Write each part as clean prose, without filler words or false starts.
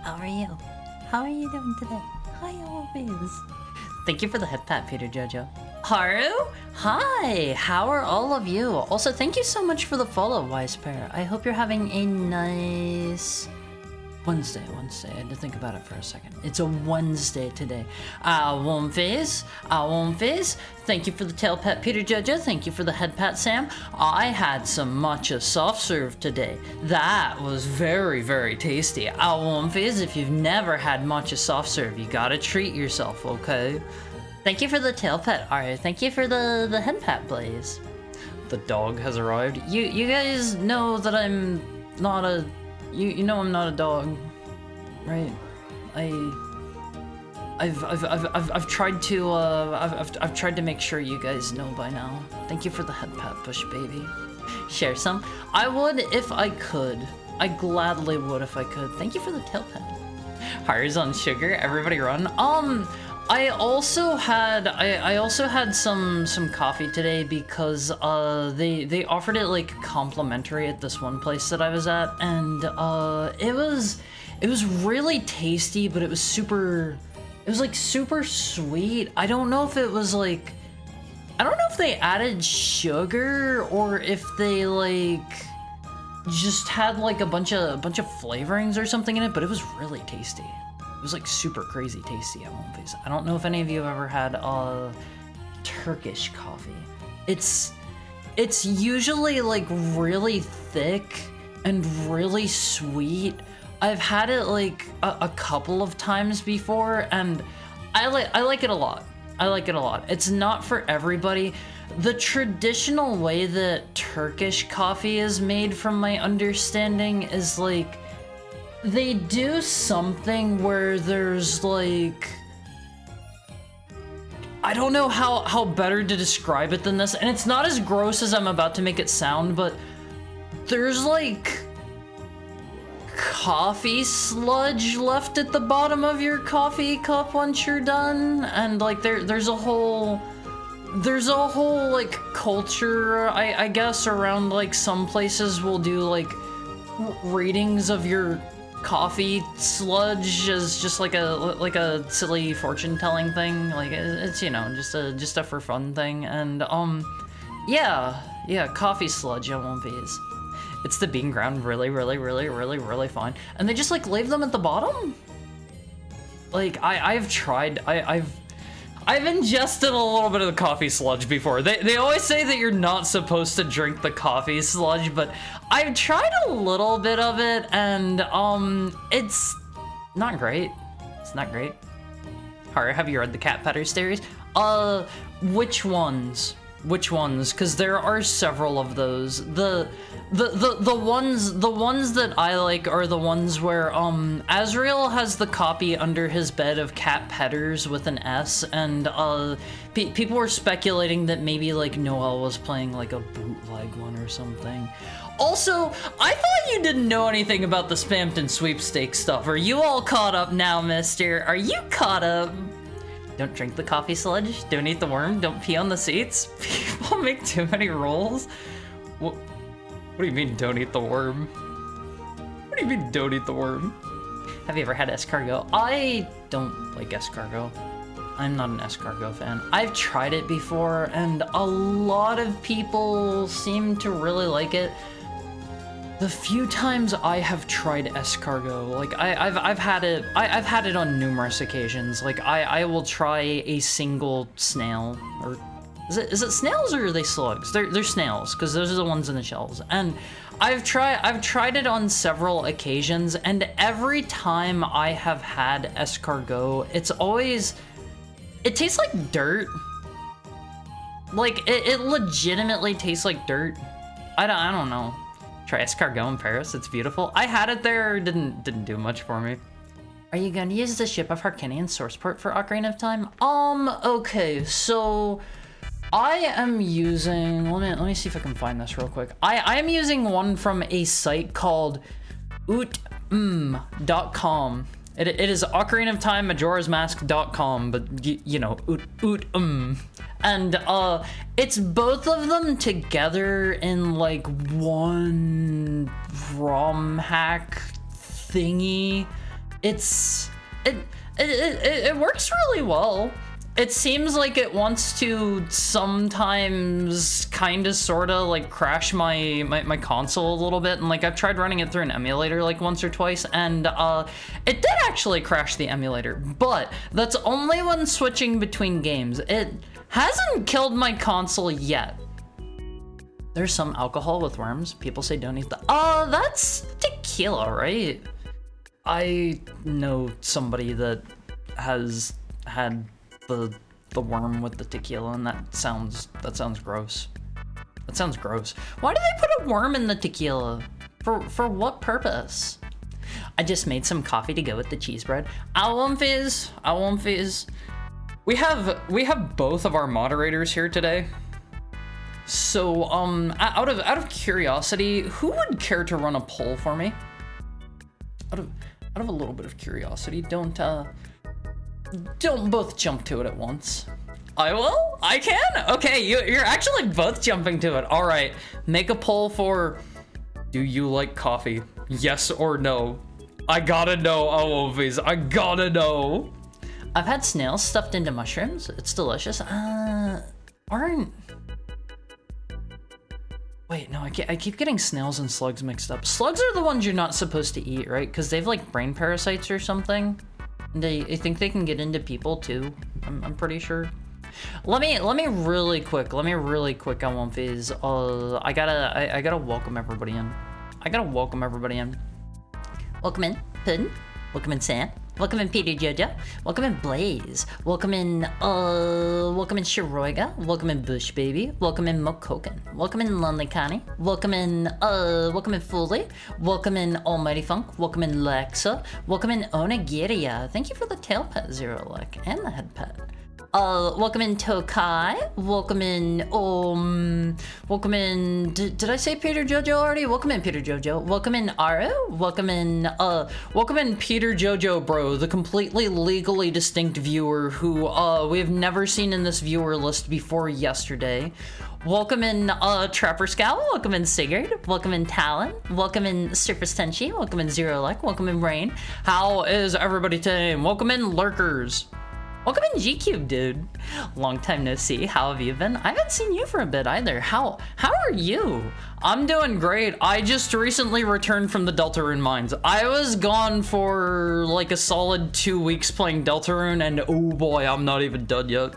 How are you? How are you doing today? Hi, always. Thank you for the head pat, Peter Jojo. Haru? Hi! How are all of you? Also, thank you so much for the follow, Wise Pair. I hope you're having a nice... Wednesday. I had to think about it for a second. It's a Wednesday today. Wonface. Thank you for the tail pat, Peter Jojo. Thank you for the head pat, Sam. I had some matcha soft serve today. That was very, very tasty. Wonface, if you've never had matcha soft serve, you gotta treat yourself, okay? Thank you for the tail pat, Ari. Thank you for the head pat, Blaze. The dog has arrived. You guys know that I'm not a... You know I'm not a dog, right? I've tried to I've tried to make sure you guys know by now. Thank you for the head pat, push baby. Share some. I would if I could. I gladly would if I could. Thank you for the tail pat. Hires on sugar. Everybody run. I also had some coffee today because they offered it like complimentary at this one place that I was at, and it was really tasty, but it was super sweet. I don't know if it was like, I don't know if they added sugar or if they like just had like a bunch of flavorings or something in it, but it was really tasty. It was like super crazy tasty at one place. I don't know if any of you have ever had Turkish coffee. It's usually like really thick and really sweet. I've had it like a couple of times before, and I like it a lot. I like it a lot. It's not for everybody. The traditional way that Turkish coffee is made, from my understanding, is like they do something where there's like, I don't know how better to describe it than this, and it's not as gross as I'm about to make it sound, but there's like coffee sludge left at the bottom of your coffee cup once you're done, and like there's a whole like culture, I guess, around like some places will do like readings of your coffee sludge as just like a silly fortune telling thing. Like it's, you know, just a for fun thing. And yeah, coffee sludge at one piece. It's the bean ground really fine. And they just like leave them at the bottom. Like I've tried, I've ingested a little bit of the coffee sludge before. They always say that you're not supposed to drink the coffee sludge, but I've tried a little bit of it, and it's not great. It's not great. Alright, have you read the Cat Petter series? Which ones? Which ones? Because there are several of those. The ones that I like are the ones where Azrael has the copy under his bed of Cat Petters with an S, and people were speculating that maybe like Noel was playing like a bootleg one or something. Also, I thought you didn't know anything about the Spampton sweepstakes stuff. Are you all caught up now, mister? Are you caught up? Don't drink the coffee sludge. Don't eat the worm. Don't pee on the seats. People make too many rolls. What do you mean, don't eat the worm? What do you mean, don't eat the worm? Have you ever had escargot? I don't like escargot. I'm not an escargot fan. I've tried it before, and a lot of people seem to really like it. The few times I have tried escargot, like I've had it. I've had it on numerous occasions. Like I will try a single snail, or is it snails or are they slugs? They're snails, because those are the ones in the shells. And I've tried it on several occasions, and every time I have had escargot, it tastes like dirt. Like it legitimately tastes like dirt. I don't know. Try escargot in Paris, it's beautiful. I had it there, didn't do much for me. Are you gonna use the ship of Harkinian sourceport for Ocarina of Time? Okay, so I am using, let me see if I can find this real quick. I am using one from a site called OoTMM.com. It is Ocarina of Time Majora's Mask.com, but you know, OoTMM. And it's both of them together in like one ROM hack thingy. It works really well. It seems like it wants to sometimes kind of sort of like crash my console a little bit, and like I've tried running it through an emulator like once or twice, and it did actually crash the emulator, but that's only when switching between games. It hasn't killed my console yet. There's some alcohol with worms. People say don't eat the... that's tequila, right? I know somebody that has had the worm with the tequila, and that sounds gross. That sounds gross. Why do they put a worm in the tequila? For what purpose? I just made some coffee to go with the cheese bread. I won't fizz. We have both of our moderators here today. So out of curiosity, who would care to run a poll for me? Out of a little bit of curiosity, don't both jump to it at once. I will? I can? Okay, you're actually both jumping to it. All right, make a poll for, do you like coffee? Yes or no? I gotta know, Awovies, I gotta know. I've had snails stuffed into mushrooms. It's delicious. Wait, no, I keep getting snails and slugs mixed up. Slugs are the ones you're not supposed to eat, right? Because they've like brain parasites or something. I think they can get into people too. I'm pretty sure. Let me really quick. I won't phase. I gotta welcome everybody in. Welcome in, Puddin'. Welcome in, Sam. Welcome in, Peter Jojo. Welcome in, Blaze. Welcome in Shiroiga. Welcome in, Bush Baby. Welcome in, Mokoken. Welcome in, Lonely Connie. Welcome in Fully. Welcome in, Almighty Funk. Welcome in, Lexa. Welcome in, Onagiria. Thank you for the tail pet, Zero Luck, and the head pet. Welcome in, Tokai. Welcome in, did I say Peter Jojo already? Welcome in, Peter Jojo. Welcome in, Aru. Welcome in Peter Jojo Bro, the completely legally distinct viewer who, we have never seen in this viewer list before yesterday. Welcome in, Trapper Scowl. Welcome in, Sigurd. Welcome in, Talon. Welcome in, Surface Tenchi. Welcome in, Zero Luck. Welcome in, Rain. How is everybody today? Welcome in, Lurkers. Welcome in, G-Cube, dude. Long time no see. How have you been? I haven't seen you for a bit either. How are you? I'm doing great. I just recently returned from the Deltarune mines. I was gone for like a solid 2 weeks playing Deltarune, and oh boy, I'm not even done yet.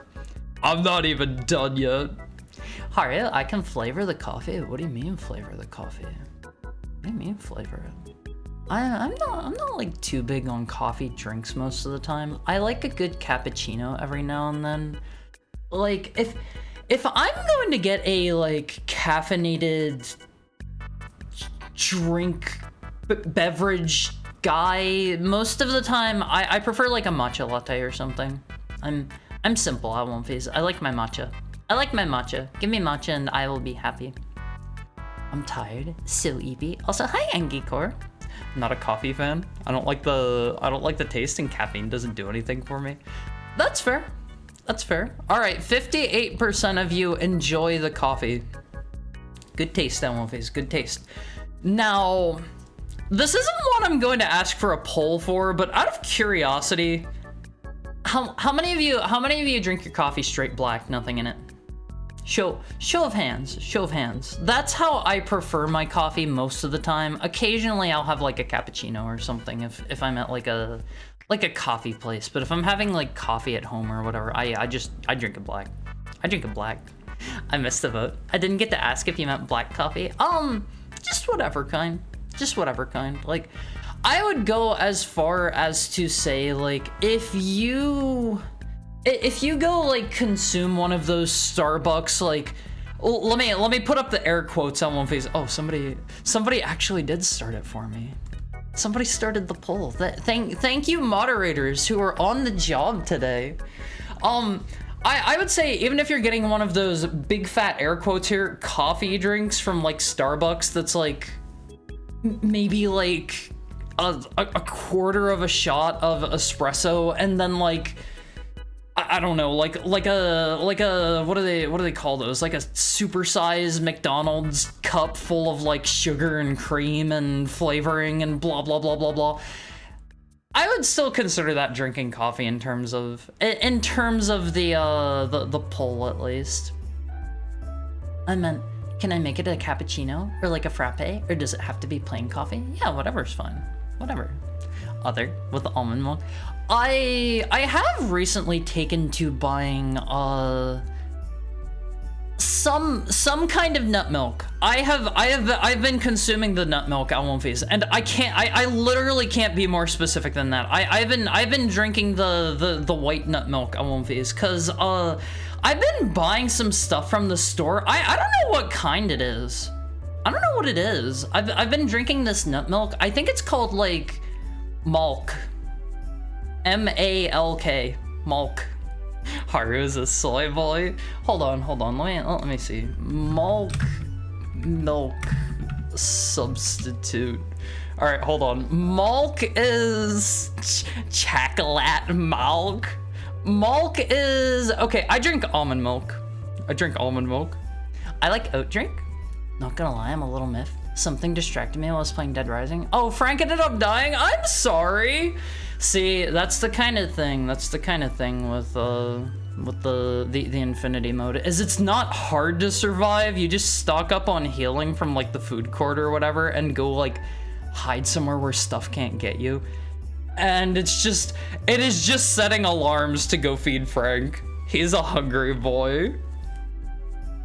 Haru, I can flavor the coffee. What do you mean flavor the coffee? What do you mean flavor it? I'm not like too big on coffee drinks most of the time. I like a good cappuccino every now and then. Like if I'm going to get a like caffeinated drink beverage guy, most of the time I prefer like a matcha latte or something. I'm simple, I won't phase. I like my matcha. Give me matcha and I will be happy. I'm tired, so eepy. Also, hi Angikor. Not a coffee fan. I don't like the taste, and caffeine doesn't do anything for me. That's fair. That's fair. All right, 58% of you enjoy the coffee. Good taste, I won't phase. Good taste. Now, this isn't one I'm going to ask for a poll for, but out of curiosity, how many of you drink your coffee straight black, nothing in it? Show of hands. That's how I prefer my coffee most of the time. Occasionally I'll have like a cappuccino or something if I'm at like a coffee place, but if I'm having like coffee at home or whatever, I drink it black. I missed the vote. I didn't get to ask if you meant black coffee. Just whatever kind. Like, I would go as far as to say, like, if you go like consume one of those Starbucks, like, let me put up the air quotes on one face. Oh, somebody actually did start it for me. Somebody started the poll. Thank you, moderators who are on the job today. I would say, even if you're getting one of those big fat air quotes here, coffee drinks from like Starbucks, that's like maybe like a quarter of a shot of espresso, and then like, I don't know, like a what do they call those? Like a supersized McDonald's cup full of like sugar and cream and flavoring and blah blah blah blah blah. I would still consider that drinking coffee in terms of the poll, at least. I meant, can I make it a cappuccino or like a frappe, or does it have to be plain coffee? Yeah, whatever's fine. Whatever. Other with the almond milk. I have recently taken to buying some kind of nut milk. I've been consuming the nut milk Almond Phase, and I literally can't be more specific than that. I've been drinking the white nut milk Almond Phase, cause I've been buying some stuff from the store. I don't know what kind it is. I don't know what it is. I've been drinking this nut milk. I think it's called like Malk. M-A-L-K. Malk. Haru's a soy boy. Hold on. Let me see. Milk substitute. All right, hold on. Malk is chocolate milk. Malk is okay. I drink almond milk. I like oat drink. Not gonna lie, I'm a little miffed. Something distracted me while I was playing Dead Rising. Oh, Frank ended up dying. I'm sorry. See, that's the kind of thing. With the infinity mode, is it's not hard to survive. You just stock up on healing from like the food court or whatever, and go like hide somewhere where stuff can't get you. And it is just setting alarms to go feed Frank. He's a hungry boy.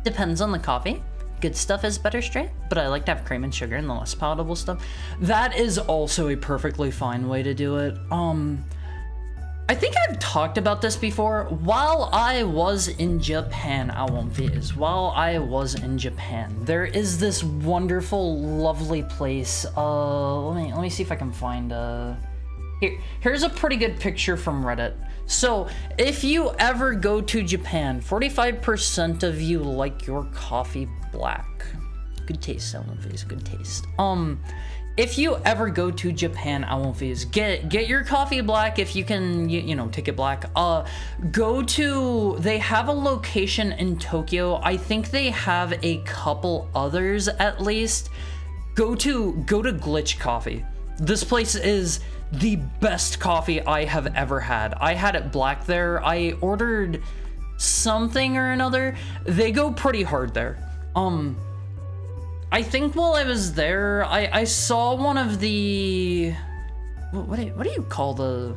Depends on the coffee. Good stuff is better straight, but I like to have cream and sugar and the less palatable stuff. That is also a perfectly fine way to do it. I think I've talked about this before. While I was in Japan, there is this wonderful, lovely place. Let me see if I can find here's a pretty good picture from Reddit. So, if you ever go to Japan, 45% of you like your coffee black. Good taste, Ellenface, good taste. If you ever go to Japan, Ellenface, get your coffee black if you can, you know, take it black. They have a location in Tokyo. I think they have a couple others at least. Go to Glitch Coffee. This place is the best coffee I have ever had. I had it black there. I ordered something or another. They go pretty hard there. I think while I was there, I saw one of the what do you call the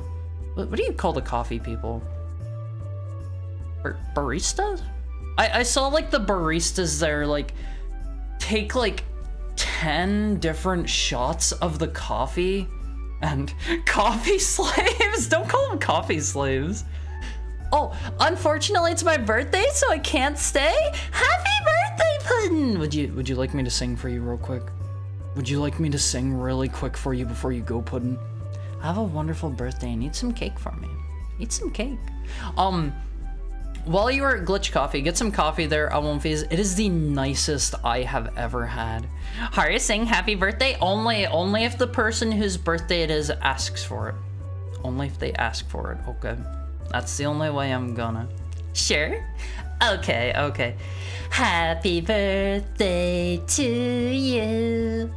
coffee people? Baristas? I saw like the baristas there like take like 10 different shots of the coffee. And coffee slaves? Don't call them coffee slaves. Oh, unfortunately it's my birthday, so I can't stay. Happy birthday, Puddin'! Would you like me to sing for you real quick? Would you like me to sing really quick for you before you go, Puddin'? Have a wonderful birthday and eat some cake for me. Eat some cake. While you were at Glitch Coffee, get some coffee there, I won't phase. It is the nicest I have ever had. Haru, sing happy birthday only if the person whose birthday it is asks for it. Only if they ask for it, okay? That's the only way I'm gonna. Sure? Okay. Happy birthday to you.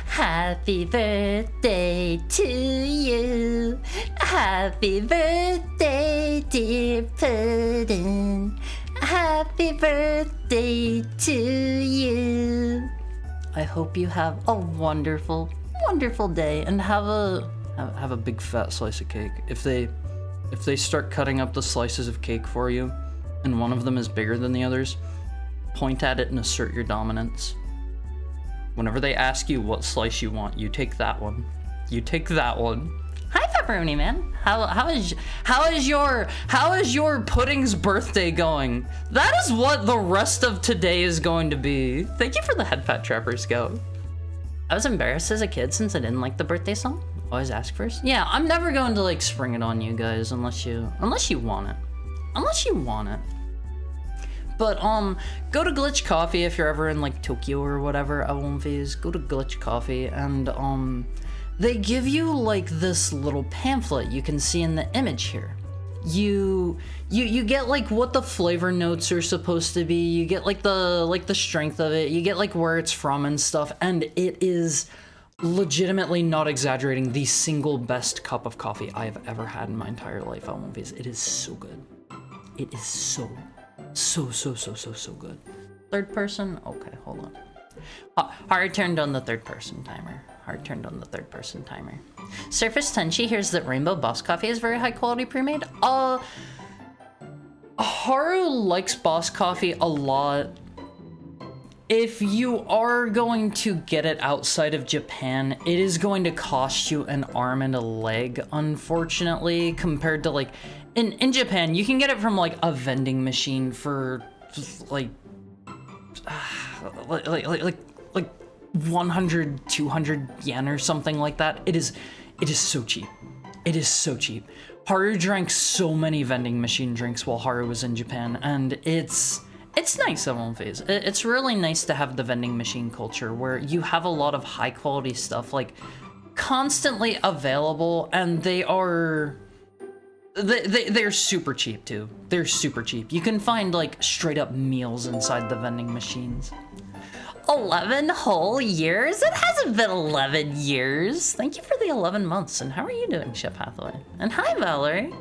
Happy birthday to you. Happy birthday, dear Puddin'. Happy birthday to you. I hope you have a wonderful, wonderful day and have a big fat slice of cake. If they start cutting up the slices of cake for you and one of them is bigger than the others, point at it and assert your dominance. Whenever they ask you what slice you want, you take that one. You take that one. Hi, Pepperoni Man. How is your pudding's birthday going? That is what the rest of today is going to be. Thank you for the head pat, Trapper Scout. I was embarrassed as a kid since I didn't like the birthday song. Always ask first. Yeah, I'm never going to like spring it on you guys unless you want it. Unless you want it. But go to Glitch Coffee if you're ever in like Tokyo or whatever. I won't phase. Go to Glitch Coffee and they give you like this little pamphlet you can see in the image here. You get like what the flavor notes are supposed to be. You get like the strength of it. You get like where it's from and stuff. And it is legitimately, not exaggerating, the single best cup of coffee I have ever had in my entire life. I won't phase. It is so good. It is so good. Third person? Okay, hold on. Hard turned on the third person timer. Surface Tenchi hears that Rainbow Boss Coffee is very high quality pre-made. Haru likes Boss Coffee a lot. If you are going to get it outside of Japan, it is going to cost you an arm and a leg, unfortunately, compared to like in Japan, you can get it from like a vending machine for like 100, 200 yen or something like that. It is so cheap. It is so cheap. Haru drank so many vending machine drinks while Haru was in Japan, and it's nice, I won't phase. It's really nice to have the vending machine culture where you have a lot of high quality stuff like constantly available, and they're super cheap too. They're super cheap. You can find like straight up meals inside the vending machines. 11 whole years? It hasn't been 11 years. Thank you for the 11 months. And how are you doing, Chef Hathaway? And hi, Valerie.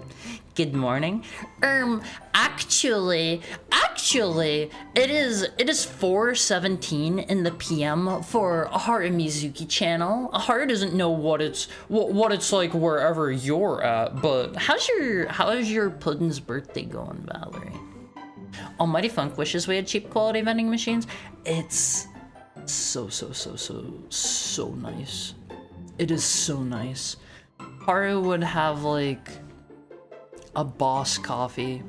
Good morning. Actually, it is 4:17 in the PM for Haru Mizuki channel. Haru doesn't know what it's like wherever you're at, but how is your Puddin's birthday going, Valerie? Almighty Funk wishes we had cheap quality vending machines. It's so nice. It is so nice. Haru would have like a Boss coffee.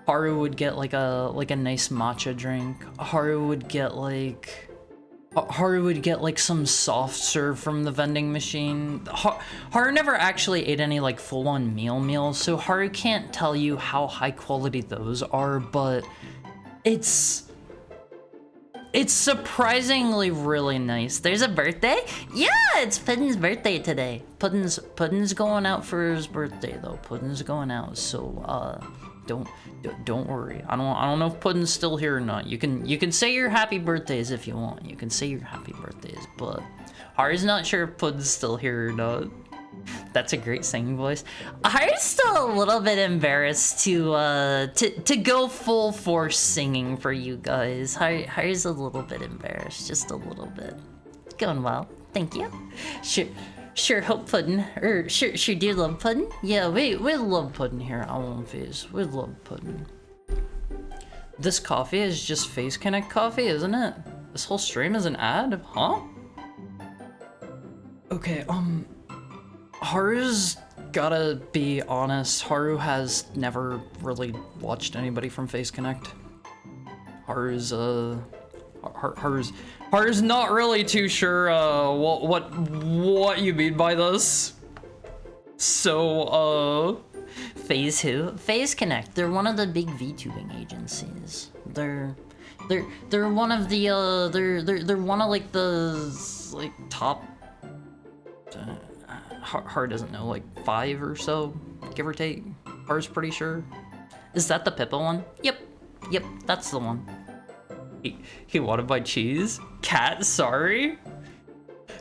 Haru would get like a nice matcha drink. Haru would get like some soft serve from the vending machine. Haru never actually ate any like full-on meals, so Haru can't tell you how high quality those are, but it's surprisingly really nice. There's a birthday? Yeah, it's Puddin's birthday today. Puddin's going out for his birthday though. Puddin's going out, so don't worry. I don't know if Puddin's still here or not. You can say your happy birthdays if you want. You can say your happy birthdays, but Haru's not sure if Puddin's still here or not. That's a great singing voice. Haru's still a little bit embarrassed to go full force singing for you guys. Haru's a little bit embarrassed, just a little bit. Going well, thank you. Sure hope Puddin', or sure do you love Puddin'? Yeah, we love Puddin' here on One Phase. We love Puddin'. This coffee is just Phase Connect coffee, isn't it? This whole stream is an ad, huh? Okay, Haru's gotta be honest, Haru has never really watched anybody from Face Connect. Haru's not really too sure what you mean by this. So Phase who? Phase Connect. They're one of the big VTubing agencies. They're one of the they're one of like the like top. Haru doesn't know, like 5 or so, give or take. Haru's pretty sure. Is that the Pippa one? Yep, that's the one. He wanted my cheese? Cat, sorry?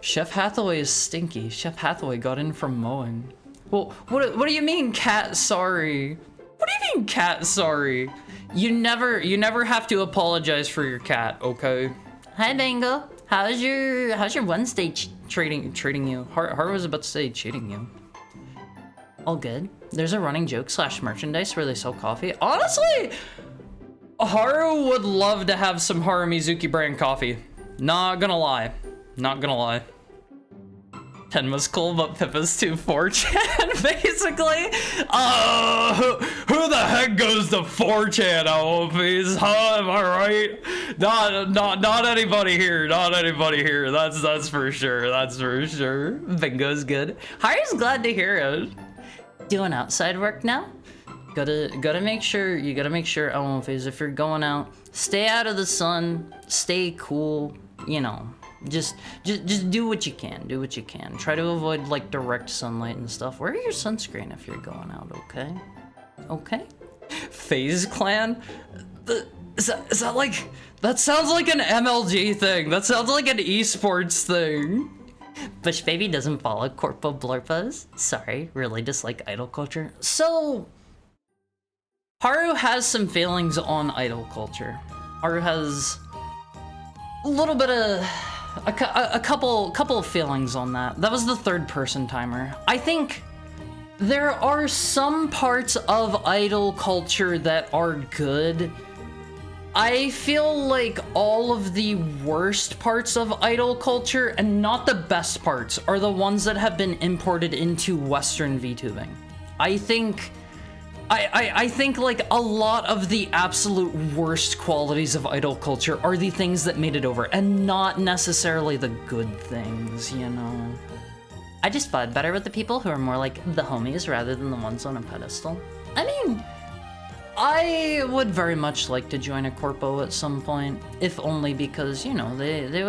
Chef Hathaway is stinky. Chef Hathaway got in from mowing. Well, what do you mean, cat, sorry? What do you mean, cat, sorry? You never have to apologize for your cat, okay? Hi, Bango. How's your Wednesday Treating you. Haru was about to say cheating you. All good. There's a running joke / merchandise where they sell coffee. Honestly, Haru would love to have some Haru Mizuki brand coffee. Not gonna lie. 10 was cool, but Pippa's too 4chan, basically. Who the heck goes to 4chan, OPs? Huh, am I right? Not anybody here. Not anybody here. That's for sure. That's for sure. Bingo's good. Haru's glad to hear it. Doing outside work now? Gotta make sure, OPs, if you're going out, stay out of the sun, stay cool, you know. Just do what you can. Try to avoid like direct sunlight and stuff. Wear your sunscreen if you're going out, okay? Okay? FaZe Clan? Is that like... That sounds like an MLG thing. That sounds like an esports thing. Bush Baby doesn't follow Corpo Blurpas. Sorry, really dislike idol culture. So... Haru has some feelings on idol culture. Haru has... a little bit of... A couple of feelings on that. That was the 3rd person timer. I think there are some parts of idol culture that are good. I feel like all of the worst parts of idol culture, and not the best parts, are the ones that have been imported into Western VTubing. I think like a lot of the absolute worst qualities of idol culture are the things that made it over, and not necessarily the good things, you know? I just vibe better with the people who are more like the homies rather than the ones on a pedestal. I mean, I would very much like to join a corpo at some point, if only because, you know, they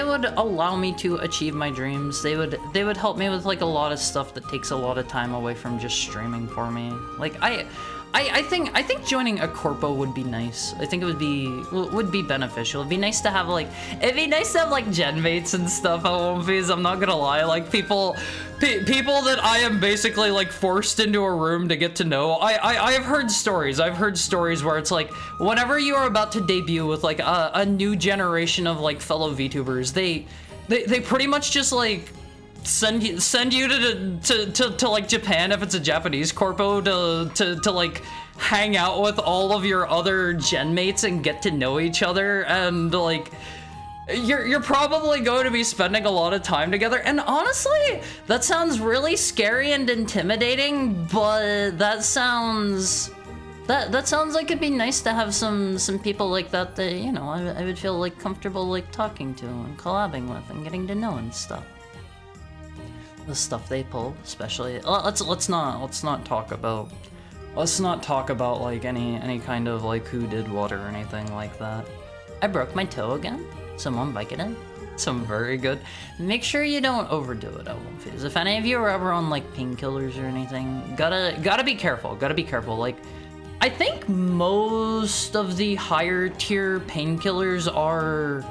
would allow me to achieve my dreams. They would help me with like a lot of stuff that takes a lot of time away from just streaming for me. Like I think joining a corpo would be nice. I think it would be beneficial. It'd be nice to have like gen mates and stuff. I'm not gonna lie, like people that I am basically like forced into a room to get to know. I've heard stories. Where it's like whenever you are about to debut with like a new generation of like fellow VTubers, they pretty much just like send you to like Japan if it's a Japanese corpo to like hang out with all of your other gen mates and get to know each other, and like you're probably going to be spending a lot of time together. And honestly, that sounds really scary and intimidating, but that sounds like it'd be nice to have some people like that you know I would feel like comfortable like talking to and collabing with and getting to know and stuff. The stuff they pull, especially. Let's not talk about like any kind of like who did what or anything like that. I broke my toe again. Someone Vicodin. Some very good. Make sure you don't overdo it, Elwinfies. If any of you are ever on like painkillers or anything, gotta be careful. Like, I think most of the higher tier painkillers are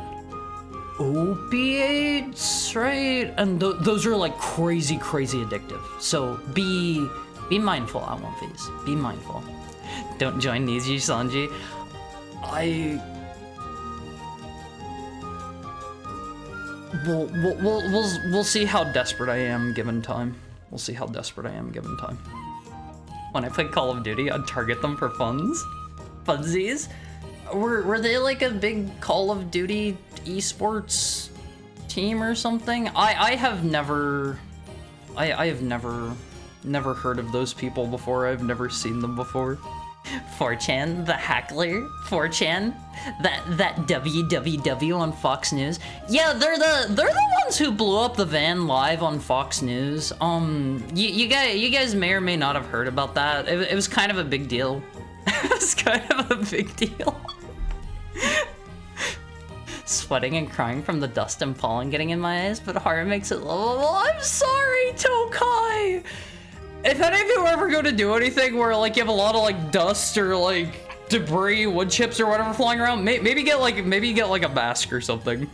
opiates, right? And those are like crazy addictive. So be mindful, Elwinfies. Be mindful. Don't join Niji Sanji. We'll see how desperate I am given time. When I play Call of Duty, I'd target them for funsies. Were they like a big Call of Duty esports team or something? I have never never heard of those people before. I've never seen them before. 4chan, the hackler. 4chan, that WWW on Fox News. Yeah, they're the ones who blew up the van live on Fox News. You guys may or may not have heard about that. It was kind of a big deal. It was kind of a big deal. Sweating and crying from the dust and pollen getting in my eyes, but horror makes it lovable. I'm sorry, Tokai. If any of you are ever going to do anything where like you have a lot of like dust or like debris, wood chips or whatever flying around, maybe get like a mask or something.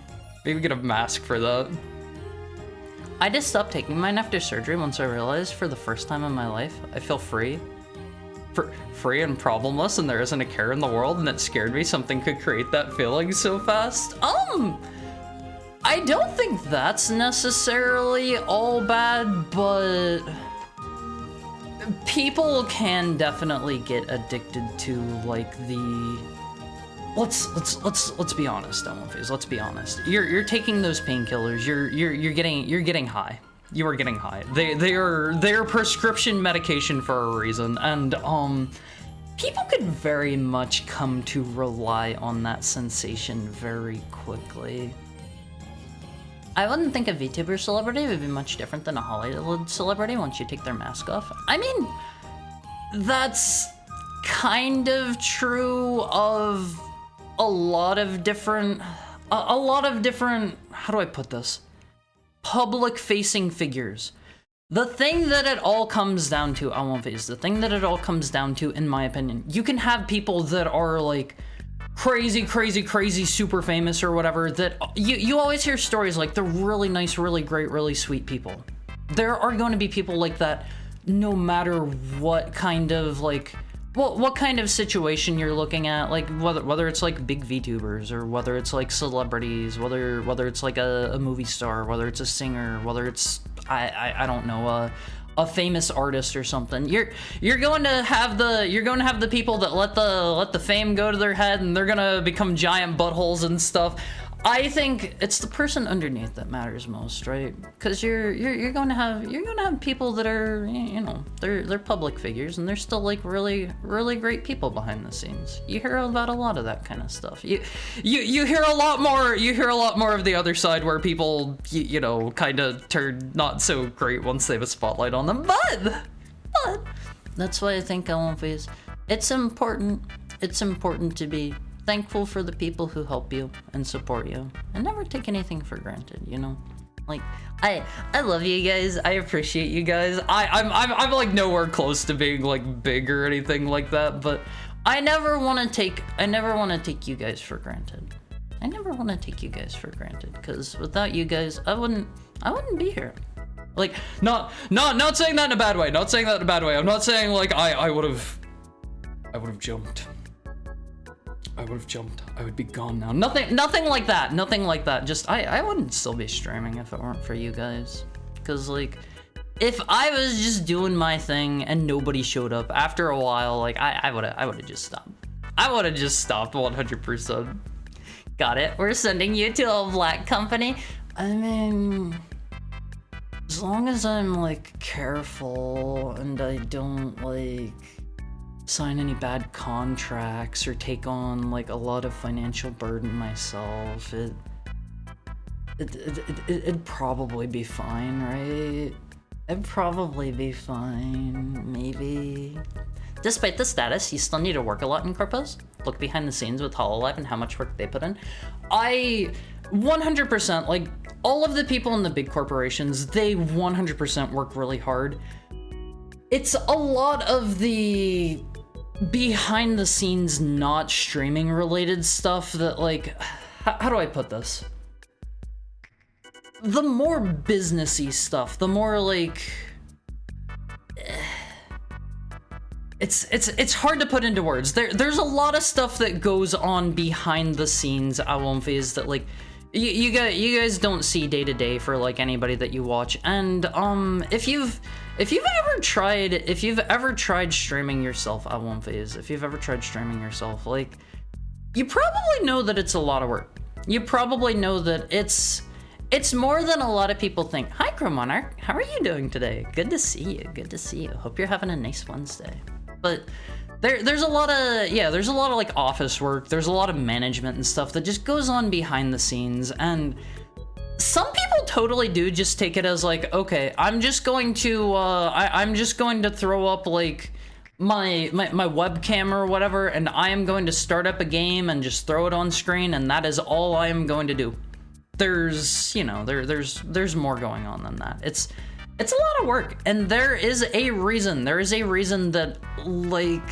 Maybe get a mask for that. I just stopped taking mine after surgery once I realized for the first time in my life I feel free. Free and problemless, and there isn't a care in the world, and it scared me something could create that feeling so fast. I don't think that's necessarily all bad, but people can definitely get addicted to like the let's be honest, Phase. Let's be honest. You're taking those painkillers. You're getting high. You are getting high. They are prescription medication for a reason, and people could very much come to rely on that sensation very quickly. I wouldn't think a VTuber celebrity would be much different than a Hollywood celebrity once you take their mask off. I mean, that's kind of true of a lot of different, how do I put this? Public-facing figures. The thing that it all comes down to, the thing that it all comes down to, in my opinion, you can have people that are like crazy, super famous or whatever, that you always hear stories like they're really nice, really great, really sweet people. There are going to be people like that no matter what kind of like, what kind of situation you're looking at, like whether it's like big VTubers or whether it's like celebrities, whether it's like a movie star, whether it's a singer, whether it's I don't know, a famous artist or something. You're going to have the people that let the fame go to their head, and they're gonna become giant buttholes and stuff. I think it's the person underneath that matters most, right? Because you're going to have people that are, you know, they're public figures, and they're still like really great people behind the scenes. You hear about a lot of that kind of stuff. You hear a lot more of the other side, where people you know kind of turn not so great once they have a spotlight on them. But that's why I think it's important to be thankful for the people who help you and support you, and never take anything for granted, you know? Like, I love you guys. I appreciate you guys. I'm like nowhere close to being like big or anything like that, but I never want to take you guys for granted. I never want to take you guys for granted, because without you guys, I wouldn't be here. Like, not saying that in a bad way. Not saying that in a bad way. I'm not saying like I would have jumped. I would have jumped. I would be gone now. Nothing like that. Nothing like that. Just I wouldn't still be streaming if it weren't for you guys. Cause like, if I was just doing my thing and nobody showed up, after a while, like I would have just stopped. I would have just stopped 100%. Got it. We're sending you to a black company. I mean, as long as I'm like careful and I don't like sign any bad contracts or take on like a lot of financial burden myself, it'd probably be fine, right? It'd probably be fine, maybe. Despite the status, you still need to work a lot in corpos. Look behind the scenes with HoloLive and how much work they put in. I 100%, like, all of the people in the big corporations, they 100% work really hard. It's a lot of the behind the scenes not streaming related stuff that, like, how do I put this? The more businessy stuff, the more like it's hard to put into words. There's a lot of stuff that goes on behind the scenes, Awonphase, that like you guys don't see day to day for like anybody that you watch. And if you've ever tried streaming yourself, Awonphase, if you've ever tried streaming yourself, like, you probably know that it's a lot of work. You probably know that it's it's more than a lot of people think. Hi, Crow Monarch. How are you doing today? Good to see you. Good to see you. Hope you're having a nice Wednesday. But there's a lot of, there's a lot of like office work. There's a lot of management and stuff that just goes on behind the scenes. And some people totally do just take it as like, okay, I'm just going to, I'm just going to throw up like my webcam or whatever, and I am going to start up a game and just throw it on screen, and that is all I am going to do. There's, you know, there's more going on than that. It's a lot of work, and there is a reason. There is a reason that, like,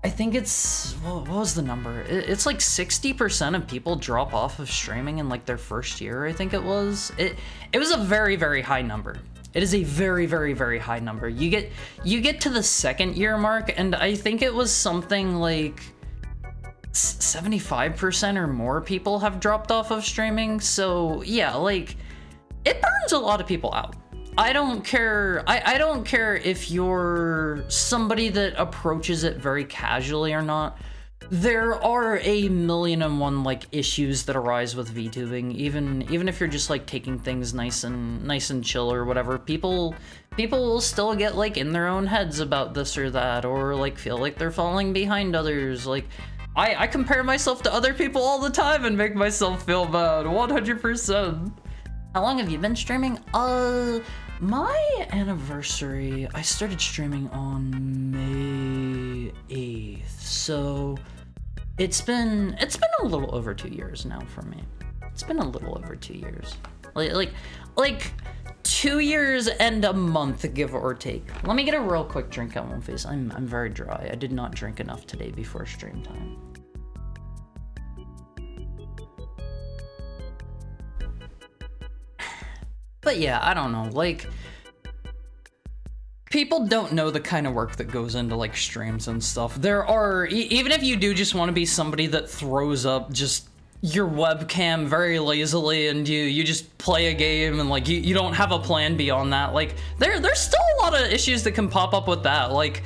I think it's, what was the number? It's like 60% of people drop off of streaming in like their first year, I think it was. It was a very, very high number. It is a very, very, very high number. You get to the second year mark, and I think it was something like 75% or more people have dropped off of streaming. So yeah, like, it burns a lot of people out. I don't care. I don't care if you're somebody that approaches it very casually or not. There are a million and one like issues that arise with VTubing. Even if you're just like taking things nice and chill or whatever, people will still get like in their own heads about this or that, or like feel like they're falling behind others. Like, I compare myself to other people all the time and make myself feel bad, 100%. How long have you been streaming? My anniversary, I started streaming on May 8th, so it's been a little over 2 years now for me. It's been a little over 2 years. Like 2 years and a month, give or take. Let me get a real quick drink on my face. I'm very dry. I did not drink enough today before stream time. But yeah, I don't know, like, people don't know the kind of work that goes into like streams and stuff. There are, even if you do just want to be somebody that throws up just your webcam very lazily and you just play a game and like you don't have a plan beyond that, like there's still a lot of issues that can pop up with that. Like,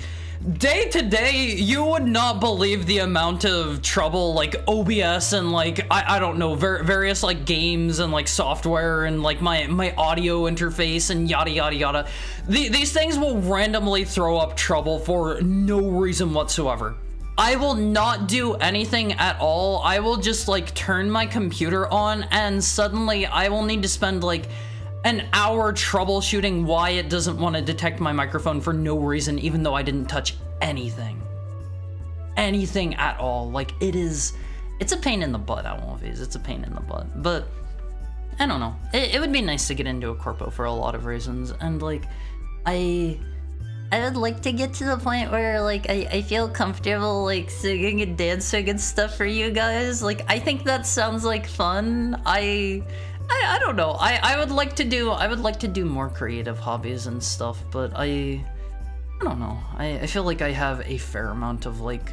day to day, you would not believe the amount of trouble like OBS and like I don't know, various like games and like software and like my audio interface and yada yada yada. These things will randomly throw up trouble for no reason whatsoever. I will not do anything at all. I will just like turn my computer on and suddenly I will need to spend like an hour troubleshooting why it doesn't want to detect my microphone for no reason, even though I didn't touch anything. Anything at all. Like, it's a pain in the butt, I won't face. It's a pain in the butt. But, I don't know. It would be nice to get into a corpo for a lot of reasons. And, like, I would like to get to the point where, like, I feel comfortable, like, singing and dancing and stuff for you guys. Like, I think that sounds like fun. I don't know. I would like to do more creative hobbies and stuff, but I don't know. I feel like I have a fair amount of like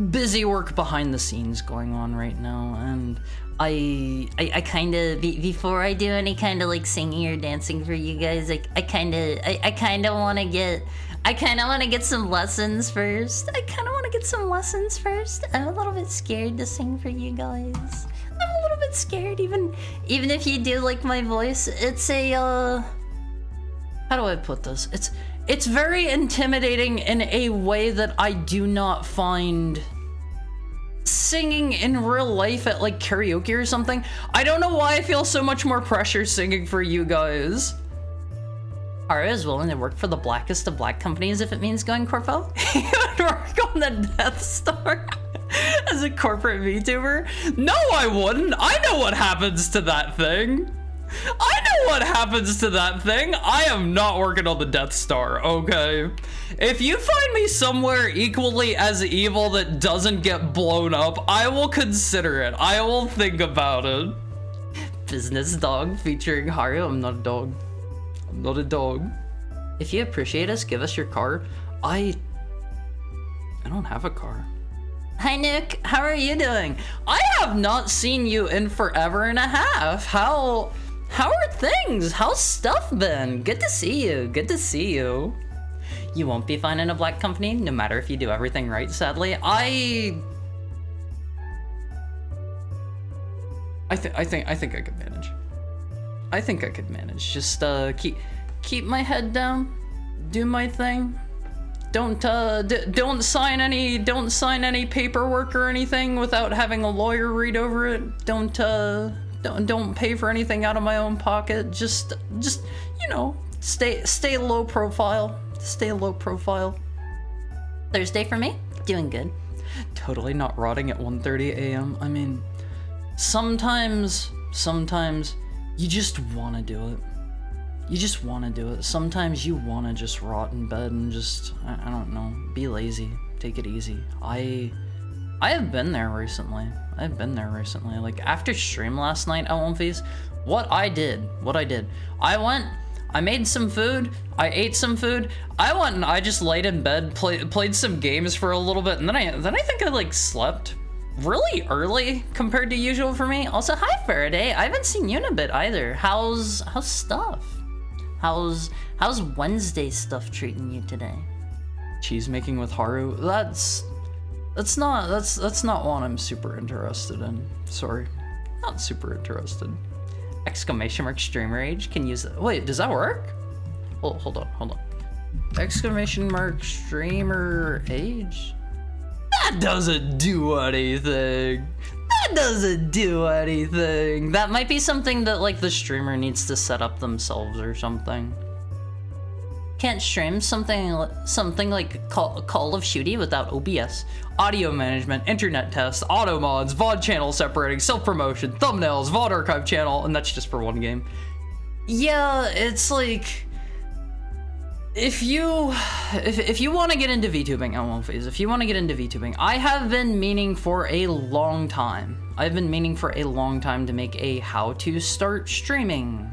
busy work behind the scenes going on right now, and I kind of before I do any kind of like singing or dancing for you guys, like I kind of want to get some lessons first. I'm a little bit scared to sing for you guys. I'm a little bit scared, even if you do like my voice. It's a how do I put this? It's very intimidating in a way that I do not find singing in real life at like karaoke or something. I don't know why I feel so much more pressure singing for you guys. Ara is willing to work for the blackest of black companies if it means going corpo. You would work on the Death Star as a corporate VTuber? No, I wouldn't. I know what happens to that thing. I am not working on the Death Star, okay? If you find me somewhere equally as evil that doesn't get blown up, I will consider it. I will think about it. Business dog featuring Haru. I'm not a dog. I'm not a dog. If you appreciate us, give us your car. I don't have a car. Hi Nick, how are you doing? I have not seen you in forever and a half. How are things? How's stuff been? Good to see you. You won't be finding a black company, no matter if you do everything right, sadly. I I think I could manage. I think I could manage. Just keep my head down, do my thing. Don't sign any paperwork or anything without having a lawyer read over it. Don't pay for anything out of my own pocket. Just you know, stay low profile. Stay low profile. Thursday for me? Doing good. Totally not rotting at 1:30 a.m. I mean, sometimes you just want to do it. You just want to do it. Sometimes you want to just rot in bed and just, I don't know, be lazy. Take it easy. I have been there recently. Like, after stream last night, what I did. I made some food, I ate some food, I went and I just laid in bed, played some games for a little bit, and then I think I like slept really early compared to usual for me. Also, hi Faraday, I haven't seen you in a bit either. How's stuff? How's Wednesday stuff treating you today? Cheese making with Haru? That's not one I'm super interested in. Sorry, not super interested. Exclamation mark streamer age can use that. Wait, does that work? Hold on. Exclamation mark streamer age? That doesn't do anything. That might be something that like the streamer needs to set up themselves or something. Can't stream something like Call of Duty without OBS, audio management, internet tests, auto mods, VOD channel separating, self-promotion, thumbnails, VOD archive channel, and that's just for one game. Yeah, it's like if you want to get into VTubing, I have been meaning for a long time. To make a how to start streaming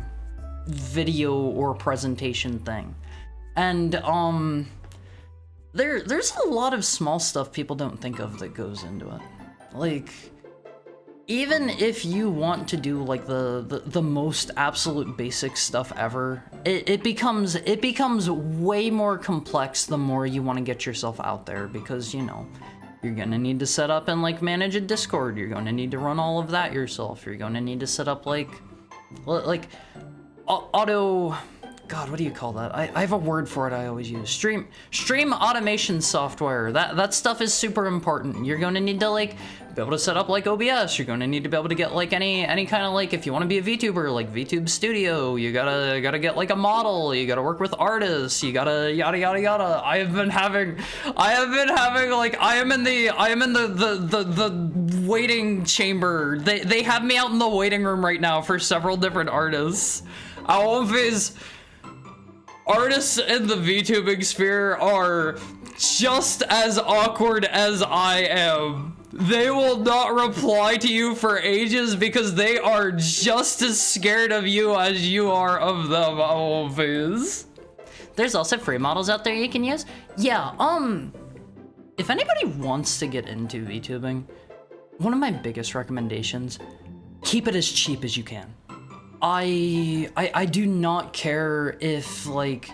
video or presentation thing. And there's a lot of small stuff people don't think of that goes into it. Like, even if you want to do like the most absolute basic stuff ever, it becomes way more complex the more you want to get yourself out there, because you know you're gonna need to set up and like manage a Discord. You're gonna need to run all of that yourself. You're gonna need to set up like auto. God, what do you call that? I have a word for it I always use. Stream automation software. That stuff is super important. You're going to need to like be able to set up like OBS. You're going to need to be able to get like any kind of like, if you want to be a VTuber, like VTube Studio, you gotta get like a model. You gotta work with artists. You gotta yada yada yada. I am in the waiting chamber. They have me out in the waiting room right now for several different artists. Artists in the VTubing sphere are just as awkward as I am. They will not reply to you for ages because they are just as scared of you as you are of them, always. There's also free models out there you can use. Yeah, if anybody wants to get into VTubing, one of my biggest recommendations, keep it as cheap as you can. I do not care if like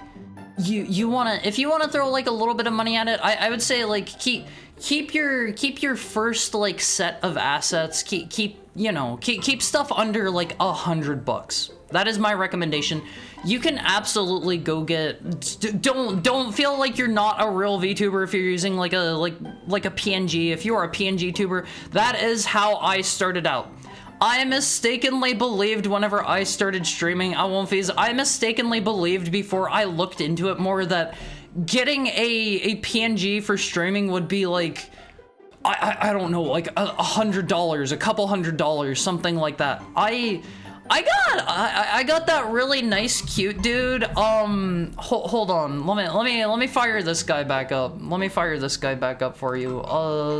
you wanna, if you wanna throw like a little bit of money at it, I would say like keep your first like set of assets, keep stuff under like $100. That is my recommendation. You can absolutely go get, don't feel like you're not a real VTuber if you're using like a PNG. If you are a PNG tuber, that is how I started out. I mistakenly believed whenever I started streaming I mistakenly believed before I looked into it more that getting a PNG for streaming would be like, I don't know, like $100, a couple $100, something like that. I got that really nice cute dude. Hold on, let me fire this guy back up. Let me fire this guy back up for you.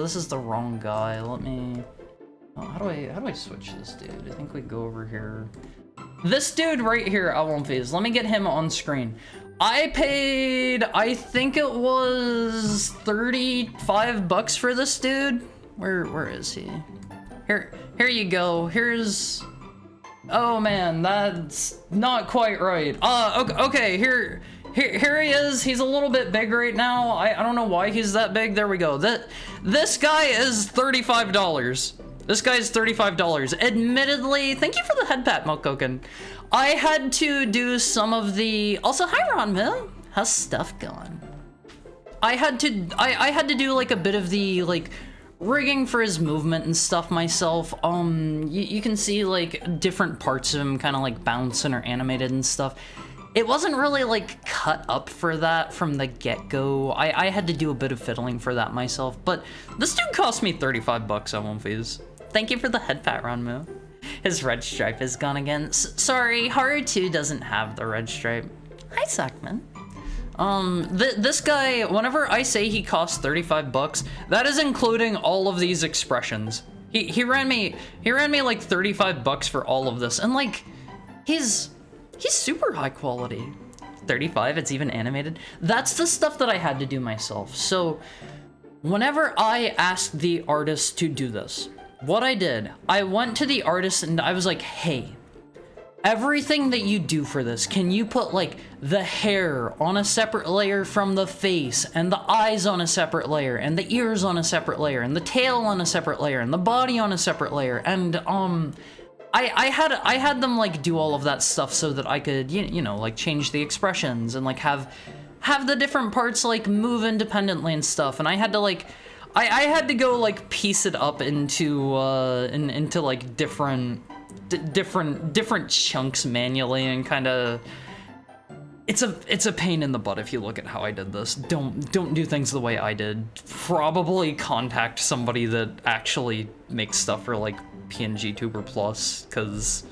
This is the wrong guy. Let me. How do I switch this dude? I think we go over here. This dude right here, let me get him on screen. I paid, I think it was $35 for this dude. Where is he? Here you go. Here's, oh man, that's not quite right. Okay, here he is. He's a little bit big right now. I don't know why he's that big. There we go. This guy is $35. This guy's $35. Admittedly, thank you for the head pat, Mokoken. I had to do some of the... Also, hi, Ronmu. How's stuff going? I had to do, like, a bit of the, like, rigging for his movement and stuff myself. You can see, like, different parts of him kind of, like, bouncing or animated and stuff. It wasn't really, like, cut up for that from the get-go. I had to do a bit of fiddling for that myself, but this dude cost me 35 bucks on one fees. Thank you for the head pat, Ronmu. His red stripe is gone again. Sorry, Haru 2 doesn't have the red stripe. Hi, Sackman. This guy, whenever I say he costs 35 bucks, that is including all of these expressions. He ran me like 35 bucks for all of this, and like, he's super high quality. 35, it's even animated. That's the stuff that I had to do myself. So, whenever I asked the artist to do this, what I did, I went to the artist and I was like, hey, everything that you do for this, can you put like the hair on a separate layer from the face, and the eyes on a separate layer, and the ears on a separate layer, and the tail on a separate layer, and the body on a separate layer, and I had them like do all of that stuff so that I could, you know, like change the expressions and like have the different parts like move independently and stuff, and I had to like I had to go like piece it up into into like different chunks manually, and kind of it's a pain in the butt if you look at how I did this. Don't do things the way I did. Probably contact somebody that actually makes stuff for like PNG Tuber Plus, because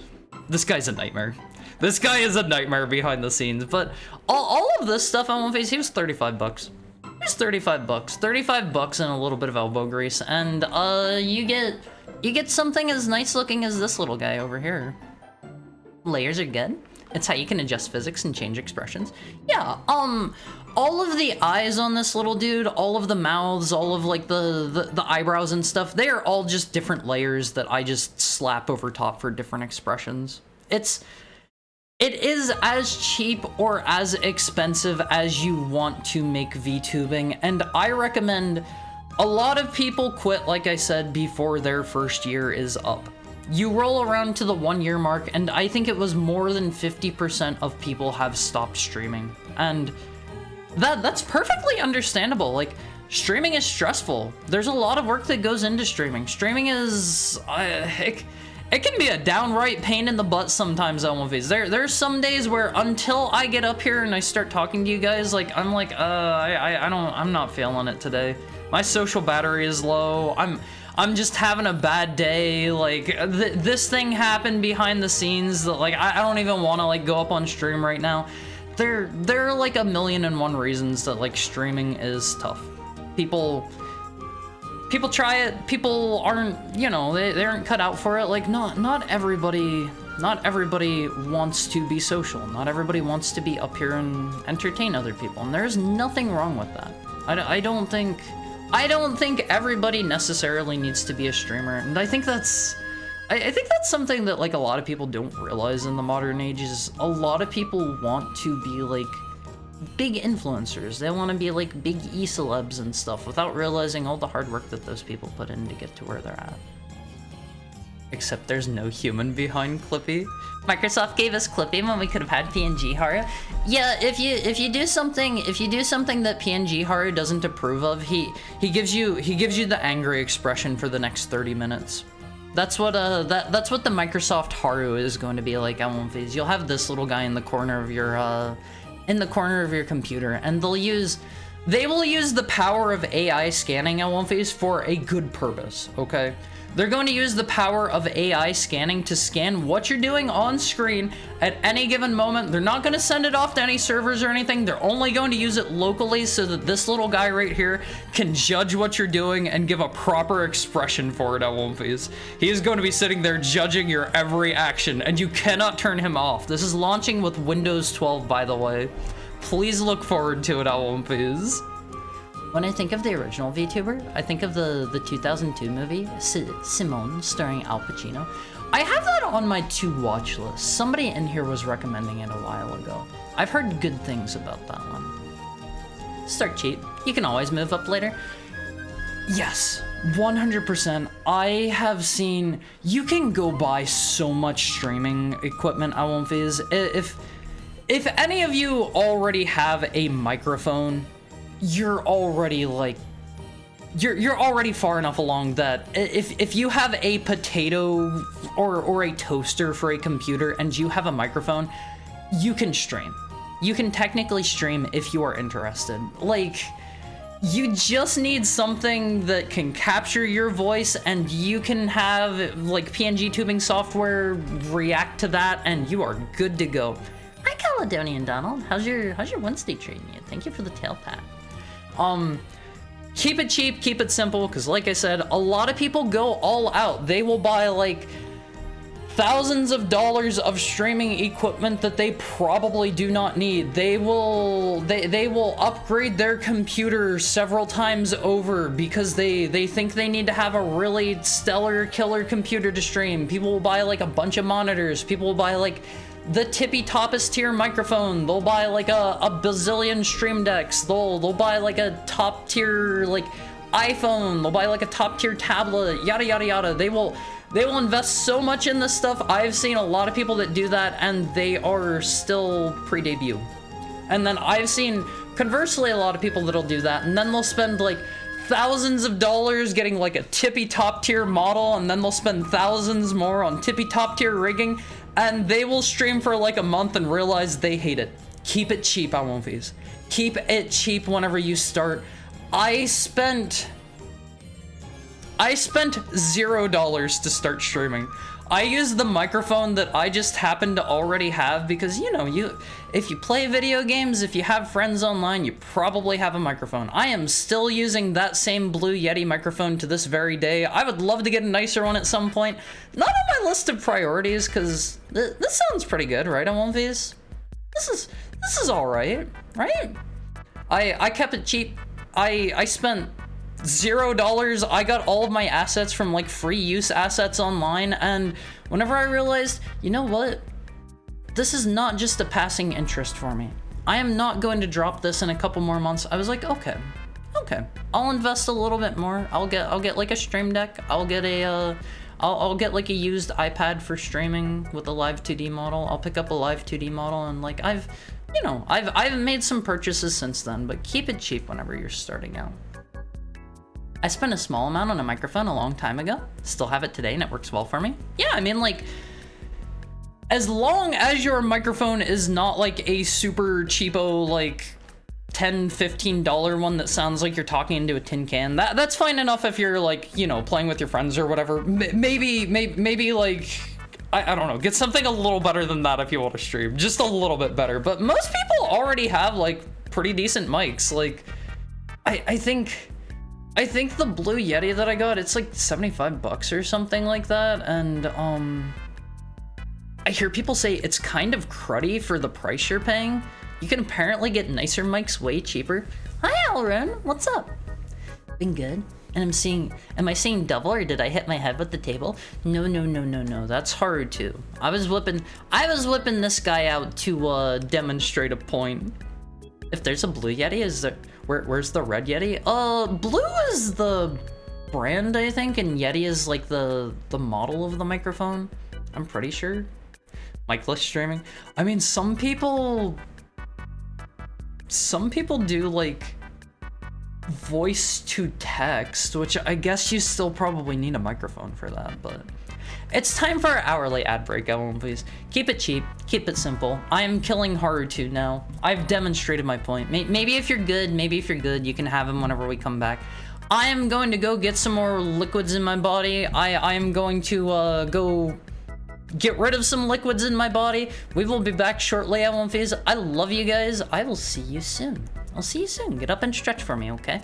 this guy's a nightmare. This guy is a nightmare behind the scenes. But all of this stuff on One Face, he was 35 bucks. He was 35 bucks. 35 bucks and a little bit of elbow grease, and you get something as nice looking as this little guy over here. Layers are good. It's how you can adjust physics and change expressions. Yeah, all of the eyes on this little dude, all of the mouths, all of like the eyebrows and stuff, they are all just different layers that I just slap over top for different expressions. It is as cheap or as expensive as you want to make VTubing, and I recommend a lot of people quit, like I said, before their first year is up. You roll around to the 1 year mark, and I think it was more than 50% of people have stopped streaming. And that's perfectly understandable. Like, streaming is stressful. There's a lot of work that goes into streaming. Streaming is... it can be a downright pain in the butt sometimes on One Face. There's some days where until I get up here and I start talking to you guys, like, I'm like, I'm not feeling it today. My social battery is low. I'm just having a bad day. Like, this thing happened behind the scenes that, like, I don't even want to, like, go up on stream right now. There are, like, 1,000,001 reasons that, like, streaming is tough. People try it. People aren't, you know, they aren't cut out for it. Like, not everybody wants to be social. Not everybody wants to be up here and entertain other people. And there's nothing wrong with that. I don't think everybody necessarily needs to be a streamer, and I think that's something that like a lot of people don't realize in the modern age. Is a lot of people want to be like big influencers. They want to be like big e-celebs and stuff without realizing all the hard work that those people put in to get to where they're at. Except there's no human behind Clippy. Microsoft gave us Clippy when we could have had PNG Haru. Yeah, if you do something that PNG Haru doesn't approve of, he gives you the angry expression for the next 30 minutes. That's what the Microsoft Haru is going to be like on One Phase. You'll have this little guy in the corner of your computer, and they will use the power of AI scanning on One Phase for a good purpose, okay? They're going to use the power of AI scanning to scan what you're doing on screen at any given moment. They're not going to send it off to any servers or anything. They're only going to use it locally so that this little guy right here can judge what you're doing and give a proper expression for it at One Piece. He is going to be sitting there judging your every action, and you cannot turn him off. This is launching with Windows 12, by the way. Please look forward to it at One Piece. When I think of the original VTuber, I think of the 2002 movie, Simone, starring Al Pacino. I have that on my to-watch list. Somebody in here was recommending it a while ago. I've heard good things about that one. Start cheap. You can always move up later. Yes. 100%. I have seen, you can go buy so much streaming equipment, I won't phase. If any of you already have a microphone, you're already like, you're already far enough along that if you have a potato or a toaster for a computer and you have a microphone, you can stream. You can technically stream if you are interested. Like, you just need something that can capture your voice, and you can have like PNG tubing software react to that, and you are good to go. Hi, Caledonian Donald. How's your Wednesday treating you? Thank you for the tail pat. Keep it cheap, keep it simple, because like I said, a lot of people go all out. They will buy like thousands of dollars of streaming equipment that they probably do not need. They will upgrade their computer several times over because they think they need to have a really stellar killer computer to stream. People will buy like a bunch of monitors. People will buy like the tippy toppest tier microphone. They'll buy like a bazillion stream decks. They'll buy like a top tier like iPhone. They'll buy like a top tier tablet, yada yada yada. They will invest so much in this stuff. I've seen a lot of people that do that, and they are still pre-debut. And then I've seen, conversely, a lot of people that'll do that, and then they'll spend like thousands of dollars getting like a tippy top tier model, and then they'll spend thousands more on tippy top tier rigging, and they will stream for like a month and realize they hate it. Keep it cheap, I won't phase. Keep it cheap whenever you start. I spent $0 to start streaming. I used the microphone that I just happened to already have because, you know, if you play video games, if you have friends online, you probably have a microphone. I am still using that same Blue Yeti microphone to this very day. I would love to get a nicer one at some point. Not on my list of priorities, because this sounds pretty good, right, Onphys? This is all right, right? I kept it cheap. I spent $0. I got all of my assets from like free use assets online, and whenever I realized, you know what, this is not just a passing interest for me. I am not going to drop this in a couple more months. I was like, okay, I'll invest a little bit more. I'll get like a stream deck. I'll get like a used iPad for streaming with a live 2D model. I'll pick up a live 2D model, and like I've made some purchases since then, but keep it cheap whenever you're starting out. I spent a small amount on a microphone a long time ago. Still have it today, and it works well for me. Yeah, I mean, like, as long as your microphone is not like a super cheapo, like $10, $15 one that sounds like you're talking into a tin can, that's fine enough if you're like, you know, playing with your friends or whatever. Maybe like, I don't know, get something a little better than that if you want to stream, just a little bit better. But most people already have like pretty decent mics. Like, I think the Blue Yeti that I got, it's like $75 or something like that, and I hear people say it's kind of cruddy for the price you're paying. You can apparently get nicer mics way cheaper. Hi, Alrun, what's up? Been good. And am I seeing double, or did I hit my head with the table? No, that's hard too. I was whipping this guy out to demonstrate a point. If there's a Blue Yeti, is there, where's the red Yeti? Blue is the brand, I think, and Yeti is like the model of the microphone. I'm pretty sure. Micless streaming. I mean, some people do like voice to text, which I guess you still probably need a microphone for that, but it's time for our hourly ad break, everyone, please. Keep it cheap, keep it simple. I am killing Haruto now. I've demonstrated my point. Maybe if you're good, you can have him whenever we come back. I am going to go get some more liquids in my body. I am going to go get rid of some liquids in my body. We will be back shortly, everyone, please. I love you guys. I will see you soon. I'll see you soon. Get up and stretch for me, okay?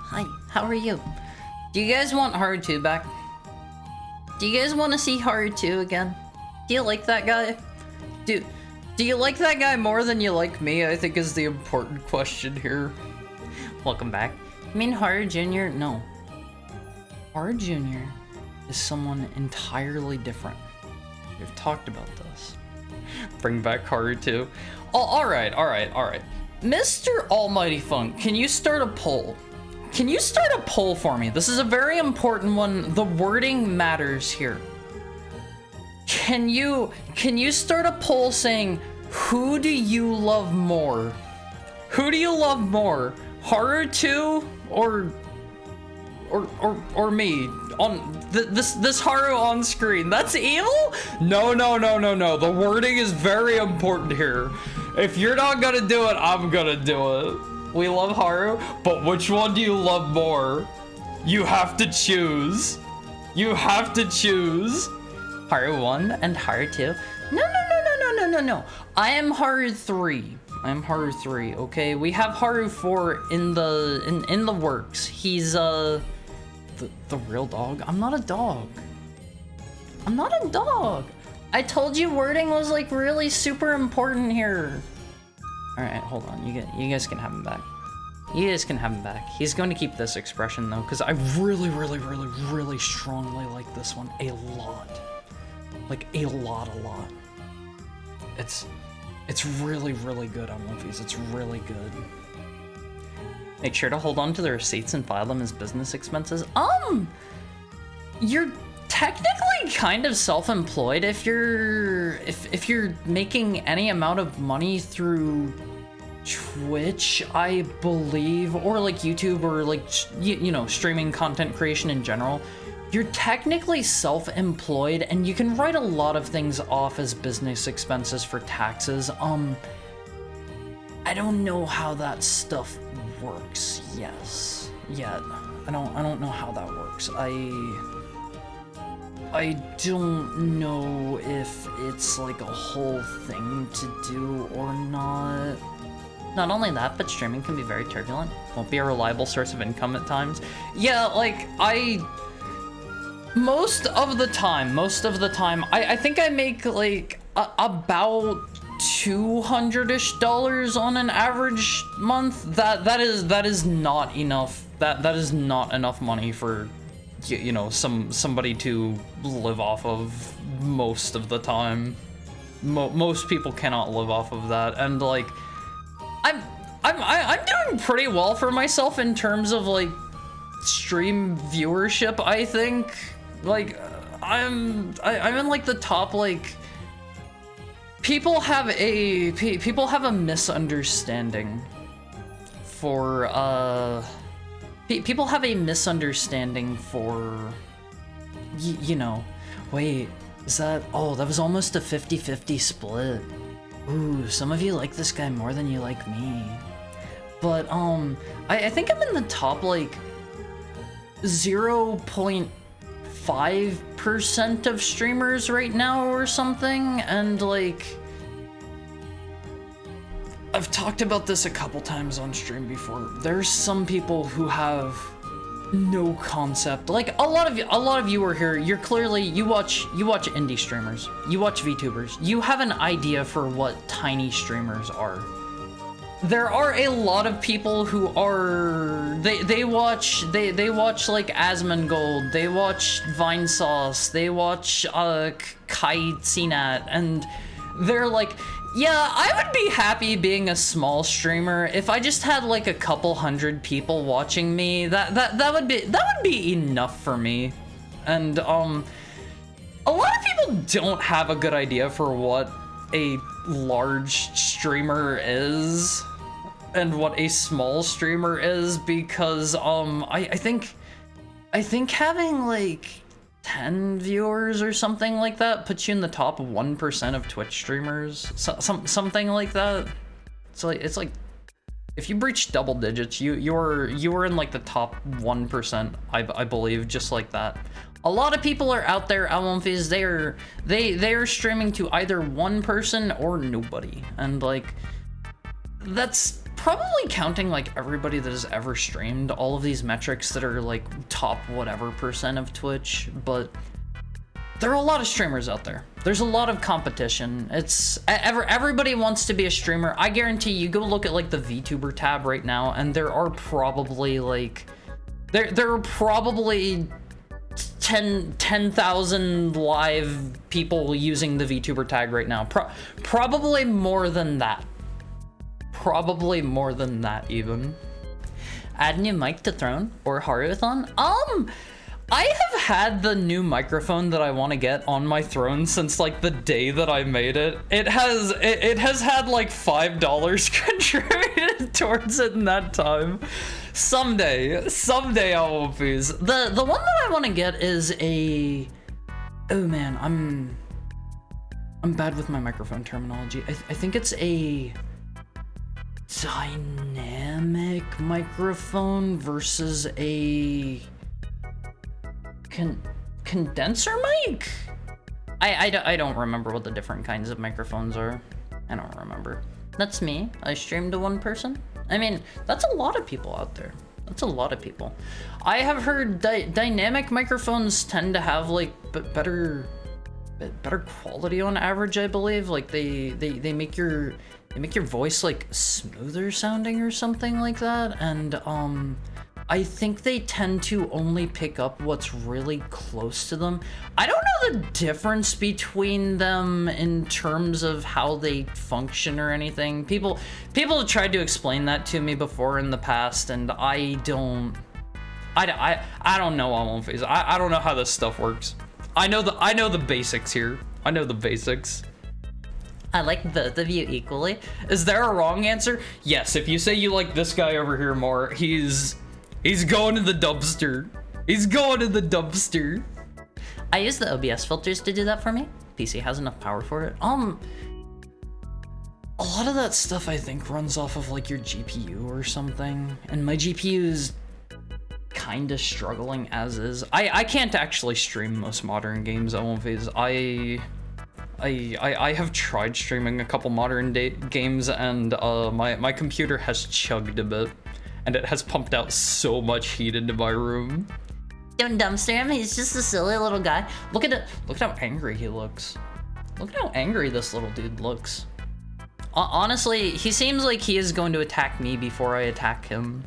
Hi, how are you? Do you guys want Haru 2 back? Do you guys want to see Haru 2 again? Do you like that guy? Do you like that guy more than you like me, I think is the important question here. Welcome back. You mean Haru Jr.? No. Haru Jr. is someone entirely different. We've talked about this. Bring back Haru 2. Oh, alright. Mr. Almighty Funk, can you start a poll? Can you start a poll for me? This is a very important one. The wording matters here. Can you start a poll saying, who do you love more? Who do you love more? Haru 2 or me on this Haru on screen? That's evil? No. The wording is very important here. If you're not gonna do it, I'm gonna do it. We love Haru, but which one do you love more? You have to choose. You have to choose. Haru 1 and Haru 2. No. I am Haru 3. I'm Haru 3, okay? We have Haru 4 in the works. He's the real dog. I'm not a dog. I'm not a dog. I told you wording was like really super important here. All right, hold on. You guys can have him back. You guys can have him back. He's going to keep this expression though, because I really strongly like this one a lot. Like a lot. It's really good on Luffy's. It's really good. Make sure to hold on to the receipts and file them as business expenses. You're technically kind of self-employed if you're making any amount of money through Twitch, I believe, or like YouTube, or like you know, streaming content creation in general. You're technically self-employed and you can write a lot of things off as business expenses for taxes. I don't know how that stuff works. Yes. Yet. I don't know how that works. I don't know if it's like a whole thing to do or not. Not only that, but streaming can be very turbulent. Won't be a reliable source of income at times. Yeah, like most of the time, I think I make like about $200-ish on an average month. That is not enough. That is not enough money for, you know, somebody to live off of most of the time. Most people cannot live off of that, and like I'm doing pretty well for myself in terms of like stream viewership, I think. Like I'm in like the top, like people have a misunderstanding for people have a misunderstanding for you know, wait, is that, oh, that was almost a 50-50 split. Ooh, some of you like this guy more than you like me. But I think I'm in the top like 0.5% of streamers right now or something, and like I've talked about this a couple times on stream before. There's some people who have no concept. Like a lot of you are here. You're clearly, you watch indie streamers, you watch VTubers. You have an idea for what tiny streamers are. There are a lot of people who are they watch like Asmongold, they watch Vinesauce, they watch Kai Cnat, and they're like, yeah, I would be happy being a small streamer if I just had like a couple hundred people watching me. That would be enough for me. And a lot of people don't have a good idea for what a large streamer is and what a small streamer is, because I think having like 10 viewers or something like that puts you in the top 1% of Twitch streamers, something like that. It's like if you breach double digits, you are in like the top 1%, I believe, just like that. A lot of people are out there, Almonfis, they are streaming to either one person or nobody, and like that's probably counting like everybody that has ever streamed, all of these metrics that are like top whatever % of Twitch, but there are a lot of streamers out there. There's a lot of competition. Everybody wants to be a streamer. I guarantee you go look at like the VTuber tab right now, and there are probably like there are probably 10,000 live people using the VTuber tag right now. Probably more than that. Probably more than that even. Add new mic to Throne or Haruthon? I have had the new microphone that I want to get on my Throne since like the day that I made it. It has had like $5 contributed towards it in that time. Someday I will please. The one that I want to get is a, oh man, I'm bad with my microphone terminology. I think it's a dynamic microphone versus a condenser mic? I don't remember what the different kinds of microphones are. I don't remember. That's me. I streamed to one person. I mean, that's a lot of people out there. That's a lot of people. I have heard dynamic microphones tend to have like better quality on average, I believe. Like they make your voice like smoother sounding or something like that, and I think they tend to only pick up what's really close to them. I don't know the difference between them in terms of how they function or anything. People have tried to explain that to me before in the past, and I don't know on Phase. I don't know how this stuff works. I know the basics here. I know the basics. I like both of you equally. Is there a wrong answer? Yes, if you say you like this guy over here more, he's going to the dumpster. He's going to the dumpster. I use the OBS filters to do that for me. PC has enough power for it. A lot of that stuff I think runs off of like your GPU or something. And my GPU is kind of struggling as is. I can't actually stream most modern games at one phase. I have tried streaming a couple modern games, and my computer has chugged a bit. And it has pumped out so much heat into my room. Don't dumpster him, he's just a silly little guy. Look at how angry he looks. Look at how angry this little dude looks. Honestly, he seems like he is going to attack me before I attack him.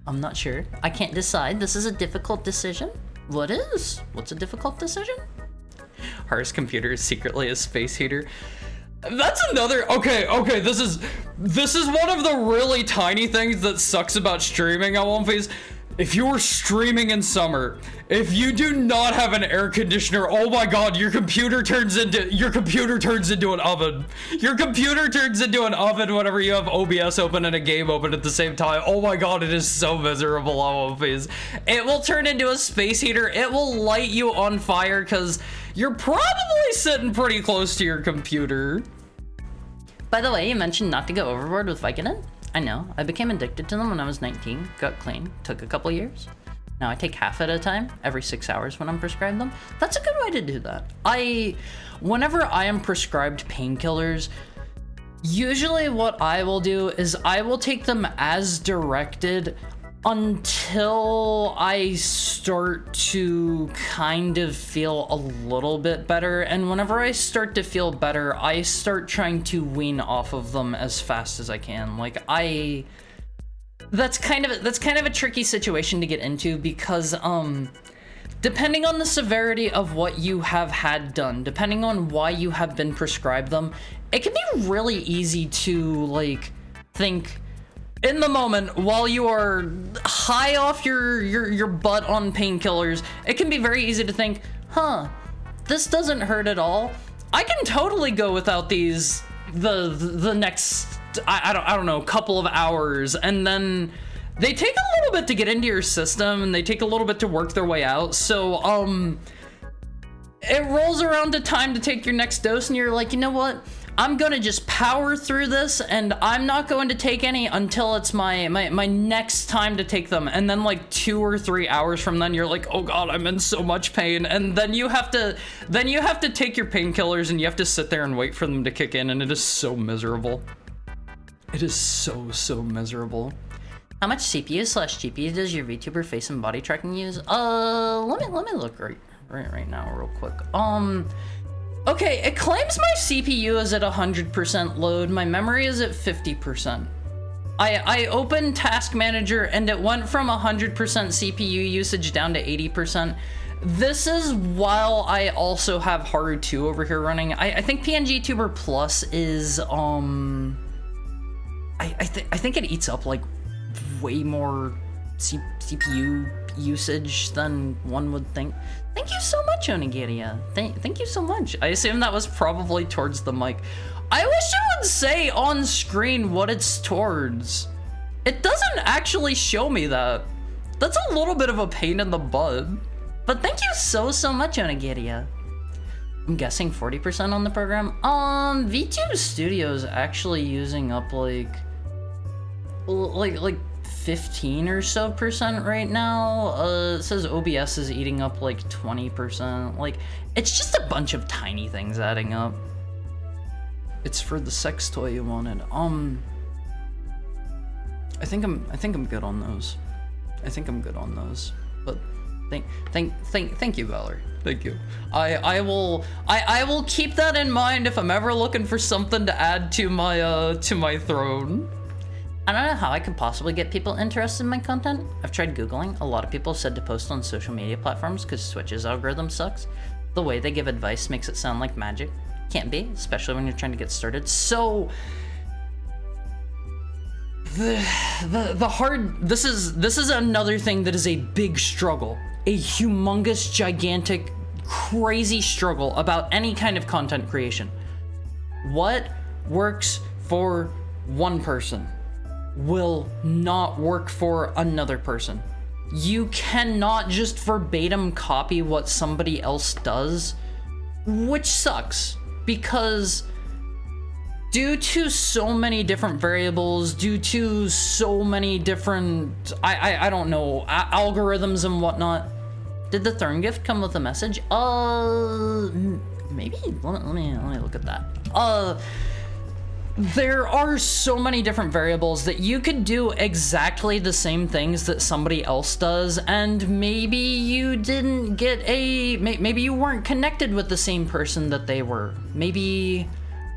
I'm not sure. I can't decide. This is a difficult decision. What is? What's a difficult decision? Har's computer is secretly a space heater. That's another, okay, this is one of the really tiny things that sucks about streaming at one phase. If you are streaming in summer, if you do not have an air conditioner, oh my god, your computer turns into an oven. Your computer turns into an oven whenever you have OBS open and a game open at the same time. Oh my god, it is so miserable on one phase. It will turn into a space heater. It will light you on fire because you're probably sitting pretty close to your computer. By the way, you mentioned not to go overboard with Vicodin. I know, I became addicted to them when I was 19, got clean, took a couple years. Now I take half at a time, every 6 hours when I'm prescribed them. That's a good way to do that. Whenever I am prescribed painkillers, usually what I will do is I will take them as directed until I start to kind of feel a little bit better. And whenever I start to feel better, I start trying to wean off of them as fast as I can. Like that's kind of a tricky situation to get into because depending on the severity of what you have had done, depending on why you have been prescribed them, it can be really easy to like think in the moment while you are high off your butt on painkillers. It can be very easy to think, this doesn't hurt at all. I can totally go without these the next I don't know, couple of hours, and then they take a little bit to get into your system and they take a little bit to work their way out. So it rolls around to time to take your next dose and you're like, you know what? I'm gonna just power through this and I'm not going to take any until it's my next time to take them. And then like 2 or 3 hours from then you're like, oh god, I'm in so much pain. And then you have to take your painkillers and you have to sit there and wait for them to kick in, and it is so miserable. It is so miserable. How much CPU/GPU does your VTuber face and body tracking use? Let me look right now real quick. Okay, it claims my CPU is at 100% load. My memory is at 50%. I opened Task Manager and it went from 100% CPU usage down to 80%. This is while I also have Haru 2 over here running. I think PNGTuber Plus is, I think it eats up like way more CPU usage than one would think. Thank you so much, Onigiria. Thank you so much. I assume that was probably towards the mic. I wish it would say on screen what it's towards. It doesn't actually show me that. That's a little bit of a pain in the butt. But thank you so much, Onigiria. I'm guessing 40% on the program. VTube Studio's actually using up like 15 or so percent right now. It says OBS is eating up like 20%. Like, it's just a bunch of tiny things adding up. It's for the sex toy you wanted. I think I'm good on those. I think I'm good on those. But thank you, Valor. Thank you. I will keep that in mind if I'm ever looking for something to add to my throne. I don't know how I could possibly get people interested in my content. I've tried Googling. A lot of people said to post on social media platforms because Twitch's algorithm sucks. The way they give advice makes it sound like magic. Can't be, especially when you're trying to get started. So the hard, this is another thing that is a big struggle, a humongous, gigantic, crazy struggle about any kind of content creation. What works for one person will not work for another person. You cannot just verbatim copy what somebody else does, which sucks because due to so many different variables, due to so many different, I don't know, algorithms and whatnot. Did the Thorn gift come with a message? Maybe, let me look at that. There are so many different variables that you could do exactly the same things that somebody else does, and maybe you didn't get maybe you weren't connected with the same person that they were. Maybe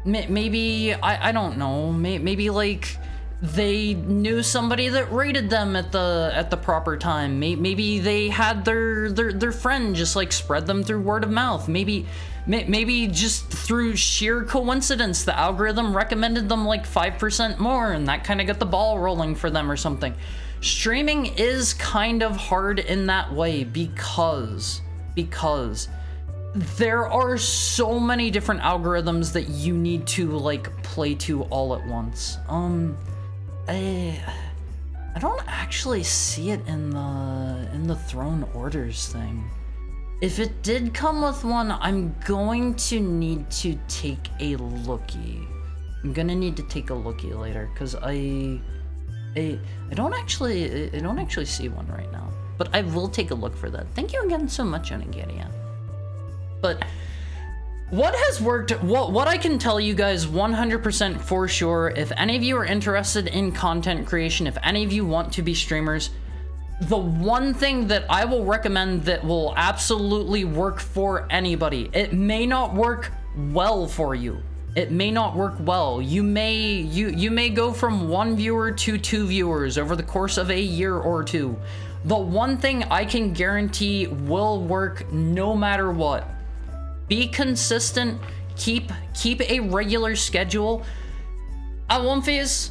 I don't know. Maybe like they knew somebody that rated them at the proper time. Maybe they had their friend just like spread them through word of mouth. Maybe just through sheer coincidence, the algorithm recommended them like 5% more and that kind of got the ball rolling for them or something. Streaming is kind of hard in that way because there are so many different algorithms that you need to like play to all at once. I don't actually see it in the Throne Orders thing. If it did come with one, I'm going to need to take a lookie. I'm gonna need to take a lookie later because I don't actually see one right now. But I will take a look for that. Thank you again so much, Onigiria. But what has worked, what I can tell you guys 100% for sure, if any of you are interested in content creation, if any of you want to be streamers, the one thing that I will recommend that will absolutely work for anybody, it may not work well for you. It may not work well. You may go from 1 viewer to 2 viewers over the course of a year or 2. The one thing I can guarantee will work no matter what. Be consistent, keep a regular schedule. Womfies,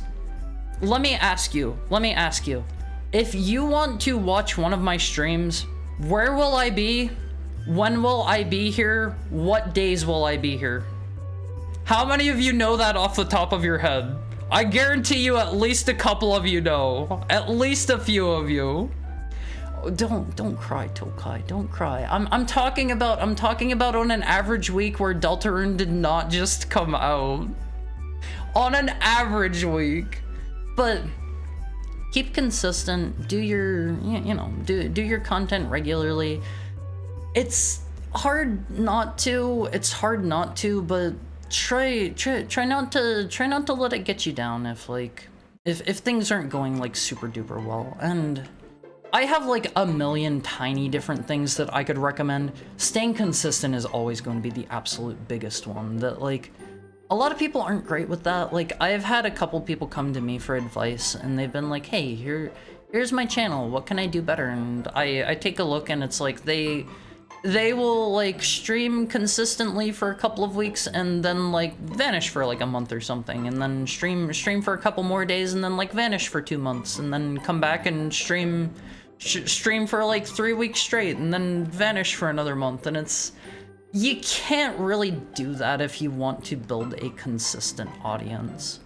let me ask you. If you want to watch one of my streams, where will I be? When will I be here? What days will I be here? How many of you know that off the top of your head? I guarantee you at least a couple of you know. At least a few of you. Don't cry, Tokai. Don't cry. I'm talking about on an average week where Deltarune did not just come out. On an average week. But keep consistent, do your, do your content regularly. It's hard not to, but try not to let it get you down if like if things aren't going like super duper well. And I have like a million tiny different things that I could recommend. Staying consistent is always going to be the absolute biggest one. That like a lot of people aren't great with that. Like I've had a couple people come to me for advice and they've been like, hey, here's my channel, what can I do better? And I take a look and it's like they will like stream consistently for a couple of weeks and then like vanish for like a month or something, and then stream for a couple more days and then like vanish for 2 months and then come back and stream for like 3 weeks straight and then vanish for another month. And it's, you can't really do that if you want to build a consistent audience.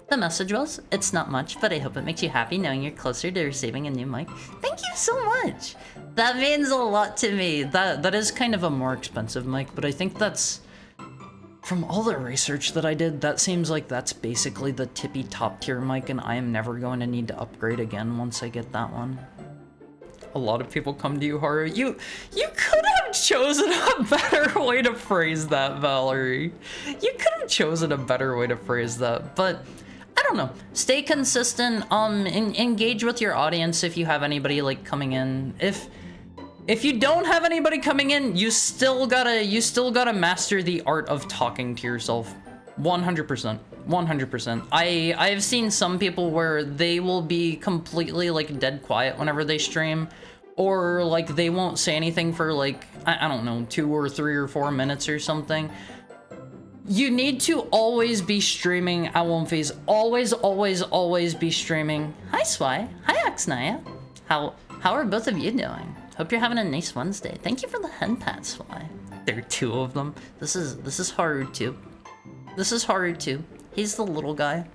The message was, it's not much, but I hope it makes you happy knowing you're closer to receiving a new mic. Thank you so much. That means a lot to me. That is kind of a more expensive mic, but I think that's, from all the research that I did, that seems like that's basically the tippy top tier mic, and I am never going to need to upgrade again once I get that one. A lot of people come to you, Haru. You could have chosen a better way to phrase that, Valerie. You could have chosen a better way to phrase that, but I don't know. Stay consistent. Engage with your audience if you have anybody like coming in. If you don't have anybody coming in, you still gotta master the art of talking to yourself. 100%. 100%. I've seen some people where they will be completely like dead quiet whenever they stream, or like they won't say anything for like, I don't know, 2 or 3 or 4 minutes or something. You need to always be streaming at one phase. Always be streaming. Hi Swy. Hi Axnaya. How are both of you doing? Hope you're having a nice Wednesday. Thank you for the hen pat, Swy. There are 2 of them. This is Haru too. This is Haru too. He's the little guy.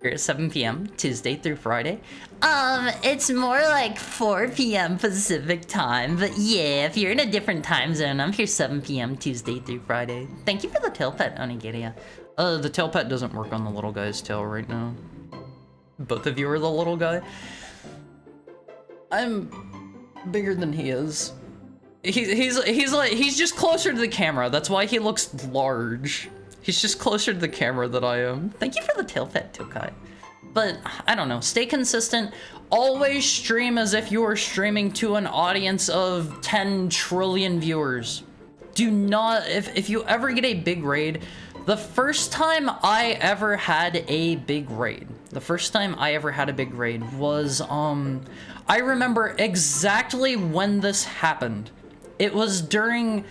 Here at 7 p.m. Tuesday through Friday. It's more like 4 p.m. Pacific time, but yeah, if you're in a different time zone, I'm here 7 p.m. Tuesday through Friday. Thank you for the tail pet, Onigiria. The tail pet doesn't work on the little guy's tail right now. Both of you are the little guy. I'm bigger than he is. He's just closer to the camera. That's why he looks large. He's just closer to the camera than I am. Thank you for the tail pet, Tokai. But, I don't know, stay consistent. Always stream as if you are streaming to an audience of 10 trillion viewers. Do not, if you ever get a big raid, the first time I ever had a big raid was, I remember exactly when this happened. It was during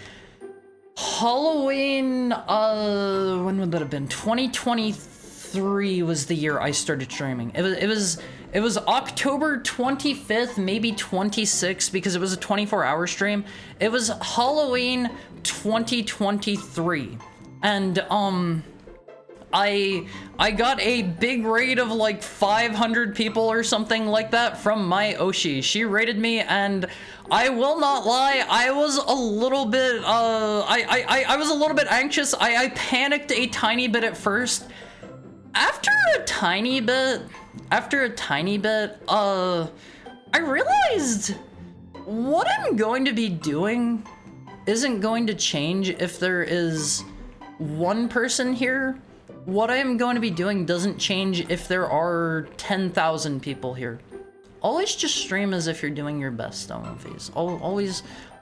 Halloween, when would that have been? 2023 was the year I started streaming. It was October 25th, maybe 26th, because it was a 24-hour stream. It was Halloween 2023. And, I got a big raid of like 500 people or something like that from my Oshi. She raided me, and I will not lie, I was a little bit, I was a little bit anxious. I panicked a tiny bit at first. After a tiny bit, I realized what I'm going to be doing isn't going to change if there is one person here. What I am going to be doing doesn't change if there are 10,000 people here. Always just stream as if you're doing your best on one phase.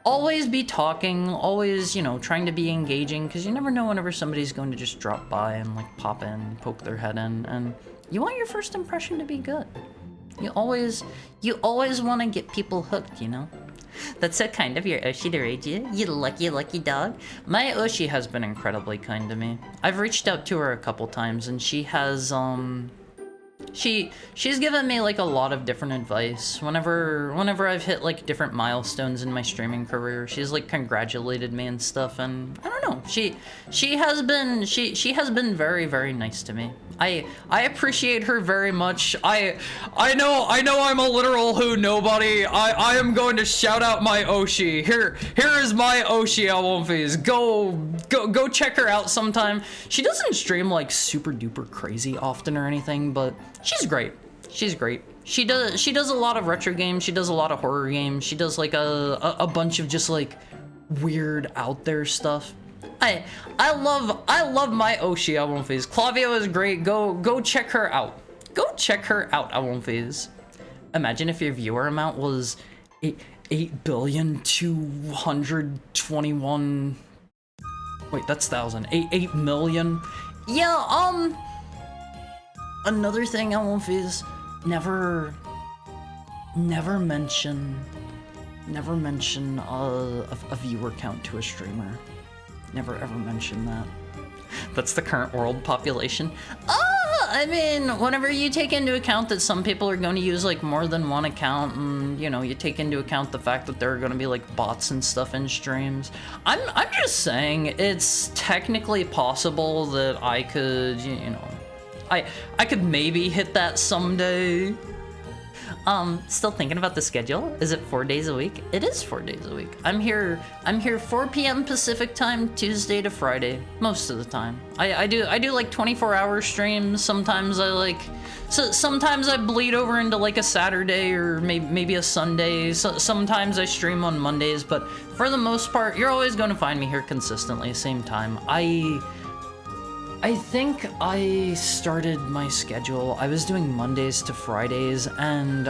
Always be talking, always, you know, trying to be engaging, because you never know whenever somebody's going to just drop by and like pop in, poke their head in, and you want your first impression to be good. You always want to get people hooked, you know? That's so kind of your Oshi to raid you, you lucky dog. My Oshi has been incredibly kind to me. I've reached out to her a couple times, and she has, she's given me like a lot of different advice. Whenever I've hit like different milestones in my streaming career, she's like congratulated me and stuff, and I don't know, she has been very, very nice to me. I appreciate her very much. I know I'm a literal who nobody. I am going to shout out my Oshi. Here is my Oshi album phase. Go check her out sometime. She doesn't stream like super duper crazy often or anything, but she's great. She's great. She does a lot of retro games. She does a lot of horror games. She does like a bunch of just like weird out there stuff. I love my Oshi, I won't phase. Clavio is great. Go check her out. Go check her out, I won't phase. Imagine if your viewer amount was 8,221,. Wait, that's thousand. 8 million. Yeah, another thing I won't phase. Never mention a viewer count to a streamer. Never ever mention that. That's the current world population. I mean, whenever you take into account that some people are going to use like more than one account, and you know, you take into account the fact that there are going to be like bots and stuff in streams. I'm just saying it's technically possible that I could, you know, I could maybe hit that someday. Still thinking about the schedule. Is it 4 days a week? It is 4 days a week. I'm here 4 p.m. Pacific time, Tuesday to Friday, most of the time. I do like 24-hour streams. Sometimes sometimes I bleed over into like a Saturday or maybe a Sunday. Sometimes I stream on Mondays, but for the most part, you're always going to find me here consistently, same time. I think I started my schedule. I was doing Mondays to Fridays, and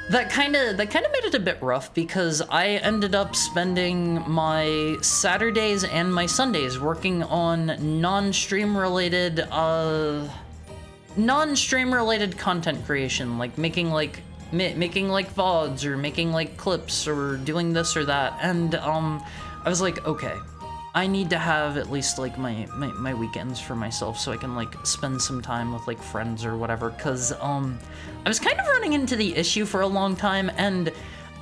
that kind of made it a bit rough because I ended up spending my Saturdays and my Sundays working on non-stream related content creation, like making like VODs or making like clips or doing this or that, and I was like, okay, I need to have at least like my weekends for myself so I can like spend some time with like friends or whatever, because I was kind of running into the issue for a long time, and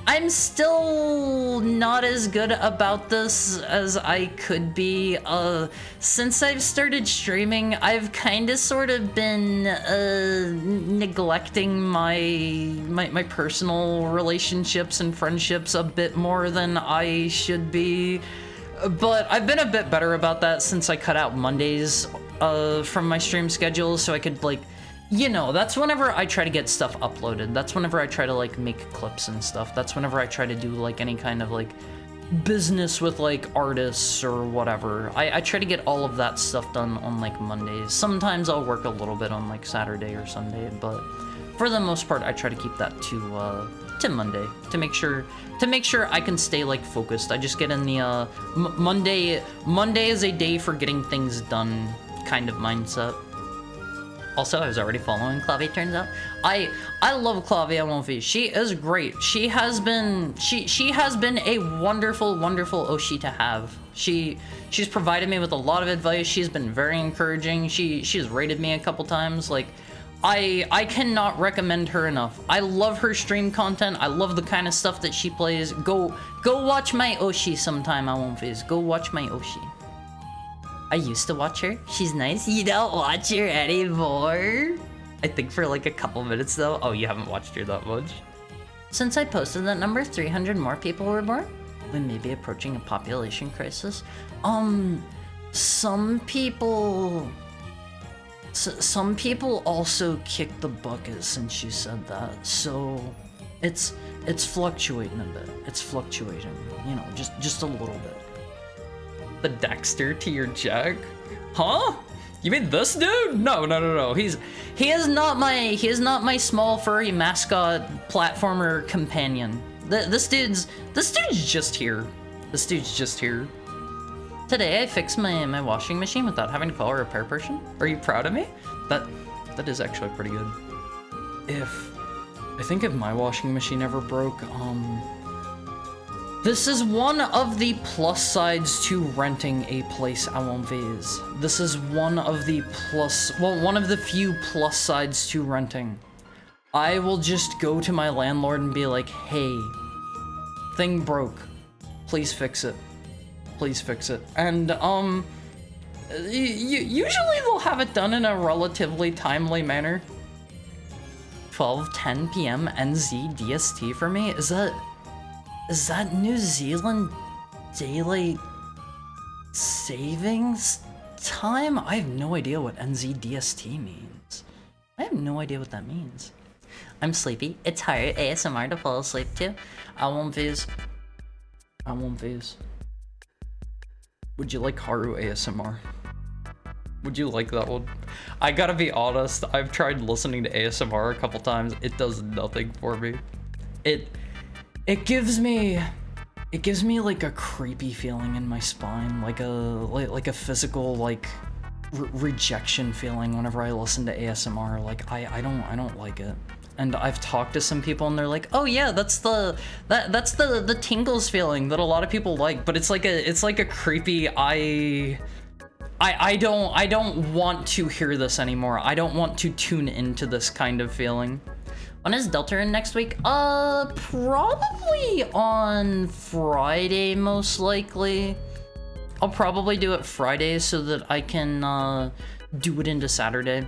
I'm still not as good about this as I could be. Since I've started streaming, I've kind of sort of been neglecting my personal relationships and friendships a bit more than I should be. But I've been a bit better about that since I cut out Mondays from my stream schedule, so I could like, you know, that's whenever I try to get stuff uploaded. That's whenever I try to like make clips and stuff. That's whenever I try to do like any kind of like business with like artists or whatever. I try to get all of that stuff done on like Mondays. Sometimes I'll work a little bit on like Saturday or Sunday, but for the most part I try to keep that to Monday to make sure I can stay like focused. I just get in the Monday is a day for getting things done kind of mindset. Also, I was already following Clavi, turns out. I love Clavi Amonfi. She is great. She has been a wonderful Oshi to have. She's provided me with a lot of advice. She's been very encouraging. She's rated me a couple times. Like, I cannot recommend her enough. I love her stream content. I love the kind of stuff that she plays. Go watch my Oshi sometime, Amonfi. Go watch my Oshi. I used to watch her. She's nice. You don't watch her anymore? I think for like a couple minutes though. Oh, you haven't watched her that much? Since I posted that number, 300 more people were born. We may be approaching a population crisis. Some people also kicked the bucket since you said that. So it's fluctuating a bit. It's fluctuating, you know, just a little bit. The Dexter to your Jack? Huh? You mean this dude? No. He is not my small furry mascot platformer companion. This dude's just here. This dude's just here. Today I fixed my washing machine without having to call a repair person. Are you proud of me? That is actually pretty good. I think if my washing machine ever broke, this is one of the plus sides to renting a place à l'envers. This is one of the few plus sides to renting. I will just go to my landlord and be like, hey, thing broke. Please fix it. Please fix it. And, usually they'll have it done in a relatively timely manner. 12:10 p.m. NZ DST for me? Is that New Zealand daylight savings time? I have no idea what NZDST means. I have no idea what that means. I'm sleepy. It's hard ASMR to fall asleep to. I won't views. Would you like Haru ASMR? Would you like that one? I gotta be honest, I've tried listening to ASMR a couple times. It does nothing for me. It gives me like a creepy feeling in my spine, like a physical like rejection feeling whenever I listen to ASMR. Like I don't like it. And I've talked to some people and they're like, oh yeah, that's the tingles feeling that a lot of people like, but it's like a creepy I don't want to hear this anymore. I don't want to tune into this kind of feeling. When is Deltarune next week? Probably on Friday, most likely. I'll probably do it Friday so that I can do it into Saturday.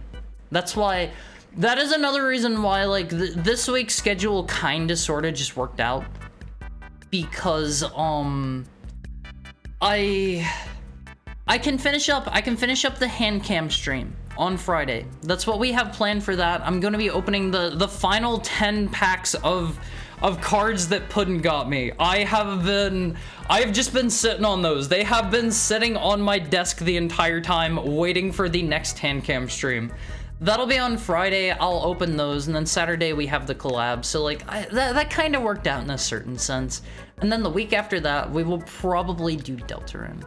That is another reason why like this week's schedule kind of sort of just worked out, because I can finish up the hand cam stream on Friday. That's what we have planned for that. I'm going to be opening the final 10 packs of cards that Puddin got me. I've just been sitting on those. They have been sitting on my desk the entire time waiting for the next hand cam stream. That'll be on Friday. I'll open those, and then Saturday we have the collab. So like that kind of worked out in a certain sense. And then the week after that, we will probably do Deltarune.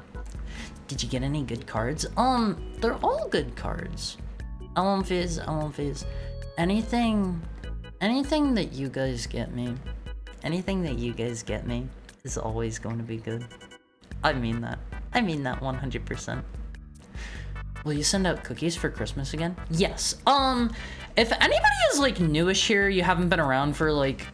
Did you get any good cards? They're all good cards. Fizz. Anything that you guys get me is always going to be good. I mean that 100%. Will you send out cookies for Christmas again? Yes. If anybody is like newish here, you haven't been around for like,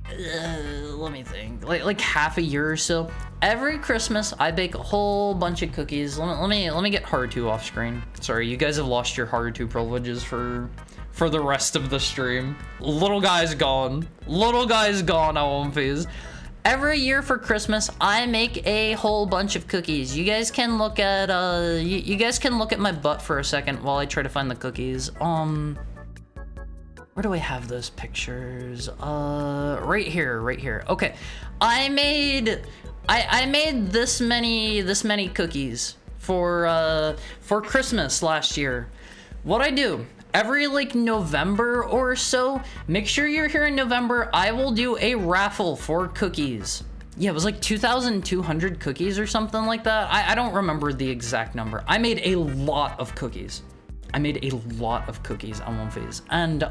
let me think, like half a year or so. Every Christmas, I bake a whole bunch of cookies. Let me get Haruto off screen. Sorry, you guys have lost your Haruto privileges for the rest of the stream. Little guy's gone. Every year for Christmas, I make a whole bunch of cookies. You guys can look at you guys can look at my butt for a second while I try to find the cookies. Where do I have those pictures? Right here. Okay. I made this many cookies for Christmas last year. What I do, every like November or so, make sure you're here in November, I will do a raffle for cookies. Yeah, it was like 2,200 cookies or something like that. I don't remember the exact number. I made a lot of cookies. On One Phase. And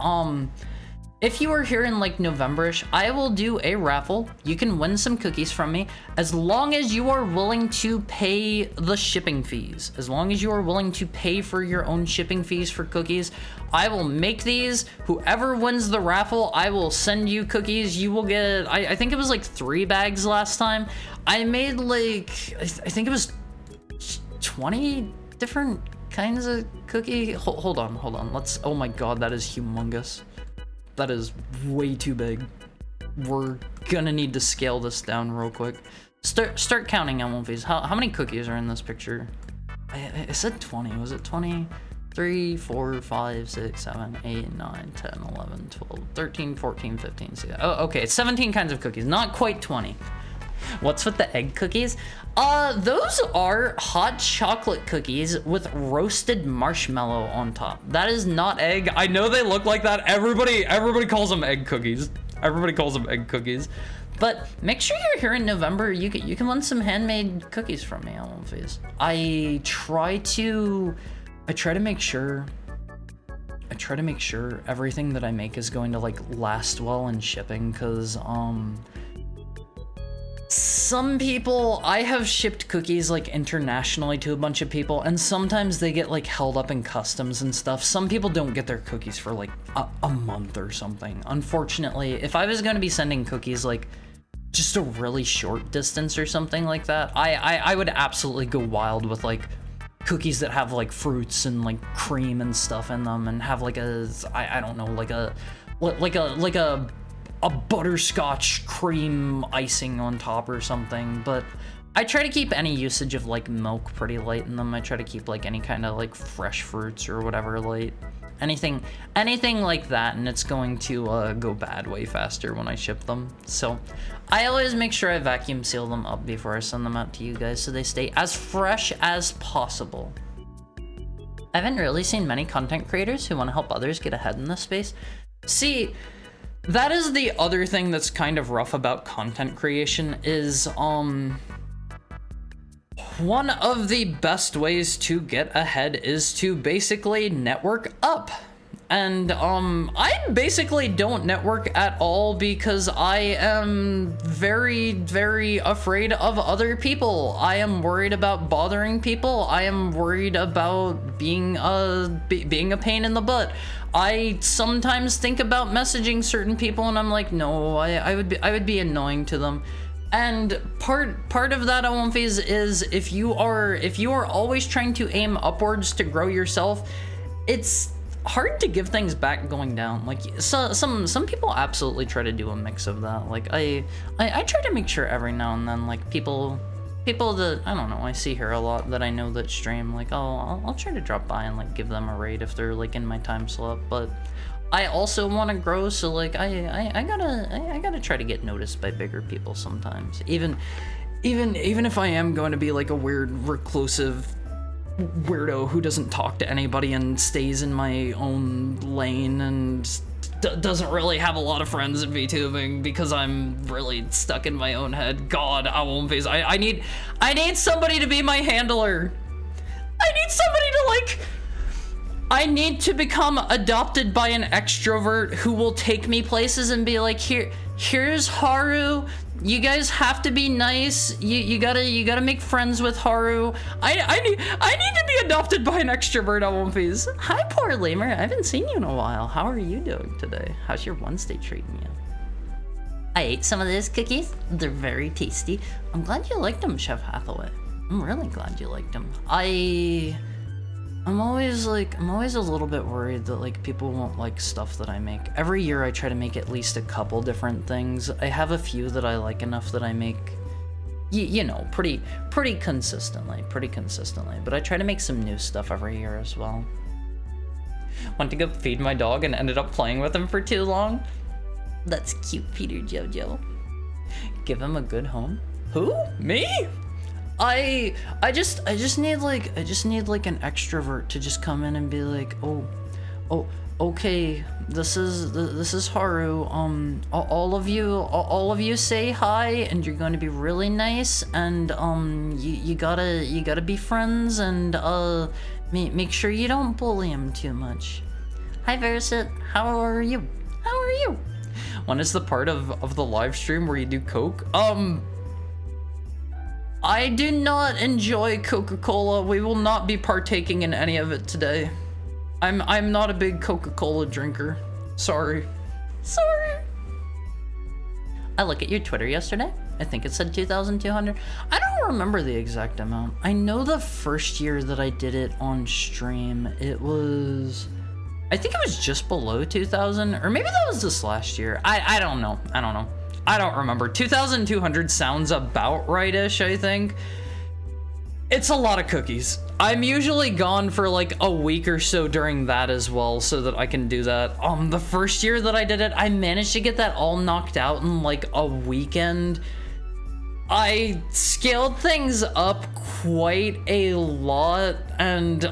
if you are here in like November-ish, I will do a raffle. You can win some cookies from me as long as you are willing to pay the shipping fees. As long as you are willing to pay for your own shipping fees for cookies, I will make these. Whoever wins the raffle, I will send you cookies. You will get, I think it was like 3 bags last time. I made like, I think it was 20 different kinds of cookie. Hold on. Oh my God, that is humongous. That is way too big. We're gonna need to scale this down real quick. Start counting on One Phase. How many cookies are in this picture? I said 20. Was it 20? 3, 4, 5, 6, 7, 8, 9, 10, 11, 12, 13, 14, 15. See that? Oh, okay. It's 17 kinds of cookies. Not quite 20. What's with the egg cookies? Those are hot chocolate cookies with roasted marshmallow on top. That is not egg. I know they look like that. Everybody calls them egg cookies. But make sure you're here in November. You can win some handmade cookies from me on One Phase. I try to make sure everything that I make is going to like last well in shipping, because some people, I have shipped cookies like internationally to a bunch of people, and sometimes they get like held up in customs and stuff. Some people don't get their cookies for like a month or something. Unfortunately, if I was going to be sending cookies like just a really short distance or something like that, I would absolutely go wild with like cookies that have like fruits and like cream and stuff in them, and have like I don't know, like a butterscotch cream icing on top or something. But I try to keep any usage of like milk pretty light in them. I try to keep like any kind of like fresh fruits or whatever light. anything like that, and it's going to go bad way faster when I ship them. So I always make sure I vacuum seal them up before I send them out to you guys so they stay as fresh as possible. I haven't really seen many content creators who want to help others get ahead in this space. See, that is the other thing that's kind of rough about content creation is, one of the best ways to get ahead is to basically network up. And I basically don't network at all because I am very, very afraid of other people. I am worried about bothering people. I am worried about being a pain in the butt. I sometimes think about messaging certain people and I'm like, no, I would be annoying to them. And part of that OM phase is if you are always trying to aim upwards to grow yourself, it's hard to give things back going down. Like some people absolutely try to do a mix of that. Like I try to make sure every now and then, like people that I don't know, I see here a lot that I know that stream, like I'll try to drop by and like give them a raid if they're like in my time slot. But I also want to grow, so like I gotta try to get noticed by bigger people sometimes. Even if I am going to be like a weird reclusive weirdo who doesn't talk to anybody and stays in my own lane and doesn't really have a lot of friends in VTubing because I'm really stuck in my own head. God, I won't phase. I need somebody to be my handler. I need to become adopted by an extrovert who will take me places and be like, here's Haru. You guys have to be nice. You gotta make friends with Haru. I need to be adopted by an extrovert on One Piece. Hi, poor lemur. I haven't seen you in a while. How are you doing today? How's your Wednesday treating you? I ate some of these cookies. They're very tasty. I'm glad you liked them, Chef Hathaway. I'm really glad you liked them. I'm always a little bit worried that like people won't like stuff that I make. Every year I try to make at least a couple different things. I have a few that I like enough that I make, you know, pretty consistently, but I try to make some new stuff every year as well. Went to go feed my dog and ended up playing with him for too long. That's cute, Peter Jojo. Give him a good home. Who? Me? I just need like an extrovert to just come in and be like, oh, okay, this is Haru. All of you say hi, and you're going to be really nice, and you gotta be friends, and make sure you don't bully him too much. Hi Verisit, how are you? When is the part of the live stream where you do coke? I do not enjoy Coca-Cola. We will not be partaking in any of it today. I'm not a big Coca-Cola drinker. Sorry. I looked at your Twitter yesterday. I think it said 2,200. I don't remember the exact amount. I know the first year that I did it on stream, I think it was just below 2,000, or maybe that was this last year. I don't know. I don't remember. 2,200 sounds about right-ish, I think. It's a lot of cookies. I'm usually gone for like a week or so during that as well, so that I can do that. The first year that I did it, I managed to get that all knocked out in like a weekend. I scaled things up quite a lot, and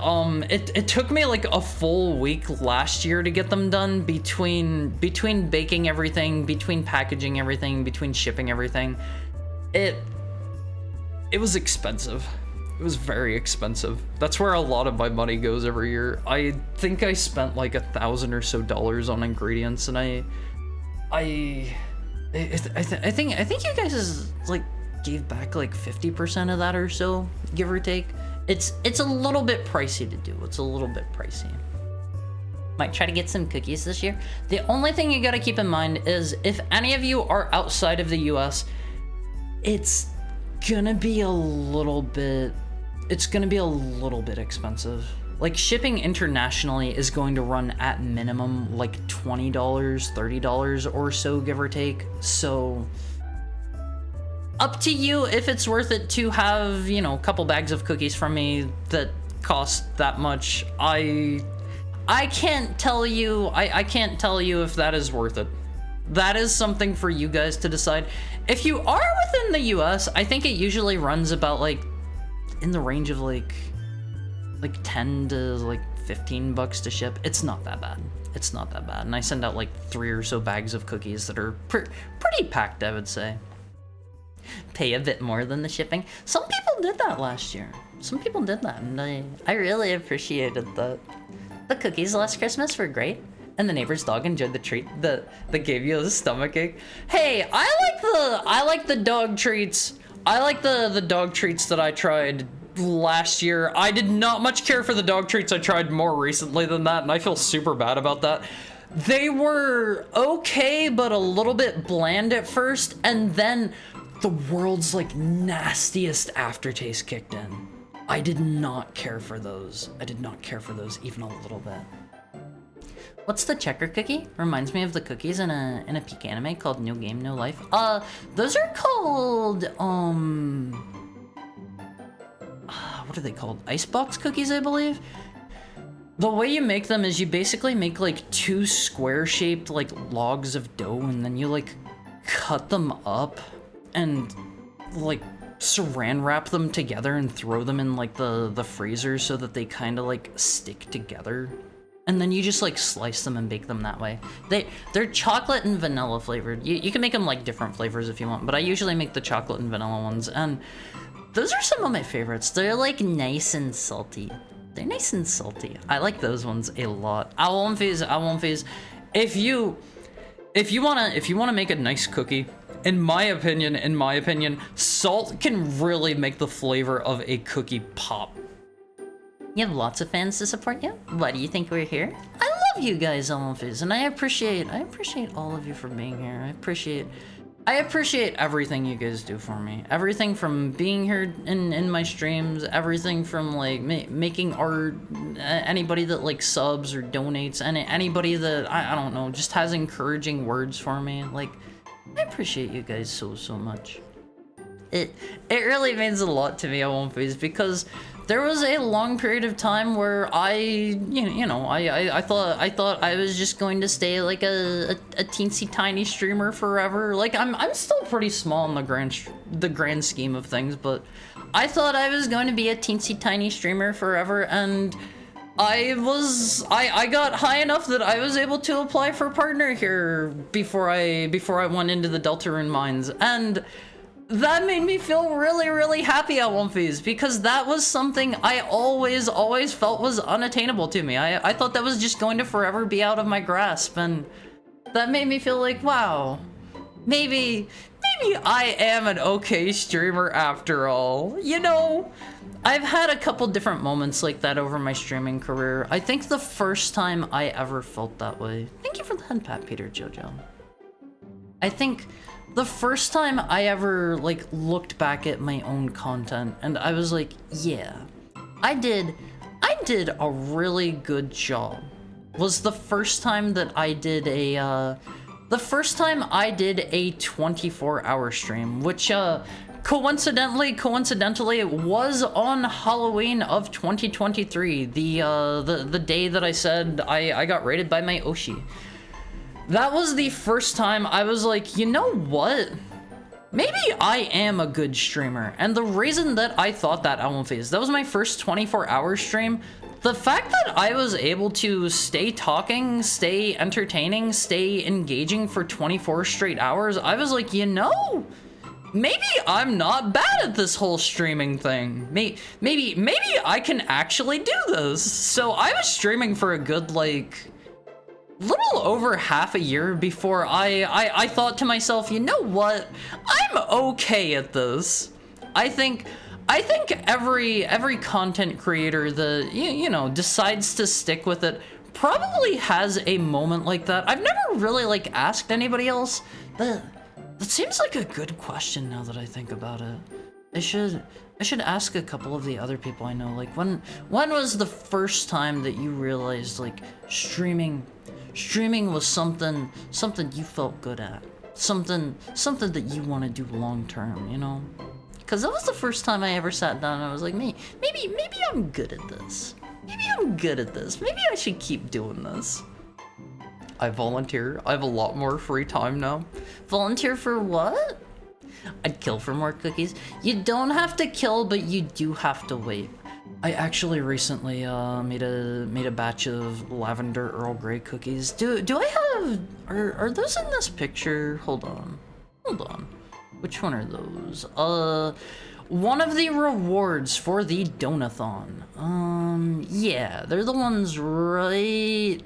it took me like a full week last year to get them done between baking everything, between packaging everything, between shipping everything. It was expensive. It was very expensive. That's where a lot of my money goes every year. I think I spent like $1,000 or so on ingredients, and I think you guys is like gave back like 50% of that or so, give or take. It's a little bit pricey to do. It's a little bit pricey. Might try to get some cookies this year. The only thing you gotta keep in mind is if any of you are outside of the US, it's gonna be a little bit expensive. Like shipping internationally is going to run at minimum like $20, $30 or so, give or take. So up to you if it's worth it to have, you know, a couple bags of cookies from me that cost that much. I I can't tell you, I can't tell you if that is worth it. That is something for you guys to decide. If you are within the US, I think it usually runs about like in the range of like 10 to like 15 bucks to ship. It's not that bad. It's not that bad. And I send out like 3 or so bags of cookies that are pretty packed, I would say. Pay a bit more than the shipping. Some people did that last year. Some people did that, and I really appreciated that. The cookies last Christmas were great, and the neighbor's dog enjoyed the treat that gave you a stomachache. Hey, I like the dog treats. I like the dog treats that I tried last year. I did not much care for the dog treats I tried more recently than that, and I feel super bad about that. They were okay, but a little bit bland at first, and then the world's like nastiest aftertaste kicked in. I did not care for those. I did not care for those even a little bit. What's the checker cookie? Reminds me of the cookies in a peak anime called No Game, No Life. Those are called, what are they called? Icebox cookies, I believe? The way you make them is you basically make like 2 square-shaped like logs of dough, and then you like cut them up and like saran wrap them together and throw them in like the freezer so that they kind of like stick together. And then you just like slice them and bake them that way. They're chocolate and vanilla flavored. You can make them like different flavors if you want, but I usually make the chocolate and vanilla ones, and those are some of my favorites. They're like nice and salty. They're nice and salty. I like those ones a lot. I won't phase. If you wanna make a nice cookie, in my opinion, salt can really make the flavor of a cookie pop. You have lots of fans to support you. Why do you think we're here? I love you guys, Almonfizz, and I appreciate all of you for being here. I appreciate everything you guys do for me. Everything from being here in my streams, everything from like making art, anybody that like subs or donates, and anybody that I don't know just has encouraging words for me. Like, I appreciate you guys so much. It really means a lot to me, Almonfizz, because there was a long period of time where I thought I was just going to stay like a teensy tiny streamer forever. Like I'm still pretty small in the grand scheme of things, but I thought I was going to be a teensy tiny streamer forever, and I got high enough that I was able to apply for partner here before I went into the Deltarune mines, and that made me feel really happy at Almonfizz, because that was something I always felt was unattainable to me. I thought that was just going to forever be out of my grasp, and that made me feel like, wow, maybe I am an okay streamer after all. You know, I've had a couple different moments like that over my streaming career. I think the first time I ever felt that way, thank you for the head pat, Peter Jojo. I think the first time I ever like looked back at my own content and I was like, yeah, I did a really good job, was the first time that I did a 24-hour stream, which coincidentally it was on Halloween of 2023, the day that I said I got raided by my Oshi. That was the first time I was like, you know what? Maybe I am a good streamer. And the reason that I thought that, Almonfizz, that was my first 24-hour stream. The fact that I was able to stay talking, stay entertaining, stay engaging for 24 straight hours, I was like, you know, maybe I'm not bad at this whole streaming thing. Maybe I can actually do this. So I was streaming for a good, like, little over half a year before I thought to myself, you know what? I'm okay at this. I think every content creator that you know decides to stick with it probably has a moment like that. I've never really like asked anybody else. That seems like a good question now that I think about it. I should ask a couple of the other people I know, like when was the first time that you realized like streaming was something you felt good at, something that you want to do long term, you know? Because that was the first time I ever sat down and I was like, maybe I'm good at this. Maybe I'm good at this. Maybe I should keep doing this. I volunteer. I have a lot more free time now. Volunteer for what? I'd kill for more cookies. You don't have to kill, but you do have to wait. I actually recently made a batch of lavender Earl Grey cookies. Do I have are those in this picture? Hold on. Which one are those? One of the rewards for the donathon. Yeah, they're the ones right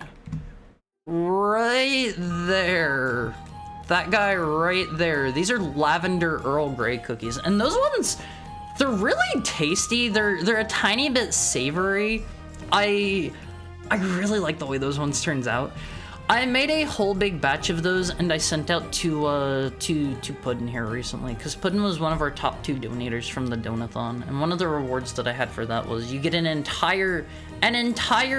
there. That guy right there. These are lavender Earl Grey cookies, and those ones, they're really tasty. They're a tiny bit savory. I really like the way those ones turns out. I made a whole big batch of those, and I sent out to Puddin here recently, because Puddin was one of our top 2 donators from the donathon, and one of the rewards that I had for that was you get an entire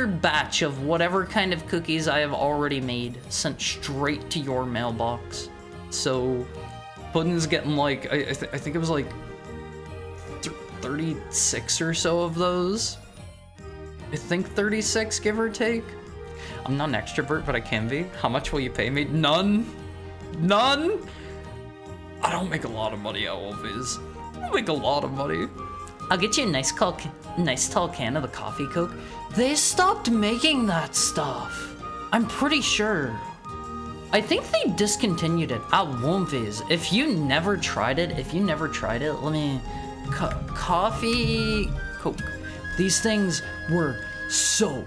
batch of whatever kind of cookies I have already made sent straight to your mailbox. So Puddin's getting like I think it was like 36 or so of those. I think 36, give or take. I'm not an extrovert, but I can be. How much will you pay me? None. I don't make a lot of money out of these. I don't make a lot of money. I'll get you a nice tall can of the coffee Coke. They stopped making that stuff. I'm pretty sure. I think they discontinued it at Womfies. If you never tried it, let me... Coffee Coke. These things were so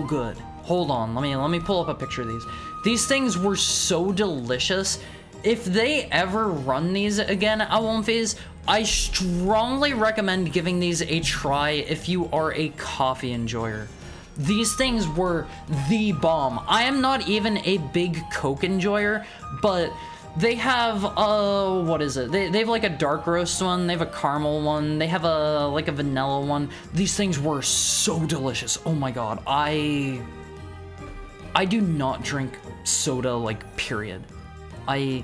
good. Hold on, let me pull up a picture of these. These things were so delicious. If they ever run these again at Womfies, I strongly recommend giving these a try if you are a coffee enjoyer. These things were the bomb. I am not even a big Coke enjoyer, but they have what is it? They have like a dark roast one, they have a caramel one, they have a like a vanilla one. These things were so delicious. Oh my god. I do not drink soda, like, period. I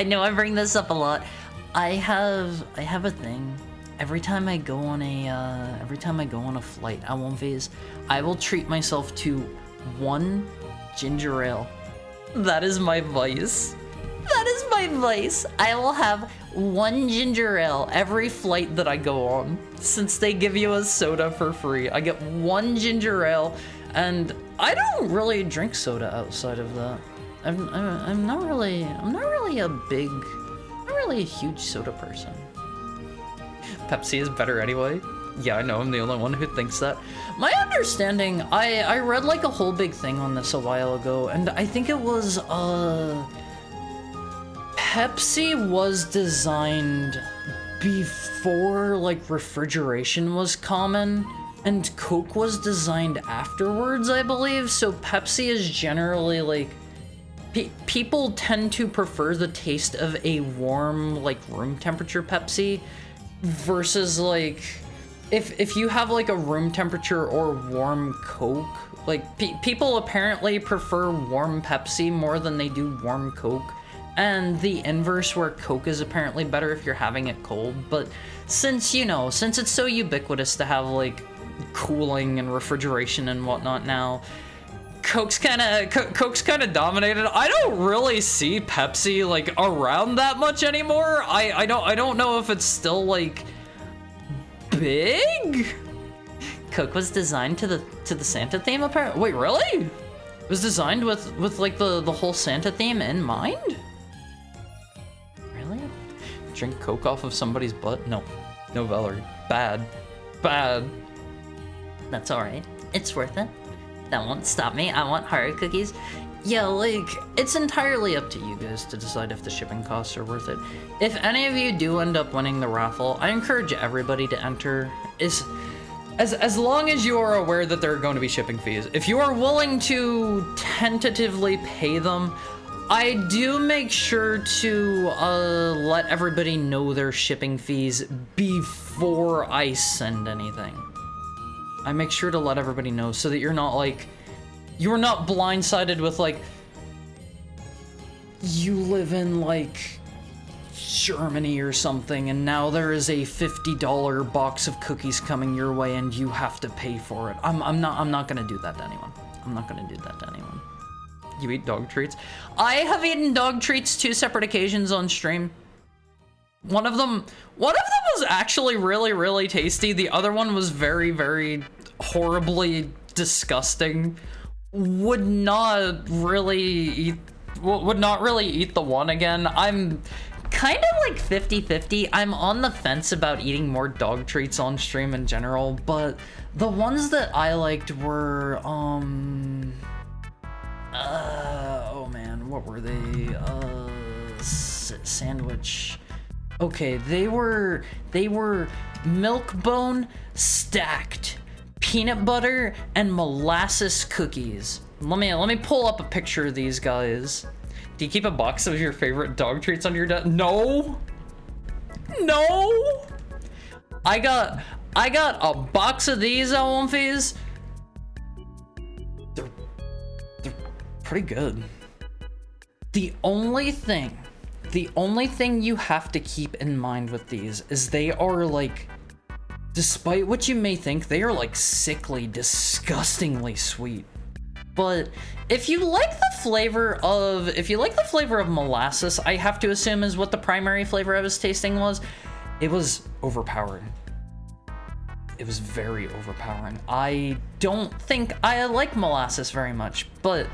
know I bring this up a lot. I have a thing. Every time I go on a flight at Womfies, I will treat myself to 1 ginger ale. That is my vice. I will have 1 ginger ale every flight that I go on. Since they give you a soda for free, I get 1 ginger ale, and I don't really drink soda outside of that. I'm not really a huge soda person. Pepsi is better anyway. Yeah, I know, I'm the only one who thinks that. My understanding, I read like a whole big thing on this a while ago, and I think it was, Pepsi was designed before, like, refrigeration was common, and Coke was designed afterwards, I believe, so Pepsi is generally, like, people tend to prefer the taste of a warm, like, room temperature Pepsi versus, like, if you have, like, a room temperature or warm Coke, like, people apparently prefer warm Pepsi more than they do warm Coke, and the inverse where Coke is apparently better if you're having it cold. But since it's so ubiquitous to have, like, cooling and refrigeration and whatnot now, Coke's kind of dominated. I don't really see Pepsi, like, around that much anymore. I don't know if it's still, like, big. Coke was designed to the Santa theme, apparently. Wait, really? It was designed with like the whole Santa theme in mind? Really? Drink Coke off of somebody's butt? No, Valerie. Bad. That's all right. It's worth it. That won't stop me. I want horror cookies. Yeah, like, it's entirely up to you guys to decide if the shipping costs are worth it. If any of you do end up winning the raffle, I encourage everybody to enter. As long as you are aware that there are going to be shipping fees. If you are willing to tentatively pay them, I do make sure to let everybody know their shipping fees before I send anything. I make sure to let everybody know so that you're not blindsided with, like, you live in, like, Germany or something, and now there is a $50 box of cookies coming your way and you have to pay for it. I'm not gonna do that to anyone. I'm not gonna do that to anyone. You eat dog treats? I have eaten dog treats 2 separate occasions on stream. One of them was actually really, really tasty. The other one was very, very horribly disgusting. Would not really eat the one again. I'm kind of like 50-50. I'm on the fence about eating more dog treats on stream in general, but the ones that I liked were oh man, what were they? Sandwich. Okay, they were milk bone stacked peanut butter and molasses cookies. Let me pull up a picture of these guys. Do you keep a box of your favorite dog treats under your desk? No. No. I got a box of these Omphys. They're pretty good. The only thing you have to keep in mind with these is they are like, despite what you may think, they are like sickly, disgustingly sweet. But if you like the flavor of molasses, I have to assume is what the primary flavor I was tasting was, it was overpowering. It was very overpowering. I don't think I like molasses very much, but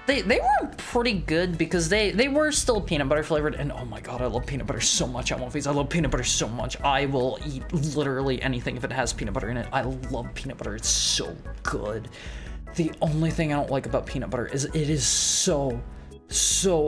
they were pretty good because they were still peanut butter flavored, and oh my god, I love peanut butter so much. I love peanut butter so much. I will eat literally anything if it has peanut butter in it. I love peanut butter. It's so good. The only thing I don't like about peanut butter is it is so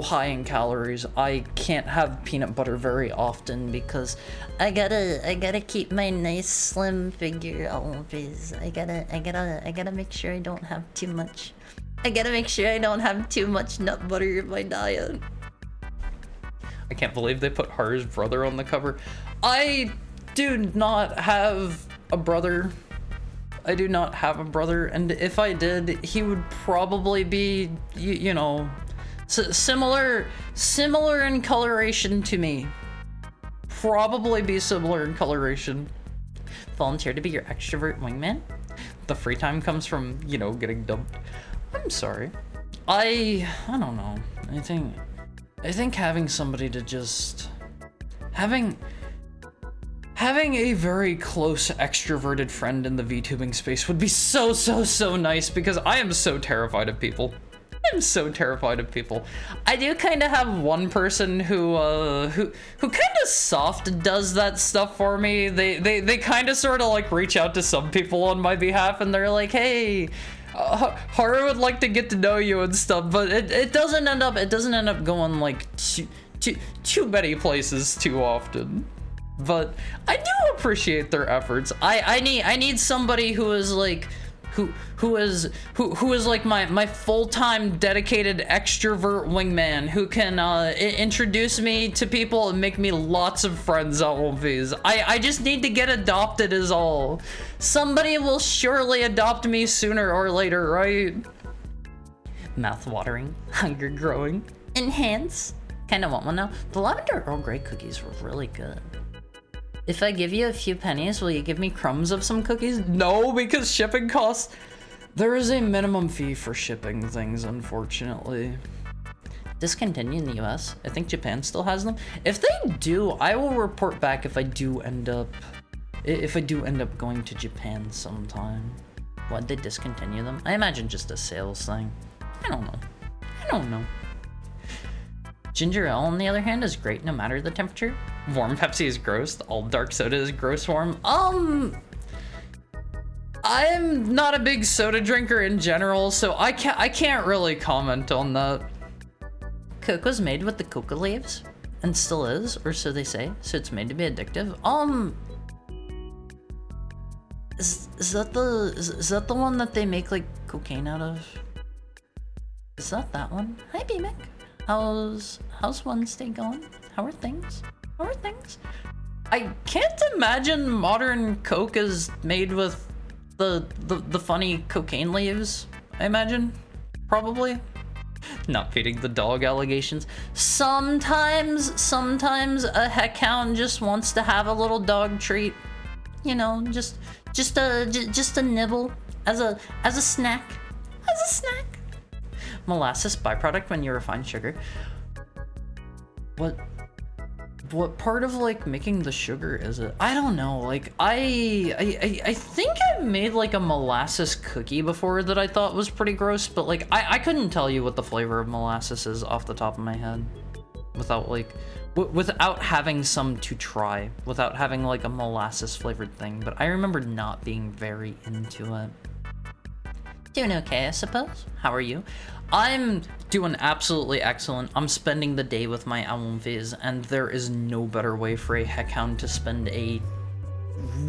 high in calories. I can't have peanut butter very often because I gotta keep my nice slim figure always. I gotta make sure I don't have too much. I gotta make sure I don't have too much nut butter in my diet. I can't believe they put Haru's brother on the cover. I do not have a brother. I do not have a brother, and if I did, he would probably be, you know, similar in coloration to me. Probably be similar in coloration. Volunteer to be your extrovert wingman? The free time comes from, you know, getting dumped. I'm sorry. I don't know. I think having somebody to just having a very close extroverted friend in the VTubing space would be so nice, because I am so terrified of people. I'm so terrified of people. I do kind of have one person who kind of soft does that stuff for me. They kind of sort of like reach out to some people on my behalf, and they're like, hey, Haru would like to get to know you and stuff, but it doesn't end up going like too many places too often. But I do appreciate their efforts. I need somebody who is like who is like my full-time dedicated extrovert wingman who can introduce me to people and make me lots of friends out of these. I just need to get adopted is all. Somebody will surely adopt me sooner or later, right? Mouth watering, hunger growing, enhance. Kind of want one now. The lavender Earl Grey cookies were really good. If I give you a few pennies, will you give me crumbs of some cookies? No, because shipping costs. There is a minimum fee for shipping things, unfortunately. Discontinued in the US. I think Japan still has them. If they do, I will report back if I do end up going to Japan sometime. Why'd they discontinue them? I imagine just a sales thing. I don't know. Ginger ale, on the other hand, is great no matter the temperature. Warm Pepsi is gross. All dark soda is gross warm. I'm not a big soda drinker in general, so I can't really comment on that. Coke was made with the coca leaves, and still is, or so they say. So it's made to be addictive. Is that the one that they make like cocaine out of? Is that one? Hi, B-Mick. How's Wednesday going? How are things? I can't imagine modern Coke is made with the funny cocaine leaves, I imagine. Probably. Not feeding the dog allegations. Sometimes a heck hound just wants to have a little dog treat. You know, just a nibble as a snack. As a snack. Molasses byproduct when you refine sugar. What part of like making the sugar is it? I don't know. Like I think I've made like a molasses cookie before that I thought was pretty gross, but like I couldn't tell you what the flavor of molasses is off the top of my head without like without having some to try, without having like a molasses flavored thing. But I remember not being very into it. Doing okay, I suppose. How are you? I'm doing absolutely excellent. I'm spending the day with my Almviz, and there is no better way for a heckhound to spend a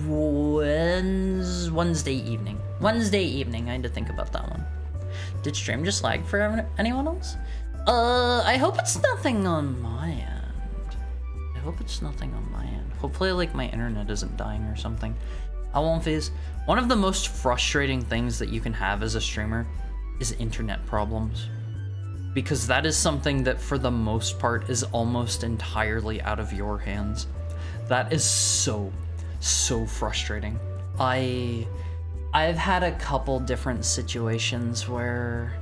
Wednesday evening. Wednesday evening, I had to think about that one. Did stream just lag for anyone else? I hope it's nothing on my end. I hope it's nothing on my end. Hopefully, like, my internet isn't dying or something. Almviz, one of the most frustrating things that you can have as a streamer is internet problems, because that is something that for the most part is almost entirely out of your hands. That is so frustrating. I've had a couple different situations where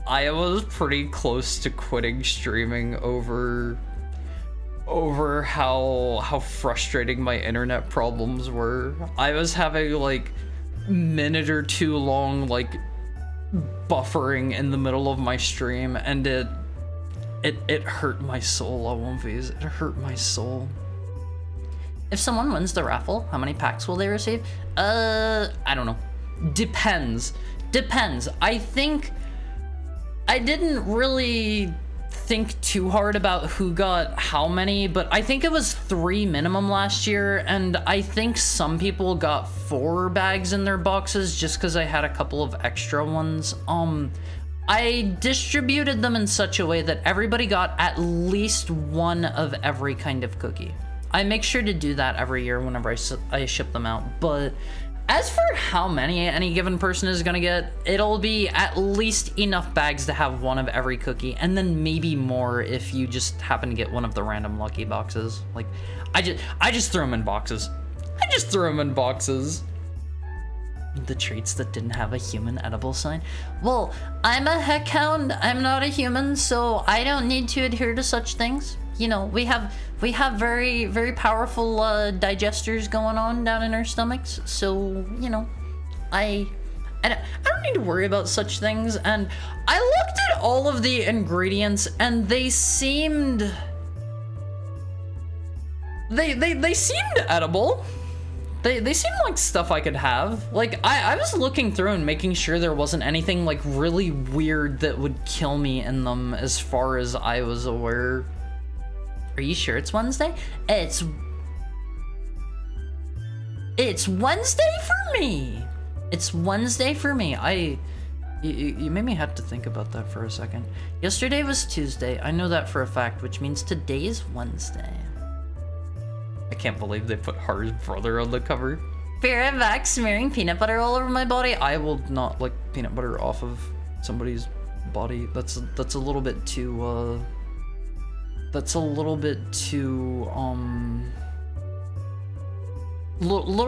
I was pretty close to quitting streaming over how frustrating my internet problems were. I was having like minute or two long like buffering in the middle of my stream, and it hurt my soul. I won't be. It hurt my soul. If someone wins the raffle, how many packs will they receive? I don't know. Depends. I think I didn't really think too hard about who got how many, but I think it was 3 minimum last year, and I think some people got 4 bags in their boxes just because I had a couple of extra ones. I distributed them in such a way that everybody got at least one of every kind of cookie. I make sure to do that every year whenever I ship them out, but as for how many any given person is gonna get, it'll be at least enough bags to have one of every cookie, and then maybe more if you just happen to get one of the random lucky boxes. Like, I just threw them in boxes. The treats that didn't have a human edible sign. Well, I'm a heckhound. I'm not a human, so I don't need to adhere to such things. You know, we have very, very powerful digesters going on down in our stomachs, so, you know, I don't need to worry about such things. And I looked at all of the ingredients, and they seemed edible. They seemed like stuff I could have. Like, I was looking through and making sure there wasn't anything like really weird that would kill me in them as far as I was aware. Are you sure it's Wednesday? It's Wednesday for me. It's Wednesday for me. You made me have to think about that for a second. Yesterday was Tuesday. I know that for a fact, which means today's Wednesday. I can't believe they put Har's brother on the cover. Be right back, smearing peanut butter all over my body. I will not lick peanut butter off of somebody's body. That's a little bit too little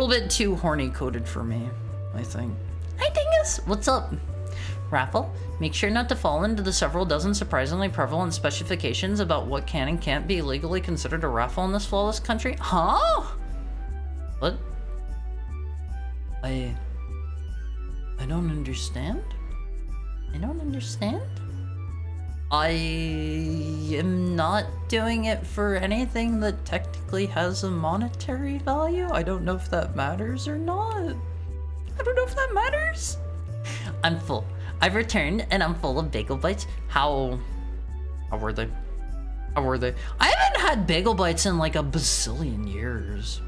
bit too horny coded for me, I think. Hi Dingus, what's up? Raffle, make sure not to fall into the several dozen surprisingly prevalent specifications about what can and can't be legally considered a raffle in this flawless country. Huh? What? I don't understand. I am not doing it for anything that technically has a monetary value. I don't know if that matters or not. I'm full. I've returned and I'm full of bagel bites. How were they? I haven't had bagel bites in like a bazillion years.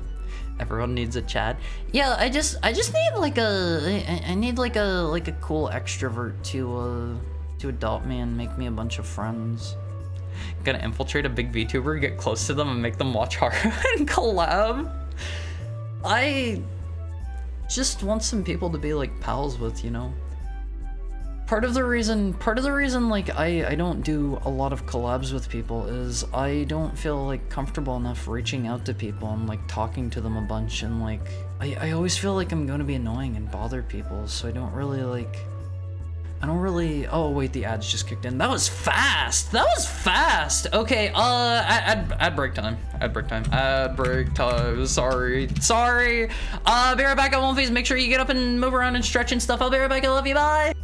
Everyone needs a Chad. Yeah, I just need like a cool extrovert to adopt me and make me a bunch of friends. Gonna infiltrate a big VTuber, get close to them, and make them watch Haru and collab. I just want some people to be like pals with, you know. Part of the reason like I don't do a lot of collabs with people is I don't feel like comfortable enough reaching out to people and like talking to them a bunch, and like I always feel like I'm going to be annoying and bother people, so I don't really oh wait, the ads just kicked in. That was fast. Okay, ad break time. Sorry. Be right back. I won't phase. Make sure you get up and move around and stretch and stuff. I'll be right back. I love you. Bye.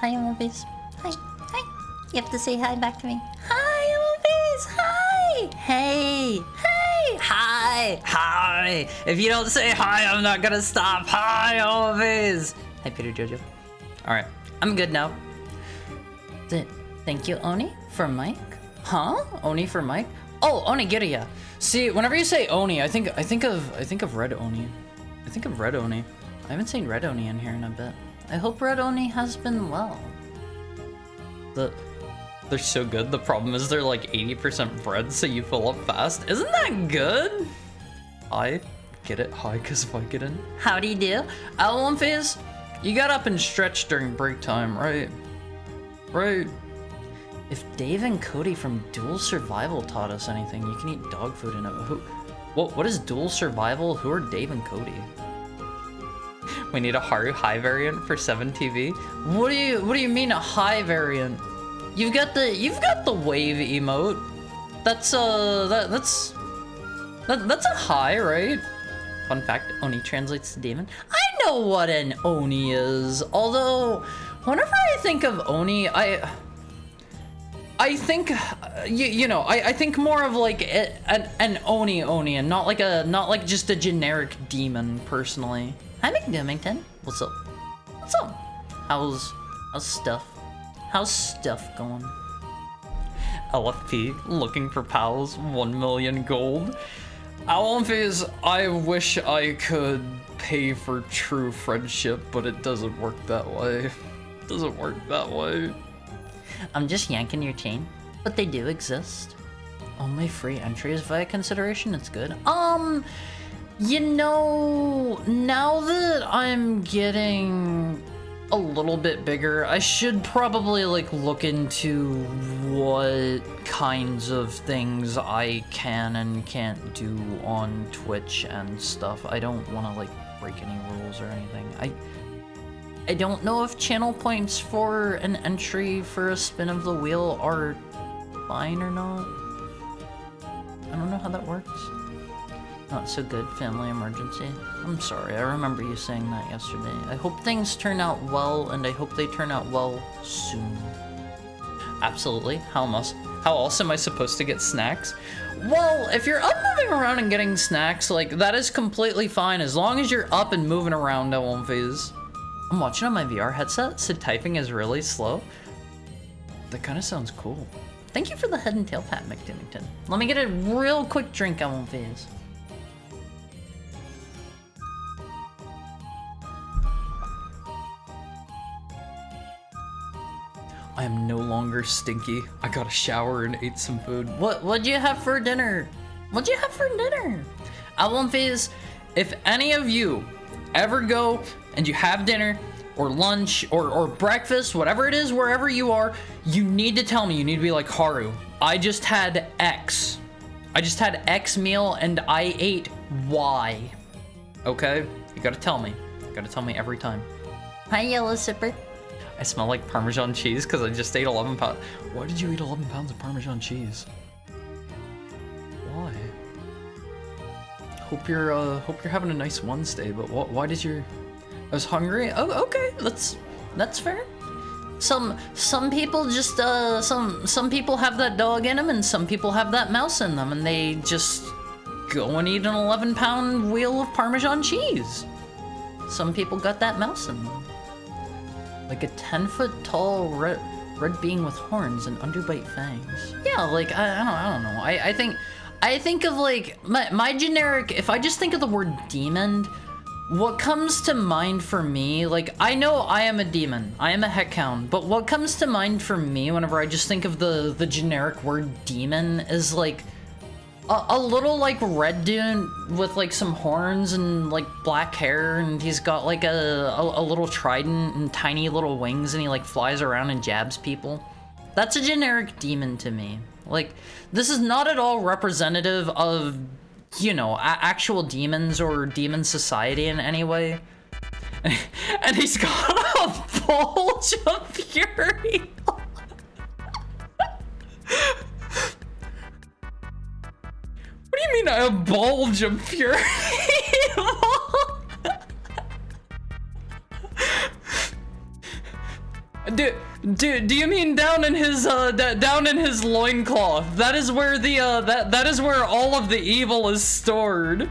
Hi, Movies. Hi. You have to say hi back to me. Hi, Movies. Hi. Hey. Hi. If you don't say hi, I'm not gonna stop. Hi, always. Hi, Peter Jojo. All right, I'm good now. Thank you, Oni, for Mike. Huh? Oni for Mike? Oh, Onigiriya. See, whenever you say Oni, I think of Red Oni. I think of Red Oni. I haven't seen Red Oni in here in a bit. I hope Red Oni has been well. They're so good. The problem is they're like 80% bread, so you fill up fast. Isn't that good? I get it. Hi, cause Vicodin. Howdy do. L1 phase, you got up and stretched during break time, right? Right. If Dave and Cody from Dual Survival taught us anything, you can eat dog food in it. What is Dual Survival? Who are Dave and Cody? We need a Haru high variant for 7TV. What do you mean a high variant? You've got the wave emote. That's a high, right? Fun fact, Oni translates to demon. I know what an Oni is. Although, whenever I think of Oni, I think, I think more of like an Oni and not like just a generic demon personally. Hi, McDoomington. What's up? What's up? How's stuff? How's stuff going? LFP looking for pals, 1 million gold. Phase, I wish I could pay for true friendship, but it doesn't work that way. It doesn't work that way. I'm just yanking your chain, but they do exist. Only free entries via consideration, it's good. You know, now that I'm getting a little bit bigger, I should probably like look into what kinds of things I can and can't do on Twitch and stuff. I don't want to like break any rules or anything. I don't know if channel points for an entry for a spin of the wheel are fine or not. I don't know how that works. Not so good, family emergency. I'm sorry, I remember you saying that yesterday. I hope things turn out well, and I hope they turn out well soon. Absolutely. How else am I supposed to get snacks? Well, if you're up moving around and getting snacks, like, that is completely fine, as long as you're up and moving around at one phase. I'm watching on my VR headset, so typing is really slow. That kind of sounds cool. Thank you for the head and tail pat, McDimmington. Let me get a real quick drink at one phase. I am no longer stinky. I got a shower and ate some food. What'd you have for dinner? What'd you have for dinner? Album phase, if any of you ever go and you have dinner or lunch or breakfast, whatever it is, wherever you are, you need to tell me. You need to be like, Haru, I just had X. I just had X meal and I ate Y. Okay? You gotta tell me. You gotta tell me every time. Hi, Yellow Sipper. I smell like Parmesan cheese because I just ate 11 pounds. Why did you eat 11 pounds of Parmesan cheese? Why? Hope you're having a nice Wednesday, but why did you? I was hungry. Oh, okay, that's fair. Some people just some people have that dog in them, and some people have that mouse in them, and they just go and eat an 11-pound wheel of Parmesan cheese. Some people got that mouse in them. Like a 10-foot tall red being with horns and underbite fangs. Yeah, like I don't know. I think of like my generic. If I just think of the word demon, what comes to mind for me? Like I know I am a demon. I am a heckhound. But what comes to mind for me whenever I just think of the generic word demon is like a little like red dude with like some horns and like black hair, and he's got like a little trident and tiny little wings, and he like flies around and jabs people. That's a generic demon to me. Like, this is not at all representative of, you know, actual demons or demon society in any way. And he's got a bulge of fury. What do you mean a bulge of fury? Do you mean down in his loincloth? That is where the that is where all of the evil is stored.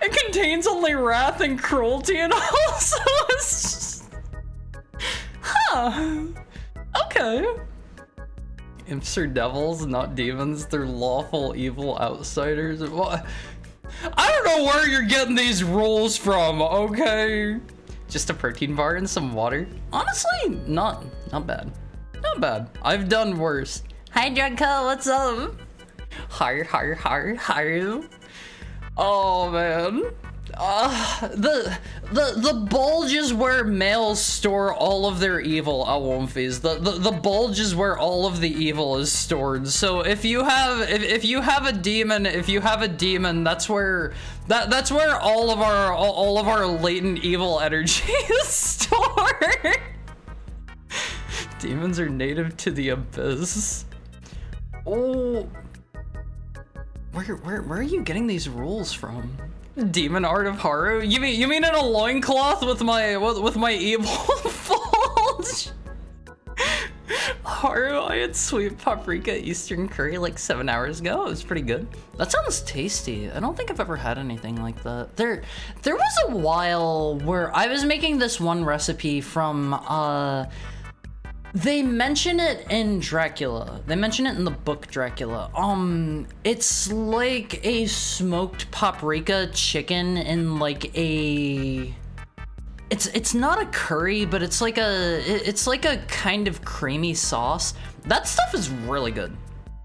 It contains only wrath and cruelty, and also is... Huh. Okay. Imps are devils, not demons. They're lawful evil outsiders. What? I don't know where you're getting these rules from, okay? Just a protein bar and some water. Honestly, not bad. Not bad. I've done worse. Hi, Drunko, what's up? Hi. Oh man. The bulge is where males store all of their evil, Awomfis. The bulge is where all of the evil is stored. So if you have a demon, that's where all of our latent evil energy is stored. Demons are native to the abyss. Oh, where are you getting these rules from? Demon art of Haru? You mean in a loincloth with my evil bulge? Haru, I had sweet paprika Eastern curry like 7 hours ago. It was pretty good. That sounds tasty. I don't think I've ever had anything like that. There was a while where I was making this one recipe from they mention it in Dracula. They mention it in the book Dracula. It's like a smoked paprika chicken in like a... It's not a curry, but it's like a kind of creamy sauce. That stuff is really good.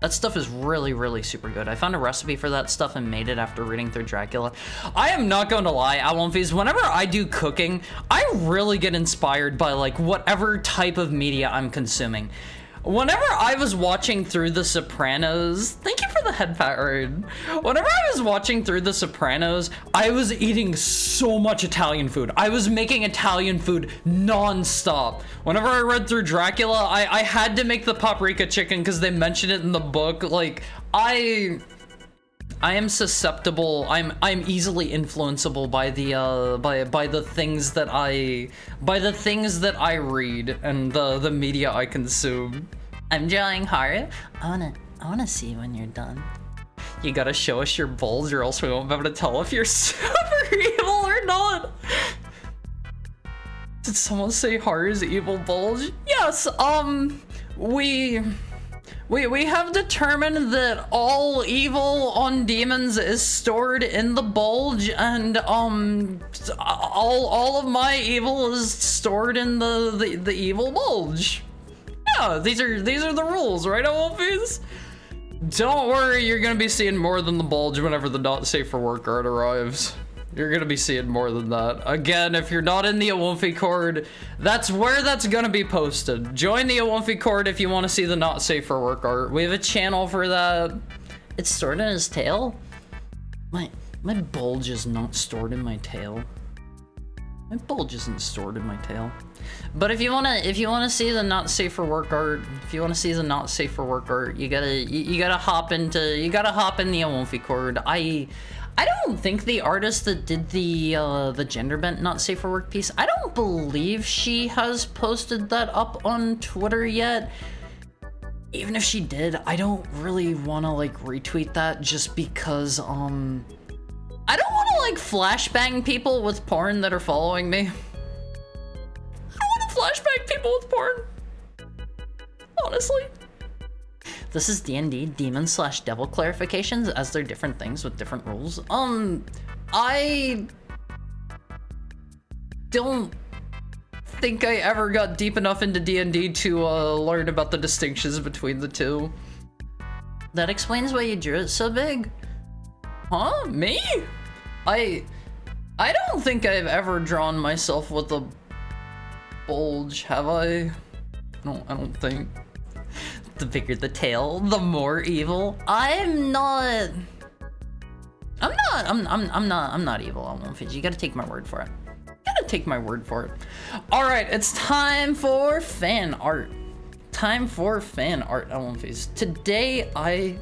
That stuff is really, really super good. I found a recipe for that stuff and made it after reading through Dracula. I am not going to lie, Awomfis, whenever I do cooking, I really get inspired by like whatever type of media I'm consuming. Whenever I was watching through The Sopranos, thank you for the head pat raid. Whenever I was watching through The Sopranos, I was eating so much Italian food. I was making Italian food non-stop. Whenever I read through Dracula, I had to make the paprika chicken because they mentioned it in the book. Like, I am susceptible. I'm easily influenceable by the things that I read and the media I consume. I'm drawing Haru. I wanna see when you're done. You gotta show us your bulge, or else we won't be able to tell if you're super evil or not. Did someone say Haru's evil bulge? Yes. We have determined that all evil on demons is stored in the bulge, and all of my evil is stored in the evil bulge. Yeah, these are the rules, right, Awomfis? Don't worry, you're gonna be seeing more than the bulge whenever the not safe for work art arrives. You're gonna be seeing more than that. Again, if you're not in the Awomfi Cord, that's where that's gonna be posted. Join the Awomfi Cord if you want to see the not safe for work art. We have a channel for that. It's stored in his tail? My bulge is not stored in my tail. My bulge isn't stored in my tail. But if you wanna see the not safe for work art, you gotta hop in the Awomfi Cord. I don't think the artist that did the gender bent not safe for work piece, I don't believe she has posted that up on Twitter yet. Even if she did, I don't really want to like retweet that just because I don't want to like flashbang people with porn that are following me. I don't want to flashbang people with porn. Honestly. This is D&D demon/devil clarifications, as they're different things with different rules. I don't think I ever got deep enough into D&D to learn about the distinctions between the two. That explains why you drew it so big. Huh? Me? I don't think I've ever drawn myself with a bulge, have I? I don't think. The bigger the tail, the more evil. I'm not evil, Awomfis. You gotta take my word for it. All right, it's time for fan art. Awomfis. Today let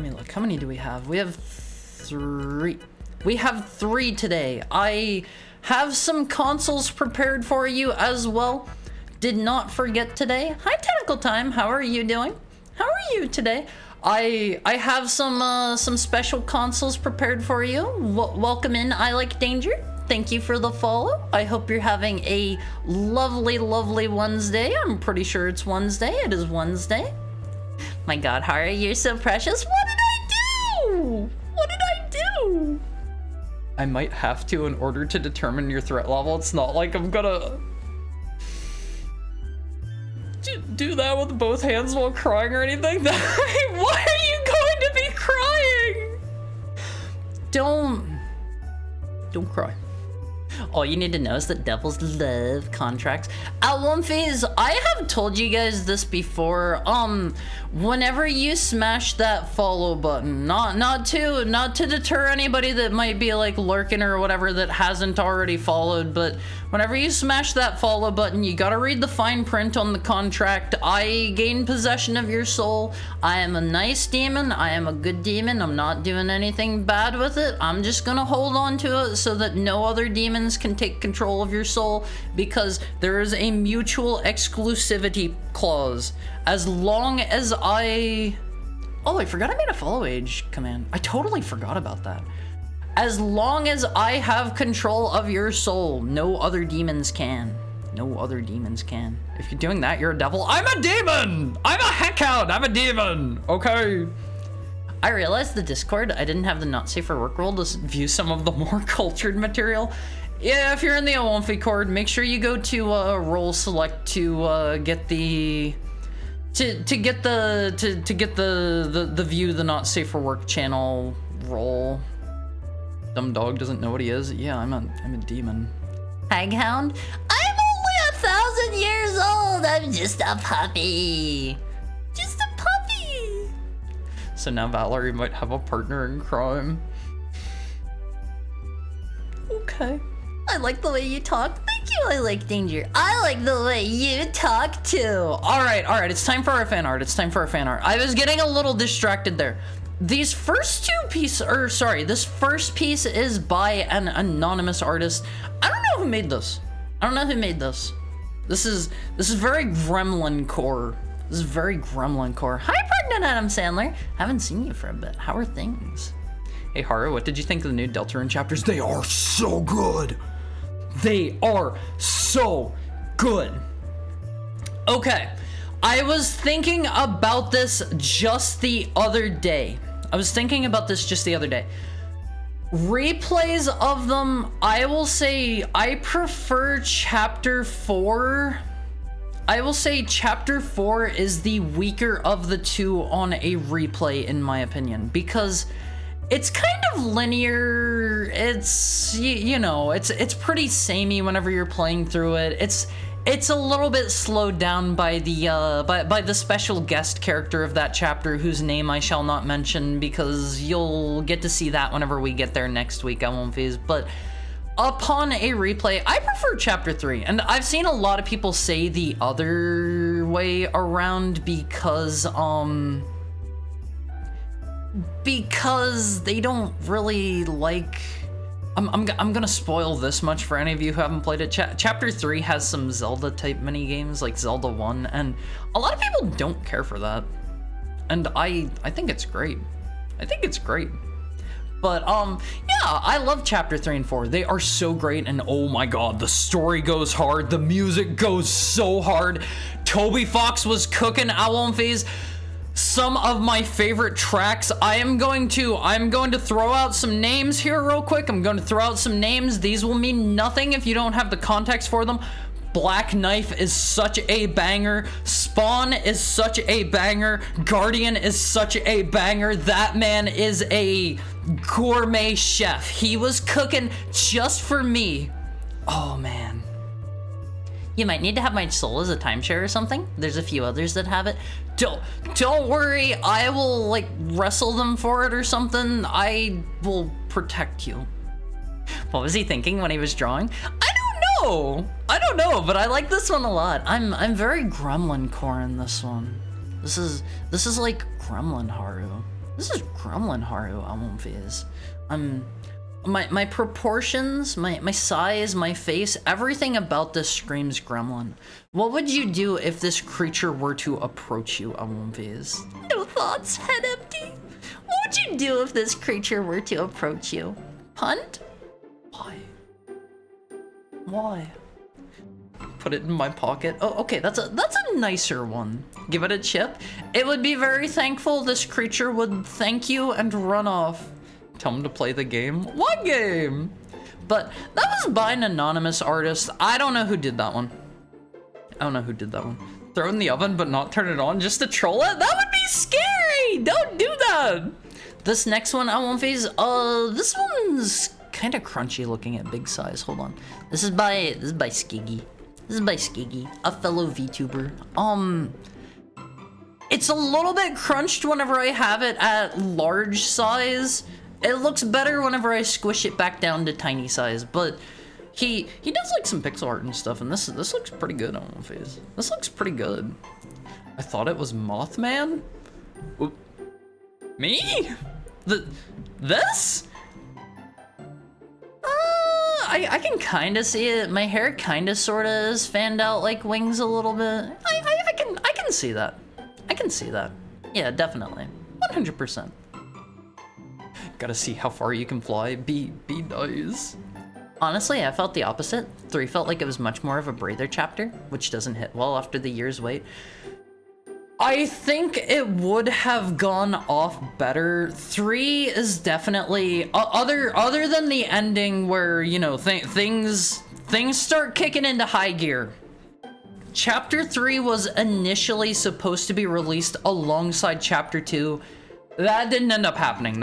me look. How many do we have? We have 3. We have 3 today. I have some consoles prepared for you as well. Did not forget today. Hi, Tentacle Time. How are you doing? How are you today? I have some special consoles prepared for you. Welcome in. I Like Danger. Thank you for the follow. I hope you're having a lovely, lovely Wednesday. I'm pretty sure it's Wednesday. It is Wednesday. My god, Haru, you're so precious. What did I do? What did I do? I might have to in order to determine your threat level. It's not like I'm gonna do that with both hands while crying or anything. Why are you going to be crying? Don't cry. All you need to know is that devils love contracts. At one phase, I have told you guys this before. Whenever you smash that follow button, not to deter anybody that might be like lurking or whatever that hasn't already followed, but whenever you smash that follow button, you gotta read the fine print on the contract. I gain possession of your soul. I am a nice demon. I am a good demon. I'm not doing anything bad with it. I'm just gonna hold on to it so that no other demons can take control of your soul, because there is a mutual exclusivity clause. As long as I forgot I made a follow age command. I totally forgot about that. As long as I have control of your soul, no other demons can. No other demons can. If you're doing that, you're a devil. I'm a demon! I'm a heckhound! I'm a demon! Okay. I realized the Discord, I didn't have the not safe for work rule to view some of the more cultured material. Yeah, if you're in the Owamfi Cord, make sure you go to role select to get the get the view the not safe for work channel role. Dumb dog doesn't know what he is. Yeah, I'm a demon. Haghound? I'm only 1,000 years old. I'm just a puppy. Just a puppy. So now Valerie might have a partner in crime. Okay. I like the way you talk. Thank you. I like danger. I like the way you talk too. All right. It's time for our fan art. I was getting a little distracted there. This first piece is by an anonymous artist. I don't know who made this. This is very gremlin core. Hi, Pregnant Adam Sandler. Haven't seen you for a bit. How are things? Hey, Haru, what did you think of the new Deltarune chapters? They are so good. Okay, I was thinking about this just the other day. Replays of them, I will say I prefer chapter 4. I will say chapter 4 is the weaker of the two on a replay, in my opinion, because it's kind of linear. It's, you know, it's pretty samey whenever you're playing through it. It's a little bit slowed down by the by the special guest character of that chapter, whose name I shall not mention, because you'll get to see that whenever we get there next week. I won't phase, but upon a replay, I prefer chapter 3, and I've seen a lot of people say the other way around because they don't really like. I'm gonna spoil this much for any of you who haven't played it. Chapter 3 has some Zelda type mini games like Zelda 1, and a lot of people don't care for that, and I think it's great. But yeah, I love chapter 3 and 4. They are so great, and oh my god, the story goes hard, the music goes so hard. Toby Fox was cooking. I won't phase. Some of my favorite tracks. I'm going to throw out some names here real quick. These will mean nothing if you don't have the context for them. Black Knife is such a banger. Spawn is such a banger. Guardian is such a banger. That man is a gourmet chef. He was cooking just for me. Oh man. You might need to have my soul as a timeshare or something. There's a few others that have it. Don't worry, I will like wrestle them for it or something. I will protect you. What was he thinking when he was drawing? I don't know, but I like this one a lot. I'm very gremlin core in this one. This is like gremlin Haru. This is gremlin Haru, I won't phase. My proportions, my size, my face, everything about this screams gremlin. What would you do if this creature were to approach you, Awumviz? No thoughts, head empty. What would you do if this creature were to approach you? Punt? Why? Put it in my pocket. Oh, okay, that's a nicer one. Give it a chip. It would be very thankful. This creature would thank you and run off. Tell him to play the game. What game? But that was by an anonymous artist. I don't know who did that one. I don't know who did that one. Throw it in the oven but not turn it on just to troll it? That would be scary! Don't do that! This next one I won't phase. This one's kind of crunchy looking at big size. Hold on. This is by Skiggy. This is by Skiggy, a fellow VTuber. It's a little bit crunched whenever I have it at large size. It looks better whenever I squish it back down to tiny size, but he does like some pixel art and stuff, and this looks pretty good on my face. This looks pretty good. I thought it was Mothman? Oop. Me? This? I can kind of see it. My hair kind of sort of is fanned out like wings a little bit. I can see that. I can see that. Yeah, definitely. 100%. Gotta see how far you can fly. Be nice. Honestly, I felt the opposite. 3 felt like it was much more of a breather chapter, which doesn't hit well after the year's wait. I think it would have gone off better. 3 is definitely other than the ending where, you know, things start kicking into high gear. Chapter 3 was initially supposed to be released alongside Chapter 2. That didn't end up happening.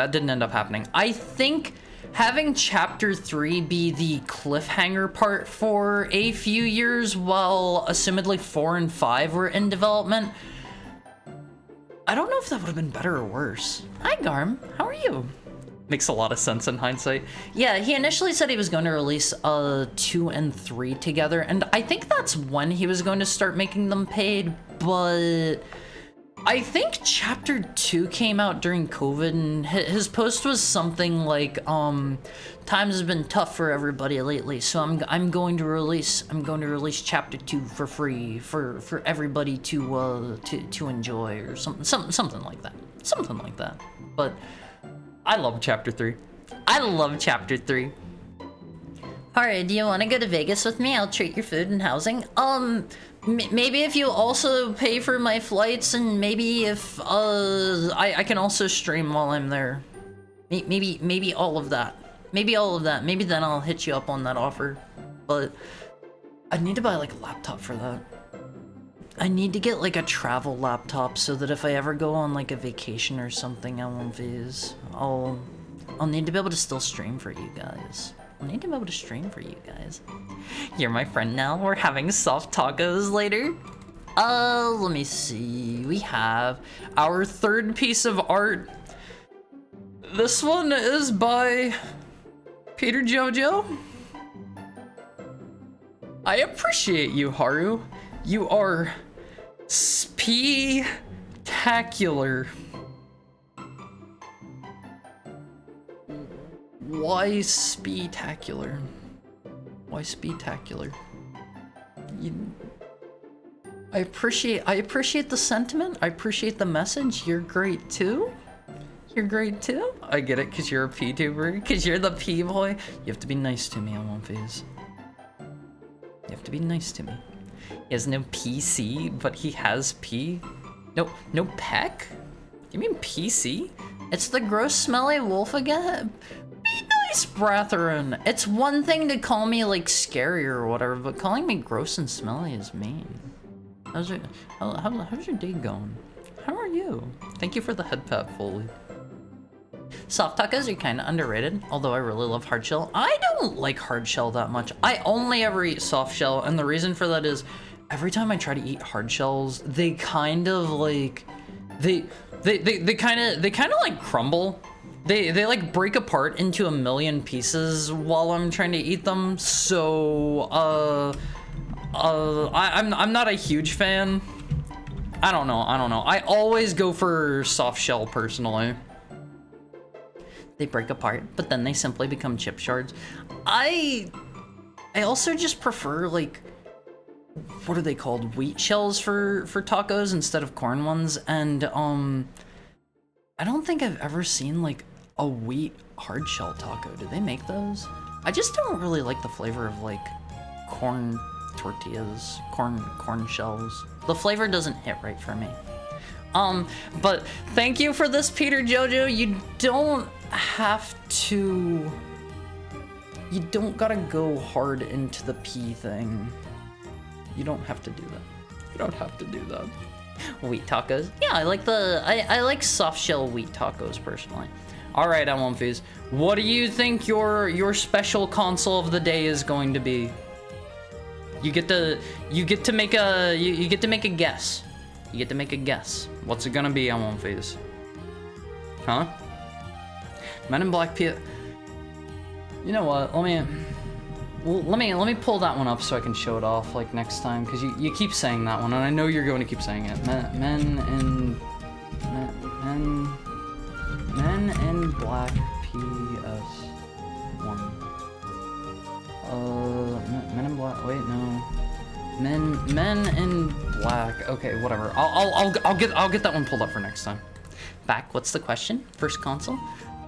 I think having Chapter 3 be the cliffhanger part for a few years while assumedly 4 and 5 were in development, I don't know if that would have been better or worse. Hi, Garm. How are you? Makes a lot of sense in hindsight. Yeah, he initially said he was going to release 2 and 3 together, and I think that's when he was going to start making them paid, but I think Chapter 2 came out during COVID, and his post was something like, times has been tough for everybody lately, so I'm going to release Chapter 2 for free for everybody to enjoy, or something like that. But I love Chapter 3. Alright, do you want to go to Vegas with me? I'll treat your food and housing. Maybe if you also pay for my flights, and maybe if I can also stream while I'm there. Maybe all of that. Maybe then I'll hit you up on that offer. But I need to buy like a laptop for that. I need to get like a travel laptop so that if I ever go on like a vacation or something, I won't phase. I'll need to be able to still stream for you guys. You're my friend now. We're having soft tacos later. Let me see. We have our 3rd piece of art. This one is by Peter Jojo. I appreciate you, Haru. You are spectacular. Why spectacular? I appreciate the sentiment. I appreciate the message. You're great too. I get it, cause you're a P-tuber, cause you're the P-boy. You have to be nice to me, I won't phase. You have to be nice to me. He has no PC, but he has P. No peck? You mean PC? It's the gross smelly wolf again? Be nice, brethren. It's one thing to call me like scary or whatever, but calling me gross and smelly is mean. How's your day going? How are you? Thank you for the head pat, Foley. Soft tacos are kind of underrated, although I really love hard shell. I don't like hard shell that much. I only ever eat soft shell, and the reason for that is every time I try to eat hard shells, they kind of like they kind of like crumble. They like break apart into a million pieces while I'm trying to eat them. So I'm not a huge fan. I don't know. I always go for soft shell personally. They break apart, but then they simply become chip shards. I also just prefer like, what are they called? Wheat shells for tacos instead of corn ones. And I don't think I've ever seen like a wheat hard shell taco. Do they make those? I just don't really like the flavor of like corn tortillas, corn shells. The flavor doesn't hit right for me. But thank you for this, Peter Jojo. You don't have to... You don't gotta go hard into the pea thing. You don't have to do that. You don't have to do that. Wheat tacos. Yeah, I like soft shell wheat tacos personally. All right, Elmonfees. What do you think your special console of the day is going to be? You get to make a guess. You get to make a guess. What's it gonna be, Elmonfees? Huh? Men in Black P. You know what? Let me pull that one up so I can show it off like next time, because you keep saying that one, and I know you're going to keep saying it. Men in Black PS1. Men in Black. Wait, no. Men in Black. Okay, whatever. I'll get that one pulled up for next time. Back. What's the question? First console?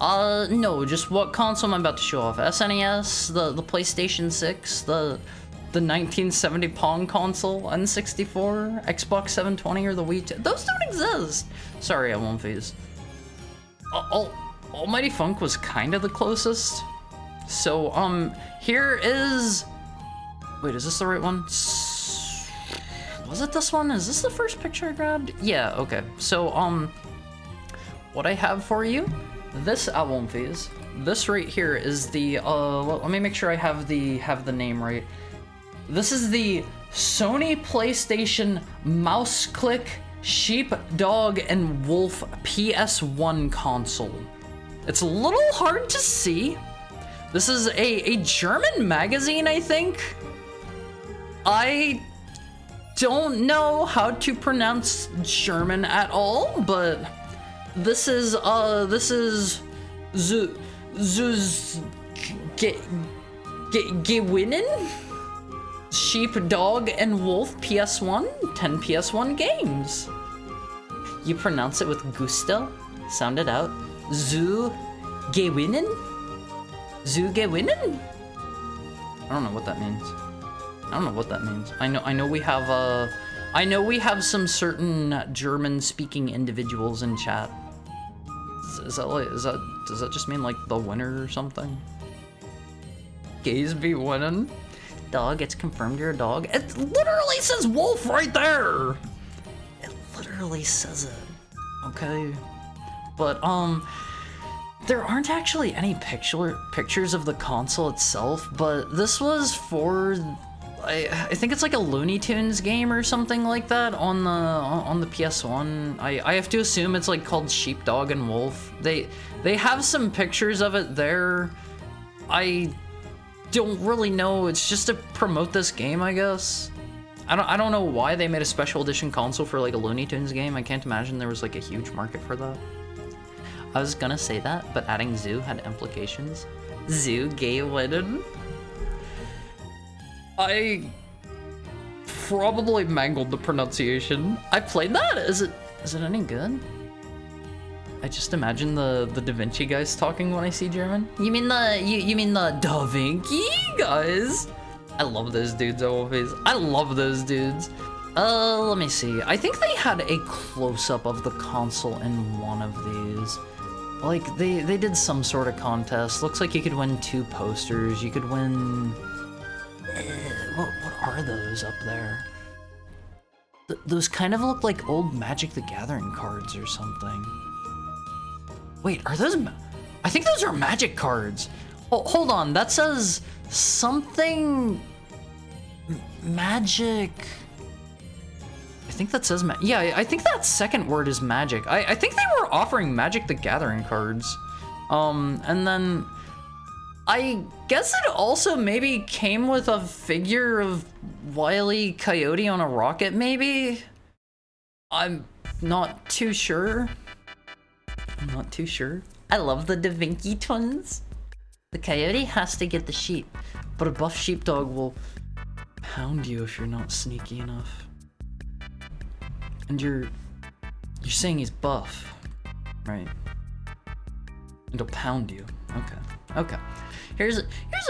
No, just what console am I about to show off? SNES, the PlayStation 6, the 1970 Pong console, N64, Xbox 720, or the Wii 2. Those don't exist. Sorry, Elmonfees. Almighty Funk was kind of the closest. So, here is... Wait, is this the right one? Was it this one? Is this the first picture I grabbed? Yeah, okay. So, what I have for you... This Elmonfees, this right here is the let me make sure I have the name right. This is the Sony PlayStation Mouse Click Sheep Dog and Wolf PS1 console. It's a little hard to see. This is a German magazine, I think. I don't know how to pronounce German at all, but this is Gewinnen? Sheep, Dog, and Wolf PS1? 10 PS1 games. You pronounce it with gusto? Sound it out. Zu Gewinnen? Zu Gewinnen? I don't know what that means. I don't know what that means. I know we have some certain German-speaking individuals in chat. Does that just mean like the winner or something? Gays be winning? Dog, it's confirmed you're a dog. It literally says wolf right there. It literally says it. Okay. But there aren't actually any pictures of the console itself, but this was for I think it's like a Looney Tunes game or something like that on the PS1. I have to assume it's like called Sheepdog and Wolf. They have some pictures of it there. I don't really know. It's just to promote this game, I guess. I don't know why they made a special edition console for like a Looney Tunes game. I can't imagine there was like a huge market for that. I was gonna say that, but adding zoo had implications. Zoo gay wedding. I probably mangled the pronunciation. I played that. Is it any good? I just imagine the Da Vinci guys talking when I see German. You mean the Da Vinci guys? I love those dudes always. I love those dudes. Let me see. I think they had a close-up of the console in one of these. Like they did some sort of contest. Looks like you could win 2 posters. You could win. What are those up there? Those kind of look like old Magic the Gathering cards or something. Wait, are those? I think those are Magic cards. Oh, hold on, that says something Magic. I think that says yeah, I think that second word is Magic. I think they were offering Magic the Gathering cards. And then I guess it also maybe came with a figure of Wile E. Coyote on a rocket, maybe? I'm not too sure. I love the Da Vinci twins. The coyote has to get the sheep, but a buff sheepdog will pound you if you're not sneaky enough. And you're saying he's buff, right? And he'll pound you. Okay. Here's a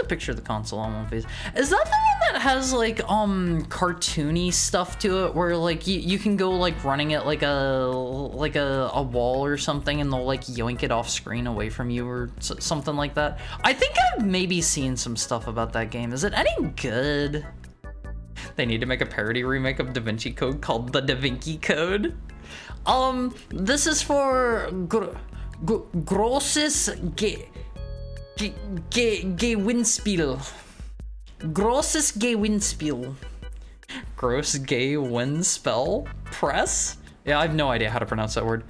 picture of the console on one face. Is that the one that has like cartoony stuff to it, where like you can go like running at like a wall or something, and they'll like yoink it off screen away from you or something like that. I think I've maybe seen some stuff about that game. Is it any good? They need to make a parody remake of Da Vinci Code called the Da Vinci Code. This is for Grosses Gewinnspiel. Grosses Gewinnspiel. Gross gay win spell press? Yeah, I have no idea how to pronounce that word.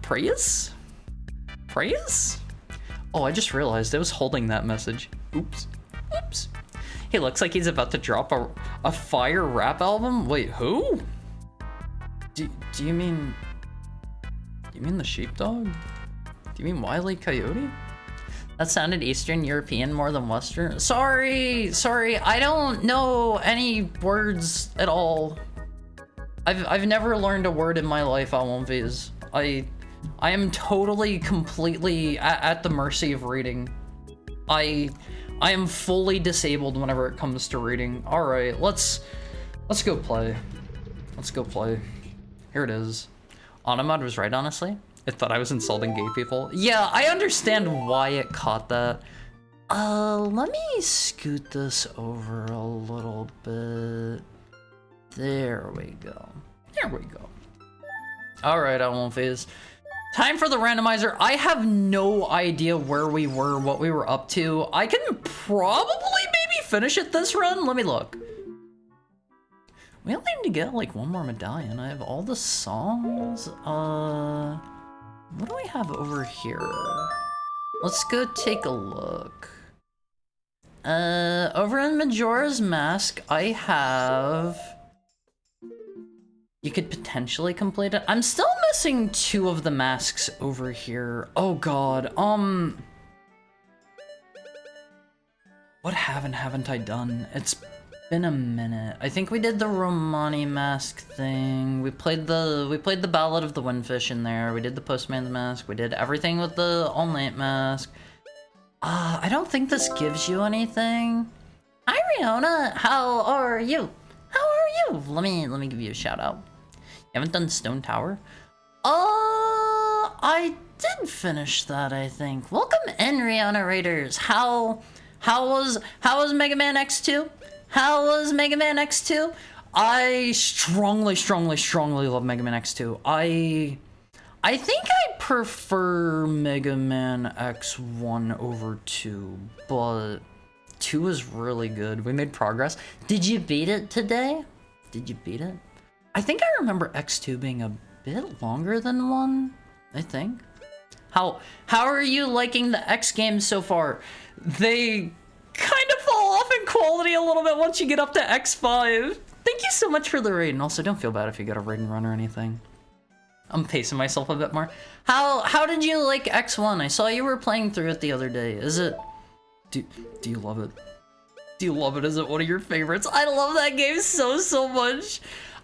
Praise? Praise? Oh, I just realized I was holding that message. Oops. Oops. He looks like he's about to drop a fire rap album? Wait, who? Do you mean the sheepdog? Do you mean Wile E. Coyote? That sounded Eastern European more than Western. Sorry, I don't know any words at all. I've never learned a word in my life, Alonviz. I am totally, completely at the mercy of reading. I am fully disabled whenever it comes to reading. All right, let's go play. Let's go play. Here it is. Automod was right, honestly. It thought I was insulting gay people. Yeah, I understand why it caught that. Let me scoot this over a little bit. There we go. There we go. All right, I won't phase. Time for the randomizer. I have no idea where we were, what we were up to. I can probably maybe finish it this run. Let me look. We only need to get like one more medallion. I have all the songs. What do we have over here? Let's go take a look. Over in Majora's Mask, I have... You could potentially complete it. I'm still missing 2 of the masks over here. Oh god, what haven't I done? It's been a minute. I think we did the Romani mask thing. We played the Ballad of the Windfish in there. We did the Postman's mask. We did everything with the All Night mask. I don't think this gives you anything. Hi Riona, how are you? How are you? Let me give you a shout out. You haven't done Stone Tower? I did finish that, I think. Welcome in, Riona Raiders. How was Mega Man X2? How was Mega Man X2? I strongly love Mega Man X2. I think I prefer Mega Man X1 over 2, but 2 is really good. We made progress. Did you beat it today? Did you beat it? I think I remember X2 being a bit longer than 1, I think. How are you liking the X games so far? They kind of fall off in quality a little bit once you get up to X5. Thank you so much for the raid, and also don't feel bad if you got a raid and run or anything. I'm pacing myself a bit more. How did you like X1? I saw you were playing through it the other day. Is it... Do you love it? Do you love it? Is it one of your favorites? I love that game so much.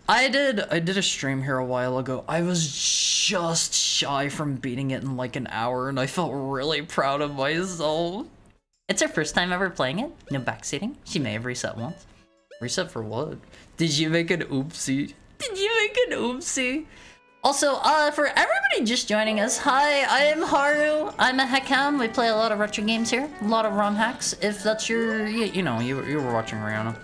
I did a stream here a while ago. I was just shy from beating it in like an hour, and I felt really proud of myself. It's her first time ever playing it. No backseating. She may have reset once. Reset for what? Did you make an oopsie? Did you make an oopsie? Also, for everybody just joining us, hi, I am Haru. I'm a Heckhound. We play a lot of retro games here. A lot of ROM hacks. If that's your, you were watching Rihanna.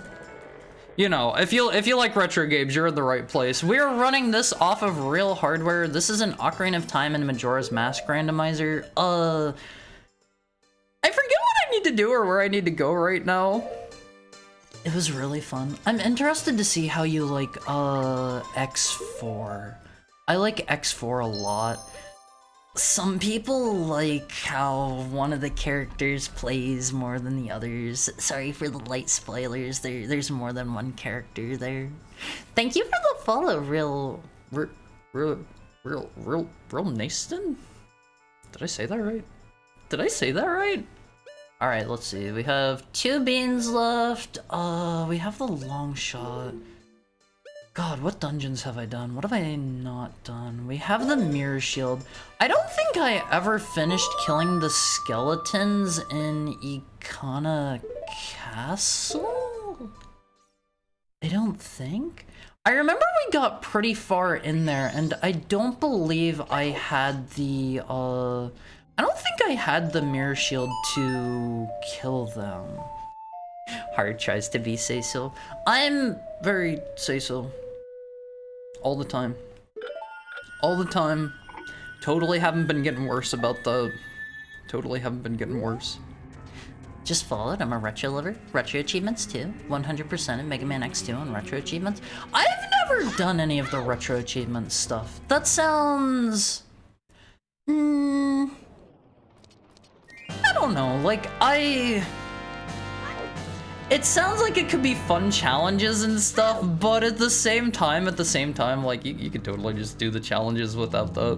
You know, if you like retro games, you're in the right place. We're running this off of real hardware. This is an Ocarina of Time and Majora's Mask randomizer. I forget what I need to do or where I need to go right now. It was really fun. I'm interested to see how you like, X4. I like X4 a lot. Some people like how one of the characters plays more than the others. Sorry for the light spoilers. There's more than one character there. Thank you for the follow, real Naston? Did I say that right? Did I say that right? All right, let's see. We have 2 beans left. We have the long shot. God, what dungeons have I done? What have I not done? We have the mirror shield. I don't think I ever finished killing the skeletons in Ikana castle? I don't think. I remember we got pretty far in there, and I don't believe I had the, I don't think I had the mirror shield to kill them. Hard tries to be say-so. I'm very say-so. All the time. All the time. Totally haven't been getting worse about the... Totally haven't been getting worse. Just followed. I'm a retro lover. Retro achievements too. 100% in Mega Man X2 on retro achievements. I've never done any of the retro achievement stuff. That sounds... I don't know, like, it sounds like it could be fun challenges and stuff, but at the same time, like, you could totally just do the challenges without the...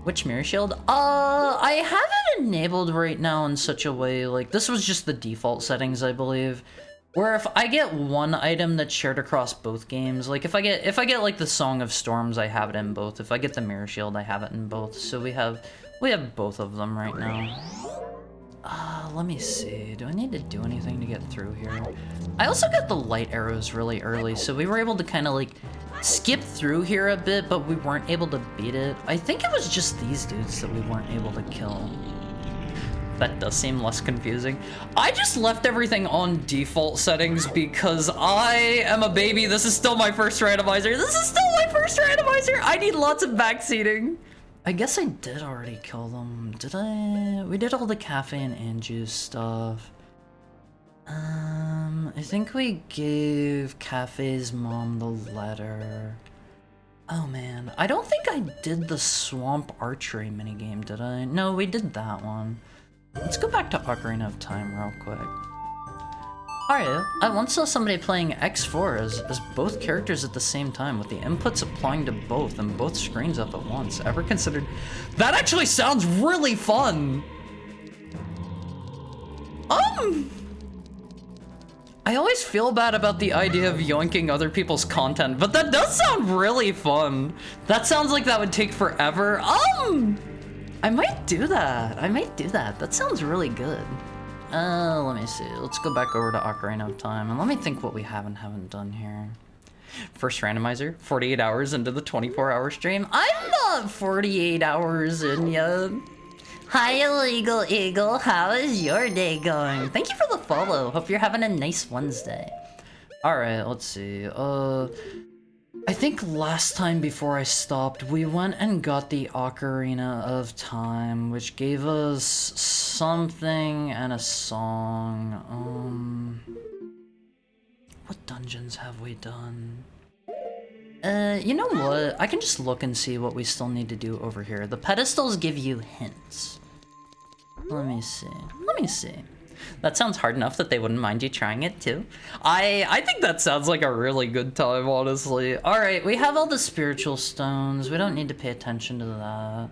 Which mirror shield? I have it enabled right now in such a way, like, this was just the default settings, I believe, where if I get one item that's shared across both games, like, if I get, like, the Song of Storms, I have it in both. If I get the mirror shield, I have it in both. So we have both of them right now. Let me see. Do I need to do anything to get through here? I also got the light arrows really early, so we were able to kind of, like, skip through here a bit, but we weren't able to beat it. I think it was just these dudes that we weren't able to kill. That does seem less confusing. I just left everything on default settings because I am a baby. This is still my first randomizer. I need lots of backseating. I guess I did already kill them. Did I? We did all the Cafe and Anju's stuff. I think we gave Cafe's mom the letter. Oh man, I don't think I did the swamp archery minigame, did I? No, we did that one. Let's go back to Ocarina of Time real quick. Alright, I once saw somebody playing X4 as both characters at the same time, with the inputs applying to both and both screens up at once. Ever considered? That actually sounds really fun! I always feel bad about the idea of yoinking other people's content, but that does sound really fun. That sounds like that would take forever. I might do that. That sounds really good. Let me see. Let's go back over to Ocarina of Time, and let me think what we have and haven't done here. First randomizer, 48 hours into the 24-hour stream. I'm not 48 hours in yet. Hi, Illegal Eagle. How is your day going? Thank you for the follow. Hope you're having a nice Wednesday. Alright, let's see. I think last time before I stopped, we went and got the Ocarina of Time, which gave us something and a song. What dungeons have we done? You know what? I can just look and see what we still need to do over here. The pedestals give you hints. Let me see. That sounds hard enough that they wouldn't mind you trying it too. I think that sounds like a really good time, honestly. Alright, we have all the spiritual stones. We don't need to pay attention to that.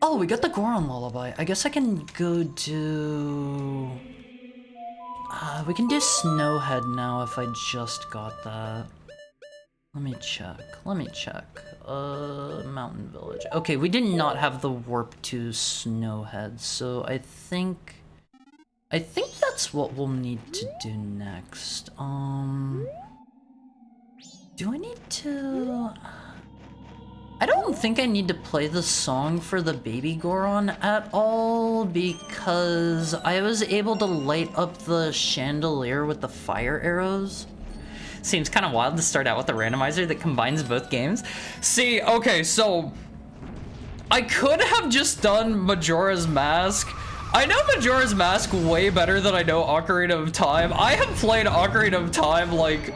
Oh, we got the Goron Lullaby. I guess I can go do... we can do Snowhead now if I just got that. Let me check. Mountain Village. Okay, we did not have the warp to Snowhead, so I think that's what we'll need to do next. Do I need to... I don't think I need to play the song for the baby Goron at all, because I was able to light up the chandelier with the fire arrows. Seems kind of wild to start out with a randomizer that combines both games. See, okay, so I could have just done Majora's Mask. I know Majora's Mask way better than I know Ocarina of Time. I have played Ocarina of Time like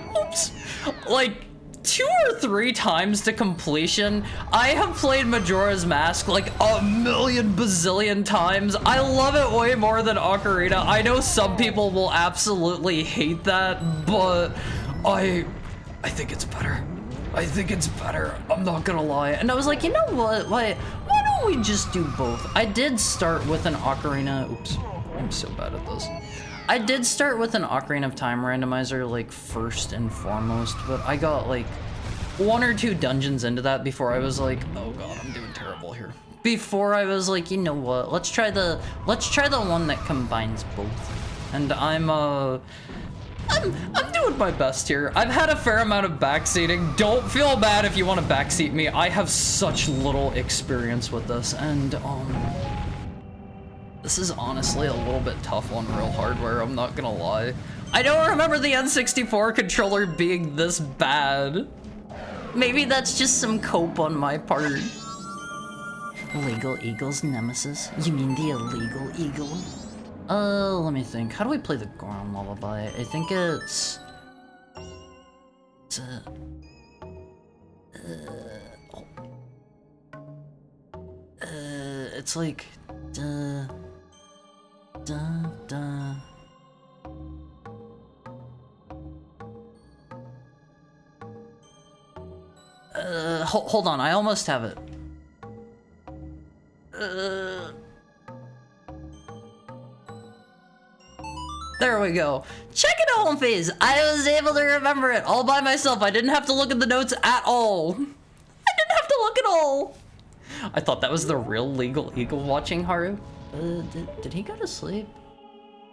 2 or 3 times to completion. I have played Majora's Mask like a million bazillion times. I love it way more than Ocarina. I know some people will absolutely hate that, but I think it's better. I'm not gonna lie. And I was like, you know what? Why don't we just do both? I did start with an Ocarina. Oops, I'm so bad at this. I did start with an Ocarina of Time randomizer, like, first and foremost, but I got, like, 1 or 2 dungeons into that before I was like, oh god, I'm doing terrible here. Before I was like, you know what? Let's try the one that combines both. and I'm doing my best here. I've had a fair amount of backseating. Don't feel bad if you want to backseat me. I have such little experience with this, and this is honestly a little bit tough on real hardware, I'm not gonna lie. I don't remember the N64 controller being this bad. Maybe that's just some cope on my part. Illegal Eagle's nemesis? You mean the illegal eagle? Let me think. How do we play the ground lullaby? I think it's it's like da da da. Hold on, I almost have it. There we go. Check it out on Phase. I was able to remember it all by myself. I didn't have to look at the notes at all. I didn't have to look at all. I thought that was the real legal eagle watching Haru. Did he go to sleep?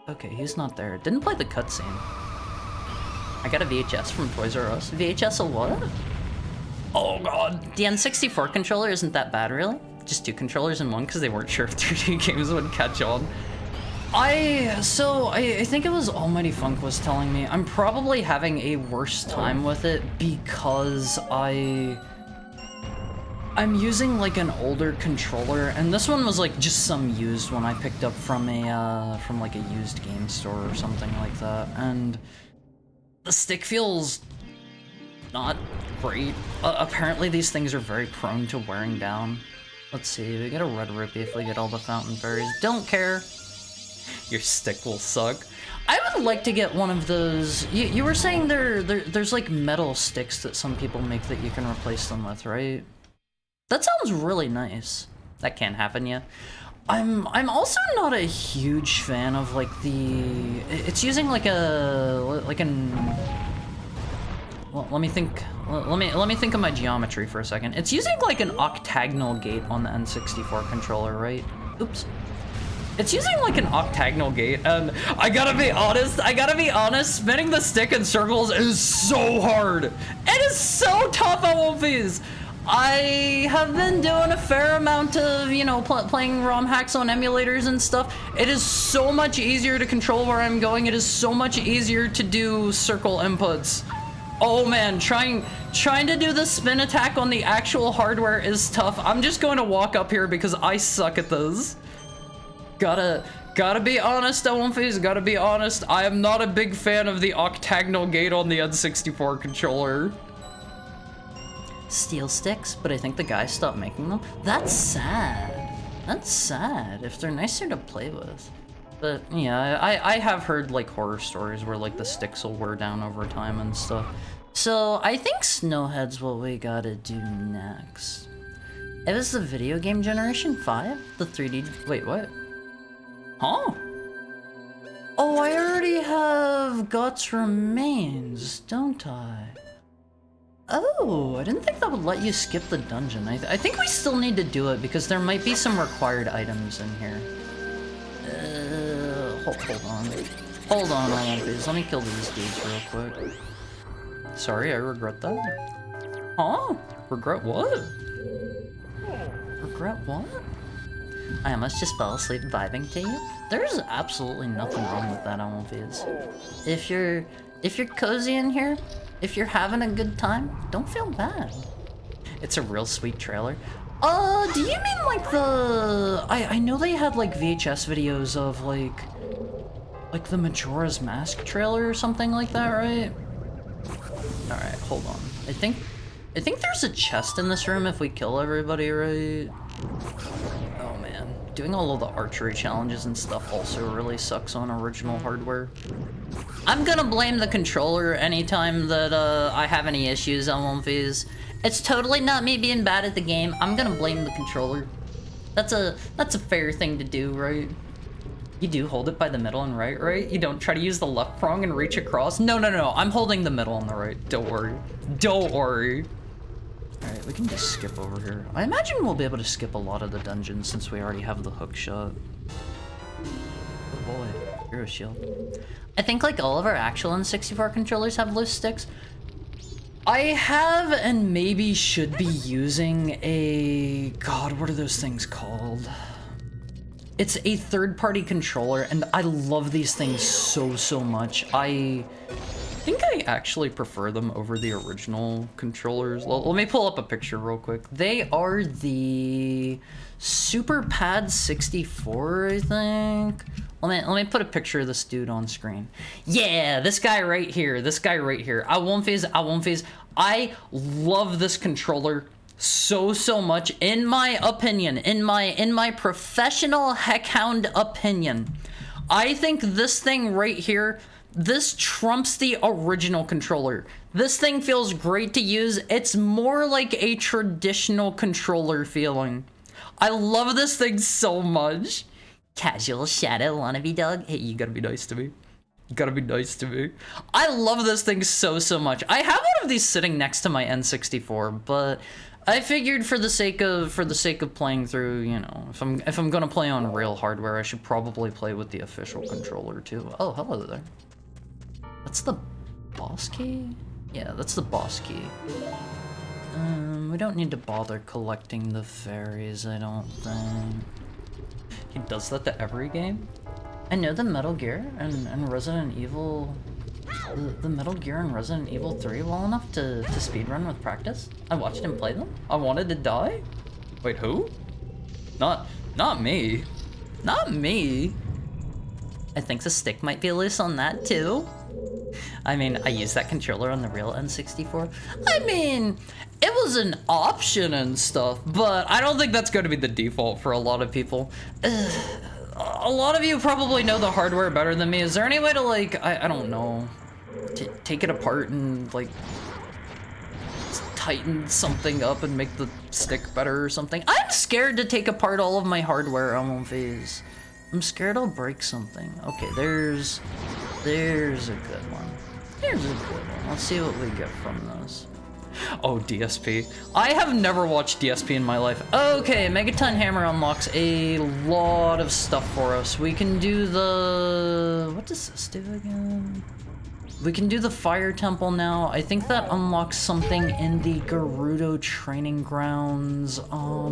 Okay, he's not there. Didn't play the cutscene. I got a VHS from Toys R Us. VHS of what? Oh god. The N64 controller isn't that bad, really. Just 2 controllers in one because they weren't sure if 3D games would catch on. I think it was Almighty Funk was telling me I'm probably having a worse time with it because I'm using like an older controller, and this one was like just some used one I picked up from like a used game store or something like that, and the stick feels not great. Apparently these things are very prone to wearing down. Let's see, we get a red rupee if we get all the fountain berries. Don't care. Your stick will suck. I would like to get one of those. You were saying there's like metal sticks that some people make that you can replace them with, right? That sounds really nice. That can't happen yet. I'm also not a huge fan of like it's using like an. Well, let me think of my geometry for a second. It's using like an octagonal gate on the N64 controller, right? Oops. It's using like an octagonal gate, and I gotta be honest, spinning the stick in circles is so hard. It is so tough on Wolfies. I have been doing a fair amount of, you know, playing ROM hacks on emulators and stuff. It is so much easier to control where I'm going. It is so much easier to do circle inputs. Oh man, trying to do the spin attack on the actual hardware is tough. I'm just going to walk up here because I suck at this. Gotta be honest, Elmface, gotta be honest. I am not a big fan of the octagonal gate on the N64 controller. Steel sticks, but I think the guy stopped making them. That's sad. That's sad. If they're nicer to play with. But yeah, I have heard like horror stories where like the sticks will wear down over time and stuff. So I think Snowhead's what we gotta do next. It was the video game generation 5? The 3D, wait, what? Huh? Oh, I already have Guts Remains, don't I? Oh, I didn't think that would let you skip the dungeon. I think we still need to do it because there might be some required items in here. Hold on, please. Let me kill these dudes real quick. Sorry, I regret that. Huh? Regret what? Regret what? I almost just fell asleep vibing to you. There's absolutely nothing wrong with that, Almfiz. If you're cozy in here, if you're having a good time, don't feel bad. It's a real sweet trailer. Do you mean like the... I know they had like VHS videos of like the Majora's Mask trailer or something like that, right? Alright, hold on. I think there's a chest in this room if we kill everybody, right? Oh man, doing all of the archery challenges and stuff also really sucks on original hardware. I'm gonna blame the controller anytime that I have any issues on Wolfies. It's totally not me being bad at the game. I'm gonna blame the controller. That's a fair thing to do, right? You do hold it by the middle and right? You don't try to use the left prong and reach across? No, I'm holding the middle and the right. Don't worry. Don't worry. Alright, we can just skip over here. I imagine we'll be able to skip a lot of the dungeons since we already have the hook shot. Oh boy. Hero Shield. I think like all of our actual N64 controllers have loose sticks. I have and maybe should be using a... God, what are those things called? It's a third-party controller, and I love these things so much. I think I actually prefer them over the original controllers. Let me pull up a picture real quick. They are the Super Pad 64, I think. Let me put a picture of this dude on screen. Yeah, this guy right here. This guy right here. I won't phase. I love this controller so much. In my opinion, in my professional heckhound opinion, I think this thing right here, this trumps the original controller. This thing feels great to use. It's more like a traditional controller feeling. I love this thing so much. Casual shadow wannabe dog. Hey, you gotta be nice to me. You gotta be nice to me. I love this thing so much. I have one of these sitting next to my N64, but I figured for the sake of playing through, you know, if I'm gonna play on real hardware, I should probably play with the official controller too. Oh, hello there. That's the boss key? Yeah, that's the boss key. We don't need to bother collecting the fairies, I don't think. He does that to every game? I know the Metal Gear and Resident Evil... The Metal Gear and Resident Evil 3 well enough to speedrun with practice. I watched him play them. I wanted to die? Wait, who? Not me. Not me. I think the stick might be loose on that too. I mean, I used that controller on the real N64. I mean, it was an option and stuff, but I don't think that's going to be the default for a lot of people. A lot of you probably know the hardware better than me. Is there any way to, like, I don't know, take it apart and, like, tighten something up and make the stick better or something? I'm scared to take apart all of my hardware, LMVs. I'm scared I'll break something. Okay, there's a good one. There's a good one. Let's see what we get from this. Oh, DSP. I have never watched DSP in my life. Okay, Megaton Hammer unlocks a lot of stuff for us. We can do the... What does this do again? We can do the Fire Temple now. I think that unlocks something in the Gerudo Training Grounds. Oh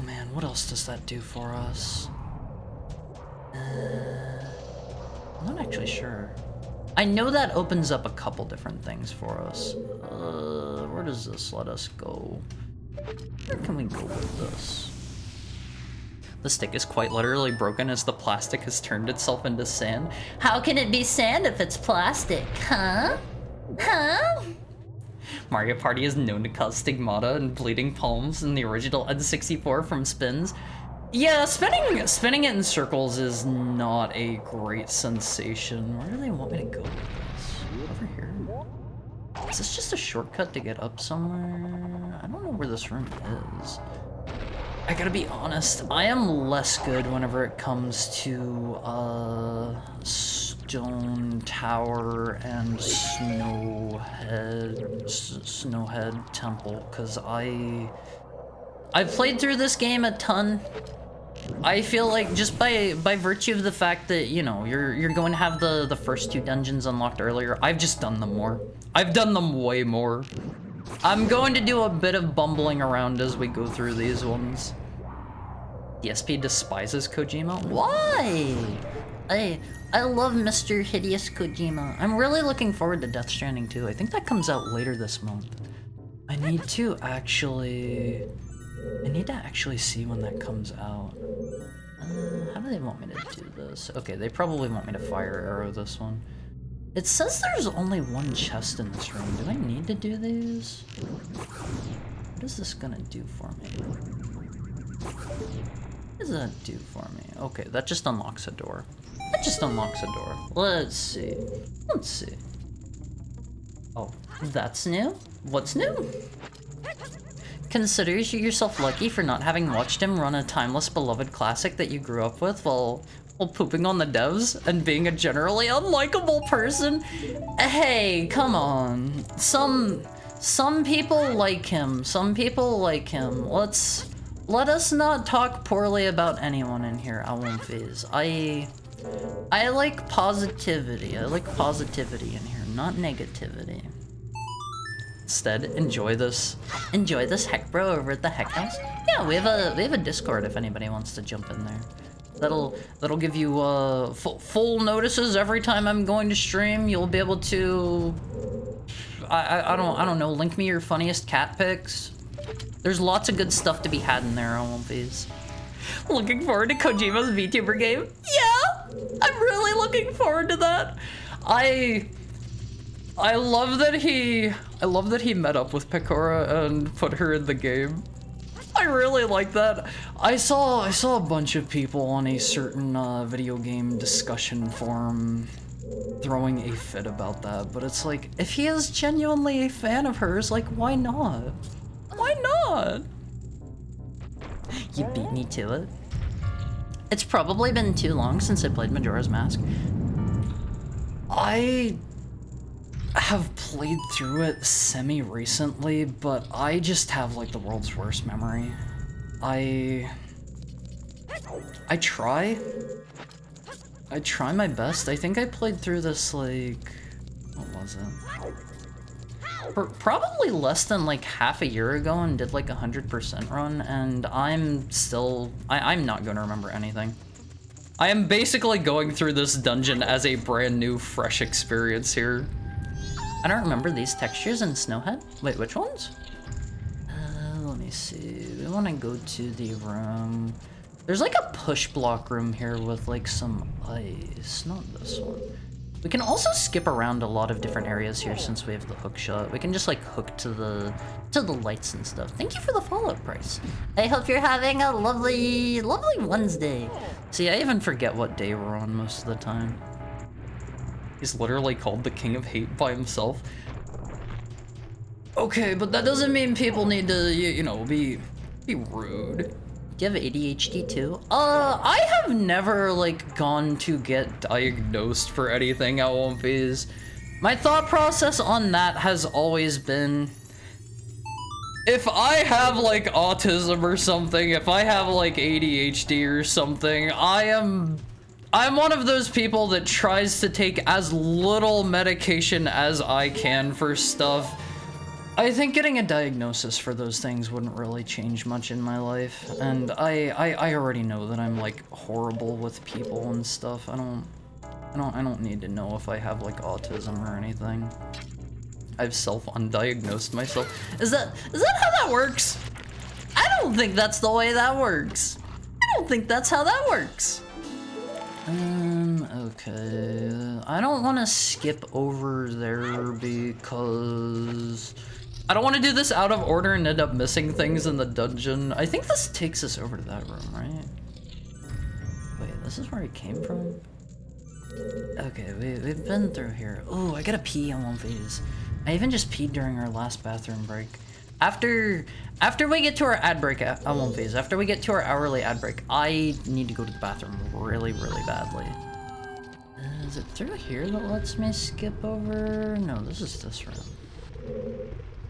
man, what else does that do for us? I'm not actually sure. I know that opens up a couple different things for us. Where does this let us go? Where can we go with this? The stick is quite literally broken as the plastic has turned itself into sand. How can it be sand if it's plastic, huh? Huh? Mario Party is known to cause stigmata and bleeding palms in the original N64 from spins. Yeah, spinning it in circles is not a great sensation. Where do they want me to go with this? Over here? Is this just a shortcut to get up somewhere? I don't know where this room is. I gotta be honest, I am less good whenever it comes to Stone Tower and Snowhead Temple, because I've played through this game a ton. I feel like just by virtue of the fact that, you know, you're going to have the first two dungeons unlocked earlier, I've just done them more. I've done them way more. I'm going to do a bit of bumbling around as we go through these ones. DSP despises Kojima? Why? I love Mr. Hideous Kojima. I'm really looking forward to Death Stranding 2. I think that comes out later this month. I need to actually see when that comes out. How do they want me to do this? Okay, they probably want me to fire arrow this one. It says there's only one chest in this room. Do I need to do these? What is this gonna do for me? What does that do for me? Okay, that just unlocks a door. That just unlocks a door. Let's see. Let's see. Oh, that's new? What's new? Consider yourself lucky for not having watched him run a timeless beloved classic that you grew up with while pooping on the devs and being a generally unlikable person. Hey, come on. Some people like him. Some people like him. Let's Let us not talk poorly about anyone in here, Owl Phase. I like positivity. I like positivity in here, not negativity. Instead, enjoy this heck bro over at the heck house. Yeah, we have a Discord if anybody wants to jump in there. That'll give you full notices every time I'm going to stream. You'll be able to I don't know, link me your funniest cat pics. There's lots of good stuff to be had in there, Olympies. Looking forward to Kojima's VTuber game? Yeah! I'm really looking forward to that. I love that he met up with Pecora and put her in the game. I really like that. I saw a bunch of people on a certain video game discussion forum throwing a fit about that, but it's like, if he is genuinely a fan of hers, like, why not? Why not? You beat me to it. It's probably been too long since I played Majora's Mask. I have played through it semi-recently, but I just have like the world's worst memory. I try my best. I think I played through this like, what was it? Probably less than like half a year ago and did like 100% run, and I'm not gonna remember anything. I am basically going through this dungeon as a brand new, fresh experience here. I don't remember these textures in Snowhead. Wait, which ones? Let me see. We want to go to the room. There's like a push block room here with like some ice. Not this one. We can also skip around a lot of different areas here since we have the hook shot. We can just like hook to the lights and stuff. Thank you for the follow, Price. I hope you're having a lovely Wednesday. See, I even forget what day we're on most of the time. He's literally called the King of Hate by himself. Okay, but that doesn't mean people need to, you know, be rude. Do you have ADHD too? I have never, like, gone to get diagnosed for anything at One Piece. My thought process on that has always been, if I have, like, autism or something, if I have, like, ADHD or something, I'm one of those people that tries to take as little medication as I can for stuff. I think getting a diagnosis for those things wouldn't really change much in my life, and I already know that I'm like horrible with people and stuff. I don't need to know if I have like autism or anything. I've self-undiagnosed myself. Is that how that works? I don't think that's the way that works. I don't think that's how that works. Okay. I don't want to skip over there because I don't want to do this out of order and end up missing things in the dungeon. I think this takes us over to that room, right? Wait, this is where he came from? Okay, we've been through here. Oh, I gotta pee on One Phase. I even just peed during our last bathroom break. After we get to our ad break at One Phase, after we get to our hourly ad break, I need to go to the bathroom really, really badly. Is it through here that lets me skip over? No, this is this room.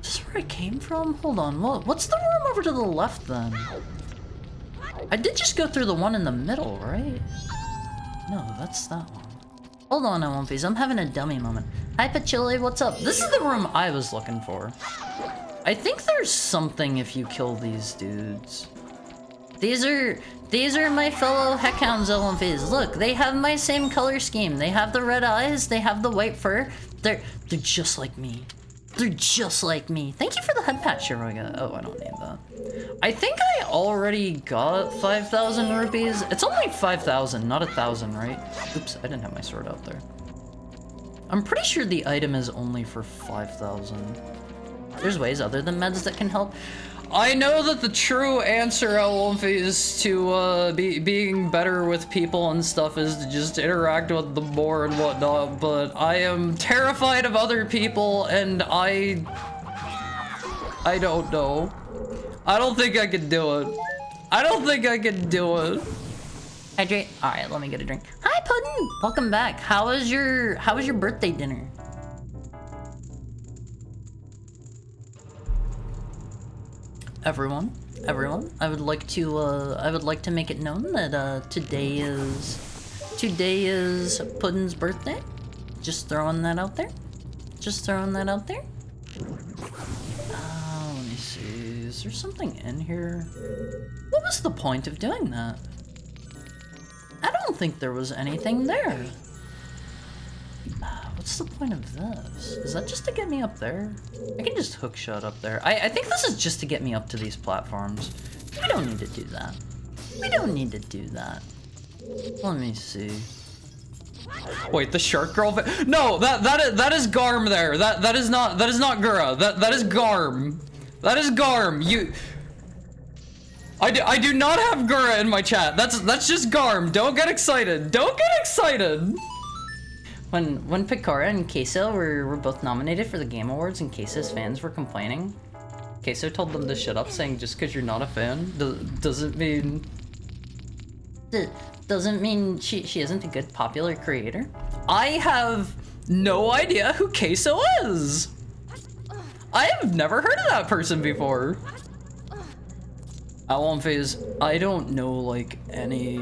Is this where I came from? Hold on, what's the room over to the left then? I did just go through the one in the middle, right? No, that's that one. Hold on, One Piece, I'm having a dummy moment. Hi, Patchouli, what's up? This is the room I was looking for. I think there's something if you kill these dudes. These are my fellow heckhounds, One Piece. Look, they have my same color scheme. They have the red eyes, they have the white fur. They're just like me. They're just like me. Thank you for the head patch, Shiroga. Oh, I don't need that. I think I already got 5,000 rupees. It's only 5,000, not 1,000, right? Oops, I didn't have my sword out there. I'm pretty sure the item is only for 5,000. There's ways other than meds that can help. I know that the true answer, Elwolfie, is to being better with people and stuff is to just interact with them more and whatnot, but I am terrified of other people and I don't know. I don't think I can do it. I don't think I can do it. Hydrate. All right, let me get a drink. Hi, Puddin'. Welcome back. How was your birthday dinner? Everyone, everyone, I would like to make it known that today is Puddin's birthday. Just throwing that out there. Let me see. Is there something in here? What was the point of doing that? I don't think there was anything there. What's the point of this? Is that just to get me up there? I can just hookshot up there. I think this is just to get me up to these platforms. We don't need to do that. Let me see. Wait, the shark girl? No, that is Garm there. That is not Gura. That is Garm. That is Garm. I do not have Gura in my chat. That's just Garm. Don't get excited. When Picora and Queso were both nominated for the Game Awards and Queso's fans were complaining, Queso told them to shut up, saying just because you're not a fan doesn't mean she isn't a good popular creator. I have no idea who Queso is. I have never heard of that person before. Phase, I don't know like any.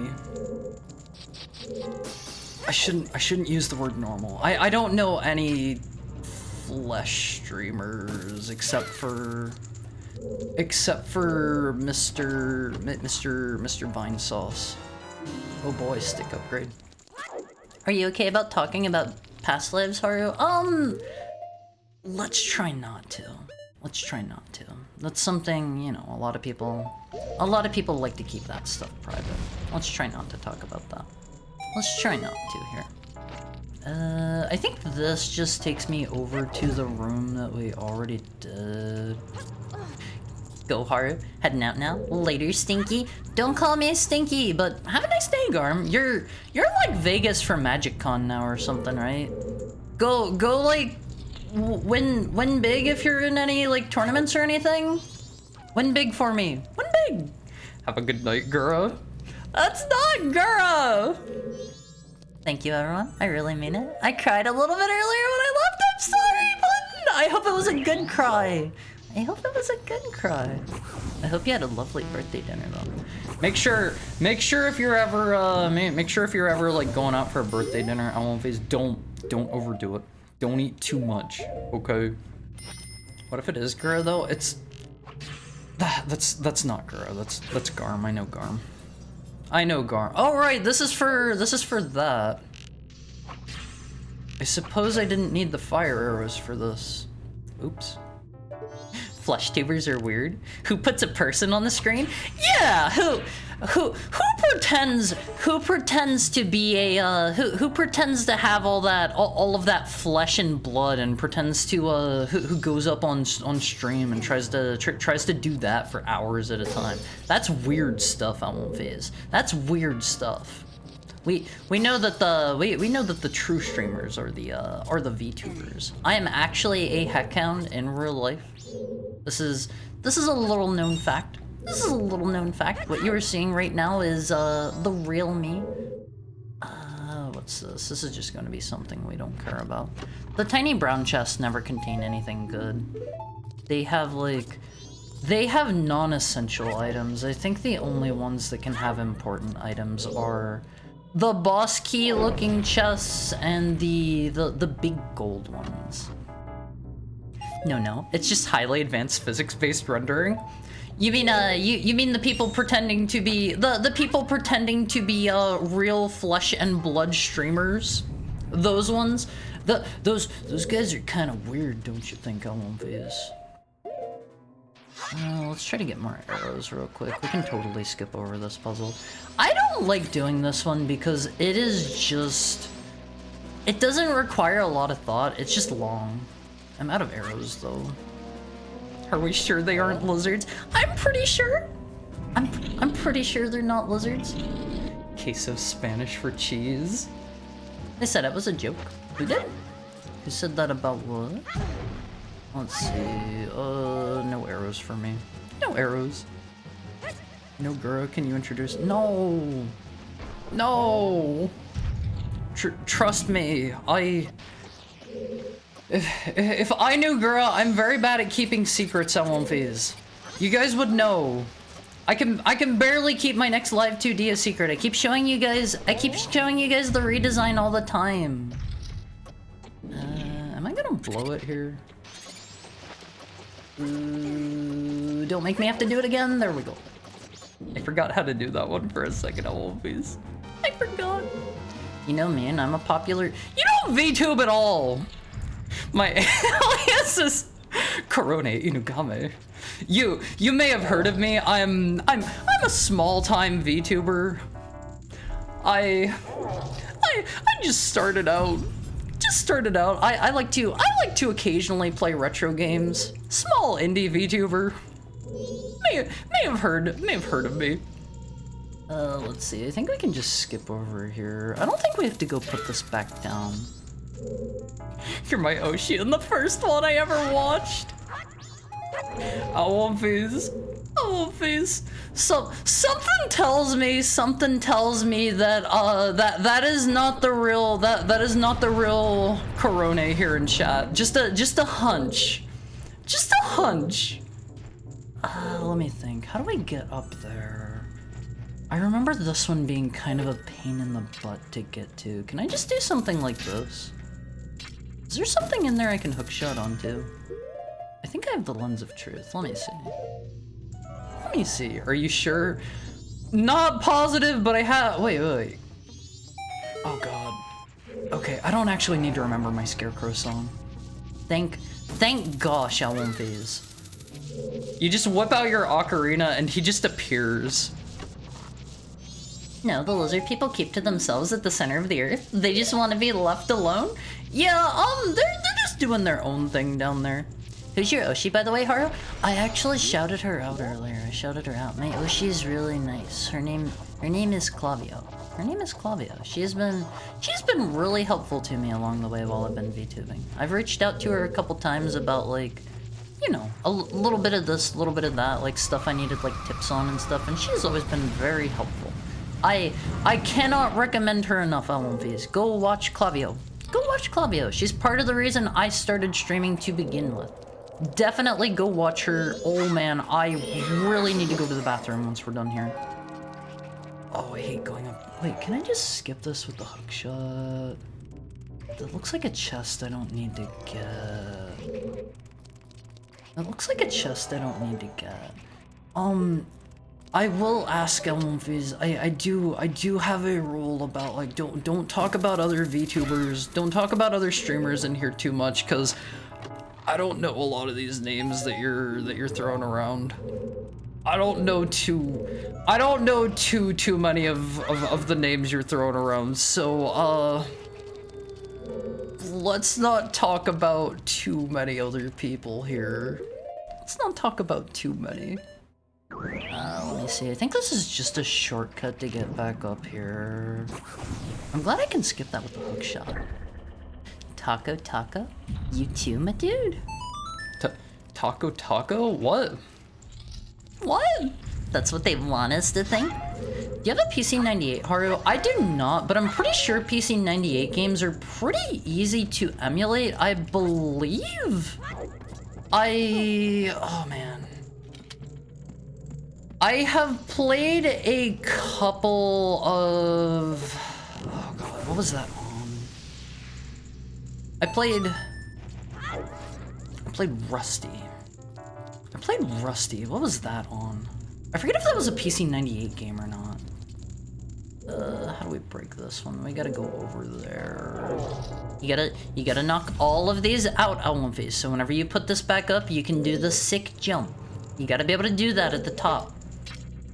I shouldn't use the word normal. I don't know any flesh streamers except for Mr. Vinesauce. Oh boy, stick upgrade. Are you okay about talking about past lives, Haru? Let's try not to. That's something, you know, a lot of people like to keep that stuff private. Let's try not to talk about that. Let's try not to here. I think this just takes me over to the room that we already did. Go Haru, heading out now. Later, Stinky. Don't call me Stinky, but have a nice day, Garm. You're like Vegas for MagicCon now or something, right? Go like win big if you're in any like tournaments or anything. Win big for me. Win big. Have a good night, Gura. That's not Gura! Thank you, everyone. I really mean it. I cried a little bit earlier when I left. I'm sorry, Button! I hope it was a good cry. I hope you had a lovely birthday dinner, though. Make sure if you're ever like going out for a birthday dinner, Phase, don't overdo it. Don't eat too much, okay? What if it is Gura though? That's not Gura. That's Garm. I know Garm. Oh right, this is for that. I suppose I didn't need the fire arrows for this. Oops. Flesh tubers are weird. Who puts a person on the screen? Yeah, who pretends to be a who pretends to have all of that flesh and blood and pretends to who goes up on stream and tries to do that for hours at a time. That's weird stuff, Phase. That's weird stuff. We know that the true streamers are the VTubers. I am actually a heckhound in real life. This is a little known fact. What you are seeing right now is the real me. What's this? This is just going to be something we don't care about. The tiny brown chests never contain anything good. They have non-essential items. I think the only ones that can have important items are the boss key looking chests and the big gold ones. No, it's just highly advanced physics-based rendering. You mean you mean the people pretending to be the people pretending to be real flesh and blood streamers? Those ones? Those guys are kind of weird, don't you think, Phase? Let's try to get more arrows real quick. We can totally skip over this puzzle. I don't like doing this one because it doesn't require a lot of thought. It's just long. I'm out of arrows though. Are we sure they aren't lizards? I'm pretty sure. I'm pretty sure they're not lizards. Queso Spanish for cheese. They said it was a joke. Who did? Who said that about what? Let's see. No arrows for me. No arrows. No Gura, can you introduce? No. Trust me. If I knew Gura, I'm very bad at keeping secrets, Phase. You guys would know. I can barely keep my next live 2D a secret. I keep showing you guys the redesign all the time. Am I gonna blow it here? Don't make me have to do it again. There we go. I forgot how to do that one for a second, please. I forgot. You know me, and I'm a popular. You don't VTube at all. My alias is Korone Inugame. You may have heard of me. I'm a small-time VTuber. I just started out. I like to occasionally play retro games. Small indie VTuber. May have heard of me. Let's see. I think we can just skip over here. I don't think we have to go put this back down. You're my Oshi in the first one I ever watched. I won't face. Something tells me that that is not the real Korone here in chat. Just a hunch. Let me think. How do I get up there? I remember this one being kind of a pain in the butt to get to. Can I just do something like this? Is there something in there I can hookshot onto? I think I have the lens of truth. Let me see. Are you sure? Not positive, but I have. Wait. Oh god. Okay, I don't actually need to remember my Scarecrow song. Thank gosh, I won't phase. You just whip out your Ocarina and he just appears. No, the lizard people keep to themselves at the center of the earth. They just want to be left alone. Yeah, they're just doing their own thing down there. Who's your Oshi, by the way, Haru? I actually shouted her out earlier. My Oshi is really nice. Her name is Clavio. She's been really helpful to me along the way while I've been VTubing. I've reached out to her a couple times about, like, you know, a little bit of this, a little bit of that, like stuff I needed like tips on and stuff, and she's always been very helpful. I cannot recommend her enough, Elmonfies. Go watch Clavio. She's part of the reason I started streaming to begin with. Definitely go watch her. Oh man, I really need to go to the bathroom once we're done here. Oh, I hate going up. Wait, can I just skip this with the hookshot? That looks like a chest I don't need to get. I will ask Elmonfies. I do have a rule about, like, don't talk about other VTubers, don't talk about other streamers in here too much, cause I don't know a lot of these names that you're throwing around. I don't know too many of the names you're throwing around, so let's not talk about too many other people here. Let's not talk about too many. Let me see. I think this is just a shortcut to get back up here. I'm glad I can skip that with the hookshot. Taco? You too, my dude? Taco? What? That's what they want us to think. Do you have a PC98, Haru? I do not, but I'm pretty sure PC98 games are pretty easy to emulate, I believe. Oh man. I have played a couple of... Oh god, what was that on? I played Rusty. What was that on? I forget if that was a PC98 game or not. How do we break this one? We gotta go over there. You gotta knock all of these out, Elmonfies. So whenever you put this back up, you can do the sick jump. You gotta be able to do that at the top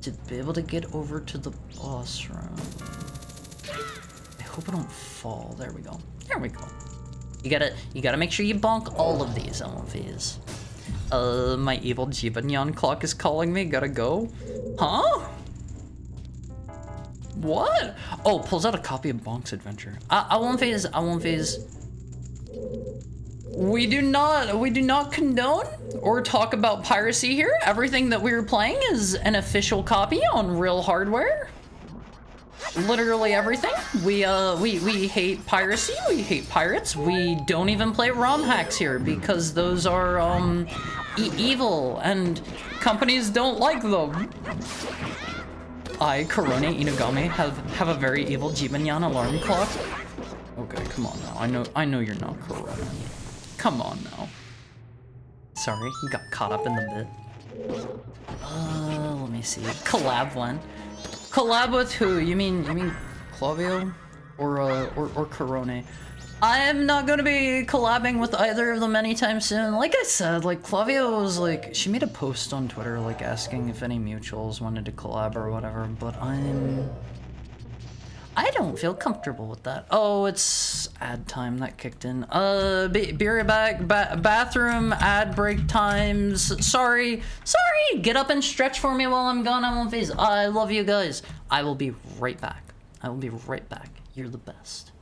to be able to get over to the boss room. I hope I don't fall. There we go. You gotta make sure you bonk all of these, Elmonfies. My evil Jibanyan clock is calling me. Gotta go. Huh? What? Oh, pulls out a copy of Bonk's Adventure. I won't phase. We do not condone or talk about piracy here. Everything that we're playing is an official copy on real hardware. Literally everything. We hate piracy. We hate pirates. We don't even play ROM hacks here because those are evil, and companies don't like them. I, Korone Inugami, have a very evil Jibanyan alarm clock. Okay, come on now. I know you're not Korone. Come on now. Sorry, got caught up in the bit. Let me see. Collab one. Collab with who? You mean Clavio? Or Korone? I am not gonna be collabing with either of them anytime soon. Like I said, like Clavio was like, she made a post on Twitter like asking if any mutuals wanted to collab or whatever, but I don't feel comfortable with that. Oh, it's ad time that kicked in. Be right back. Bathroom ad break times. Sorry. Get up and stretch for me while I'm gone. I won't phase. I love you guys. I will be right back. You're the best.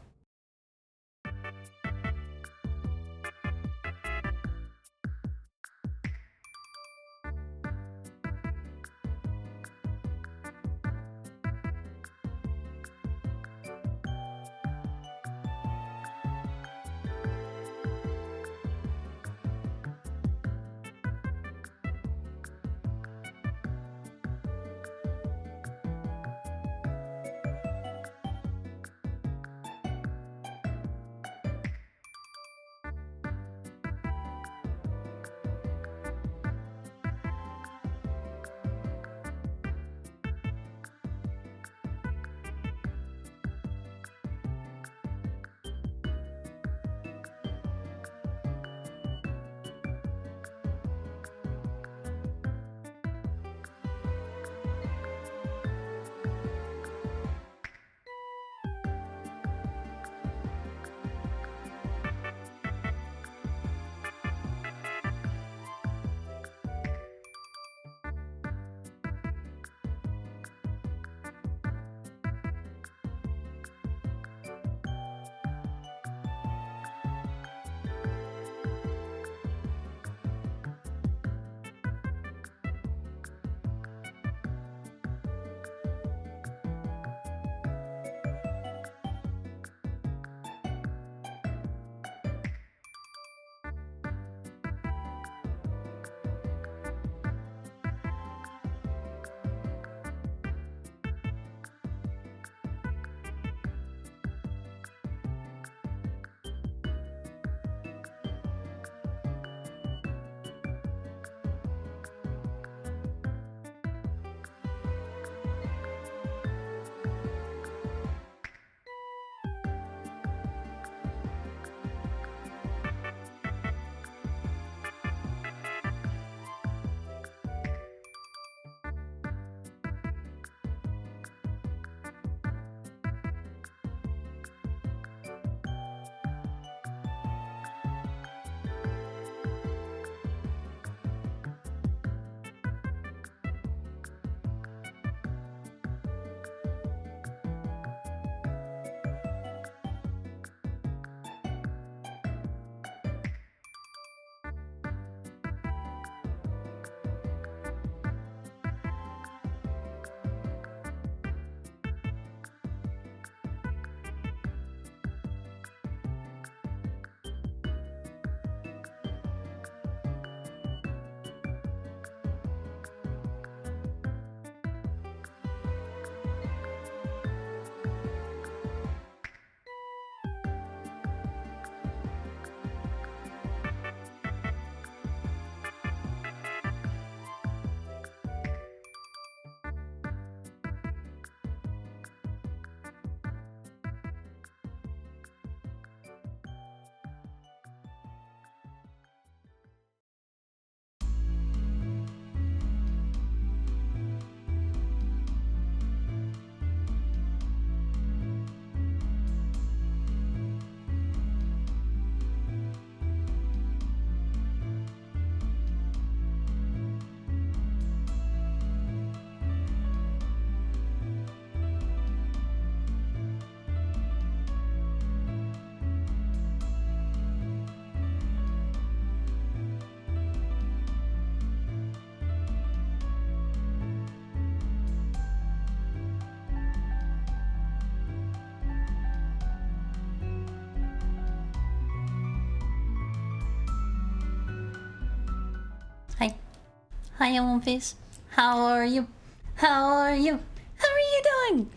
Hi, One Piece. How are you? How are you? How are you doing?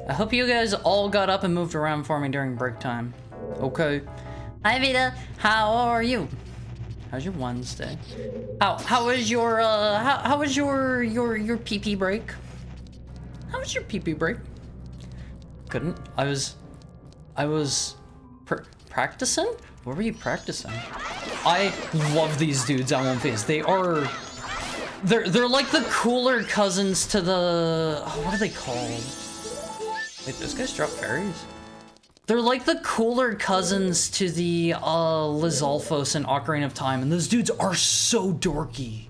I hope you guys all got up and moved around for me during break time. Okay. Hi, Vita. How are you? How's your Wednesday? How was your how was your pee break? How was your pee break? Couldn't. I was practicing? What were you practicing? I love these dudes on One Piece. They're like the cooler cousins to the what are they called? Wait, those guys drop fairies? They're like the cooler cousins to the Lizalfos and Ocarina of Time, and those dudes are so dorky.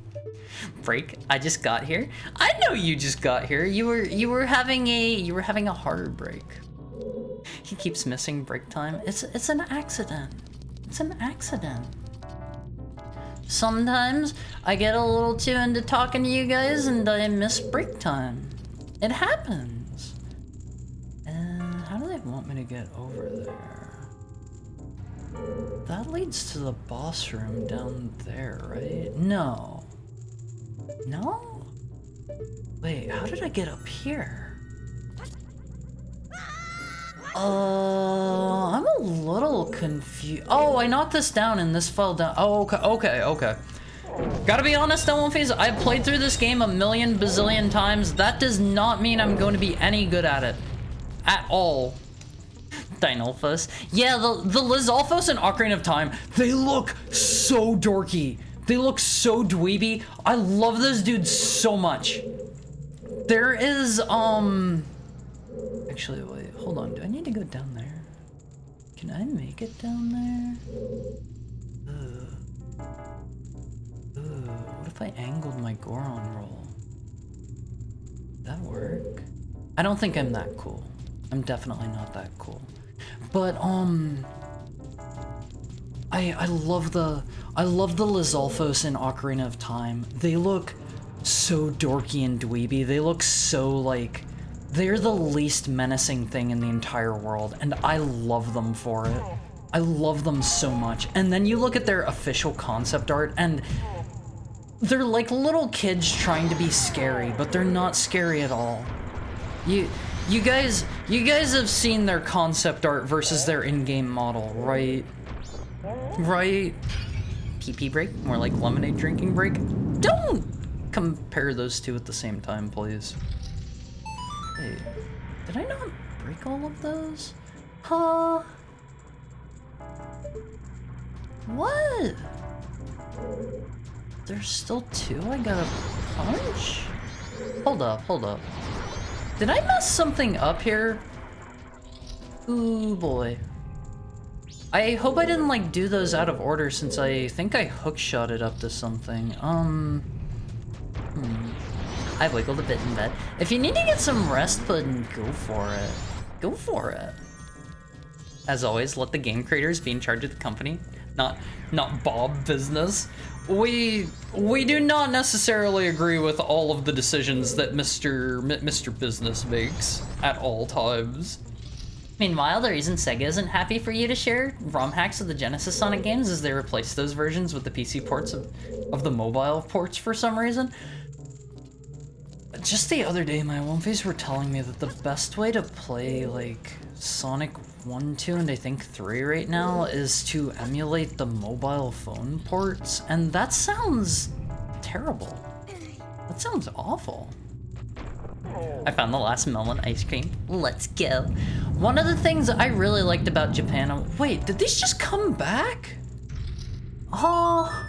Break, I just got here. I know you just got here. You were having a hard break. He keeps missing break time. It's an accident. It's an accident. Sometimes I get a little too into talking to you guys and I miss break time. It happens. How do they want me to get over there? That leads to the boss room down there, right? No. No? Wait, how did I get up here? I'm a little confused. Oh, I knocked this down and this fell down. Oh, okay. Gotta be honest, One Piece, I've played through this game a million bazillion times. That does not mean I'm going to be any good at it. At all. Dinolphus. Yeah, the Lizalfos and Ocarina of Time, they look so dorky. They look so dweeby. I love those dudes so much. There is, actually, wait, hold on. Do I need to go down there? Can I make it down there? What if I angled my Goron roll? Would that work? I don't think I'm that cool. I'm definitely not that cool. But, I love the Lizalfos in Ocarina of Time. They look so dorky and dweeby. They look so like they're the least menacing thing in the entire world, and I love them for it. I love them so much. And then you look at their official concept art, and they're like little kids trying to be scary, but they're not scary at all. You guys have seen their concept art versus their in-game model, right? Right? PP break? More like lemonade drinking break? Don't compare those two at the same time, please. Wait, did I not break all of those? Huh? What? There's still two I gotta punch? Hold up. Did I mess something up here? Ooh boy. I hope I didn't like do those out of order since I think I hookshot it up to something. I wiggled a bit in bed. If you need to get some rest, then go for it. Go for it. As always, let the game creators be in charge of the company, not Bob business. We do not necessarily agree with all of the decisions that Mr. Business makes at all times. Meanwhile, the reason Sega isn't happy for you to share ROM hacks of the Genesis Sonic games is they replaced those versions with the PC ports of the mobile ports for some reason. Just the other day, my One Piece were telling me that the best way to play, like, Sonic 1, 2, and I think 3 right now is to emulate the mobile phone ports, and that sounds terrible. That sounds awful. I found the last melon ice cream. Let's go. One of the things I really liked about Japan... Wait, did these just come back? Oh...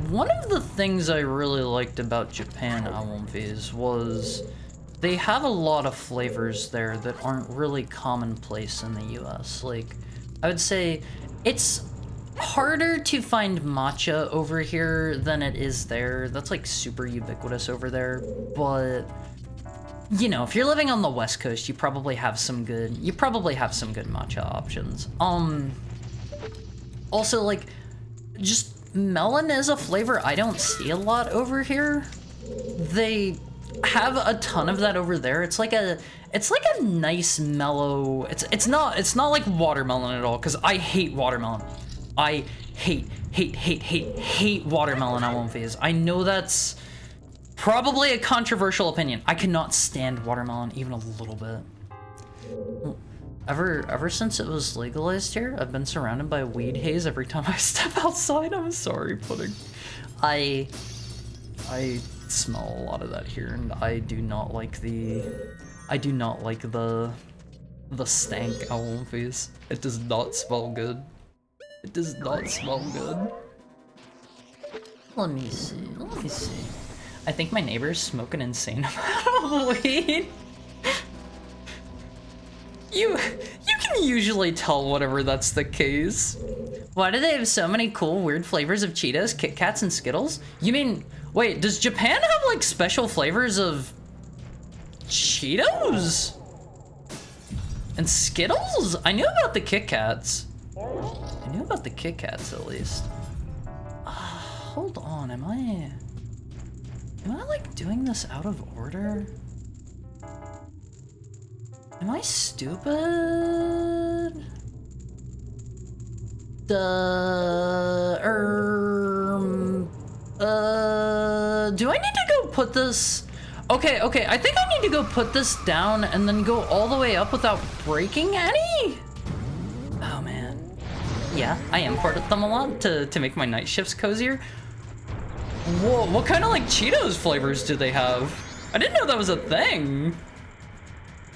One of the things I really liked about Japan One-Piece was they have a lot of flavors there that aren't really commonplace in the US. Like, I would say it's harder to find matcha over here than it is there. That's like super ubiquitous over there, but you know, if you're living on the West Coast, you probably have some good matcha options. Also, like, just melon is a flavor I don't see a lot over here. They have a ton of that over there. It's like a nice mellow. It's not like watermelon at all, because I hate watermelon. I hate watermelon on one phase. I know that's probably a controversial opinion. I cannot stand watermelon even a little bit. Ever since it was legalized here, I've been surrounded by weed haze every time I step outside. I'm sorry, Pudding. I smell a lot of that here, and I do not like the stank owl face. It does not smell good. It does not smell good. Let me see. I think my neighbor's smoking an insane amount of weed. You can usually tell whenever that's the case. Why do they have so many cool, weird flavors of Cheetos, Kit Kats, and Skittles? You mean, wait, does Japan have like special flavors of Cheetos? And Skittles? I knew about the Kit Kats. I knew about the Kit Kats at least. Hold on, am I like doing this out of order? Am I stupid? Do I need to go put this? Okay, I think I need to go put this down and then go all the way up without breaking any? Oh man. Yeah, I imported them a lot to make my night shifts cozier. Whoa, what kind of like Cheetos flavors do they have? I didn't know that was a thing.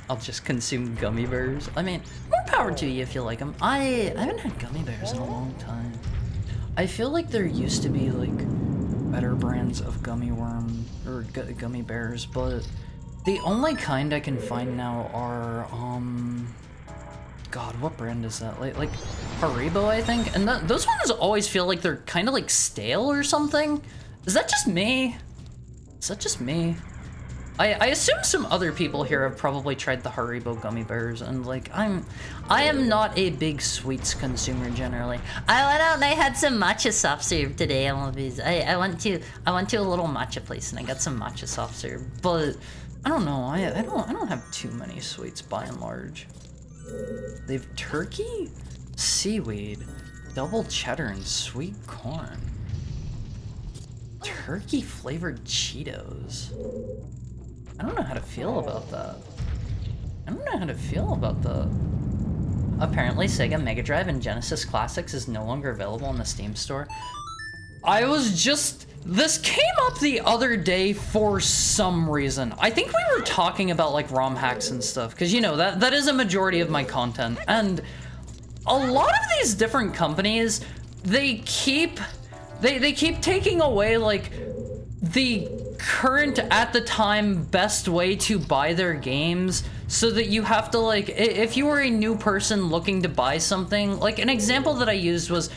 I'll just consume gummy bears. I mean, more power to you if you like them. I haven't had gummy bears in a long time. I feel like there used to be like better brands of gummy worm or gummy bears, but the only kind I can find now are God, what brand is that? Like Haribo, I think. And those ones always feel like they're kind of like stale or something. Is that just me? Is that just me? I assume some other people here have probably tried the Haribo gummy bears, and like I am not a big sweets consumer generally. I went out and I had some matcha soft serve today. I went to a little matcha place and I got some matcha soft serve. But I don't know. I don't have too many sweets by and large. They've turkey, seaweed, double cheddar, and sweet corn. Turkey flavored Cheetos. I don't know how to feel about that. Apparently, Sega Mega Drive and Genesis Classics is no longer available in the Steam store. This came up the other day for some reason. I think we were talking about like ROM hacks and stuff, because you know, that is a majority of my content. And a lot of these different companies, they keep taking away like the current at the time best way to buy their games, so that you have to like, if you were a new person looking to buy something, like an example that I used was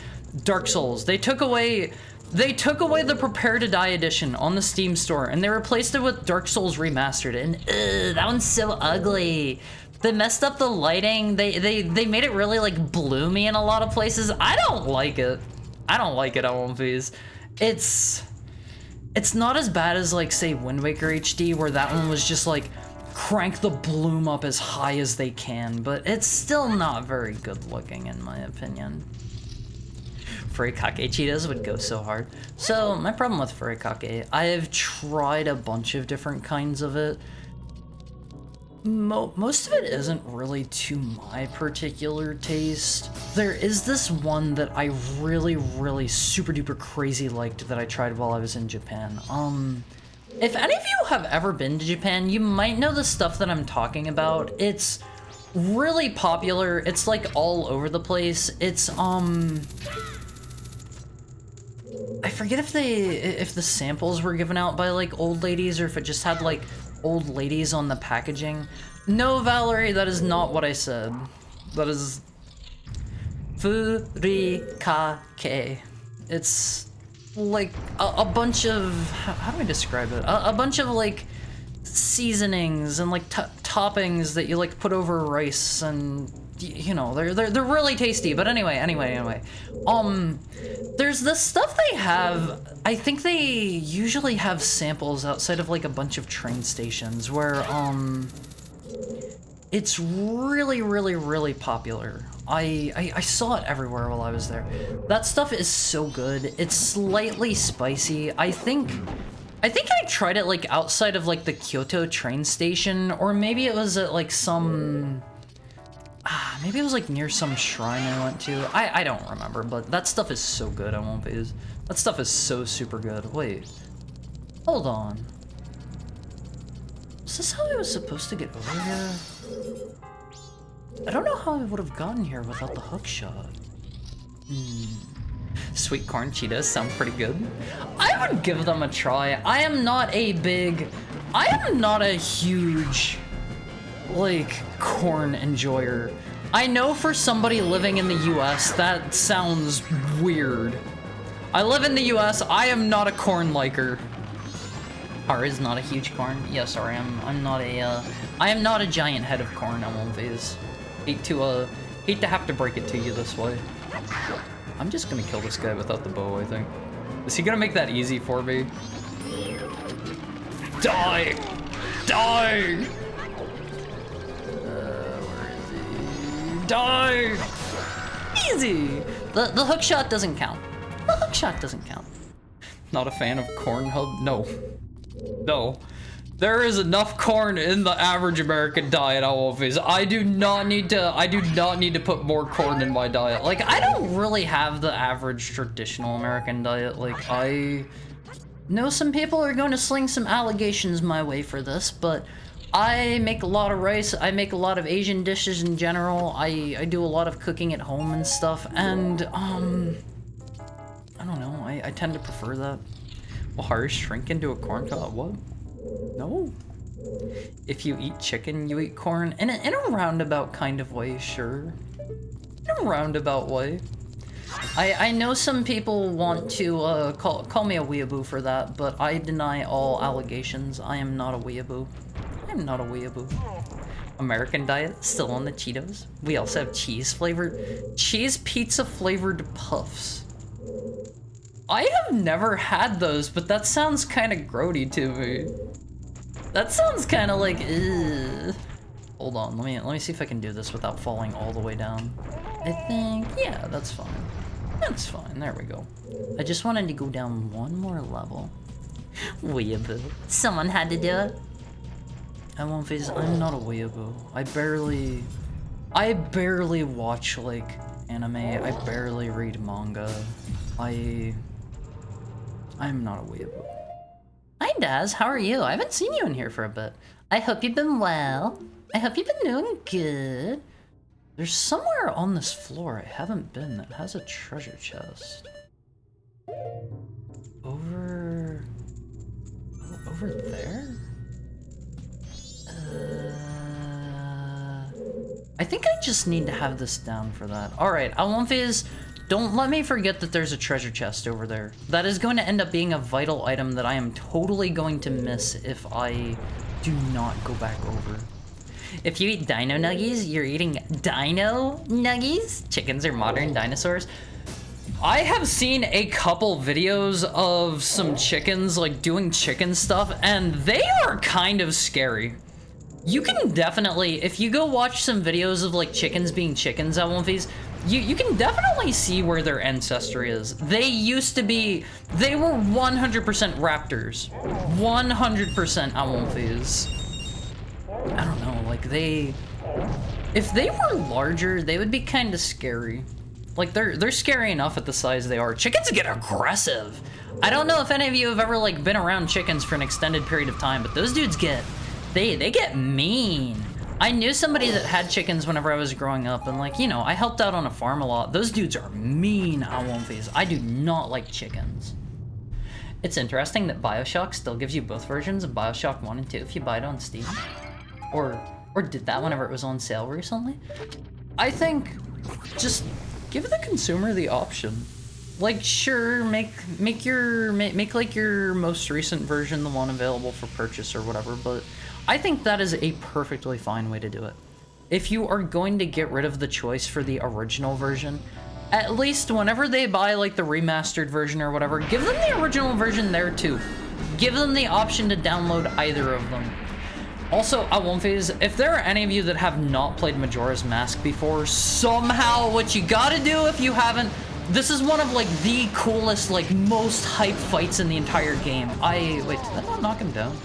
Dark Souls. They took away the Prepare to Die edition on the Steam store and they replaced it with Dark Souls Remastered, and that one's so ugly. They messed up the lighting. They made it really like bloomy in a lot of places. I don't like it. I won't please. It's not as bad as like say Wind Waker HD, where that one was just like crank the bloom up as high as they can, but it's still not very good looking in my opinion. Furikake Cheetos would go so hard. So my problem with Furikake, I have tried a bunch of different kinds of it. Most of it isn't really to my particular taste. There is this one that I really super duper crazy liked that I tried while I was in Japan. If any of you have ever been to Japan, you might know the stuff that I'm talking about. It's really popular. It's like all over the place. It's I forget if the samples were given out by like old ladies or if it just had like old ladies on the packaging. No, Valerie, that is not what I said. That is Furikake. It's like a bunch of, how do I describe it? A bunch of like seasonings and like toppings that you like put over rice, and you know, they're really tasty. But anyway, there's this stuff they have. I think they usually have samples outside of like a bunch of train stations where it's really popular. I saw it everywhere while I was there. That stuff is so good. It's slightly spicy. I think I tried it like outside of like the Kyoto train station, or maybe it was at like some maybe it was like near some shrine I went to. I don't remember, but that stuff is so good. I won't be. That stuff is so super good. Wait, hold on. Is this how I was supposed to get over here? I don't know how I would have gotten here without the hook shot. Sweet corn Cheetos sound pretty good. I would give them a try. I am not a huge, like, corn enjoyer. I know for somebody living in the US, that sounds weird. I live in the US, I am not a corn liker. Har is not a huge corn. Yes, sorry, I am not a giant head of corn, I won't phase. Hate to have to break it to you this way. I'm just gonna kill this guy without the bow, I think. Is he gonna make that easy for me? Die! Die! Where is he? Die! Easy! The hook shot doesn't count. The hook shot doesn't count. Not a fan of corn hub? No. No. There is enough corn in the average American diet, I do not need to put more corn in my diet. Like, I don't really have the average traditional American diet. Like, I know some people are going to sling some allegations my way for this, but I make a lot of rice, I make a lot of Asian dishes in general, I do a lot of cooking at home and stuff, and, I don't know, I tend to prefer that. Will Haru shrink into a corn cob? What? No. If you eat chicken, you eat corn. In a roundabout kind of way, sure. In a roundabout way. I know some people want to call me a weeaboo for that, but I deny all allegations. I am not a weeaboo. I am not a weeaboo. American diet, still on the Cheetos. We also have cheese pizza flavored puffs. I have never had those, but that sounds kind of grody to me. That sounds kind of like, ugh. Hold on, let me see if I can do this without falling all the way down. I think, yeah, that's fine. That's fine, there we go. I just wanted to go down one more level. Weeaboo. Someone had to do it. I won't face, I'm not a weeaboo. I barely watch, like, anime. I barely read manga. I'm not a weeaboo. Hi Daz, how are you? I haven't seen you in here for a bit. I hope you've been well. I hope you've been doing good. There's somewhere on this floor I haven't been that has a treasure chest. Over there? I think I just need to have this down for that. Alright, Alonfiz, don't let me forget that there's a treasure chest over there. That is going to end up being a vital item that I am totally going to miss if I do not go back over. If you eat dino nuggies, you're eating dino nuggies? Chickens are modern dinosaurs. I have seen a couple videos of some chickens like doing chicken stuff, and they are kind of scary. You can definitely, if you go watch some videos of like chickens being chickens at one of these, you can definitely see where their ancestry is. They used to be, they were 100% raptors. 100% Awonfis. I don't know, like if they were larger, they would be kind of scary. Like they're scary enough at the size they are. Chickens get aggressive. I don't know if any of you have ever like been around chickens for an extended period of time, but those dudes they get mean. I knew somebody that had chickens whenever I was growing up, and like, you know, I helped out on a farm a lot. Those dudes are mean Awonfis. I do not like chickens. It's interesting that BioShock still gives you both versions of BioShock 1 and 2 if you buy it on Steam. Or did that whenever it was on sale recently? I think just give the consumer the option. Like, sure, make like your most recent version the one available for purchase or whatever, but I think that is a perfectly fine way to do it. If you are going to get rid of the choice for the original version, at least whenever they buy like the remastered version or whatever, give them the original version there too. Give them the option to download either of them. Also, I won't phase, if there are any of you that have not played Majora's Mask before, somehow what you gotta do if you haven't, this is one of like the coolest, like most hype fights in the entire game. Wait, did that not knock him down?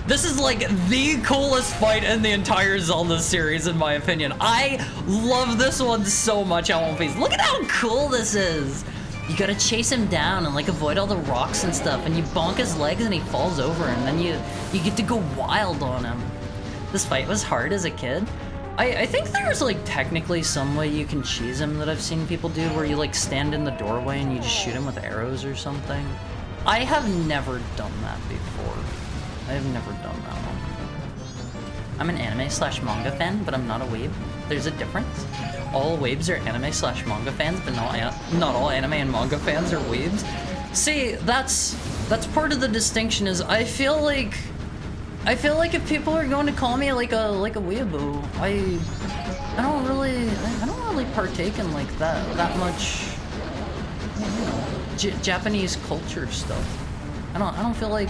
This is like the coolest fight in the entire Zelda series, in my opinion. I love this one so much, I won't phase. Look at how cool this is. You gotta chase him down and like avoid all the rocks and stuff, and you bonk his legs and he falls over, and then you get to go wild on him. This fight was hard as a kid. I think there's like technically some way you can cheese him that I've seen people do, where you like stand in the doorway and you just shoot him with arrows or something. I have never done that before. I have never done that one. I'm an anime/manga fan, but I'm not a weeb. There's a difference. All weebs are anime/manga fans, but not all anime and manga fans are weebs. See, that's part of the distinction. Is I feel like if people are going to call me like a weeaboo, I don't really partake in like that much, you know, Japanese culture stuff. I don't feel like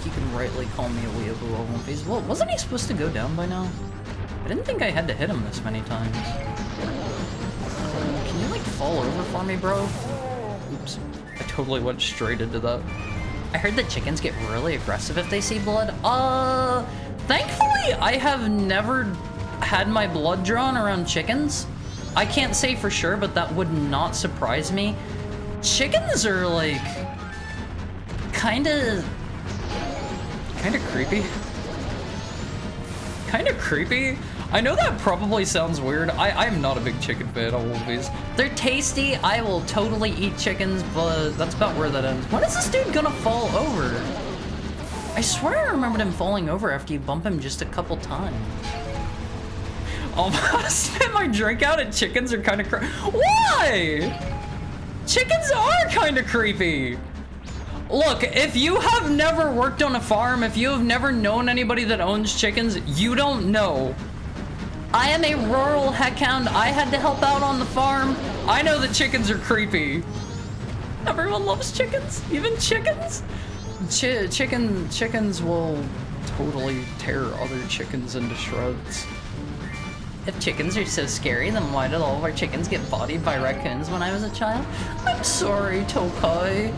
you can rightly call me a weeaboo on One Piece. Well, wasn't he supposed to go down by now? I didn't think I had to hit him this many times. Can you like fall over for me, bro? Oops, I totally went straight into that. I heard that chickens get really aggressive if they see blood. Thankfully, I have never had my blood drawn around chickens. I can't say for sure, but that would not surprise me. Chickens are like kinda creepy. Kinda creepy. I know that probably sounds weird. I'm not a big chicken fan, I won't be. They're tasty. I will totally eat chickens, but that's about where that ends. When is this dude gonna fall over? I swear I remembered him falling over after you bump him just a couple times. I'm gonna spit my drink out and chickens are kinda Why? Chickens are kinda creepy. Look, if you have never worked on a farm, if you have never known anybody that owns chickens, you don't know. I am a rural heckhound. I had to help out on the farm. I know that chickens are creepy. Everyone loves chickens, even chickens. Chickens will totally tear other chickens into shreds. If chickens are so scary, then why did all of our chickens get bodied by raccoons when I was a child? I'm sorry, Tokai.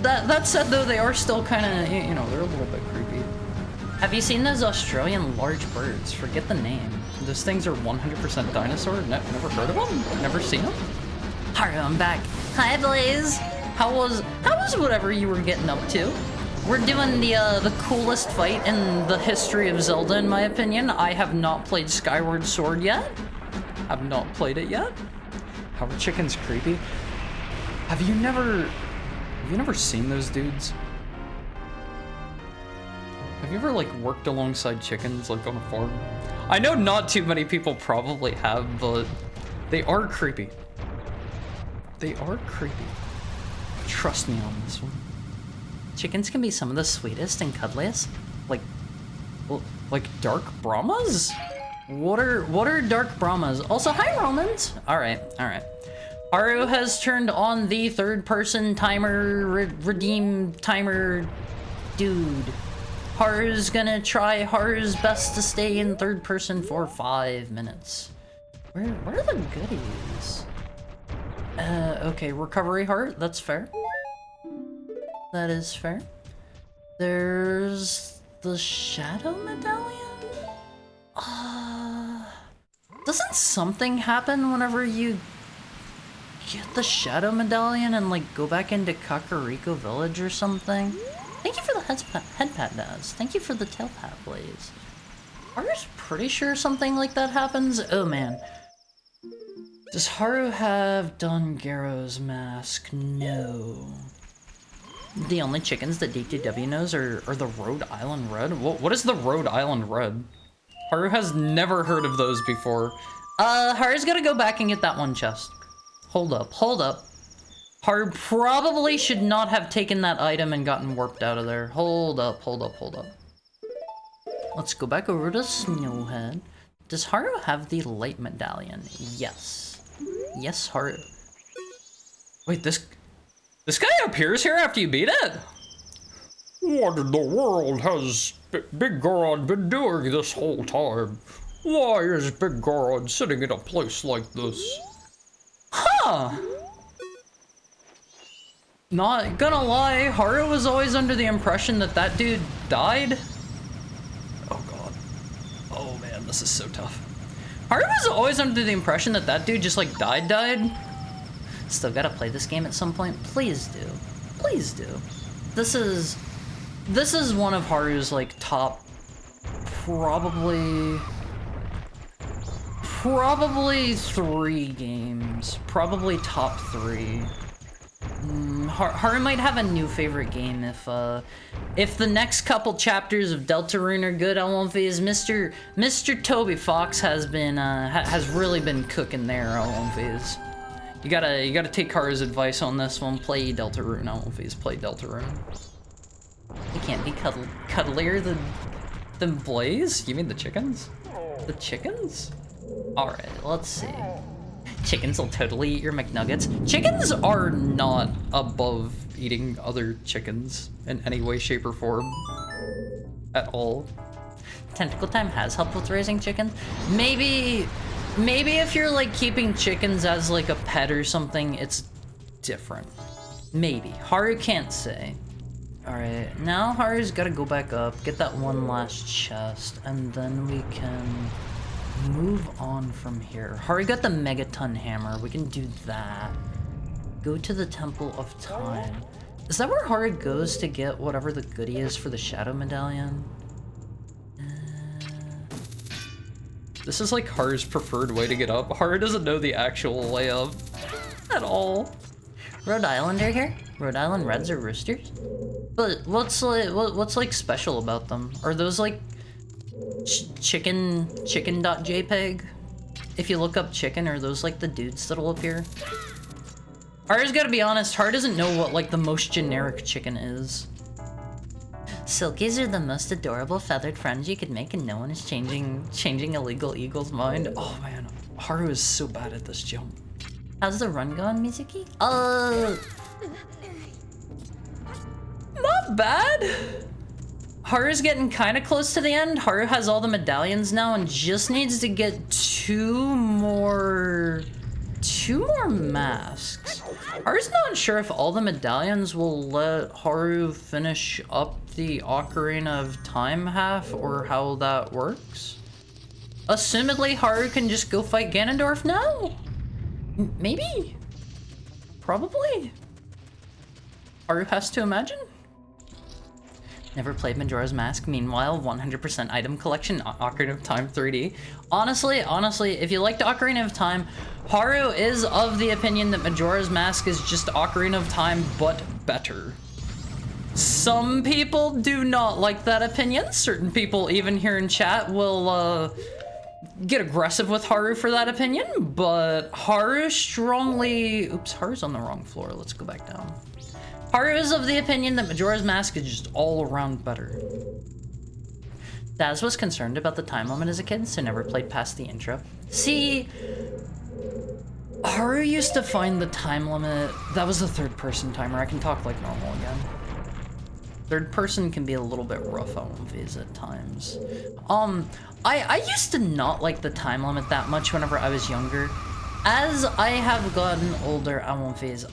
That said, though, they are still kind of, you know, they're a little bit creepy. Have you seen those Australian large birds? Forget the name. Those things are 100% dinosaur. Never heard of them? Never seen them? Alright, I'm back. Hi, Blaze. How was whatever you were getting up to? We're doing the coolest fight in the history of Zelda, in my opinion. I have not played Skyward Sword yet. Have not played it yet. How are chickens creepy? Have you never seen those dudes? Have you ever like worked alongside chickens like on a farm? I know not too many people probably have, but they are creepy. They are creepy. Trust me on this one. Chickens can be some of the sweetest and cuddliest. Like dark Brahmas? What are dark Brahmas? Also, hi Romans. Alright. Haru has turned on the third-person timer, redeem timer dude. Haru's gonna try Haru's best to stay in third person for 5 minutes. Where are the goodies? Okay, recovery heart, that's fair. That is fair. There's the shadow medallion? Doesn't something happen whenever you get the shadow medallion and like go back into Kakariko village or something? Thank you for the head pat, Daz. Thank you for the tail pat, Blaze. Haru's pretty sure something like that happens. Oh man. Does Haru have done Garo's mask? No. The only chickens that DTW knows are the Rhode Island Red? What is the Rhode Island Red? Haru has never heard of those before. Haru's gotta go back and get that one chest. Hold up. Haru probably should not have taken that item and gotten warped out of there. Hold up. Let's go back over to Snowhead. Does Haru have the light medallion? Yes. Yes, Haru. Wait, this guy appears here after you beat it? What in the world has Big Goron been doing this whole time? Why is Big Goron sitting in a place like this? Huh. Not gonna lie, Haru was always under the impression that that dude died. Oh god. Oh man, this is so tough. Haru was always under the impression that that dude just like died. Still gotta play this game at some point. Please do. Please do. This is one of Haru's like top probably 3 games. Probably top 3. Haru might have a new favorite game if the next couple chapters of Deltarune are good. I won't phase. Mr. Toby Fox has been has really been cooking there. I won't phase. You gotta take Haru's advice on this one. Play Deltarune. I won't phase. Play Deltarune. You can't be Cuddlier than Blaze? You mean the chickens? The chickens? All right, let's see. Chickens will totally eat your McNuggets. Chickens are not above eating other chickens in any way, shape, or form. At all. Tentacle Time has helped with raising chickens. Maybe if you're like keeping chickens as like a pet or something, it's different. Maybe. Haru can't say. Alright, now Haru's gotta go back up, get that one last chest, and then we can move on from here. Haru got the Megaton Hammer, we can do that. Go to the Temple of Time. Is that where Haru goes to get whatever the goodie is for the Shadow Medallion? This is like Haru's preferred way to get up. Haru doesn't know the actual way up at all. Rhode Islander here? Rhode Island Reds or Roosters? But what's like special about them? Are those like chicken.jpg? If you look up chicken, are those like the dudes that'll appear? Haru's gotta be honest, Haru doesn't know what like the most generic chicken is. Silkies are the most adorable feathered friends you could make, and no one is changing Illegal Eagle's mind. Oh man, Haru is so bad at this jump. How's the run going, Mizuki? Not bad. Haru's getting kind of close to the end. Haru has all the medallions now and just needs to get two more masks. Haru's not sure if all the medallions will let Haru finish up the Ocarina of Time half or how that works. Assumedly, Haru can just go fight Ganondorf now. Maybe. Probably. Haru has to imagine. Never played Majora's Mask. Meanwhile, 100% item collection, Ocarina of Time 3D. Honestly, if you liked Ocarina of Time, Haru is of the opinion that Majora's Mask is just Ocarina of Time, but better. Some people do not like that opinion. Certain people, even here in chat, will get aggressive with Haru for that opinion, but Haru strongly... Oops, Haru's on the wrong floor. Let's go back down. Haru is of the opinion that Majora's Mask is just all around better. Daz was concerned about the time limit as a kid, so never played past the intro. See, Haru used to find the time limit. That was the third person timer. I can talk like normal again. Third person can be a little bit rough on phase at times. I used to not like the time limit that much whenever I was younger. As I have gotten older,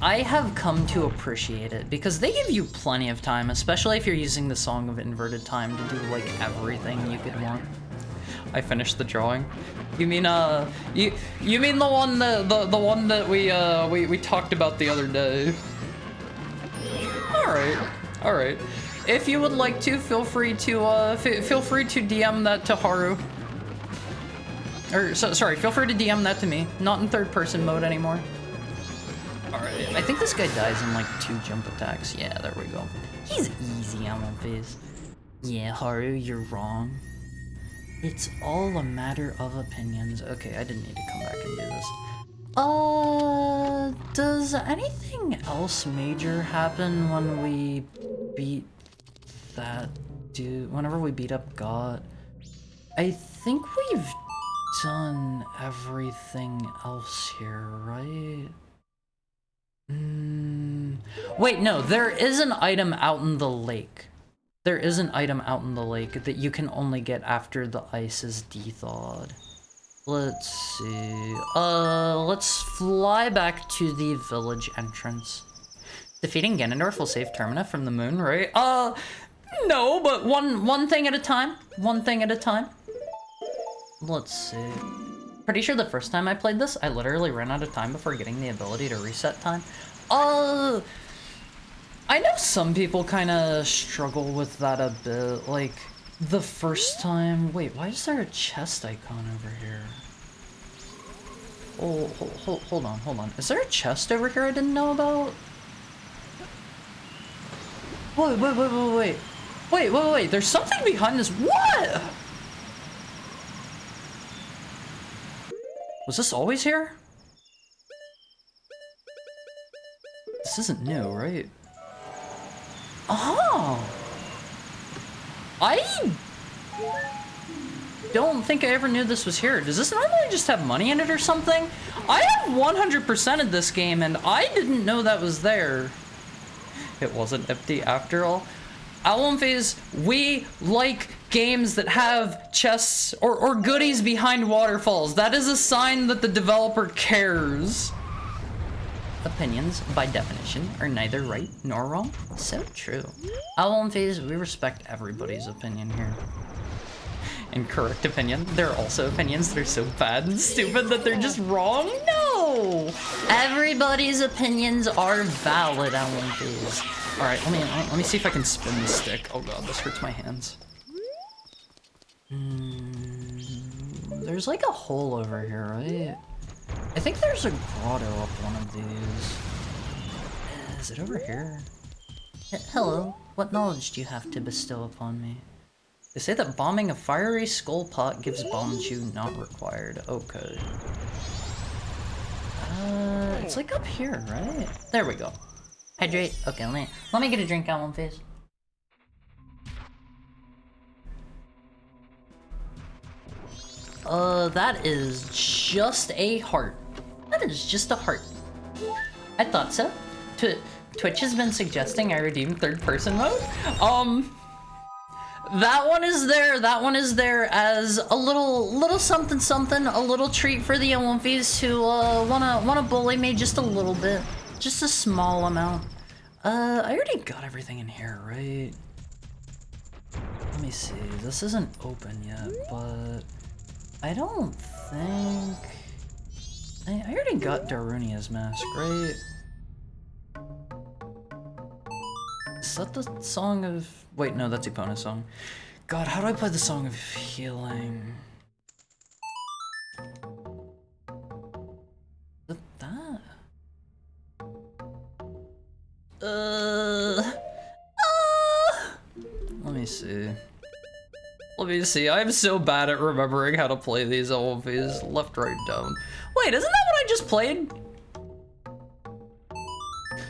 I have come to appreciate it because they give you plenty of time, especially if you're using the Song of Inverted Time to do like everything you could want. I finished the drawing. You mean you mean the one that we talked about the other day? All right. If you would like to, feel free to DM that to Haru. Sorry, feel free to DM that to me. Not in third person mode anymore. Alright, I think this guy dies in like 2 jump attacks. Yeah, there we go. He's easy on one phase. Yeah, Haru, you're wrong. It's all a matter of opinions. Okay, I didn't need to come back and do this. Does anything else major happen when we beat that dude? Whenever we beat up God? I think we've done everything else here, right? Wait, no, there is an item out in the lake. there is an item out in the lake that you can only get after the ice is de-thawed. Let's see. Let's fly back to the village entrance. Defeating Ganondorf will save Termina from the moon, right? No, but one thing at a time. One thing at a time. Let's see. Pretty sure the first time I played this, I literally ran out of time before getting the ability to reset time. I know some people kind of struggle with that a bit. Like, the first time... Wait, why is there a chest icon over here? Oh, hold on. Is there a chest over here I didn't know about? Wait. There's something behind this. What? Was this always here? This isn't new, right? Oh! I don't think I ever knew this was here. Does this normally just have money in it or something? I have 100%ed this game and I didn't know that was there. It wasn't empty after all. Album Phase, we like games that have chests or goodies behind waterfalls. That is a sign that the developer cares. Opinions, by definition, are neither right nor wrong. So true. Album Phase, we respect everybody's opinion here. Incorrect opinion. There are also opinions that are so bad and stupid that they're just wrong. No! Everybody's opinions are valid, Album Phase. Alright, let me see if I can spin the stick. Oh god, this hurts my hands. There's like a hole over here, right? I think there's a grotto up one of these. Is it over here? Hello, what knowledge do you have to bestow upon me? They say that bombing a fiery skull pot gives bombs you not required. Okay. It's like up here, right? There we go. Hydrate. Okay, let me get a drink out one phase. That is just a heart. That is just a heart. I thought so. Twitch has been suggesting I redeem third-person mode. That one is there as a little something, a little treat for the Olympies who wanna bully me just a little bit. Just a small amount. I already got everything in here, right? Let me see. This isn't open yet, but I don't think... I already got Darunia's mask, right? Is that the song of... Wait, no, that's Epona's song. God, how do I play the song of healing? Is it that? Let me see. I'm so bad at remembering how to play these LVs. Left, right, down. Wait, isn't that what I just played?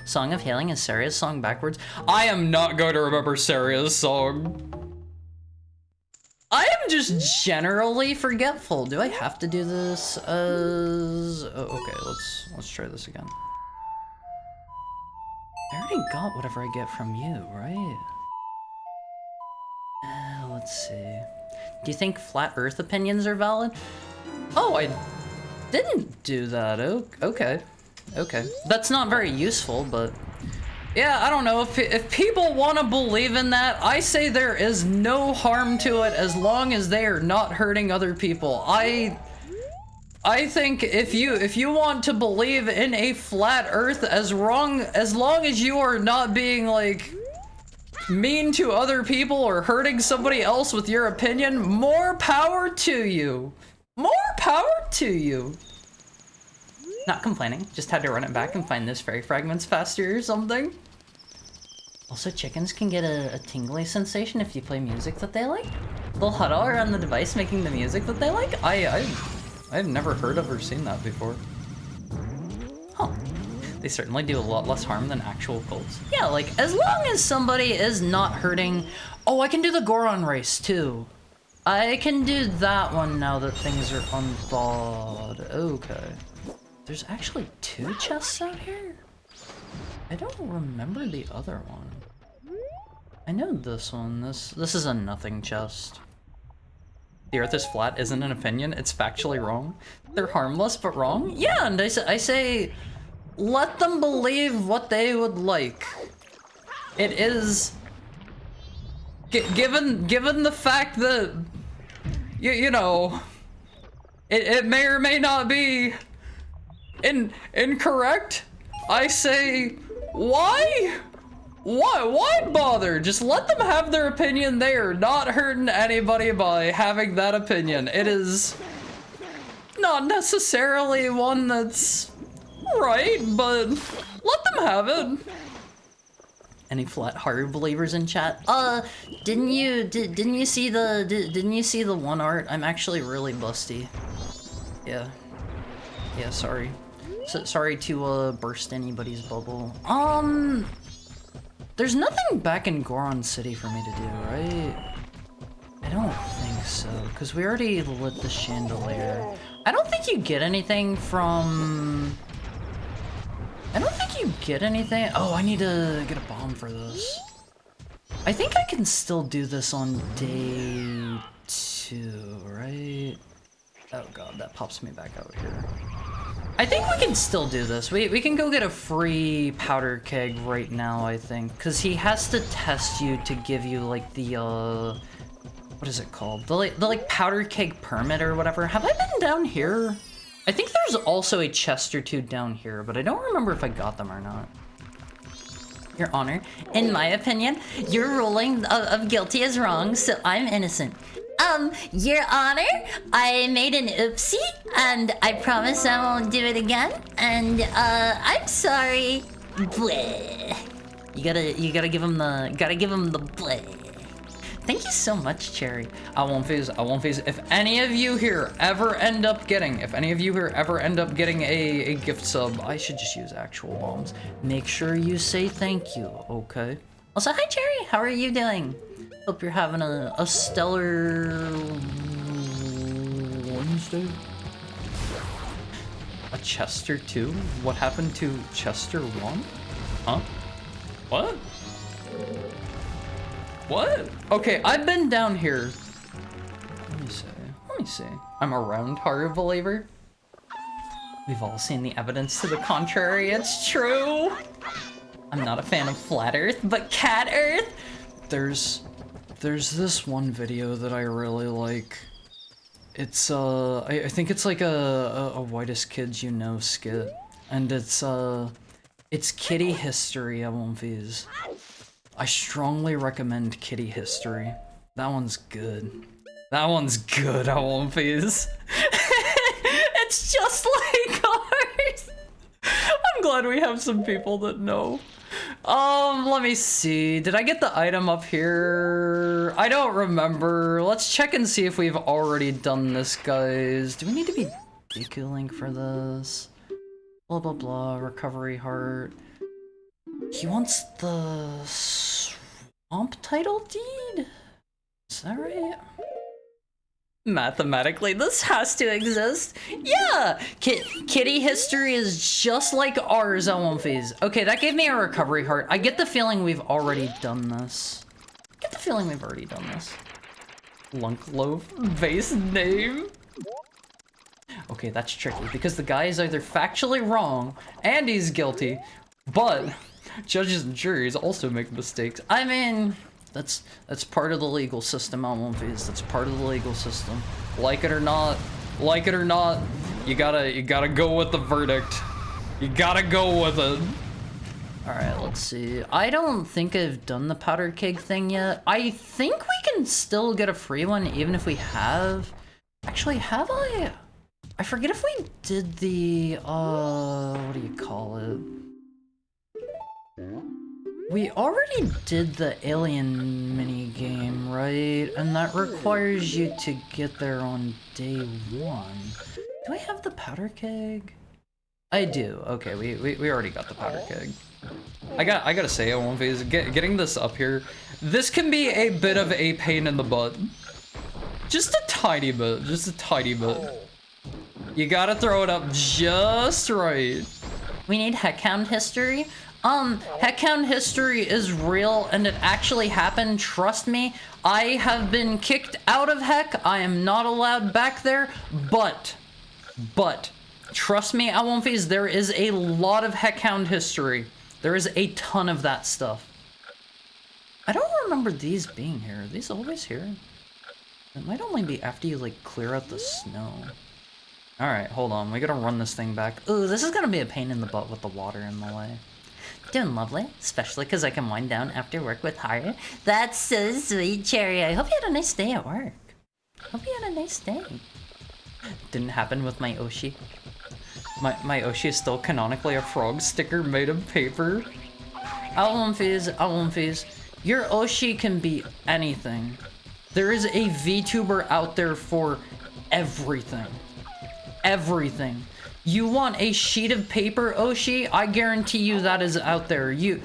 Song of Healing is Saria's song backwards. I am not going to remember Saria's song. I am just generally forgetful. Do I have to do this as... Oh, okay, let's try this again. I already got whatever I get from you, right? Let's see. Do you think flat Earth opinions are valid? Oh, I didn't do that. Okay. That's not very useful, but yeah, I don't know. If people want to believe in that, I say there is no harm to it as long as they are not hurting other people. I think if you want to believe in a flat Earth, as long as you are not being like mean to other people or hurting somebody else with your opinion, more power to you. More power to you. Not complaining, just had to run it back and find those fairy fragments faster or something. Also, chickens can get a tingly sensation if you play music that they like. They'll huddle around the device making the music that they like. I've never heard of or seen that before. Huh. They certainly do a lot less harm than actual cults. Yeah, like, as long as somebody is not hurting... Oh, I can do the Goron race, too. I can do that one now that things are unthawed. Okay. There's actually 2 chests out here? I don't remember the other one. I know this one. This is a nothing chest. The Earth is flat isn't an opinion. It's factually wrong. They're harmless but wrong. Yeah, and I say, let them believe what they would like. It is, given the fact that you know, it may or may not be incorrect. I say, why bother? Just let them have their opinion. They are not hurting anybody by having that opinion. It is not necessarily one that's right, but let them have it. Any flat horror believers in chat? Didn't you see the one art? I'm actually really busty. Yeah, sorry. Sorry to burst anybody's bubble. There's nothing back in Goron City for me to do, right? I don't think so, because we already lit the chandelier. I don't think you get anything from... Oh, I need to get a bomb for this. I think I can still do this on day 2, right? Oh god, that pops me back out here. I think we can still do this. We can go get a free powder keg right now, I think. Because he has to test you to give you, like, the, what is it called? The like, powder keg permit or whatever. Have I been down here? I think there's also a chest or 2 down here, but I don't remember if I got them or not. Your Honor, in my opinion, your ruling of guilty is wrong, so I'm innocent. Your Honor, I made an oopsie, and I promise I won't do it again, and, I'm sorry. Bleh. You gotta give him the bleh. Thank you so much, Cherry. I won't phase. If any of you here ever end up getting a gift sub, I should just use actual bombs. Make sure you say thank you, okay? Also, hi, Cherry. How are you doing? Hope you're having a stellar Wednesday. A Chester 2? What happened to Chester 1? Huh? What? What? Okay, I've been down here. Let me see. I'm a round horror believer. We've all seen the evidence to the contrary. It's true. I'm not a fan of flat Earth, but cat Earth. There's this one video that I really like. It's I think it's like a whitest kids you know skit, and it's kitty history. I won't phase. I strongly recommend kitty history. That one's good. I won't phase. It's just like ours. I'm glad we have some people that know. Let me see. Did I get the item up here? I don't remember. Let's check and see if we've already done this, guys. Do we need to be decooling for this? Blah, blah, blah. Recovery heart. He wants the swamp title deed? Is that right? Mathematically, this has to exist. Yeah! Kitty history is just like ours, I won't phase. Okay, that gave me a recovery heart. I get the feeling we've already done this. Lunk loaf base name. Okay, that's tricky because the guy is either factually wrong and he's guilty, but judges and juries also make mistakes. I mean, that's part of the legal system, I won't phase. That's part of the legal system. Like it or not, you gotta go with the verdict. You gotta go with it. Alright, let's see. I don't think I've done the powder keg thing yet. I think we can still get a free one even if we have... Actually, have I? I forget if we did the, what do you call it? We already did the alien mini game, right? And that requires you to get there on day 1. Do I have the powder keg? I do. Okay, we already got the powder keg. I gotta say, won't phase. Getting this up here, this can be a bit of a pain in the butt. Just a tiny bit. You gotta throw it up just right. We need heckhound history. Heckhound history is real and it actually happened, trust me. I have been kicked out of Heck, I am not allowed back there, but, trust me, Alwomfies, there is a lot of Heckhound history. There is a ton of that stuff. I don't remember these being here. Are these always here? It might only be after you, like, clear out the snow. Alright, hold on. We gotta run this thing back. Ooh, this is gonna be a pain in the butt with the water in the way. Doing lovely, especially because I can wind down after work with Haru. That's so sweet, Cherry. I hope you had a nice day at work. Hope you had a nice day. Didn't happen with my Oshi. My Oshi is still canonically a frog sticker made of paper. Alwomfies, your Oshi can be anything. There is a VTuber out there for everything. Everything. You want a sheet of paper Oshi? I guarantee you that is out there. You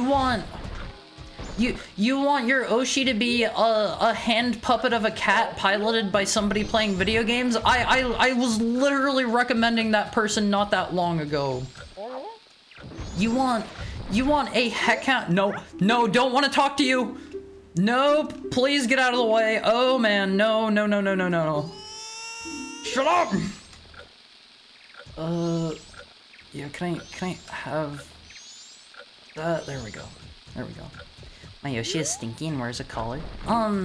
want your Oshi to be a hand puppet of a cat piloted by somebody playing video games? I was literally recommending that person not that long ago. You want a Heckhound? No, don't want to talk to you. Nope, please get out of the way. Oh man, no. Shut up! Yeah, can I have that? There we go. My Yoshi is stinky and wears a collar. I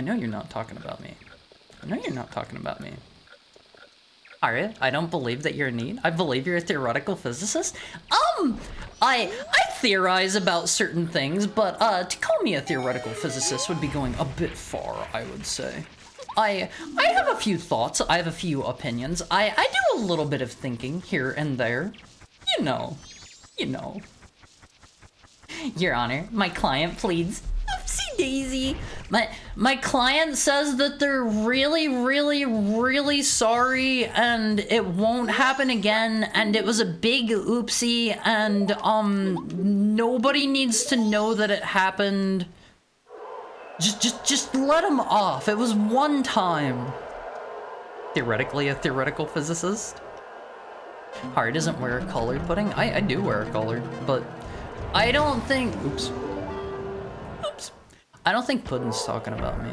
know you're not talking about me. Haru, I don't believe that you're neat. I believe you're a theoretical physicist. I theorize about certain things, but to call me a theoretical physicist would be going a bit far, I would say. I have a few thoughts, I have a few opinions. I do a little bit of thinking here and there. You know. Your Honor, my client pleads. Oopsie daisy. My client says that they're really sorry and it won't happen again and it was a big oopsie and nobody needs to know that it happened. Just let him off. It was one time. Theoretically a theoretical physicist? Haru doesn't wear a colored pudding. I do wear a colored, but I don't think... Oops. I don't think Puddin's talking about me.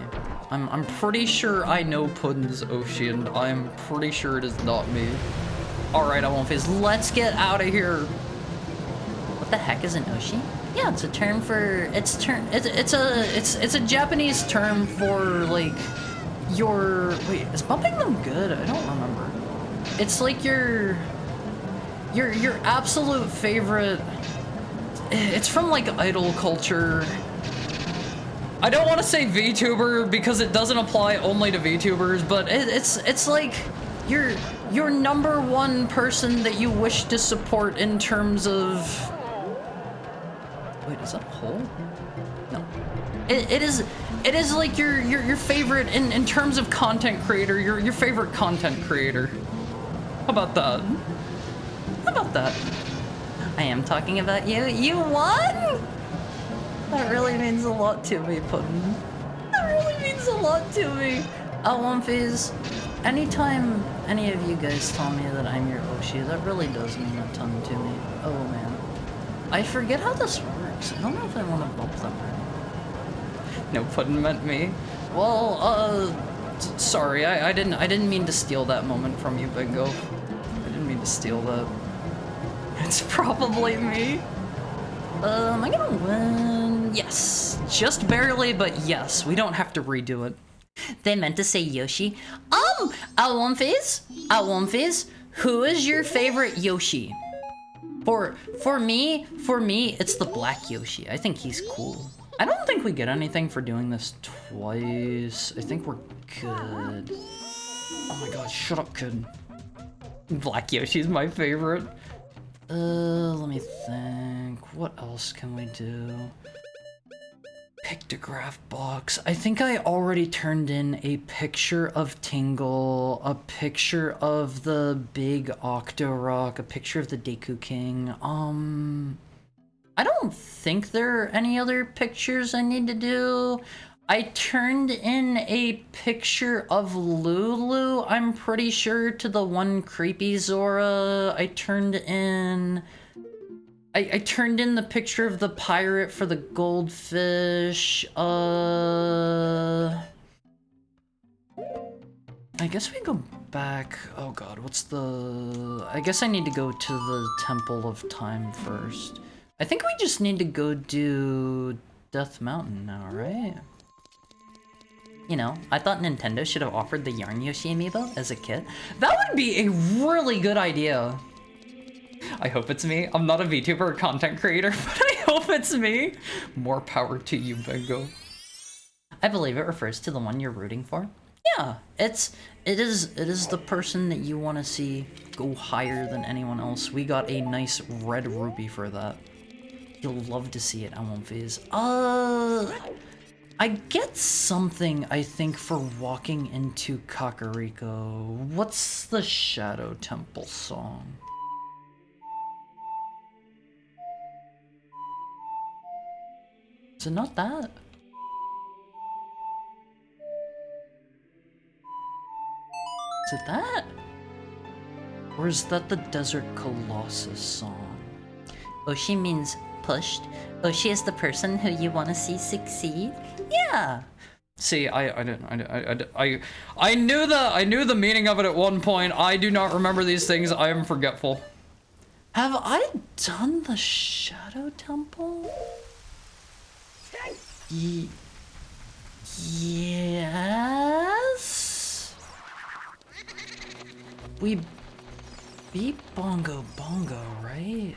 I'm pretty sure I know Puddin's Oshi, and I'm pretty sure it is not me. Alright, Alwomfies, let's get out of here. What the heck is an Oshi? Yeah, it's a term for... It's a Japanese term for, like, your... Wait, is bumping them good? I don't remember. It's like your absolute favorite... It's from, like, idol culture. I don't want to say VTuber because it doesn't apply only to VTubers, but it's like your number one person that you wish to support in terms of... Wait, is that a hole? No. It is like your favorite in terms of content creator, your favorite content creator. How about that? I am talking about you. You won? That really means a lot to me, Puddin. That really means a lot to me. Alwomfies, anytime any of you guys tell me that I'm your Oshi, that really does mean a ton to me. Oh man. I forget how this works. I don't know if I want to bump them or not. No, Puddin meant me. Well, sorry, I didn't mean to steal that moment from you, Bingo. I didn't mean to steal that. It's probably me. Am I gonna win? Yes. Just barely, but yes. We don't have to redo it. They meant to say Yoshi. Alwomfies, who is your favorite Yoshi? For me, it's the black Yoshi. I think he's cool. I don't think we get anything for doing this twice. I think we're good. Oh my god, shut up, kid. Black Yoshi's my favorite. Let me think. What else can we do? Pictograph box. I think I already turned in a picture of Tingle, a picture of the big Octorok, a picture of the Deku King. I don't think there are any other pictures I need to do. I turned in a picture of Lulu, I'm pretty sure, to the one creepy Zora. I turned in the picture of the pirate for the goldfish. I guess we go back. Oh god, what's the... I guess I need to go to the Temple of Time first. I think we just need to go do Death Mountain now, right? You know, I thought Nintendo should have offered the Yarn Yoshi amiibo as a kit. That would be a really good idea. I hope it's me. I'm not a VTuber or content creator, but I hope it's me. More power to you, Bingo. I believe it refers to the one you're rooting for. Yeah, it is the person that you want to see go higher than anyone else. We got a nice red rupee for that. You'll love to see it, I won't phase. I get something, I think, for walking into Kakariko. What's the Shadow Temple song? Is it not that? Is it that? Or is that the Desert Colossus song? Oshi means pushed. Oshi is the person who you want to see succeed. Yeah. See, I knew the meaning of it at one point. I do not remember these things. I am forgetful. Have I done the Shadow Temple? Yes. We beat Bongo Bongo, right?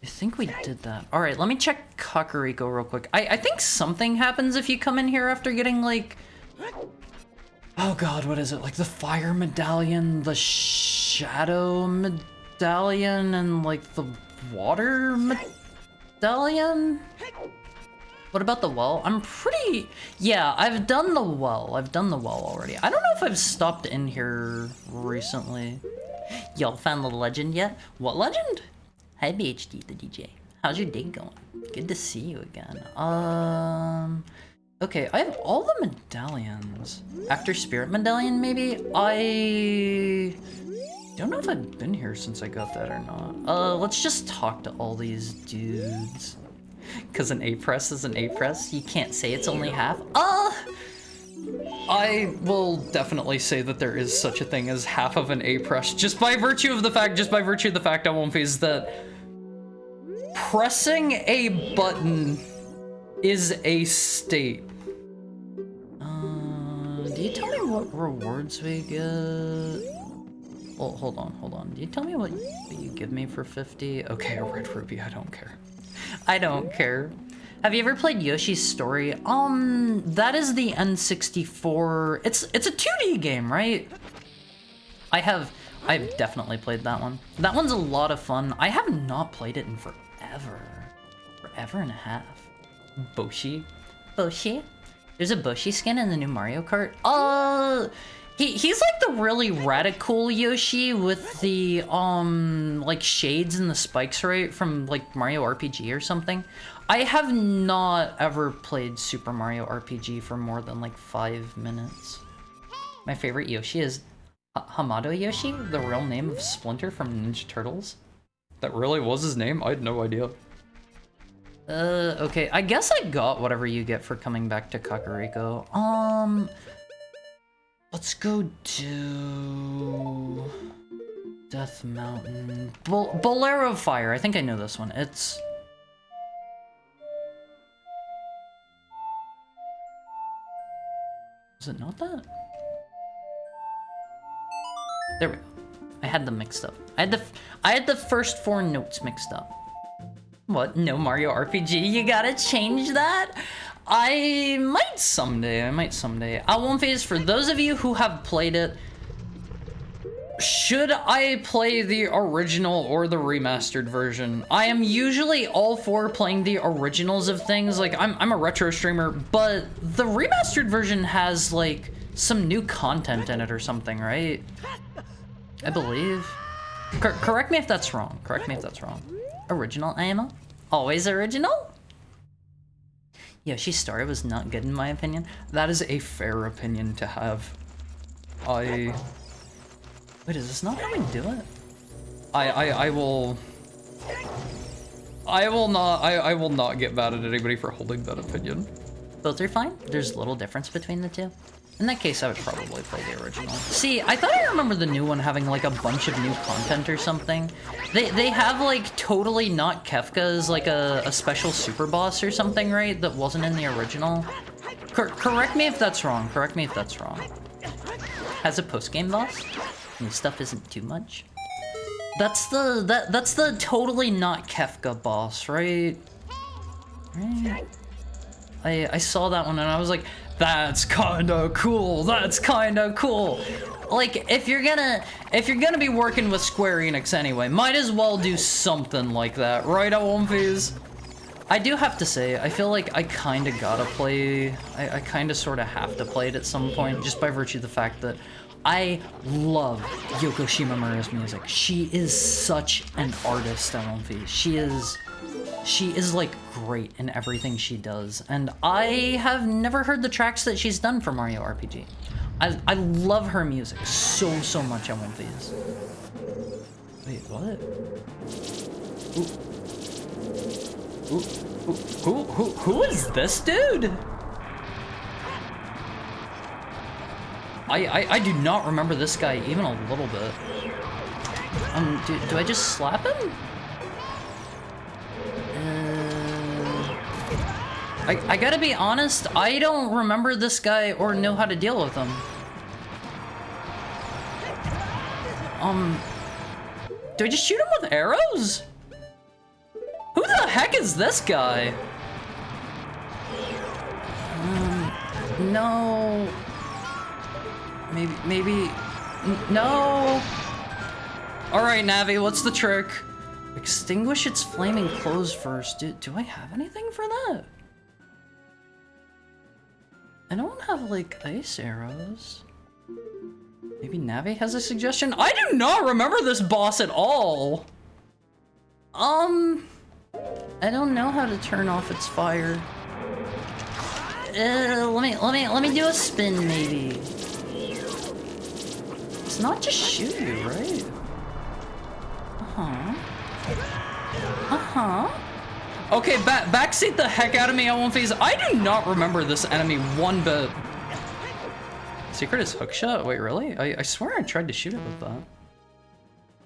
I think we did that. All right, let me check Kakariko real quick. I think something happens if you come in here after getting like... Oh god, what is it? Like the fire medallion, the shadow medallion, and like the water medallion? What about the well? I'm pretty... Yeah, I've done the well. I've done the well already. I don't know if I've stopped in here recently. Y'all found the legend yet? What legend? Hi, BHD, the DJ. How's your day going? Good to see you again. Okay, I have all the medallions. After Spirit Medallion, maybe? I don't know if I've been here since I got that or not. Let's just talk to all these dudes. Cause an A-press is an A-press. You can't say it's only half. I will definitely say that there is such a thing as half of an A-press, just by virtue of the fact I won't phase that pressing a button is a state. Do you tell me what rewards we get? Well, hold on. Do you tell me what you give me for 50? Okay, a red rupee, I don't care. I don't care. Have you ever played Yoshi's Story? That is the N64. It's a 2D game, right? I've definitely played that one. That one's a lot of fun. I have not played it in forever. Forever and a half. Boshi? Boshi? There's a Boshi skin in the new Mario Kart? He's like the really radical Yoshi with the, like shades and the spikes, right? From like Mario RPG or something. I have not ever played Super Mario RPG for more than like 5 minutes. My favorite Yoshi is Hamado Yoshi, the real name of Splinter from Ninja Turtles. That really was his name? I had no idea. Okay, I guess I got whatever you get for coming back to Kakariko. Let's go do... Death Mountain... Bolero Fire, I think I know this one. It's... Is it not that? There we go. I had them mixed up. I had the first 4 notes mixed up. What? No Mario RPG? You gotta change that? I might someday. I won't phase. For those of you who have played it, should I play the original or the remastered version? I am usually all for playing the originals of things. Like, I'm a retro streamer, but the remastered version has, like, some new content in it or something, right? I believe. Correct me if that's wrong. Original IMO? Always original? Yoshi's story was not good in my opinion. That is a fair opinion to have. Wait, is this not how we do it? I will not get mad at anybody for holding that opinion. Both are fine. There's little difference between the two. In that case, I would probably play the original. See, I thought I remember the new one having like a bunch of new content or something. They have like totally not Kefka as like a special super boss or something, right? That wasn't in the original. Correct me if that's wrong. Correct me if that's wrong. Has a post-game boss? New stuff isn't too much. That's the totally not Kefka boss, right? Right. I saw that one and I was like, that's kinda cool. That's kinda cool. Like, if you're gonna be working with Square Enix anyway, might as well do something like that, right, Omphys? I do have to say, I feel like I kinda gotta play. I kinda sorta have to play it at some point, just by virtue of the fact that I love Yoko Shimomura's music. She is such an artist, Omphys. She is like great in everything she does, and I have never heard the tracks that she's done for Mario RPG. I love her music so much. I want these. Wait, what? Who is this dude? I do not remember this guy even a little bit. Do I just slap him? I gotta be honest, I don't remember this guy or know how to deal with him. Do I just shoot him with arrows? Who the heck is this guy? No. Maybe, no. All right, Navi, what's the trick? Extinguish its flaming clothes first. Do I have anything for that? I don't have, like, ice arrows. Maybe Navi has a suggestion? I do not remember this boss at all! I don't know how to turn off its fire. Let me do a spin, maybe. It's not just shoot you, right? Okay, backseat the heck out of me, Omphys. I do not remember this enemy one bit. Secret is hookshot? Wait, really? I swear I tried to shoot it with that.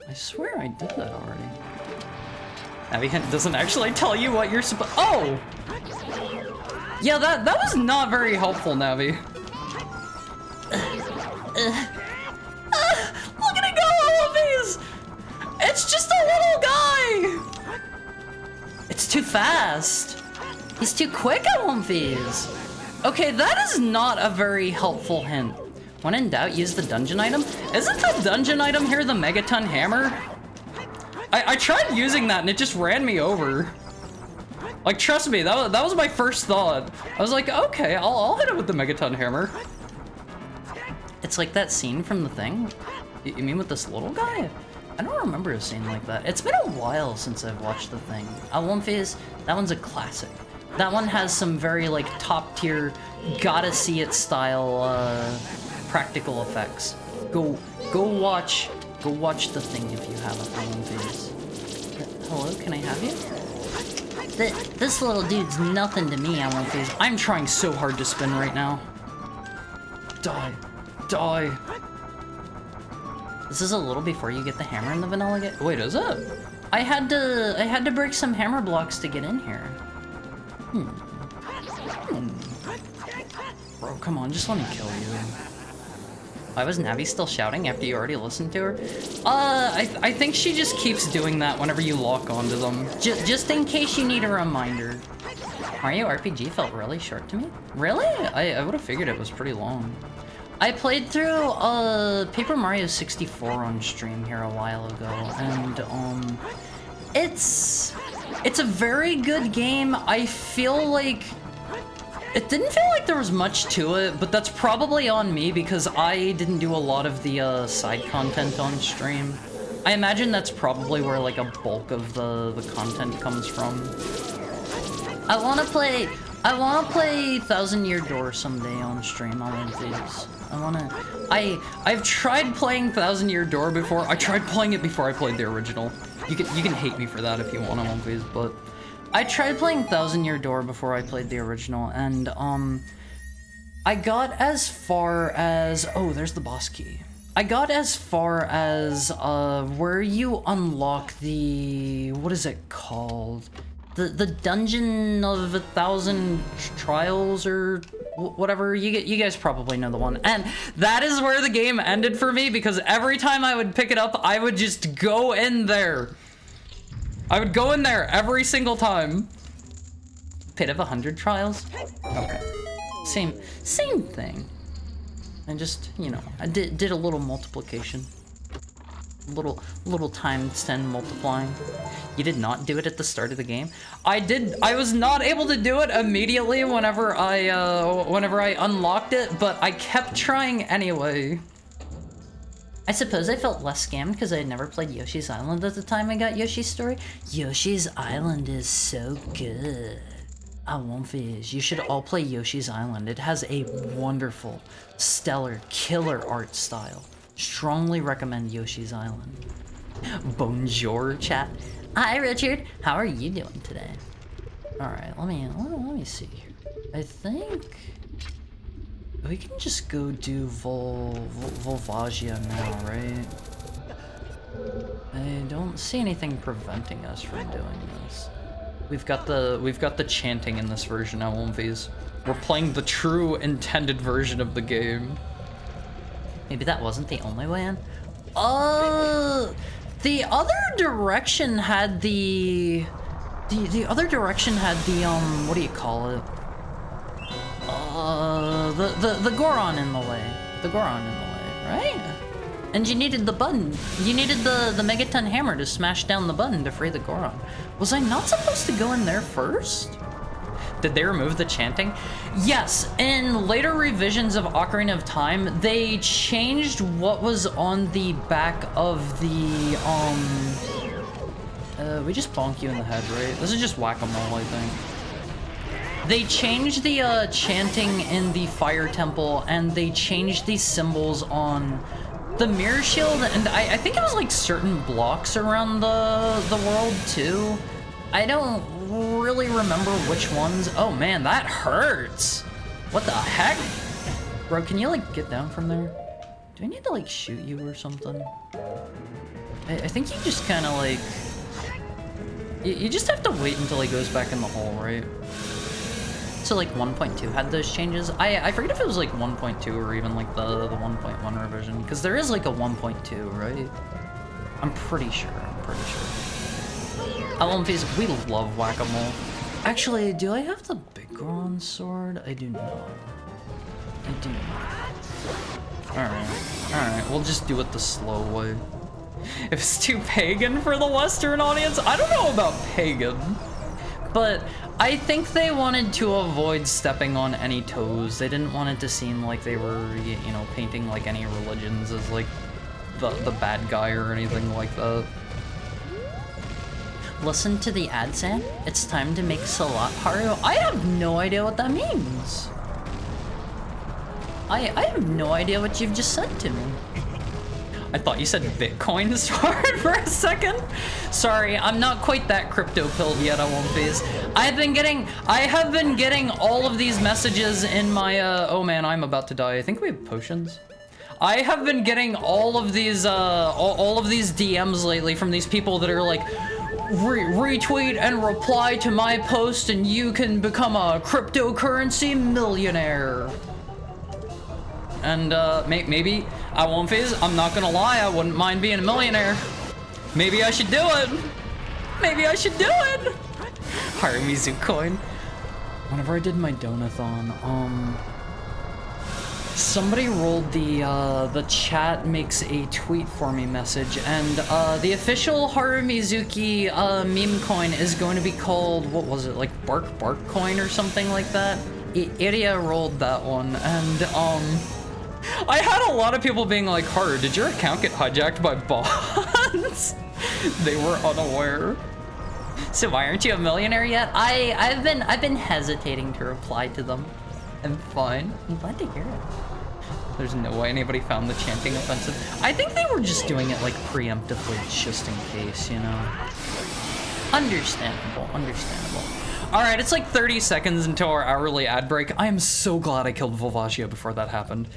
I swear I did that already. Navi hint doesn't actually tell you what you're supposed— Oh! Yeah, that was not very helpful, Navi. Look at it go, Omphys! It's just a little guy! It's too fast. He's too quick at Omphys. Okay, that is not a very helpful hint. When in doubt, use the dungeon item. Isn't the dungeon item here the Megaton Hammer? I tried using that and it just ran me over. Like, trust me, that was my first thought. I was like, okay, I'll hit it with the Megaton Hammer. It's like that scene from The Thing? You mean with this little guy? I don't remember a scene like that. It's been a while since I've watched The Thing. One Phase, that one's a classic. That one has some very, like, top tier, gotta see it style, practical effects. Go watch The Thing if you haven't, One Phase. Hello, can I have you? This little dude's nothing to me, One Phase. I'm trying so hard to spin right now. Die. This is a little before you get the hammer in the vanilla game. Wait, is it? I had to break some hammer blocks to get in here. Bro, come on, just let me kill you. Why was Navi still shouting after you already listened to her? I think she just keeps doing that whenever you lock onto them. Just in case you need a reminder. Mario RPG felt really short to me. Really? I would have figured it was pretty long. I played through Paper Mario 64 on stream here a while ago, and it's a very good game. I feel like it didn't feel like there was much to it, but that's probably on me because I didn't do a lot of the side content on stream. I imagine that's probably where like a bulk of the content comes from. I want to play I want to play Thousand Year Door someday on stream. I want these. I've tried playing Thousand Year Door before. I tried playing it before I played the original. You can hate me for that if you want to, One Piece, but I tried playing Thousand Year Door before I played the original, and I got as far as there's the boss key. I got as far as where you unlock the, what is it called? The Dungeon of 1,000 Trials or whatever. You guys probably know the one. And that is where the game ended for me, because every time I would pick it up, I would just go in there. I would go in there every single time. Pit of 100 Trials? Okay. Same thing. And just, you know, I did a little multiplication. Little times 10 multiplying. You did not do it at the start of the game? I did. I was not able to do it immediately whenever I unlocked it, but I kept trying anyway. I suppose I felt less scammed because I had never played Yoshi's Island at the time I got Yoshi's Story. Yoshi's Island is so good. One Piece, you should all play Yoshi's Island. It has a wonderful, stellar, killer art style. Strongly recommend Yoshi's Island. Bonjour, chat. Hi, Richard. How are you doing today? All right, let me see here. I think we can just go do Volvagia now, right? I don't see anything preventing us from doing this. We've got the chanting in this version now, One Piece. We're playing the true intended version of the game. Maybe that wasn't the only way in. The other direction had the other direction had the what do you call it? The Goron in the way. The Goron in the way, right? And you needed the button. You needed the Megaton hammer to smash down the button to free the Goron. Was I not supposed to go in there first? Did they remove the chanting? Yes, in later revisions of Ocarina of Time, they changed what was on the back of the, we just bonk you in the head, right? This is just whack-a-mole, I think. They changed the chanting in the Fire Temple, and they changed the symbols on the Mirror Shield, and I think it was like certain blocks around the world too. I don't really remember which ones. Oh man, that hurts. What the heck? Bro, can you like get down from there? Do I need to like shoot you or something? I think you just kind of like... You just have to wait until he goes back in the hole, right? So like 1.2 had those changes. I forget if it was like 1.2 or even like the 1.1 revision, because there is like a 1.2, right? I'm pretty sure. One Piece, we love whack-a-mole. Actually, do I have the big Goron sword? I do not. Alright, we'll just do it the slow way. If it's too pagan for the Western audience, I don't know about pagan. But I think they wanted to avoid stepping on any toes. They didn't want it to seem like they were, you know, painting like any religions as like the bad guy or anything like that. Listen to the ad sound. It's time to make Salat, Haru. I have no idea what that means. I have no idea what you've just said to me. I thought you said Bitcoin sword for a second. Sorry, I'm not quite that crypto pilled yet, I won't be. I have been getting all of these messages in my, oh man, I'm about to die. I think we have potions. I have been getting all of these DMs lately from these people that are like, retweet and reply to my post and you can become a cryptocurrency millionaire. And maybe I won't phase. I'm not gonna lie, I wouldn't mind being a millionaire. Maybe I should do it. Haramizu coin. Whenever I did my donathon, somebody rolled the chat makes a tweet for me message, and the official Haru Mizuki meme coin is going to be called, what was it, like Bark coin or something like that? Iria rolled that one, and I had a lot of people being like, Haru, did your account get hijacked by bots? They were unaware. So why aren't you a millionaire yet? I've been hesitating to reply to them. I'm fine. I'm glad to hear it. There's no way anybody found the chanting offensive. I think they were just doing it like preemptively, just in case, you know. Understandable, understandable. All right, it's like 30 seconds until our hourly ad break. I am so glad I killed Volvagia before that happened.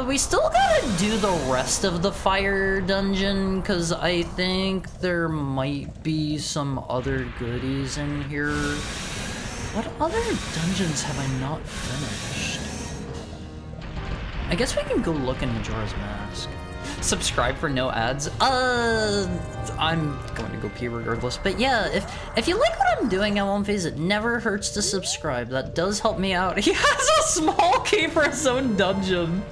We still gotta do the rest of the fire dungeon, because I think there might be some other goodies in here. What other dungeons have I not finished? I guess we can go look in Majora's Mask. Subscribe for no ads. I'm going to go pee regardless. But yeah, if you like what I'm doing, I won't phase it. Never hurts to subscribe. That does help me out. He has a small key for his own dungeon.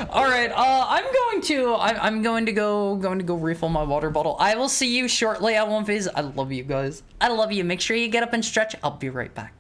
All right, I'm going to go refill my water bottle. I will see you shortly. I won't phase it. I love you guys. I love you. Make sure you get up and stretch. I'll be right back.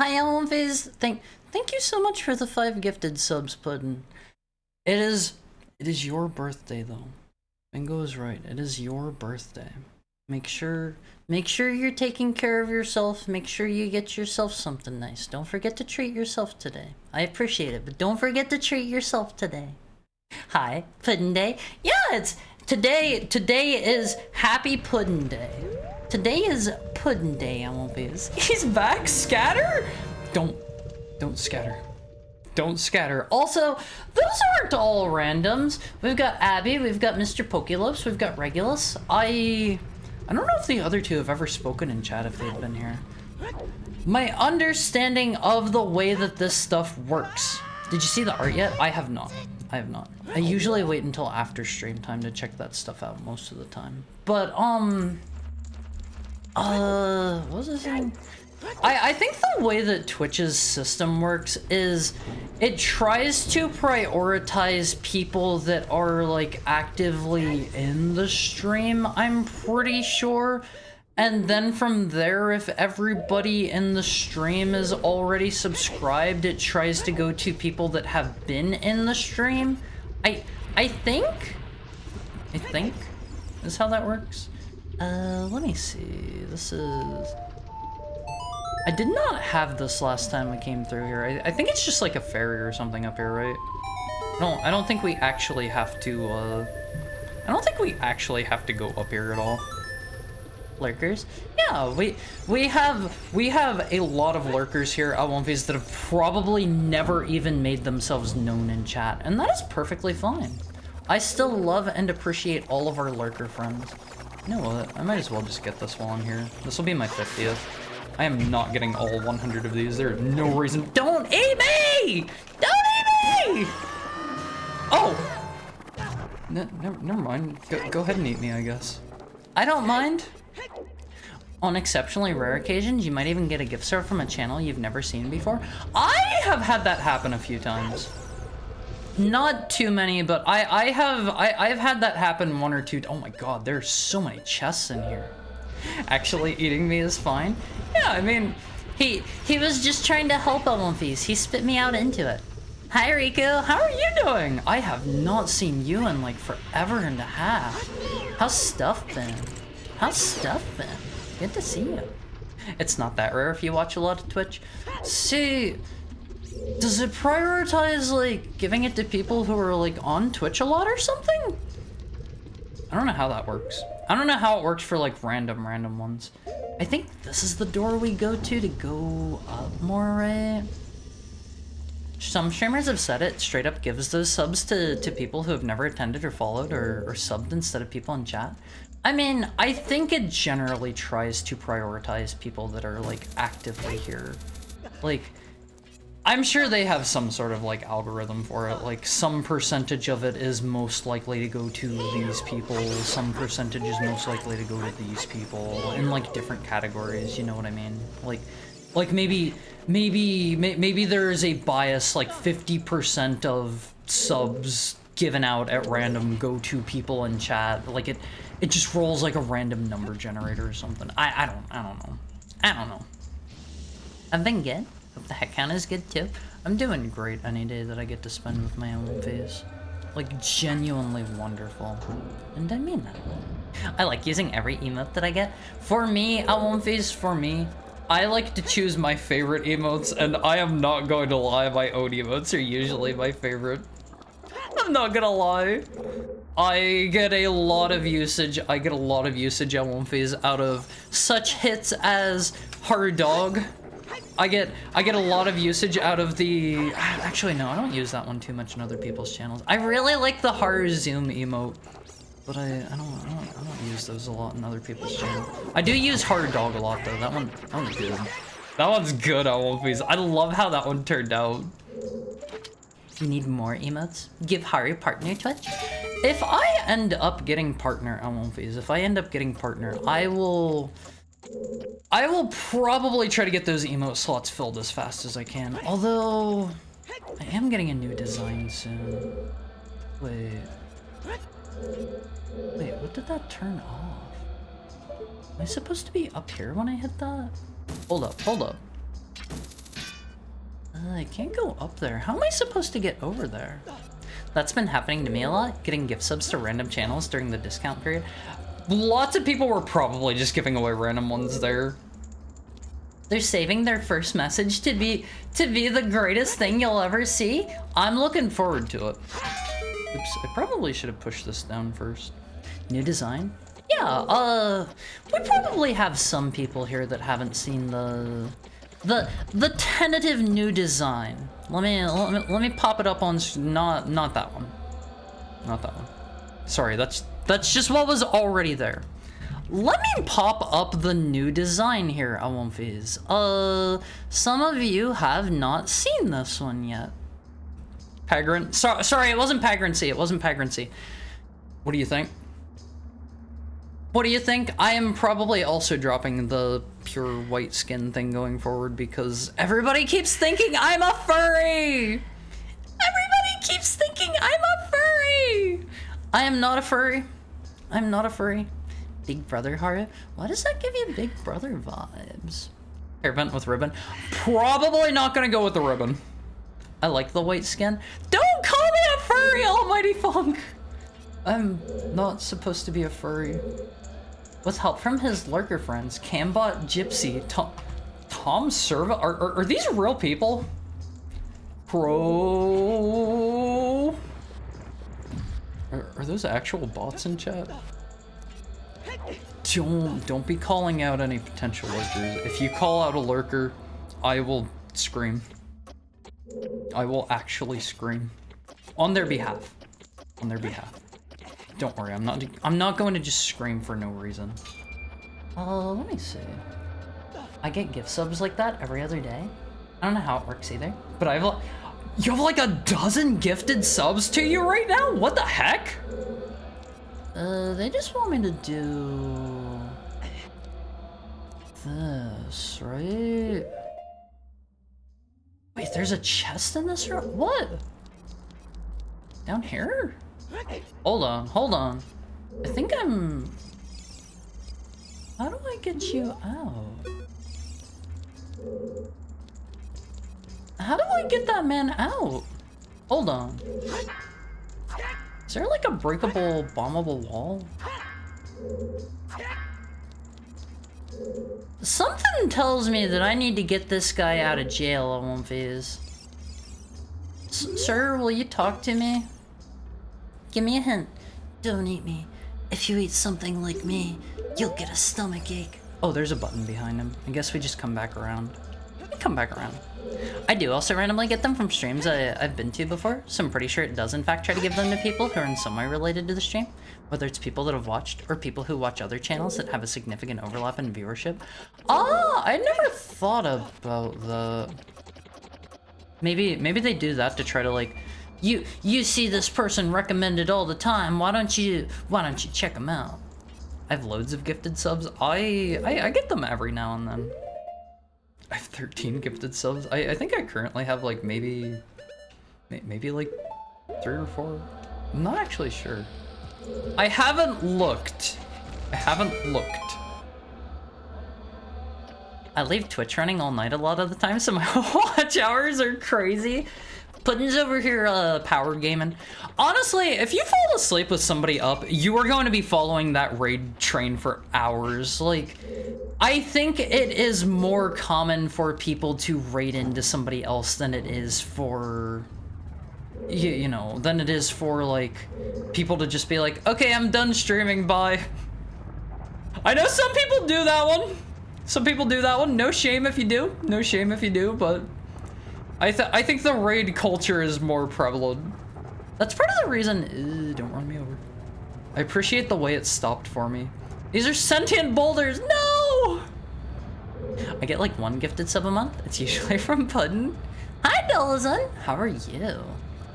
Hi, Elmphase. Thank you so much for the 5 gifted subs, Puddin'. It is your birthday though. Bingo is right. It is your birthday. Make sure you're taking care of yourself. Make sure you get yourself something nice. Don't forget to treat yourself today. I appreciate it, but don't forget to treat yourself today. Hi, Puddin' Day. Yeah, it's today is Happy Puddin' Day. Today is Puddin' Day, Elmphase. He's back, Scatter? Don't scatter. Don't scatter. Also, those aren't all randoms. We've got Abby, we've got Mr. Pokelopes, we've got Regulus. I don't know if the other two have ever spoken in chat if they've been here. My understanding of the way that this stuff works. Did you see the art yet? I have not. I usually wait until after stream time to check that stuff out most of the time. But, what was I saying? I think the way that Twitch's system works is it tries to prioritize people that are like actively in the stream, I'm pretty sure. And then from there, if everybody in the stream is already subscribed, it tries to go to people that have been in the stream. I think is how that works. Let me see. This is... I did not have this last time I came through here. I think it's just like a ferry or something up here, right? I don't think we actually have to, I don't think we actually have to go up here at all. Lurkers? Yeah, we have a lot of lurkers here at Elmphase that have probably never even made themselves known in chat, and that is perfectly fine. I still love and appreciate all of our lurker friends. You know what? I might as well just get this while I'm here. This will be my 50th. I am not getting all 100 of these. There's no reason. Don't eat me! Don't eat me! Oh! Never mind. Go ahead and eat me, I guess. I don't mind. On exceptionally rare occasions, you might even get a gift card from a channel you've never seen before. I have had that happen a few times. Not too many, but I've had that happen 1 or 2. Oh my god, there's so many chests in here. Actually eating me is fine. Yeah, I mean, he was just trying to help Elmphase. He spit me out into it. Hi Riku, how are you doing? I have not seen you in like forever and a half. How's stuff been? Good to see you. It's not that rare if you watch a lot of Twitch. See, does it prioritize like giving it to people who are like on Twitch a lot or something? I don't know how that works. I don't know how it works for like random ones. I think this is the door we go to go up more, right? Some streamers have said it straight up gives those subs to people who have never attended or followed or subbed instead of people in chat. I mean, I think it generally tries to prioritize people that are like actively here. Like, I'm sure they have some sort of like algorithm for it, like some percentage of it is most likely to go to these people, some percentage is most likely to go to these people, in like different categories, you know what I mean? Like maybe there is a bias, like 50% of subs given out at random go to people in chat, like it just rolls like a random number generator or something. I don't know. I've been good. Hope the head count is good too. I'm doing great any day that I get to spend with my own face. Like, genuinely wonderful. And I mean that. I like using every emote that I get. For me, I like to choose my favorite emotes, and I am not going to lie, my own emotes are usually my favorite. I'm not gonna lie. I get a lot of usage on Elmphase out of such hits as Hard Dog. I get a lot of usage out of the... Actually, no, I don't use that one too much in other people's channels. I really like the hard zoom emote, but I don't use those a lot in other people's channels. I do use Hard Dog a lot though. That one's good. That one's good on Elmphase. I love how that one turned out. You need more emotes? Give Haru partner Twitch? If I end up getting partner on Elmphase, I will probably try to get those emote slots filled as fast as I can. Although, I am getting a new design soon. Wait, what did that turn off? Am I supposed to be up here when I hit that? Hold up. I can't go up there. How am I supposed to get over there? That's been happening to me a lot, getting gift subs to random channels during the discount period. Lots of people were probably just giving away random ones there. They're saving their first message to be the greatest thing you'll ever see. I'm looking forward to it. Oops, I probably should have pushed this down first. New design? Yeah, we probably have some people here that haven't seen the tentative new design. Let me pop it up on not that one. Not that one. Sorry, that's just what was already there. Let me pop up the new design here, Awomfies. Some of you have not seen this one yet. Sorry, it wasn't Pagrancy. It wasn't Pagrancy. What do you think? What do you think? I am probably also dropping the pure white skin thing going forward because everybody keeps thinking I'm a furry! Everybody keeps thinking I'm a furry! I am not a furry. I'm not a furry. Big Brother, Haru? Why does that give you Big Brother vibes? Hair vent with ribbon? Probably not gonna go with the ribbon. I like the white skin. Don't call me a furry, Almighty Funk! I'm not supposed to be a furry. With help from his lurker friends, Cambot, Gypsy, Tom Serva, are these real people? Pro. Are those actual bots in chat? Don't be calling out any potential lurkers. If you call out a lurker, I will scream. I will actually scream. On their behalf. On their behalf. Don't worry, I'm not going to just scream for no reason. Let me see. I get gift subs like that every other day. I don't know how it works either, but you have like a dozen gifted subs to you right now? What the heck? They just want me to do this, right? Wait, there's a chest in this room? What? Down here? Hold on, hold on. I think I'm... How do I get you out? How do I get that man out? Hold on. Is there like a breakable, bombable wall? Something tells me that I need to get this guy out of jail at one phase. Sir, will you talk to me? Give me a hint. Don't eat me. If you eat something like me, you'll get a stomach ache. Oh, there's a button behind him. I guess we just come back around. We come back around. I do also randomly get them from streams I've been to before, so I'm pretty sure it does in fact try to give them to people who are in some way related to the stream. Whether it's people that have watched, or people who watch other channels that have a significant overlap in viewership. Ah, I never thought about the... Maybe they do that to try to like... You see this person recommended all the time. Why don't you check them out? I have loads of gifted subs. I get them every now and then. I have 13 gifted subs. I think I currently have like maybe like 3 or 4. I'm not actually sure. I haven't looked. I leave Twitch running all night a lot of the time, so my watch hours are crazy. Puddin's over here power gaming. Honestly, if you fall asleep with somebody up, you are going to be following that raid train for hours. Like, I think it is more common for people to raid into somebody else than it is for, you know, than it is for, like, people to just be like, okay, I'm done streaming, bye. I know some people do that one. Some people do that one. No shame if you do. No shame if you do, but... I think the raid culture is more prevalent. That's part of the reason... don't run me over. I appreciate the way it stopped for me. These are sentient boulders! No! I get like 1 gifted sub a month. It's usually from Puddin. Hi, Dolazan! How are you?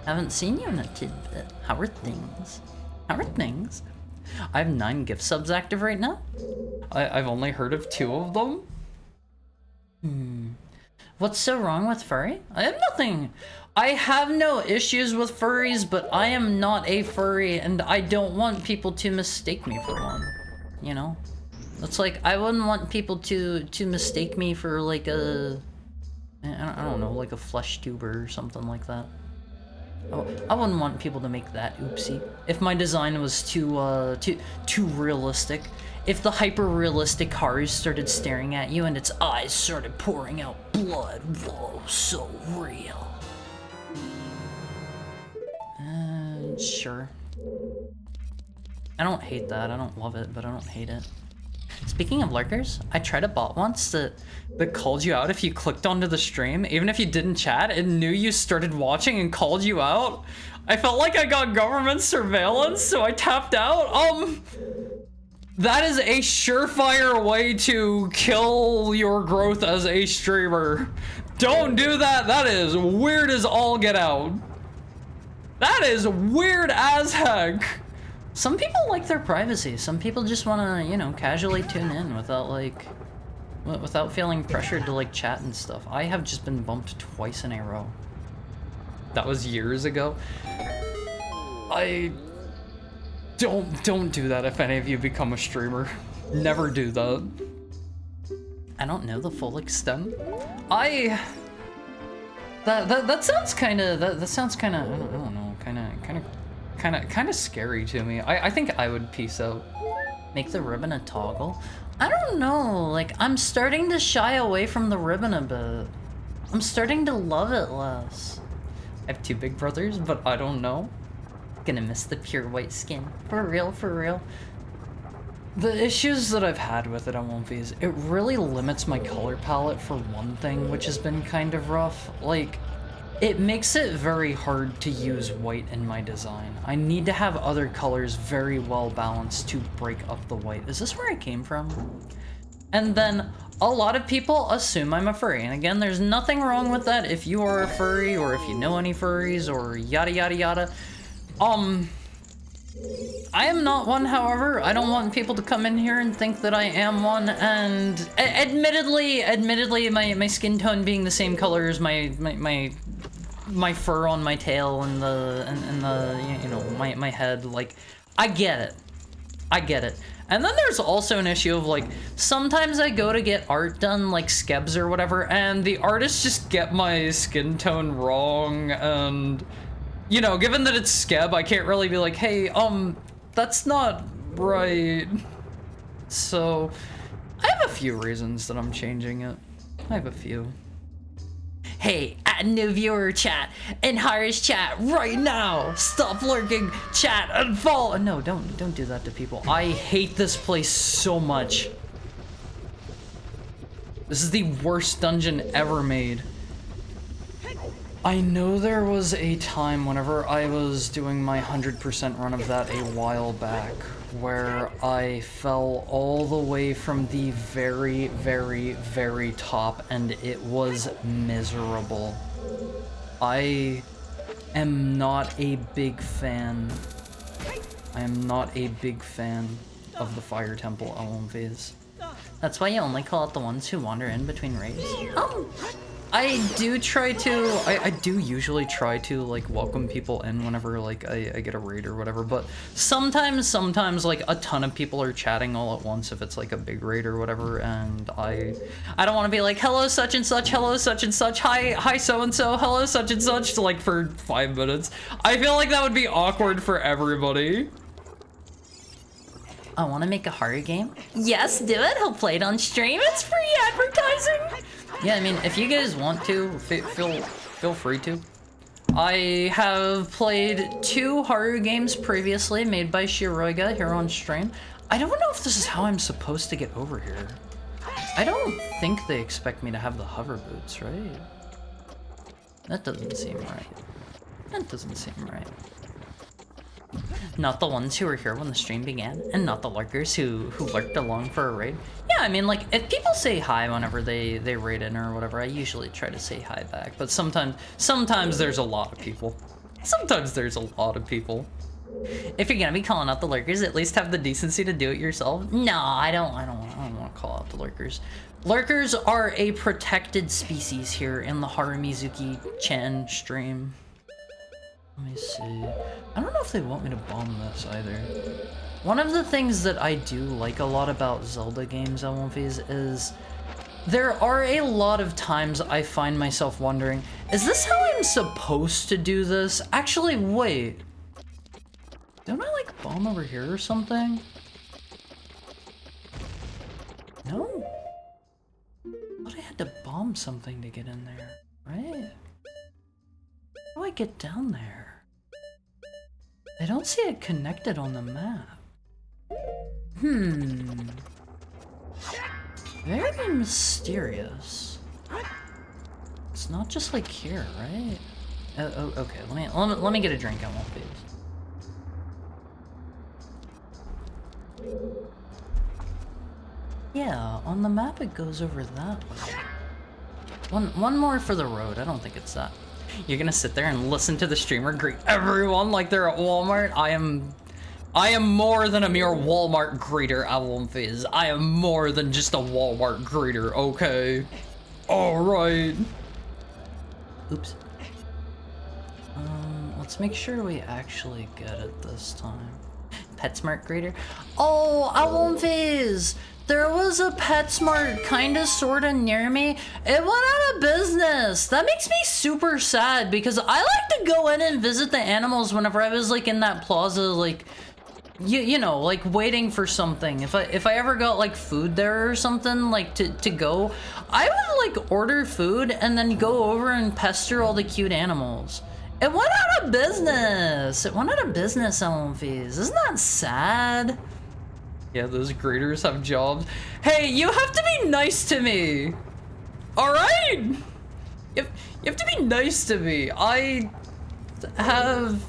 Haven't seen you in a tidbit. How are things? How are things? I have 9 gift subs active right now. I've only heard of 2 of them. What's so wrong with furry? I have nothing. I have no issues with furries, but I am not a furry, and I don't want people to mistake me for one. You know? It's like, I wouldn't want people to mistake me for like a I don't know, like a flesh tuber or something like that. Oh, I wouldn't want people to make that oopsie. If my design was too realistic, if the hyper-realistic Haru started staring at you and its eyes started pouring out blood, whoa, so real. Sure. I don't hate that. I don't love it, but I don't hate it. Speaking of lurkers, I tried a bot once that called you out if you clicked onto the stream. Even if you didn't chat, it knew you started watching and called you out. I felt like I got government surveillance, so I tapped out. That is a surefire way to kill your growth as a streamer. Don't do that. That is weird as all get out. That is weird as heck. Some people like their privacy. Some people just want to, you know, casually tune in without feeling pressured to like chat and stuff. I have just been bumped twice in a row. That was years ago. I don't do that if any of you become a streamer. Never do that. I don't know the full extent. That sounds kind of I don't know, kind of scary to me. I think I would peace out. Make the ribbon a toggle? I don't know, like I'm starting to shy away from the ribbon a bit. I'm starting to love it less. I have 2 big brothers, but I don't know. Gonna miss the pure white skin. For real, for real. The issues that I've had with it on One Piece, it really limits my color palette for one thing, which has been kind of rough. Like, it makes it very hard to use white in my design. I need to have other colors very well balanced to break up the white. Is this where I came from? And then a lot of people assume I'm a furry. And again, there's nothing wrong with that if you are a furry or if you know any furries or yada yada yada. I am not one, however. I don't want people to come in here and think that I am one, and admittedly, my skin tone being the same color as my fur on my tail and the you know, my head, like, I get it. And then there's also an issue of, like, sometimes I go to get art done, like skebs or whatever, and the artists just get my skin tone wrong, and, you know, given that it's skeb, I can't really be like, hey, that's not right. So, I have a few reasons that I'm changing it. I have a few. Hey, add new viewer chat in Haru's chat right now. Stop lurking, chat, and follow. No, don't do that to people. I hate this place so much. This is the worst dungeon ever made. I know there was a time whenever I was doing my 100% run of that a while back where I fell all the way from the very, very, very top and it was miserable. I am not a big fan. I am not a big fan of the Fire Temple LMVs. That's why you only call out the ones who wander in between raids. I do try to, I do usually try to, like, welcome people in whenever, like, I get a raid or whatever, but sometimes, like, a ton of people are chatting all at once if it's, like, a big raid or whatever, and I don't want to be like, hello such and such, hi so-and-so, hello such and such, like, for 5 minutes. I feel like that would be awkward for everybody. I want to make a Haru game? Yes, do it. He'll play it on stream. It's free advertising. Yeah, I mean, if you guys want to, feel free to. I have played 2 Haru games previously made by Shiroiga here on stream. I don't know if this is how I'm supposed to get over here. I don't think they expect me to have the hover boots, right? That doesn't seem right. That doesn't seem right. Not the ones who were here when the stream began, and not the lurkers who lurked along for a raid. Yeah, I mean, like, if people say hi whenever they raid in or whatever, I usually try to say hi back, but sometimes there's a lot of people. Sometimes there's a lot of people. If you're gonna be calling out the lurkers, at least have the decency to do it yourself. No, I don't want to call out the lurkers. Lurkers are a protected species here in the Harumizuki-chan stream. Let me see. I don't know if they want me to bomb this either. One of the things that I do like a lot about Zelda games on One Piece is There are a lot of times I find myself wondering, is this how I'm supposed to do this? Actually, wait. Don't I like bomb over here or something? No. I thought I had to bomb something to get in there, right? How do I get down there? I don't see it connected on the map. Very mysterious. It's not just like here, right? Oh, okay. Let me get a drink. I won't be. Yeah, on the map it goes over that way. One more for the road. I don't think it's that. You're gonna sit there and listen to the streamer greet everyone like they're at Walmart. I am more than a mere Walmart greeter, Fizz. I am more than just a Walmart greeter, okay? Alright. Oops. Let's make sure we actually get it this time. PetSmart greeter. Oh, Fizz! There was a PetSmart kinda sorta near me. It went out of business. That makes me super sad because I like to go in and visit the animals whenever I was like in that plaza, like you know, like waiting for something. If I ever got like food there or something, like to go, I would like order food and then go over and pester all the cute animals. It went out of business. It went out of business, Fizz. Isn't that sad? Yeah, those graders have jobs. Hey, you have to be nice to me. All right? You have to be nice to me. I have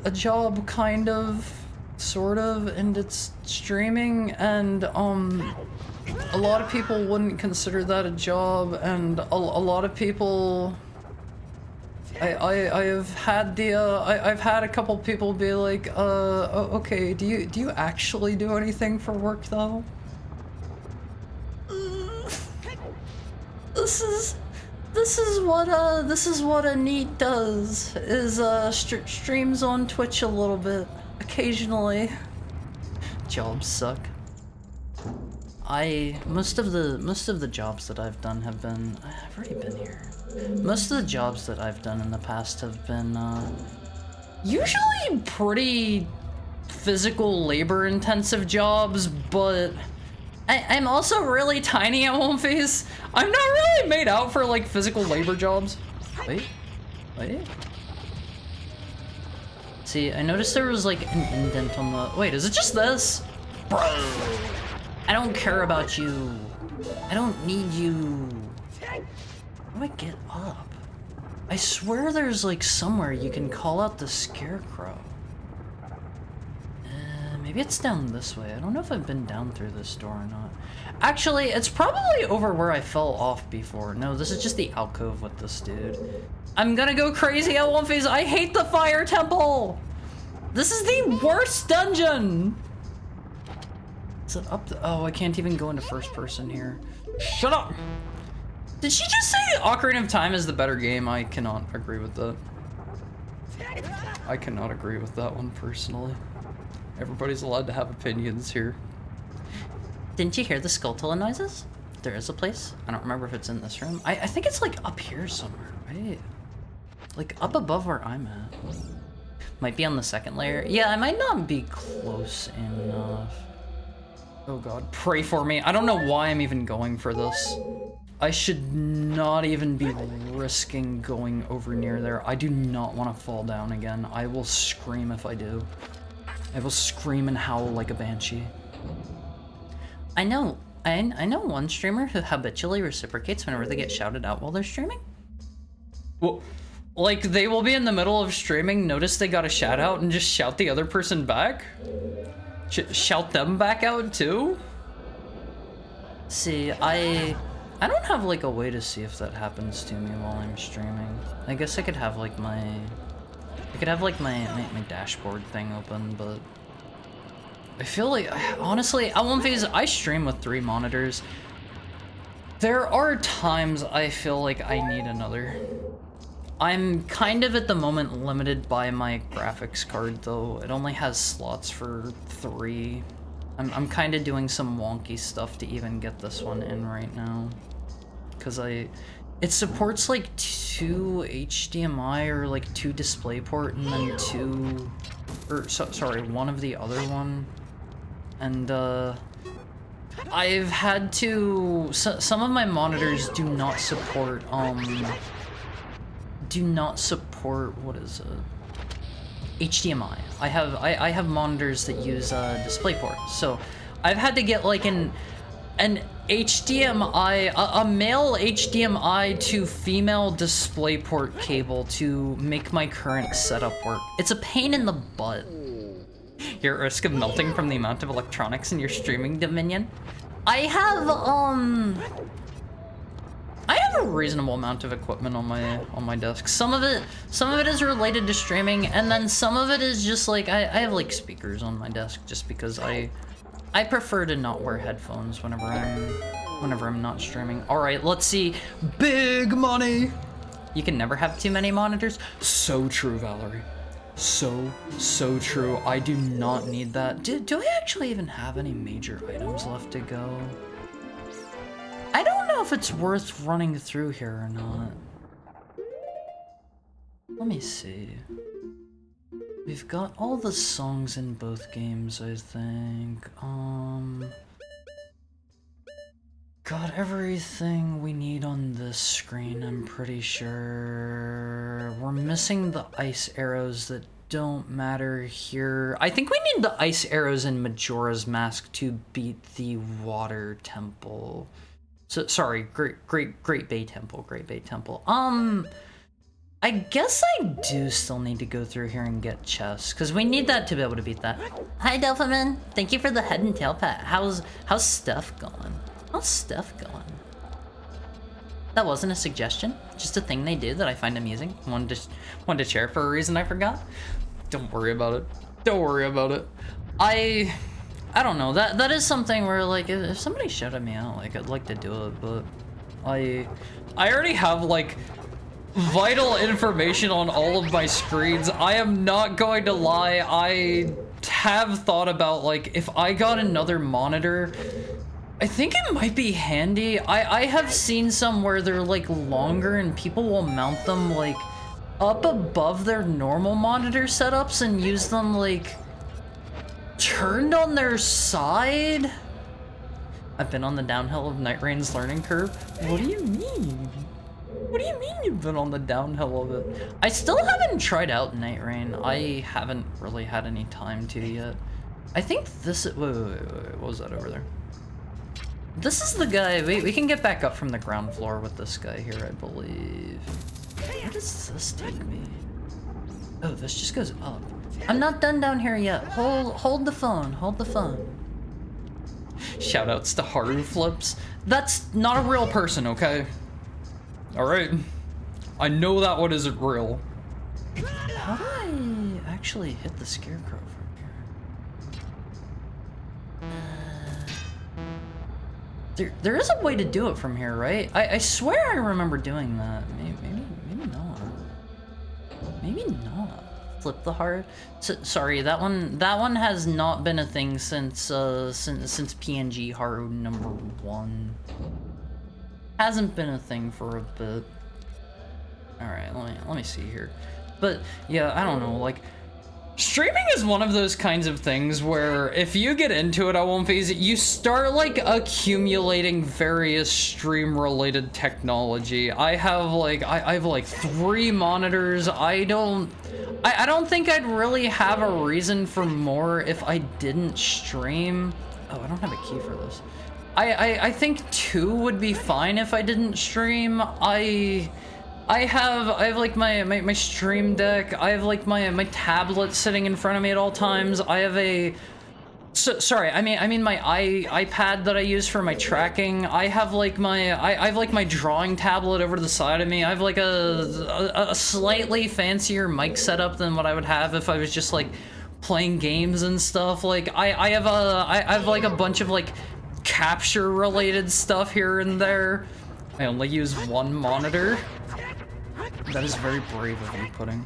a job, kind of, sort of, and it's streaming, and a lot of people wouldn't consider that a job, and a lot of people. I've had a couple people be like, oh, okay, do you actually do anything for work though? This is what a NEET does, is streams on Twitch a little bit, occasionally. Jobs suck. Most of the jobs that I've done have been, I've already been here. Most of the jobs that I've done in the past have been, usually pretty physical labor intensive jobs, but I'm also really tiny at one face. I'm not really made out for like physical labor jobs. Wait. See, I noticed there was like an indent on the, wait, is it just this? Bro, I don't care about you. I don't need you. How do I get up? I swear there's like somewhere you can call out the scarecrow. Maybe it's down this way. I don't know if I've been down through this door or not. Actually, it's probably over where I fell off before. No, this is just the alcove with this dude. I'm gonna go crazy at one phase. I hate the fire temple. This is the worst dungeon. Is it up? Oh, I can't even go into first person here. Shut up. Did she just say Ocarina of Time is the better game? I cannot agree with that. I cannot agree with that one personally. Everybody's allowed to have opinions here. Didn't you hear the skull noises? There is a place. I don't remember if it's in this room. I think it's like up here somewhere, right? Like up above where I'm at. Might be on the second layer. Yeah, I might not be close enough. Oh god, pray for me. I don't know why I'm even going for this. I should not even be risking going over near there. I do not want to fall down again. I will scream if I do. I will scream and howl like a banshee. I know one streamer who habitually reciprocates whenever they get shouted out while they're streaming. Well, like they will be in the middle of streaming, notice they got a shout out, and just shout the other person back? Shout them back out too? See, I don't have like a way to see if that happens to me while I'm streaming. I guess I could have like my dashboard thing open, but I feel like, honestly, I stream with 3 monitors. There are times I feel like I need another. I'm kind of at the moment limited by my graphics card though. It only has slots for 3. I'm kind of doing some wonky stuff to even get this one in right now. Because it supports like 2 HDMI or like 2 DisplayPort and then 2, or sorry, one of the other one. And I've had to, some of my monitors do not support, what is it? HDMI. I have monitors that use DisplayPort, so I've had to get like an HDMI, a male HDMI to female DisplayPort cable to make my current setup work. It's a pain in the butt. You're at risk of melting from the amount of electronics in your streaming dominion. I have a reasonable amount of equipment on my desk. Some of it is related to streaming, and then some of it is just like I have like speakers on my desk just because I prefer to not wear headphones whenever I'm not streaming. All right, let's see. Big money. You can never have too many monitors. So true, Valerie. So true. I do not need that. Do I actually even have any major items left to go? I don't know if it's worth running through here or not. Let me see. We've got all the songs in both games, I think. Got everything we need on this screen, I'm pretty sure. We're missing the ice arrows that don't matter here. I think we need the ice arrows in Majora's Mask to beat the water temple. So, sorry, Great Bay Temple. I guess I do still need to go through here and get chests, because we need that to be able to beat that. Hi, Delphiman. Thank you for the head and tail pat. How's stuff going? How's stuff going? That wasn't a suggestion, just a thing they do that I find amusing. Wanted to share for a reason I forgot. Don't worry about it. Don't worry about it. I don't know. That is something where like if somebody shouted me out, like I'd like to do it, but I already have like vital information on all of my screens. I am not going to lie. I have thought about like if I got another monitor, I think it might be handy. I have seen some where they're like longer and people will mount them like up above their normal monitor setups and use them like turned on their side. I've been on the downhill of Night Rain's learning curve. What do you mean? What do you mean you've been on the downhill of it? I still haven't tried out Night Rain. I haven't really had any time to yet. I think this is, wait, what was that over there? This is the guy, we can get back up from the ground floor with this guy here, I believe. Where does this take me? Oh, this just goes up. I'm not done down here yet. Hold the phone, hold the phone. Shoutouts to Haru Flips. That's not a real person, okay? Alright. I know that one isn't real. How do I actually hit the scarecrow from here? There is a way to do it from here, right? I swear I remember doing that. Maybe not. Maybe not. Flip the heart. Sorry, that one has not been a thing since PNG Haru #1. Hasn't been a thing for a bit. All right, let me see here. But yeah, I don't know. Like, streaming is one of those kinds of things where if you get into it, I won't phase it. You start like accumulating various stream-related technology. I have like 3 monitors. I don't think I'd really have a reason for more if I didn't stream. Oh, I don't have a key for this. I think 2 would be fine if I didn't stream. I have like my stream deck. I have like my tablet sitting in front of me at all times. I have a sorry, I mean my iPad that I use for my tracking. I have like my drawing tablet over to the side of me. I have like a slightly fancier mic setup than what I would have if I was just like playing games and stuff. Like I have like a bunch of like capture related stuff here and there. I only use 1 monitor. That is very brave of you, Pudding.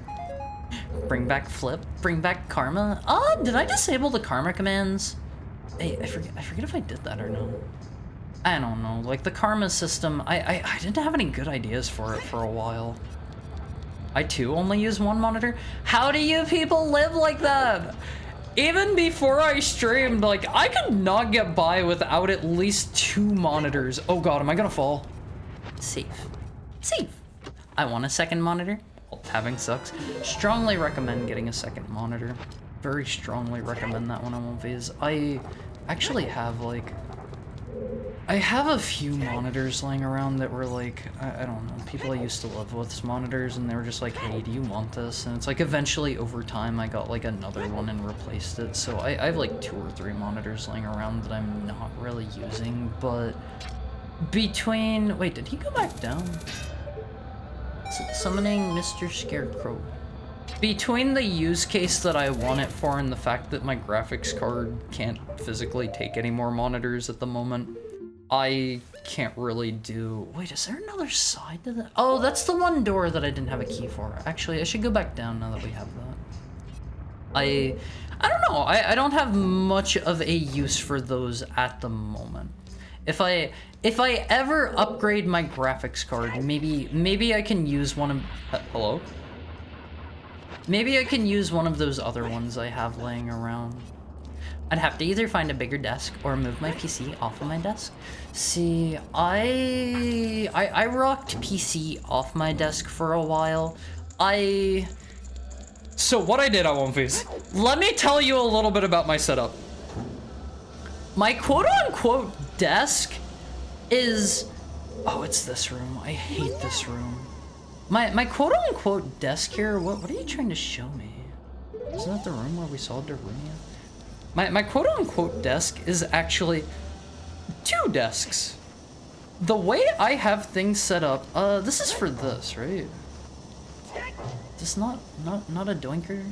Bring back Flip, bring back Karma. Oh, did I disable the Karma commands? I forget if I did that or not. I don't know, like the karma system, I didn't have any good ideas for it for a while. I too only use one monitor? How do you people live like that? Even before I streamed, like I could not get by without at least 2 monitors. Oh god, am I gonna fall? Safe. Safe. I want a second monitor. Well, having sucks. Strongly recommend getting a second monitor. Very strongly recommend that one on OnePhase. I actually have like... I have a few monitors laying around that were like, I don't know, people I used to live with monitors, and they were just like, hey, do you want this? And it's like eventually over time I got like another one and replaced it. So I have like 2 or 3 monitors laying around that I'm not really using, but between... Wait, did he go back down? Summoning Mr. Scarecrow. Between the use case that I want it for and the fact that my graphics card can't physically take any more monitors at the moment, I can't really do... Wait, is there another side to that? Oh, that's the one door that I didn't have a key for. Actually, I should go back down now that we have that. I don't know. I don't have much of a use for those at the moment. If I ever upgrade my graphics card, maybe I can use one of... hello? Maybe I can use one of those other ones I have laying around. I'd have to either find a bigger desk or move my PC off of my desk. See, I rocked PC off my desk for a while. So what I did on OnePhase, let me tell you a little bit about my setup. My quote-unquote desk is... Oh, it's this room. I hate this room. My quote-unquote desk here, what are you trying to show me? Isn't that the room where we saw Darunia? My quote-unquote desk is actually 2 desks. The way I have things set up, this is for this, right? This not a doinker?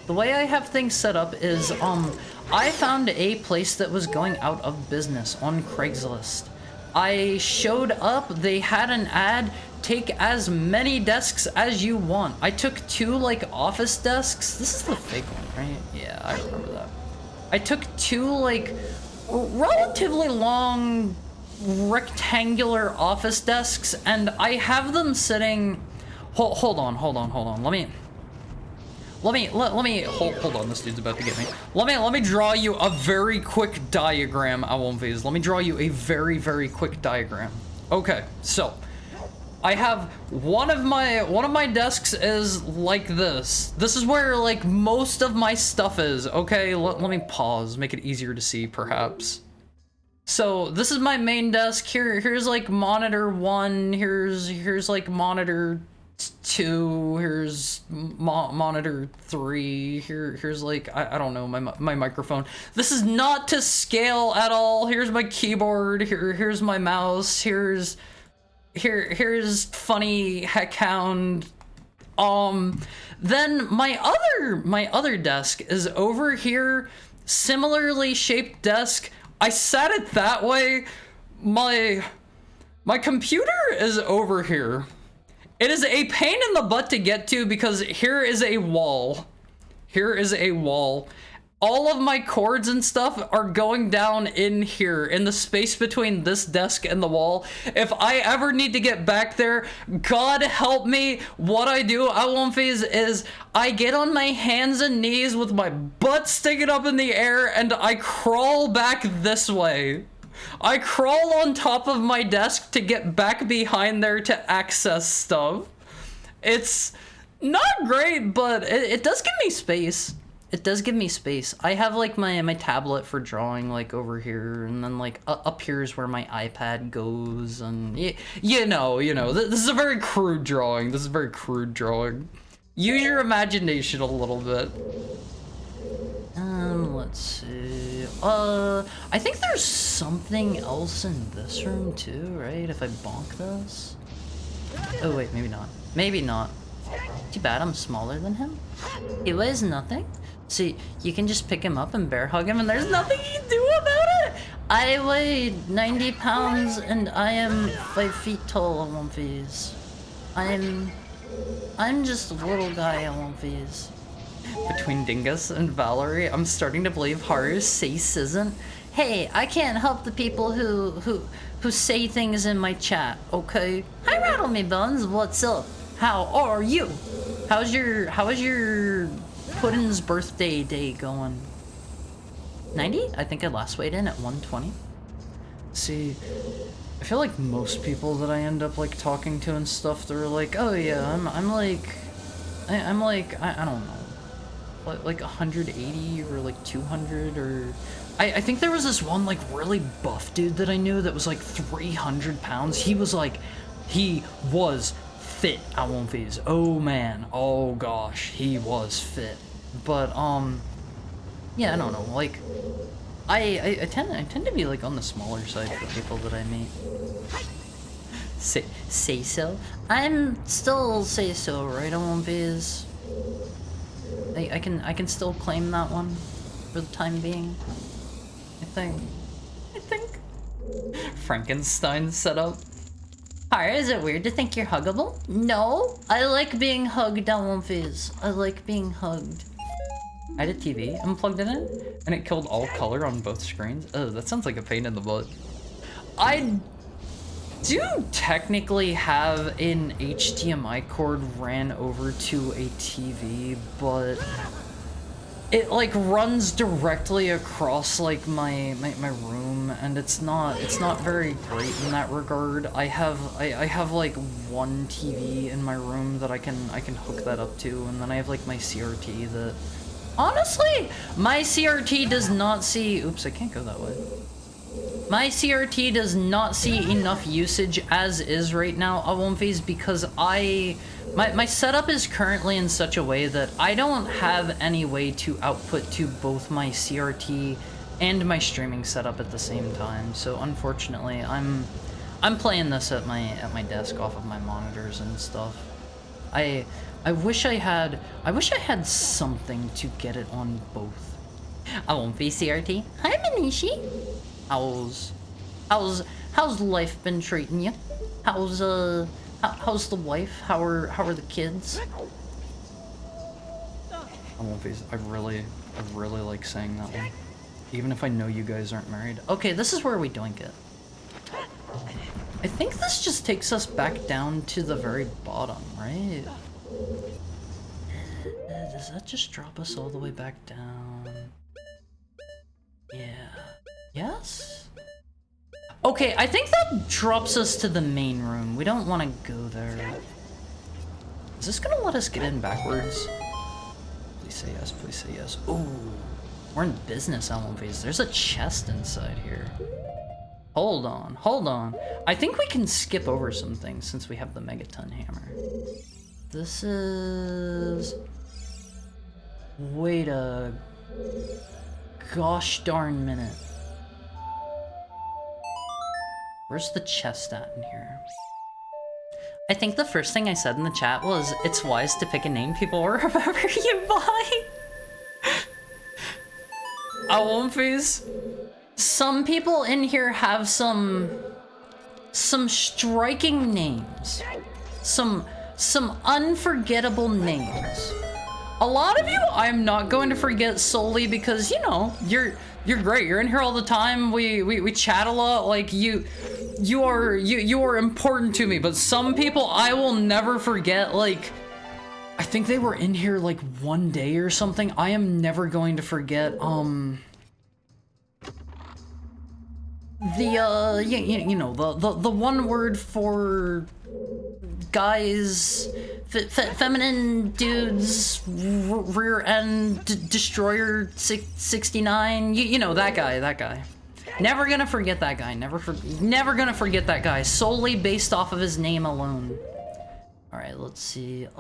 The way I have things set up is, I found a place that was going out of business on Craigslist. I showed up, they had an ad, take as many desks as you want. I took 2 like office desks. This is the fake one, right? Yeah, I remember that. I took 2 like relatively long rectangular office desks, and I have them sitting... Hold on. Let me hold on. This dude's about to get me. Let me draw you a very quick diagram. I won't phase. Let me draw you a very quick diagram. Okay, so I have one of my desks is like this. This is where like most of my stuff is. Okay, let me pause, make it easier to see perhaps. So this is my main desk. Here's like monitor 1. Here's like monitor 2. Here's monitor 3. Here's like I don't know, my microphone. This is not to scale at all. Here's my keyboard. Here's my mouse. Here's funny heckhound. Then my other desk is over here, similarly shaped desk. I sat it that way. My computer is over here. It is a pain in the butt to get to because here is a wall. Here is a wall. All of my cords and stuff are going down in here, in the space between this desk and the wall. If I ever need to get back there, God help me, what I do at OnePhase is I get on my hands and knees with my butt sticking up in the air and I crawl back this way. I crawl on top of my desk to get back behind there to access stuff. It's not great, but it does give me space. It does give me space. I have like my tablet for drawing like over here, and then like up here is where my iPad goes, and you know, this is a very crude drawing. Use your imagination a little bit. Let's see. I think there's something else in this room too, right? If I bonk this. Oh wait, maybe not. Maybe not. Too bad I'm smaller than him. He weighs nothing. See, you can just pick him up and bear hug him and there's nothing you can do about it! I weigh 90 pounds and I am 5 feet tall on OnePhase. I'm just a little guy on OnePhase. Between Dingus and Valerie, I'm starting to believe Haru's Sace isn't. Hey, I can't help the people who say things in my chat, okay? Hi, Rattle Me Bones, what's up? How are you? How is your Puddin's birthday day going? 90? I think I last weighed in at 120. See, I feel like most people that I end up like talking to and stuff, they're like, oh yeah, I'm like, I don't know, like 180 or like 200 or. I think there was this one like really buff dude that I knew that was like 300 pounds. He was fit at one phase. Oh man, oh gosh, he was fit. But yeah, I don't know. Like, I tend to be like on the smaller side for people that I meet. Say so. I'm still say so, right? On one phase. I can still claim that one for the time being. I think. Frankenstein setup. Hi, is it weird to think you're huggable? No, I like being hugged on one phase. I like being hugged. I had a TV and plugged it in, and it killed all color on both screens. Oh, that sounds like a pain in the butt. I do technically have an HDMI cord ran over to a TV, but it like runs directly across like my room, and it's not very great in that regard. I have like one TV in my room that I can hook that up to, and then I have like my CRT that honestly my CRT does not see. Oops, I can't go that way. My CRT does not see enough usage as is right now at one phase because my setup is currently in such a way that I don't have any way to output to both my CRT and my streaming setup at the same time. So unfortunately, I'm playing this at my desk off of my monitors and stuff. I wish I had something to get it on both. I won't be CRT. Hi, Manishi. How's life been treating you? How's the wife? How are the kids? I really like saying that one. Even if I know you guys aren't married. Okay, this is where we doink it. I think this just takes us back down to the very bottom, right? Does that just drop us all the way back down? Yeah. Yes? Okay, I think that drops us to the main room. We don't want to go there. Is this gonna let us get in backwards? Please say yes, please say yes. Ooh, we're in business on one phase. There's a chest inside here. Hold on. I think we can skip over some things since we have the megaton hammer. This is... Wait a... gosh darn minute. Where's the chest at in here? I think the first thing I said in the chat was, it's wise to pick a name people will remember you by. One phase. Some people in here have some striking names. Some unforgettable names. A lot of you I'm not going to forget solely because, you know, you're great. You're in here all the time. We chat a lot. Like you are important to me, but some people I will never forget. Like, I think they were in here like one day or something. I am never going to forget, you know, the one word for guys, feminine dudes, rear end destroyer 69. You know, that guy. Never gonna forget that guy. Never gonna forget that guy solely based off of his name alone. All right, let's see. There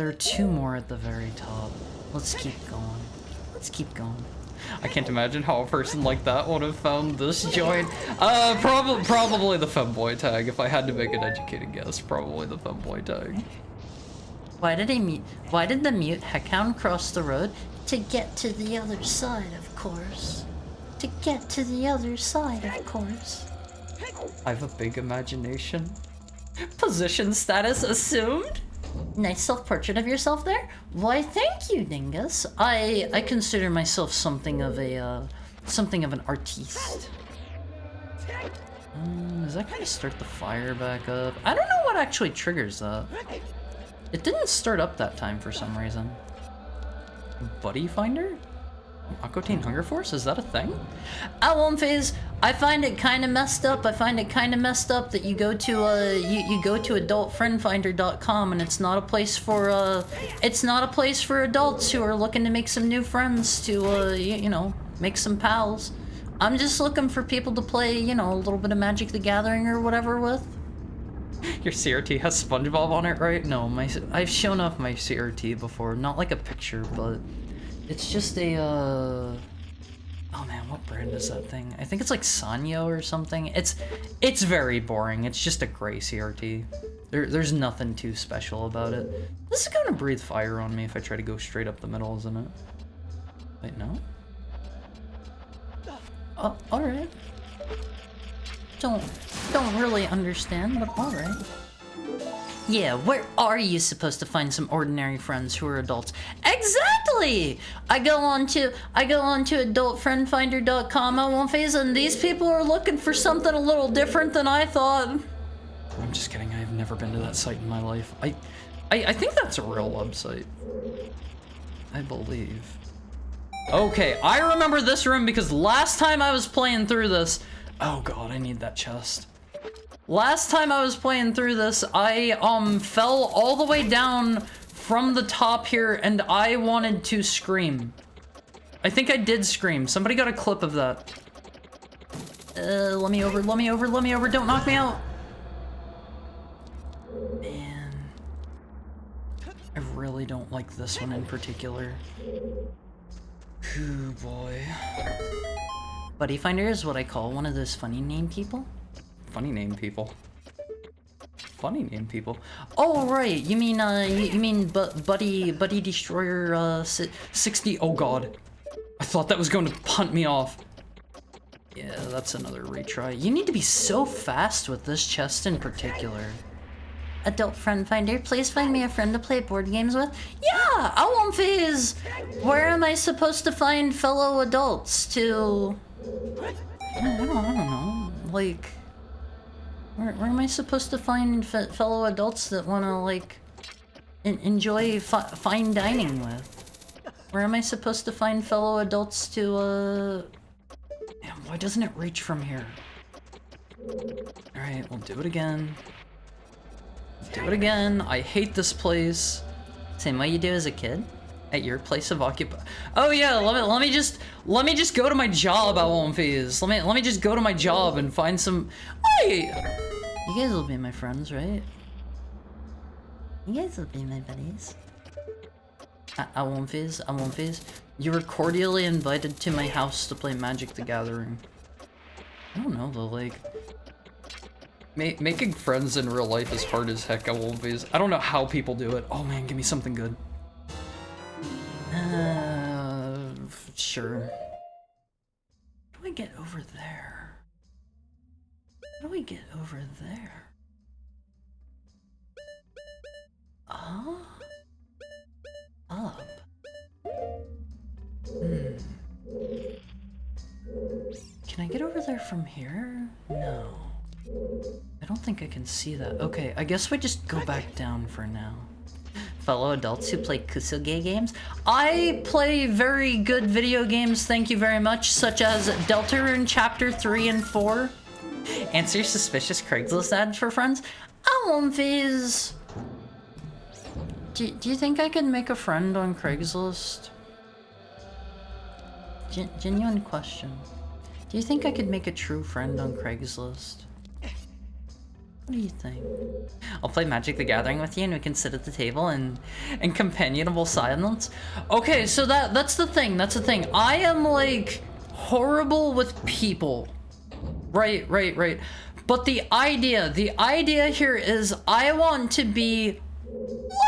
are two more at the very top. Let's keep going. I can't imagine how a person like that would have found this joint. Probably the femboy tag. If I had to make an educated guess, probably the femboy tag. Why did the mute heckhound cross the road? To get to the other side, of course. I have a big imagination. Position status assumed? Nice self-portrait of yourself there? Why, thank you, Dingus. I consider myself something of a, something of an artiste. Does that kind of start the fire back up? I don't know what actually triggers that. It didn't start up that time for some reason. Buddy Finder? Aquatine Hunger Force? Is that a thing? Phase, I find it kind of messed up. I find it kind of messed up that you go to you go to adultfriendfinder.com and it's not a place for adults who are looking to make some new friends to you know, make some pals. I'm just looking for people to play, you know, a little bit of Magic the Gathering or whatever with. Your CRT has SpongeBob on it, right? No, I've shown off my CRT before. Not like a picture, but it's just a, oh man, what brand is that thing? I think it's like Sanyo or something. It's very boring. It's just a gray CRT. There's nothing too special about it. This is gonna breathe fire on me if I try to go straight up the middle, isn't it? Wait, no? Oh, alright. Don't really understand, but alright. Yeah, where are you supposed to find some ordinary friends who are adults? Exactly! I go on to adultfriendfinder.com, Phase, and these people are looking for something a little different than I thought. I'm just kidding, I've never been to that site in my life. I think that's a real website. I believe. Okay, I remember this room because last time I was playing through this... Oh god, I need that chest. Last time I was playing through this, I fell all the way down from the top here and I wanted to scream. I think I did scream. Somebody got a clip of that. Let me over, don't knock me out. Man. I really don't like this one in particular. Ooh, boy. Buddy Finder is what I call one of those funny name people. Funny name people. Funny name people. Oh right, you mean Buddy Destroyer 60. Oh god. I thought that was going to punt me off. Yeah, that's another retry. You need to be so fast with this chest in particular. Adult Friend Finder, please find me a friend to play board games with. Yeah, Phase. Where am I supposed to find fellow adults to... I don't know. Like, where am I supposed to find fellow adults that want to, like, enjoy fine dining with? Where am I supposed to find fellow adults to, Damn, why doesn't it reach from here? Alright, we'll do it again. Do it again. I hate this place. Same way you do as a kid? At your place of occupation. Oh yeah, let me just go to my job, Phase. Let me just go to my job and find some. Wait! You guys will be my friends, right? You guys will be my buddies. Phase. You were cordially invited to my house to play Magic the Gathering. I don't know though, like, making friends in real life is hard as heck, Phase. I don't know how people do it. Oh man, give me something good. Sure. How do I get over there? How do we get over there? Up. Can I get over there from here? No. I don't think I can see that. Okay, I guess we just go back down for now. Fellow adults who play Kusuge games? I play very good video games, thank you very much, such as Deltarune Chapter 3 and 4. Answer suspicious Craigslist ads for friends? Phase. Do you think I could make a friend on Craigslist? Genuine question. Do you think I could make a true friend on Craigslist? What do you think? I'll play Magic the Gathering with you and we can sit at the table in companionable silence. Okay, so that's the thing, I am, like, horrible with people. Right. But the idea here is I want to be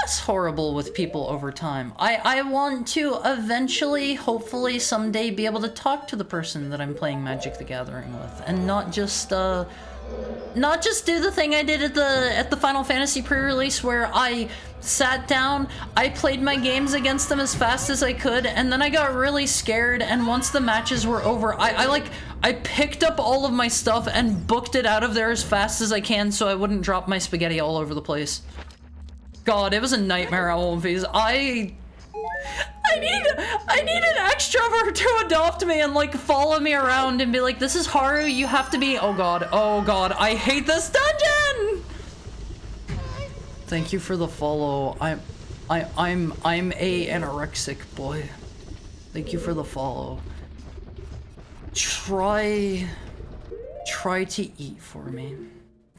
less horrible with people over time. I want to eventually, hopefully someday, be able to talk to the person that I'm playing Magic the Gathering with and not just do the thing I did at the Final Fantasy pre-release where I sat down, I played my games against them as fast as I could, and then I got really scared, and once the matches were over, I picked up all of my stuff and booked it out of there as fast as I can so I wouldn't drop my spaghetti all over the place. God, it was a nightmare at home phase. I need an extrovert to adopt me and like follow me around and be like, this is Haru, you have to be, oh god, I hate this dungeon! Thank you for the follow. I'm a anorexic boy. Thank you for the follow. Try to eat for me.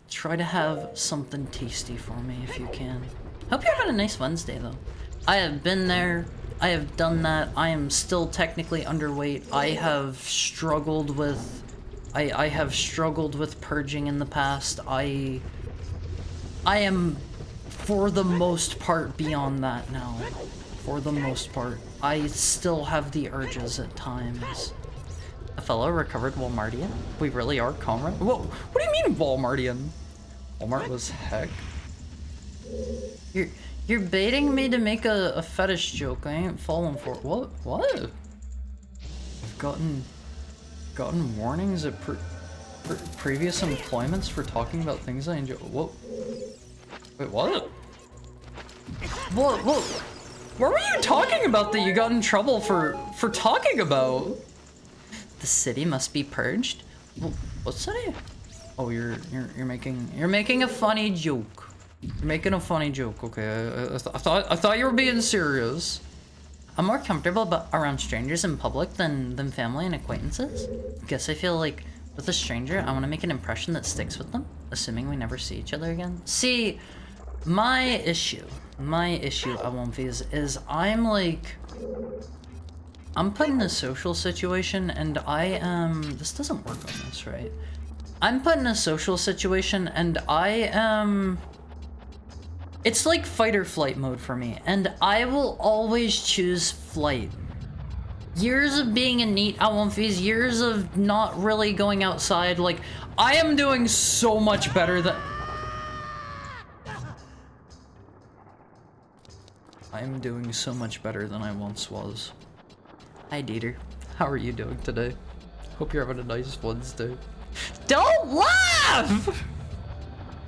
Try to have something tasty for me if you can. Hope you're having a nice Wednesday though. I have been there. I have done that. I am still technically underweight. I have struggled with purging in the past. I am for the most part beyond that now. For the most part. I still have the urges at times. A fellow recovered Walmartian? We really are comrade? Whoa, what do you mean Walmartian? Walmart was heck. You're baiting me to make a fetish joke. I ain't falling for it. What? I've gotten warnings at previous employments for talking about things I enjoy. Whoa. Wait, what? What? What were you talking about that you got in trouble for talking about? The city must be purged? What city? Oh, you're making a funny joke. You're making a funny joke, okay? I thought you were being serious. I'm more comfortable around strangers in public than family and acquaintances. Guess I feel like with a stranger, I want to make an impression that sticks with them, assuming we never see each other again. See, my issue, I won't phase, is I'm put in a social situation and this doesn't work on this, right? I'm put in a social situation and it's like fight or flight mode for me, and I will always choose flight. Years of being a neat Awamfi's, years of not really going outside, like, I am doing so much better than... I am doing so much better than I once was. Hi, Dieter. How are you doing today? Hope you're having a nice Wednesday. Don't laugh!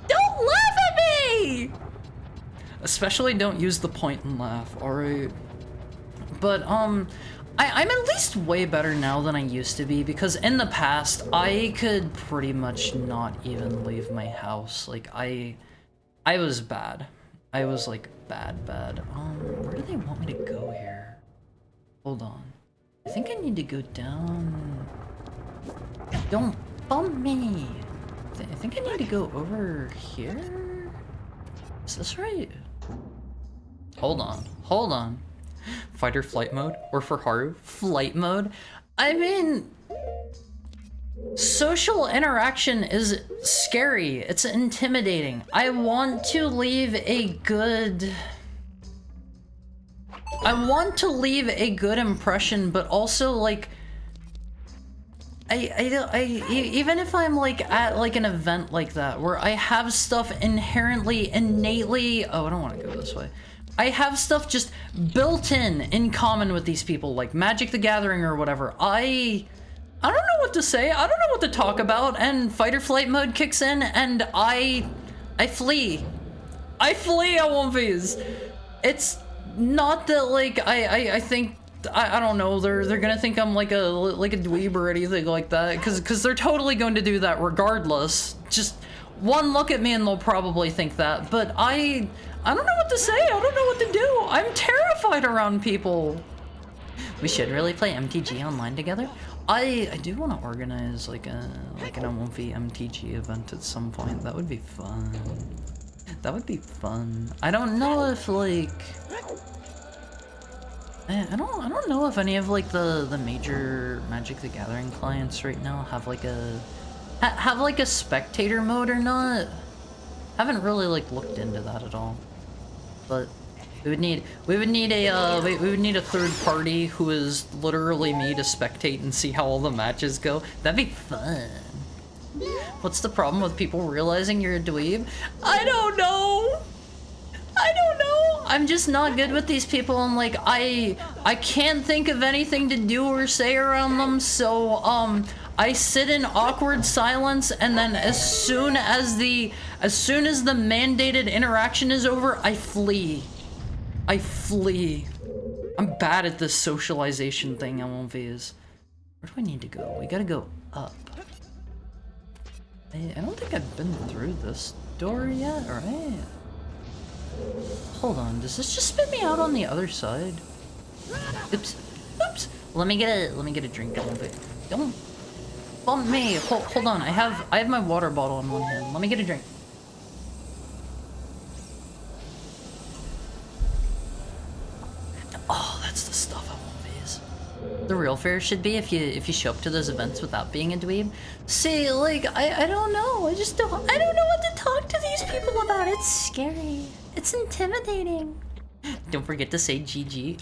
Don't laugh at me! Especially don't use the point and laugh, alright? But, I'm at least way better now than I used to be, because in the past, I could pretty much not even leave my house. Like, I was bad. I was, like, bad. Where do they want me to go here? Hold on. I think I need to go down... Don't bump me! I think I need to go over here? Is this right? Hold on. Fight or flight mode? Or for Haru, flight mode? I mean... Social interaction is scary. It's intimidating. I want to leave a good... impression, but also, like... even if I'm like at like an event like that where I have stuff innately, oh, I don't want to go this way. I have stuff just built in common with these people, like Magic the Gathering or whatever. I don't know what to say. I don't know what to talk about, and fight or flight mode kicks in, and I flee. I won't phase. It's not that like I think. I don't know, they're gonna think I'm like a dweeb or anything like that, because they're totally going to do that regardless. Just one look at me and they'll probably think that, but I don't know what to say, I don't know what to do. I'm terrified around people. We should really play MTG online together. I do want to organize like an Omfi MTG event at some point. That would be fun. I don't know if like... I don't know if any of like the major Magic the Gathering clients right now have like a spectator mode or not. Haven't really like looked into that at all. But we would need a third party who is literally me to spectate and see how all the matches go. That'd be fun. What's the problem with people realizing you're a dweeb? I don't know. I'm just not good with these people, and like I can't think of anything to do or say around them, so I sit in awkward silence, and then as soon as the mandated interaction is over, I flee. I'm bad at this socialization thing, LMVs. Where do I need to go? We gotta go up. I don't think I've been through this door yet, right? Hold on, does this just spit me out on the other side? Oops. Let me get a drink, LMV. Don't bump me. Hold on, I have my water bottle in one hand. Let me get a drink. Oh, that's the stuff I want, these. The real fear should be if you show up to those events without being a dweeb. See, like, I don't know. I don't know what to talk to these people about. It's scary. It's intimidating. Don't forget to say GG.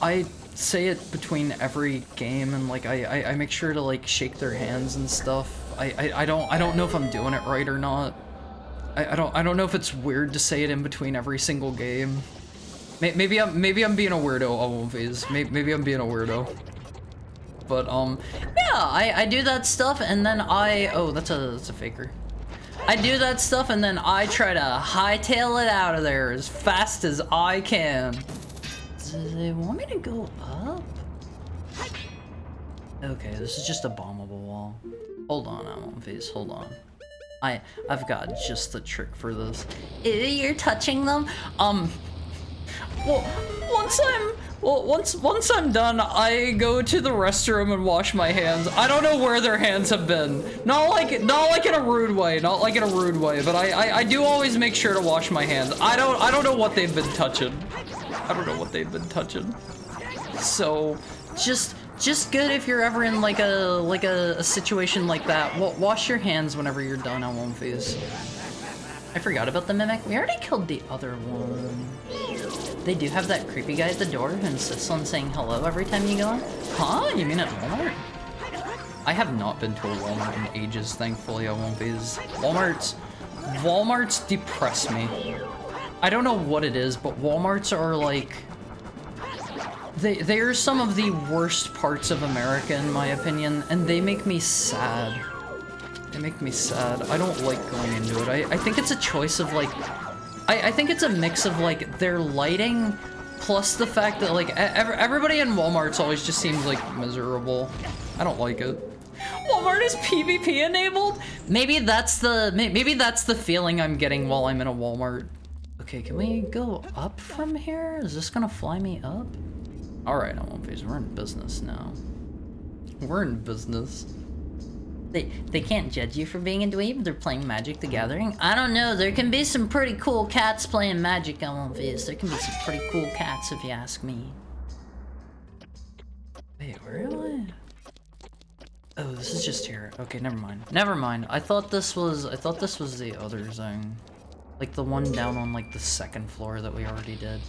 I say it between every game, and like I make sure to like shake their hands and stuff. I don't know if I'm doing it right or not. I don't know if it's weird to say it in between every single game. Maybe I'm being a weirdo, always. Maybe I'm being a weirdo. But yeah, I do that stuff, and then oh, that's a faker. I do that stuff, and then I try to hightail it out of there as fast as I can. Do they want me to go up? Okay, this is just a bombable wall. Hold on, Almonface, hold on. I've got just the trick for this. You're touching them? Well, once I'm done, I go to the restroom and wash my hands. I don't know where their hands have been. Not like in a rude way, but I do always make sure to wash my hands. I don't know what they've been touching. So, just good if you're ever in like a situation like that. Wash your hands whenever you're done on one phase. I forgot about the mimic. We already killed the other one. They do have that creepy guy at the door who insists on saying hello every time you go in. Huh? You mean at Walmart? I have not been to a Walmart in ages, thankfully. I won't be. Walmarts depress me. I don't know what it is, but Walmarts are like... They are some of the worst parts of America, in my opinion, and they make me sad. They make me sad. I don't like going into it. I think it's a choice of like... I think it's a mix of like their lighting plus the fact that like everybody in Walmart's always just seems like miserable. I don't like it. Walmart is PvP enabled? Maybe that's the feeling I'm getting while I'm in a Walmart. Okay, can we go up from here? Is this gonna fly me up? Alright, we're in business now. We're in business. They can't judge you for being a dweeb. They're playing Magic the Gathering. I don't know. There can be some pretty cool cats playing Magic on Viz. There can be some pretty cool cats if you ask me. Wait, where am I? Oh, this is just here. Okay, never mind. Never mind. I thought this was the other zone. Like the one down on like the second floor that we already did.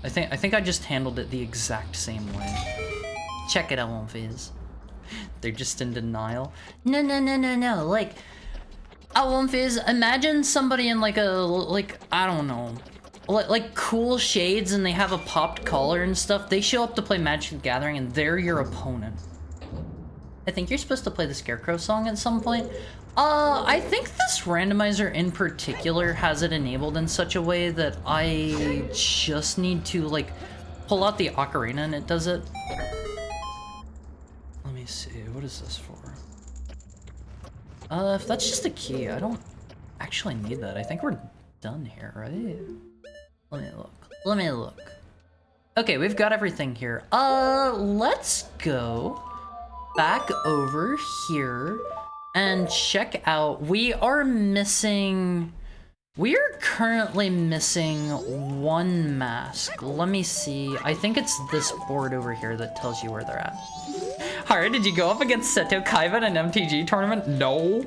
I think I just handled it the exact same way. Check it out, Viz. They're just in denial. No. Like, Fizz, imagine somebody in like I don't know, like cool shades, and they have a popped collar and stuff. They show up to play Magic the Gathering, and they're your opponent. I think you're supposed to play the Scarecrow song at some point. I think this randomizer in particular has it enabled in such a way that I just need to like pull out the Ocarina and it does it. Let me see, what is this for? If that's just a key, I don't actually need that. I think we're done here, right? Let me look. Okay, we've got everything here. Let's go back over here and check out. We are currently missing one mask. Let me see. I think it's this board over here that tells you where they're at. Hara, did you go up against Seto Kaiba in an MTG tournament? No.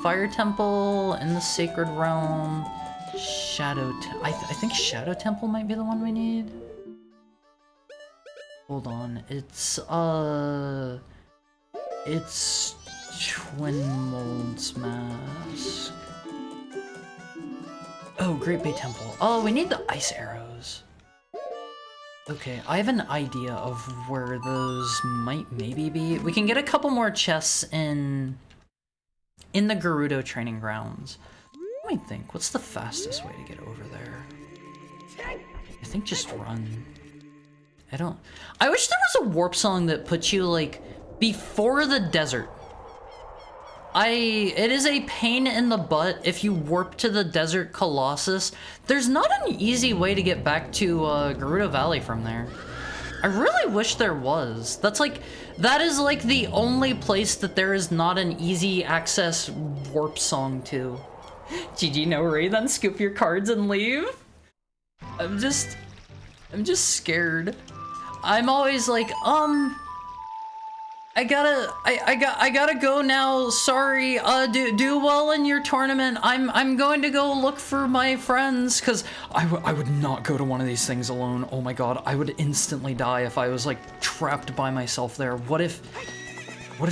Fire Temple in the Sacred Realm. Shadow I think Shadow Temple might be the one we need. Hold on. It's Twin Mold's mask. Oh, Great Bay Temple. Oh, we need the ice arrows. Okay, I have an idea of where those might maybe be. We can get a couple more chests in the Gerudo training grounds. Let me think, what's the fastest way to get over there? I think just run. I wish there was a warp song that puts you, like, before the desert. It is a pain in the butt if you warp to the Desert Colossus. There's not an easy way to get back to Gerudo Valley from there. I really wish there was. That is like the only place that there is not an easy access warp song to. GG no Ray, then scoop your cards and leave? I'm just scared. I'm always like, I gotta go now. Sorry. Do well in your tournament. I'm going to go look for my friends, cause I would not go to one of these things alone. Oh my god, I would instantly die if I was like trapped by myself there. What if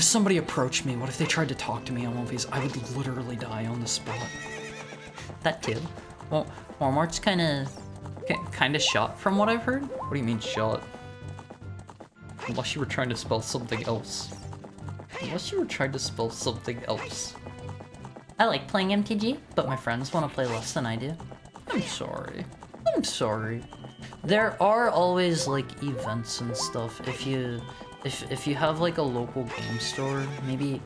somebody approached me? What if they tried to talk to me on one of these? I would literally die on the spot. That too. Well, Walmart's kind of shot from what I've heard. What do you mean shot? Unless you were trying to spell something else. Unless you were trying to spell something else. I like playing MTG, but my friends want to play less than I do. I'm sorry. I'm sorry. There are always like events and stuff. If you have like a local game store, maybe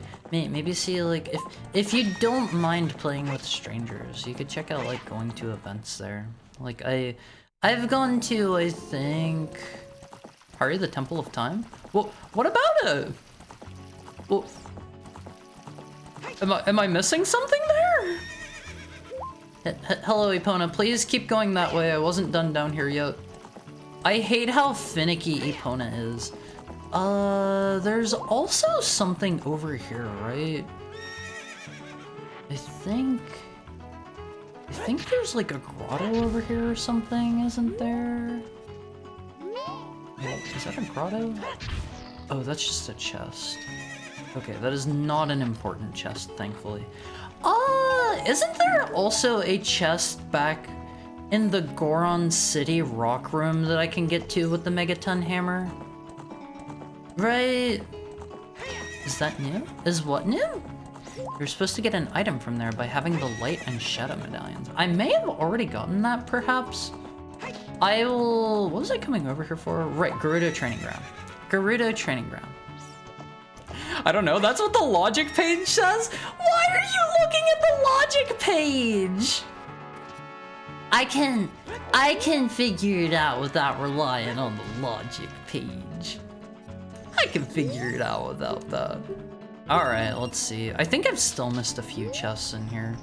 see like if you don't mind playing with strangers, you could check out like going to events there. Like I've gone to, I think, Hari, the Temple of Time? Well, what about it? Well, am I missing something there? Hello, Epona. Please keep going that way. I wasn't done down here yet. I hate how finicky Epona is. There's also something over here, right? I think there's like a grotto over here or something, isn't there? Is that a grotto? Oh, that's just a chest. Okay, that is not an important chest, thankfully. Isn't there also a chest back in the Goron City rock room that I can get to with the Megaton hammer? Right? Is that new? Is what new? You're supposed to get an item from there by having the light and shadow medallions. I may have already gotten that, perhaps. What was I coming over here for? Right, Gerudo Training Ground. Gerudo Training Ground. I don't know, that's what the logic page says? Why are you looking at the logic page? I can figure it out without relying on the logic page. I can figure it out without that. Alright, let's see. I think I've still missed a few chests in here.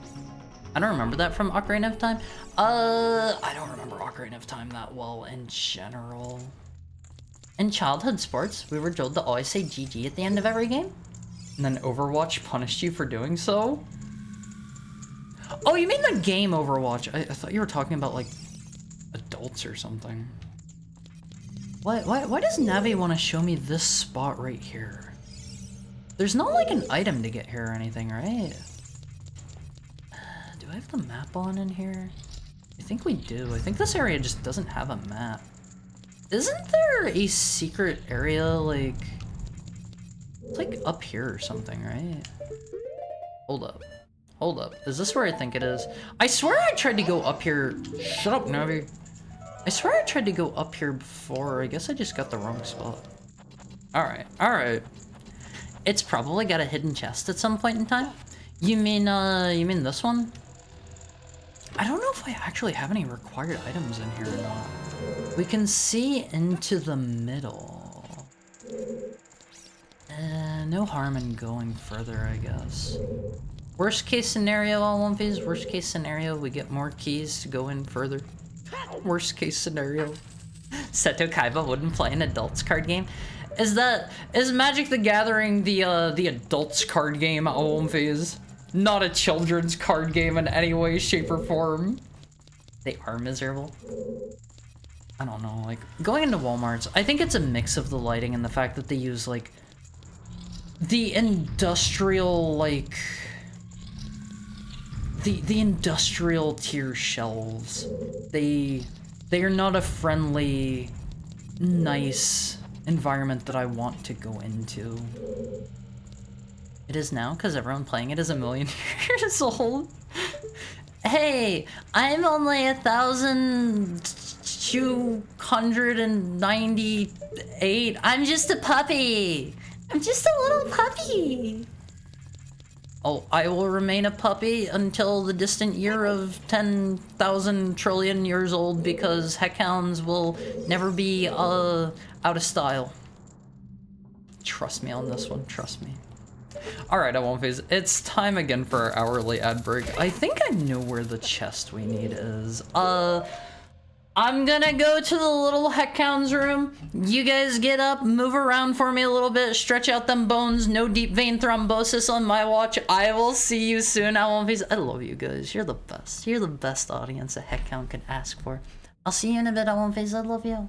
I don't remember that from Ocarina of Time. I don't remember Ocarina of Time that well in general. In childhood sports, we were told to always say GG at the end of every game. And then Overwatch punished you for doing so? Oh, you mean the game Overwatch? I thought you were talking about, like, adults or something. Why does Navi want to show me this spot right here? There's not, like, an item to get here or anything, right? Do I have the map on in here? I think we do. I think this area just doesn't have a map. Isn't there a secret area, like... It's like up here or something, right? Hold up. Hold up. Is this where I think it is? I swear I tried to go up here... Shut up, Navi. I swear I tried to go up here before. I guess I just got the wrong spot. Alright, alright. It's probably got a hidden chest at some point in time. You mean this one? I don't know if I actually have any required items in here or not. We can see into the middle. No harm in going further, I guess. Worst case scenario, all one phase. Worst case scenario, we get more keys to go in further. Worst case scenario. Seto Kaiba wouldn't play an adults card game. Is Magic the Gathering the adults card game, all one phase? Not a children's card game in any way, shape, or form. They are miserable. I don't know, like, going into Walmart's, I think it's a mix of the lighting and the fact that they use, like, the industrial, like, the industrial tier shelves, they are not a friendly, nice environment that I want to go into. It is now, because everyone playing it is a million years old. Hey, I'm only 1,298. I'm just a puppy. I'm just a little puppy. Oh, I will remain a puppy until the distant year of 10,000 trillion years old, because heckhounds will never be out of style. Trust me on this one, trust me. Alright, I won't phase. It's time again for our hourly ad break. I think I know where the chest we need is. I'm gonna go to the little heckhound's room. You guys get up, move around for me a little bit, stretch out them bones, no deep vein thrombosis on my watch. I will see you soon, I won't phase. I love you guys, you're the best. You're the best audience a heckhound could ask for. I'll see you in a bit, I won't phase. I love you.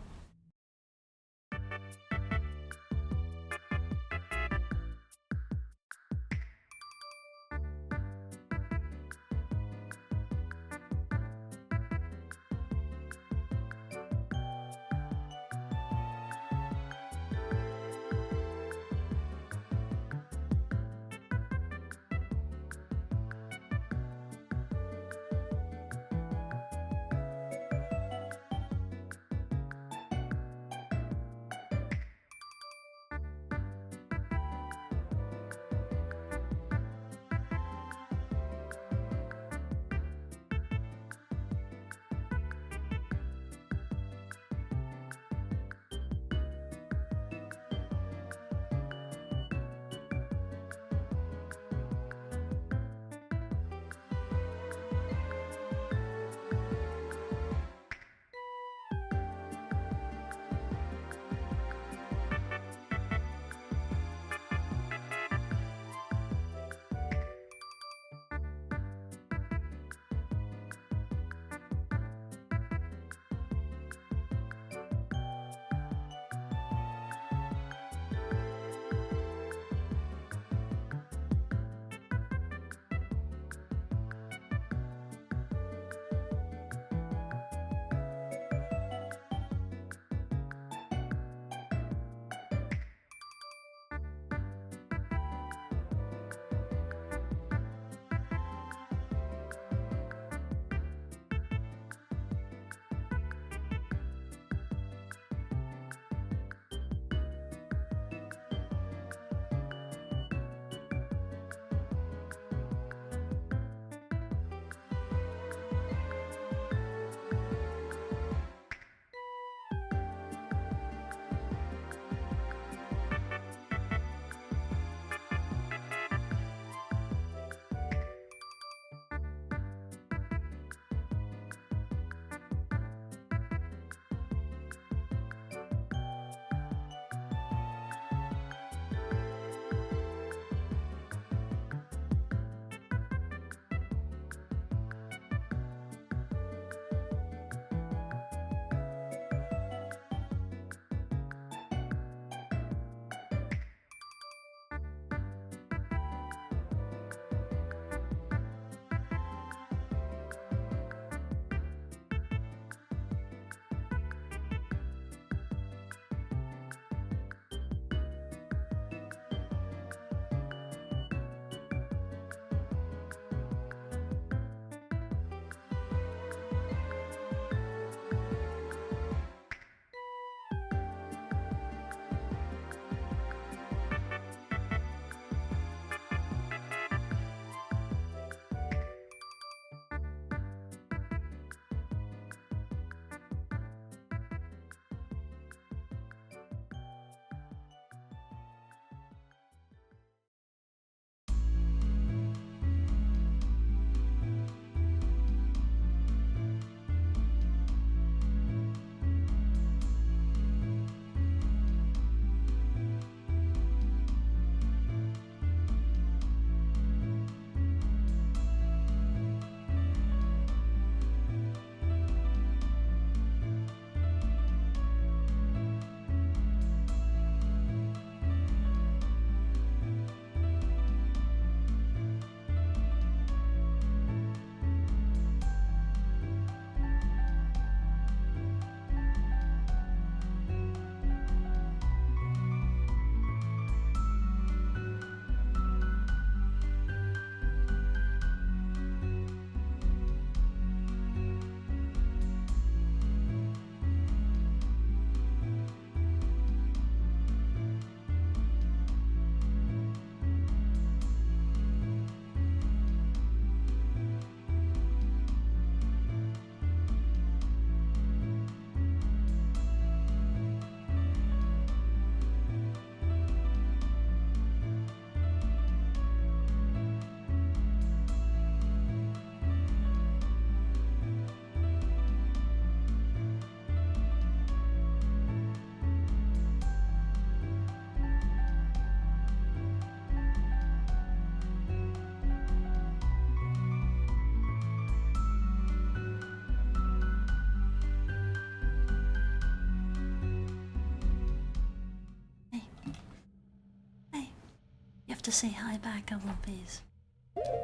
say hi back, Olympies.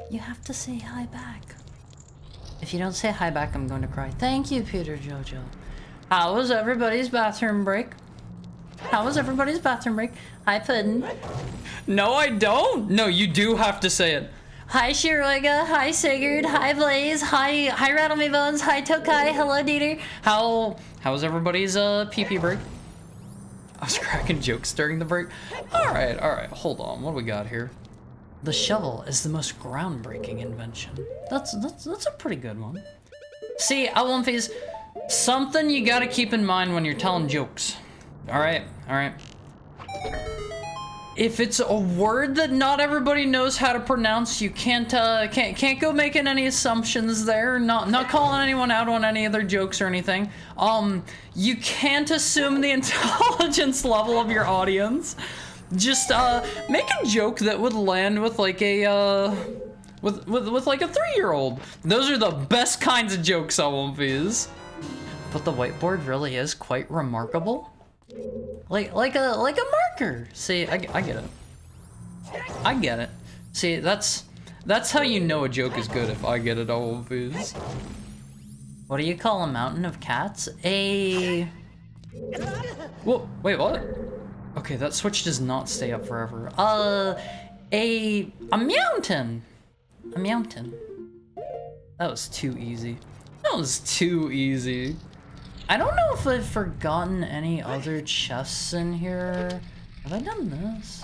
You have to say hi back. If you don't say hi back, I'm going to cry. Thank you, Peter Jojo. How was everybody's bathroom break? How was everybody's bathroom break? Hi, Puddin'. No, I don't. No, you do have to say it. Hi, Shiroiga. Hi, Sigurd. Hi, Blaze. Hi, Rattle Me Bones. Hi, Tokai. Hello, Dieter. How was everybody's pee-pee break? I was cracking jokes during the break. All right. Hold on. What do we got here? The shovel is the most groundbreaking invention. That's a pretty good one. See, Alumphys, something you gotta keep in mind when you're telling jokes. All right. If it's a word that not everybody knows how to pronounce, you can't go making any assumptions there. Not calling anyone out on any of their jokes or anything. You can't assume the intelligence level of your audience. Just make a joke that would land with like a with like a 3-year-old. Those are the best kinds of jokes, Alumphys. But the whiteboard really is quite remarkable. Like a marker. See, I get it. I get it. See, that's how you know a joke is good, if I get it, Alumphys. What do you call a mountain of cats? A... Whoa, wait, what? Okay, that switch does not stay up forever. A mountain. A mountain. That was too easy. That was too easy. I don't know if I've forgotten any other chests in here. Have I done this?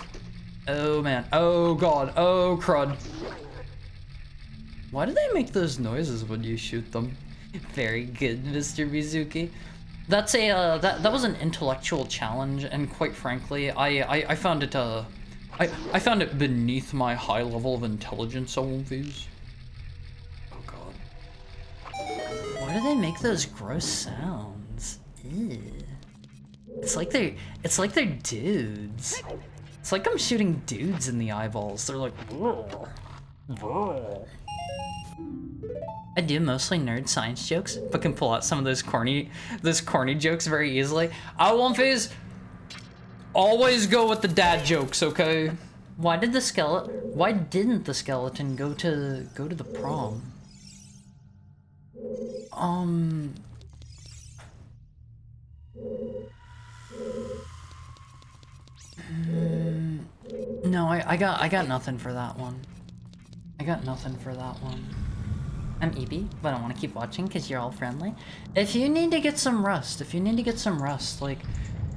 Oh man, oh god, oh crud. Why do they make those noises when you shoot them? Very good, Mr. Mizuki. That's a, that was an intellectual challenge, and quite frankly, I found it, I found it beneath my high level of intelligence, Alumphys. Oh god. Why do they make those gross sounds? Ew. It's like they're dudes. It's like I'm shooting dudes in the eyeballs. They're like, whoa, whoa. I do mostly nerd science jokes, but can pull out some of those corny jokes very easily. Alumphys, always go with the dad jokes, okay? Why didn't the skeleton go to the prom? No, I got nothing for that one. I'm EB, but I want to keep watching because you're all friendly. If you need to get some rest, like,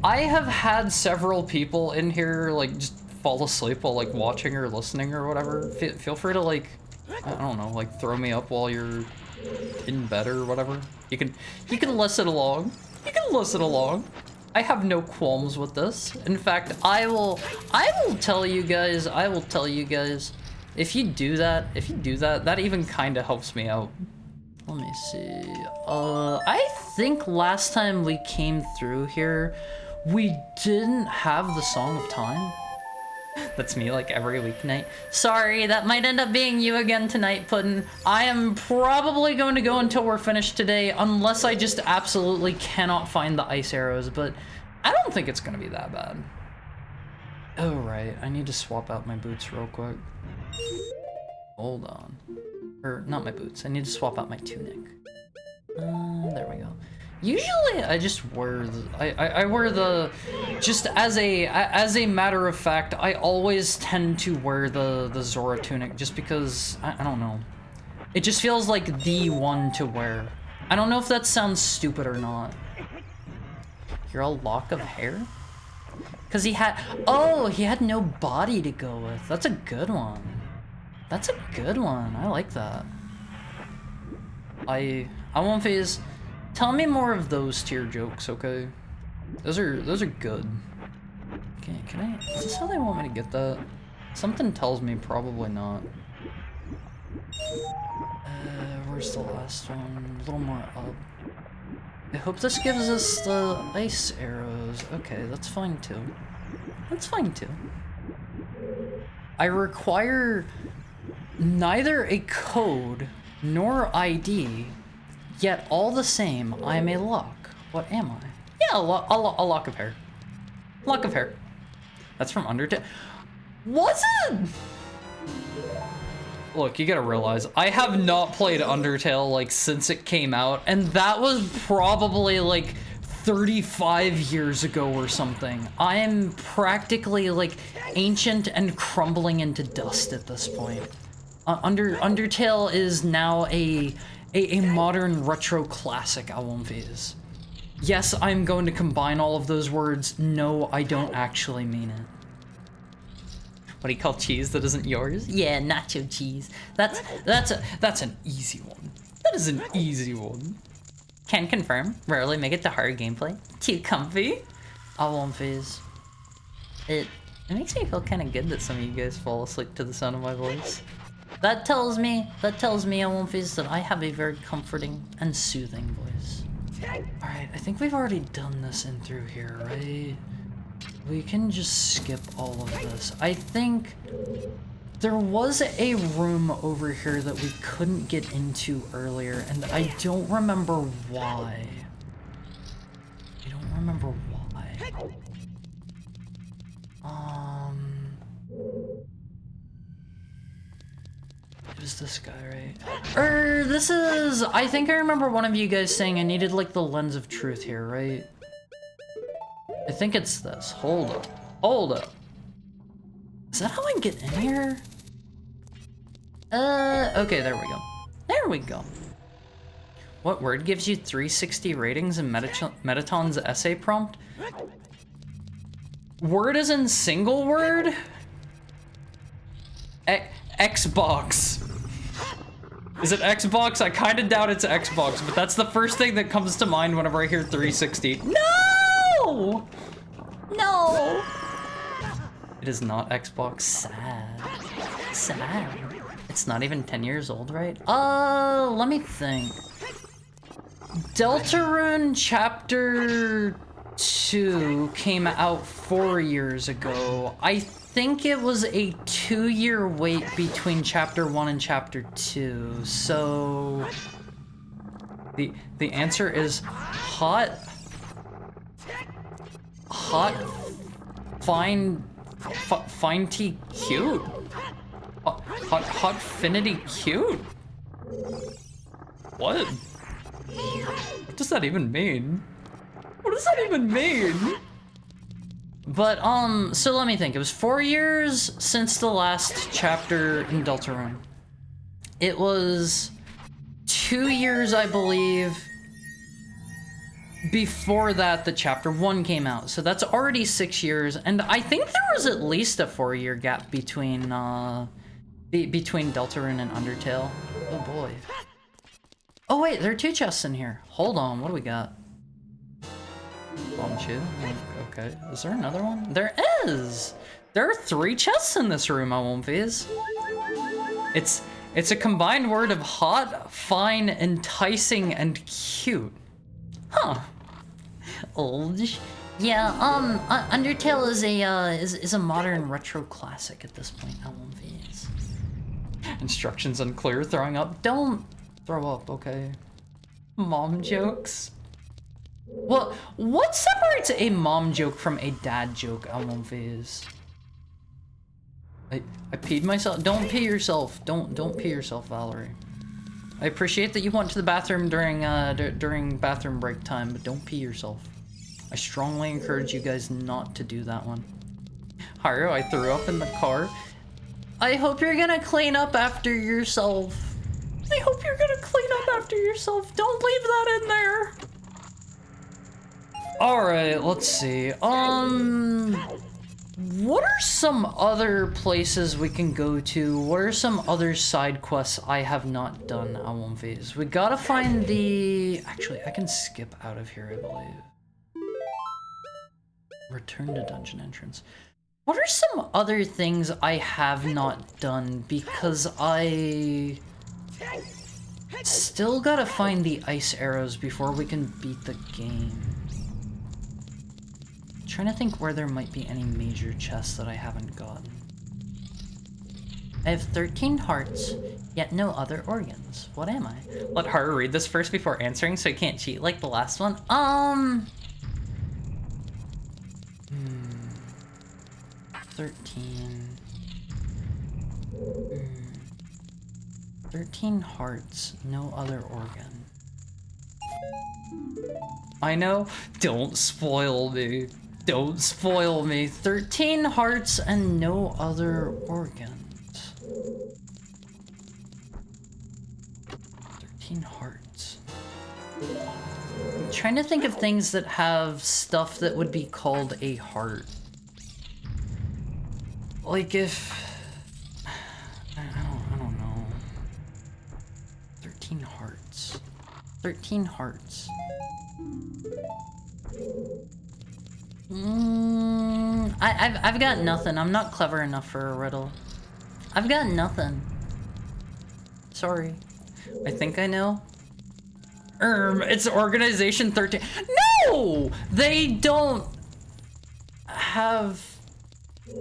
I have had several people in here, like, just fall asleep while, like, watching or listening or whatever. Feel free to, like, I don't know, like, throw me up while you're in bed or whatever. You can listen along. I have no qualms with this. In fact, I will tell you guys, if you do that, that even kind of helps me out. Let me see. I think last time we came through here, we didn't have the Song of Time. That's me, like, every weeknight. Sorry, that might end up being you again tonight, Puddin'. I am probably going to go until we're finished today, unless I just absolutely cannot find the ice arrows, but I don't think it's gonna be that bad. Oh, right, I need to swap out my boots real quick. Hold on. Or, not my boots, I need to swap out my tunic. There we go. Usually I just wear I wear the, just as a matter of fact, I always tend to wear the Zora tunic just because, I don't know. It just feels like the one to wear. I don't know if that sounds stupid or not. You're a lock of hair? Cause he had no body to go with. That's a good one. I like that. I won't phase. Tell me more of those tier jokes, okay? Those are good. Okay, is this how they want me to get that? Something tells me probably not. Where's the last one? A little more up. I hope this gives us the ice arrows. Okay, that's fine too. I require neither a code nor ID, yet all the same, I am a lock. What am I? Yeah, a lock of hair. Lock of hair. That's from Undertale. Was it? Look, you gotta realize, I have not played Undertale, like, since it came out, and that was probably, like, 35 years ago or something. I am practically, like, ancient and crumbling into dust at this point. Undertale is now a modern retro classic, I won't phase. Yes, I'm going to combine all of those words. No, I don't actually mean it. What do you call cheese that isn't yours? Yeah, nacho cheese. That's an easy one. That is an easy one. Can confirm. Rarely make it to hard gameplay. Too comfy. I won't phase. It makes me feel kind of good that some of you guys fall asleep to the sound of my voice. That tells me I won't phase that I have a very comforting and soothing voice. All right, I think we've already done this in through here, right? We can just skip all of this. I think there was a room over here that we couldn't get into earlier, and I don't remember why. I don't remember why. It was this guy, right? This is... I think I remember one of you guys saying I needed, like, the lens of truth here, right? I think it's this. Hold up. Hold up. Is that how I get in here? Okay, there we go. There we go. What word gives you 360 ratings in Metaton's essay prompt? Word as in single word? Xbox. Is it Xbox? I kind of doubt it's Xbox, but that's the first thing that comes to mind whenever I hear 360. No! No! It is not Xbox. Sad. Sad. It's not even 10 years old, right? Let me think. Deltarune Chapter 2 came out 4 years ago. I think it was a 2-year wait between Chapter 1 and Chapter 2, so... The answer is hot... Finety cute? Hotfinity cute? What? What does that even mean? What does that even mean? But, so let me think. It was 4 years since the last chapter in Deltarune. It was 2 years, I believe, before that the chapter 1 came out. So that's already 6 years, and I think there was at least a 4-year gap between, between Deltarune and Undertale. Oh boy. Oh wait, there are 2 chests in here. Hold on, what do we got? Bombchu? Okay, is there another one? There is! There are 3 chests in this room, I won't phase. It's a combined word of hot, fine, enticing, and cute. Huh. Old. Yeah, Undertale is a modern retro classic at this point, I won't phase. Instructions unclear, throwing up. Don't throw up, okay? Mom jokes? Well, what separates a mom joke from a dad joke, I won't phase? I peed myself. Don't pee yourself. Don't pee yourself, Valerie. I appreciate that you went to the bathroom during bathroom break time, but don't pee yourself. I strongly encourage you guys not to do that one. Haru, I threw up in the car. I hope you're gonna clean up after yourself. I hope you're gonna clean up after yourself. Don't leave that in there. Alright, let's see. What are some other places we can go to? What are some other side quests I have not done, I won't phase? We gotta find the... Actually, I can skip out of here, I believe. Return to dungeon entrance. What are some other things I have not done? Because I... still gotta find the ice arrows before we can beat the game. Trying to think where there might be any major chests that I haven't gotten. I have 13 hearts, yet no other organs. What am I? Let Haru read this first before answering so you can't cheat like the last one. 13. 13 hearts, no other organ. I know. Don't spoil me. Don't spoil me. 13 hearts and no other organs. 13 hearts. I'm trying to think of things that have stuff that would be called a heart. Like if... I don't know. 13 hearts. 13 hearts. I've got nothing. I'm not clever enough for a riddle. I've got nothing. Sorry. I think I know. It's Organization 13. No! They don't have...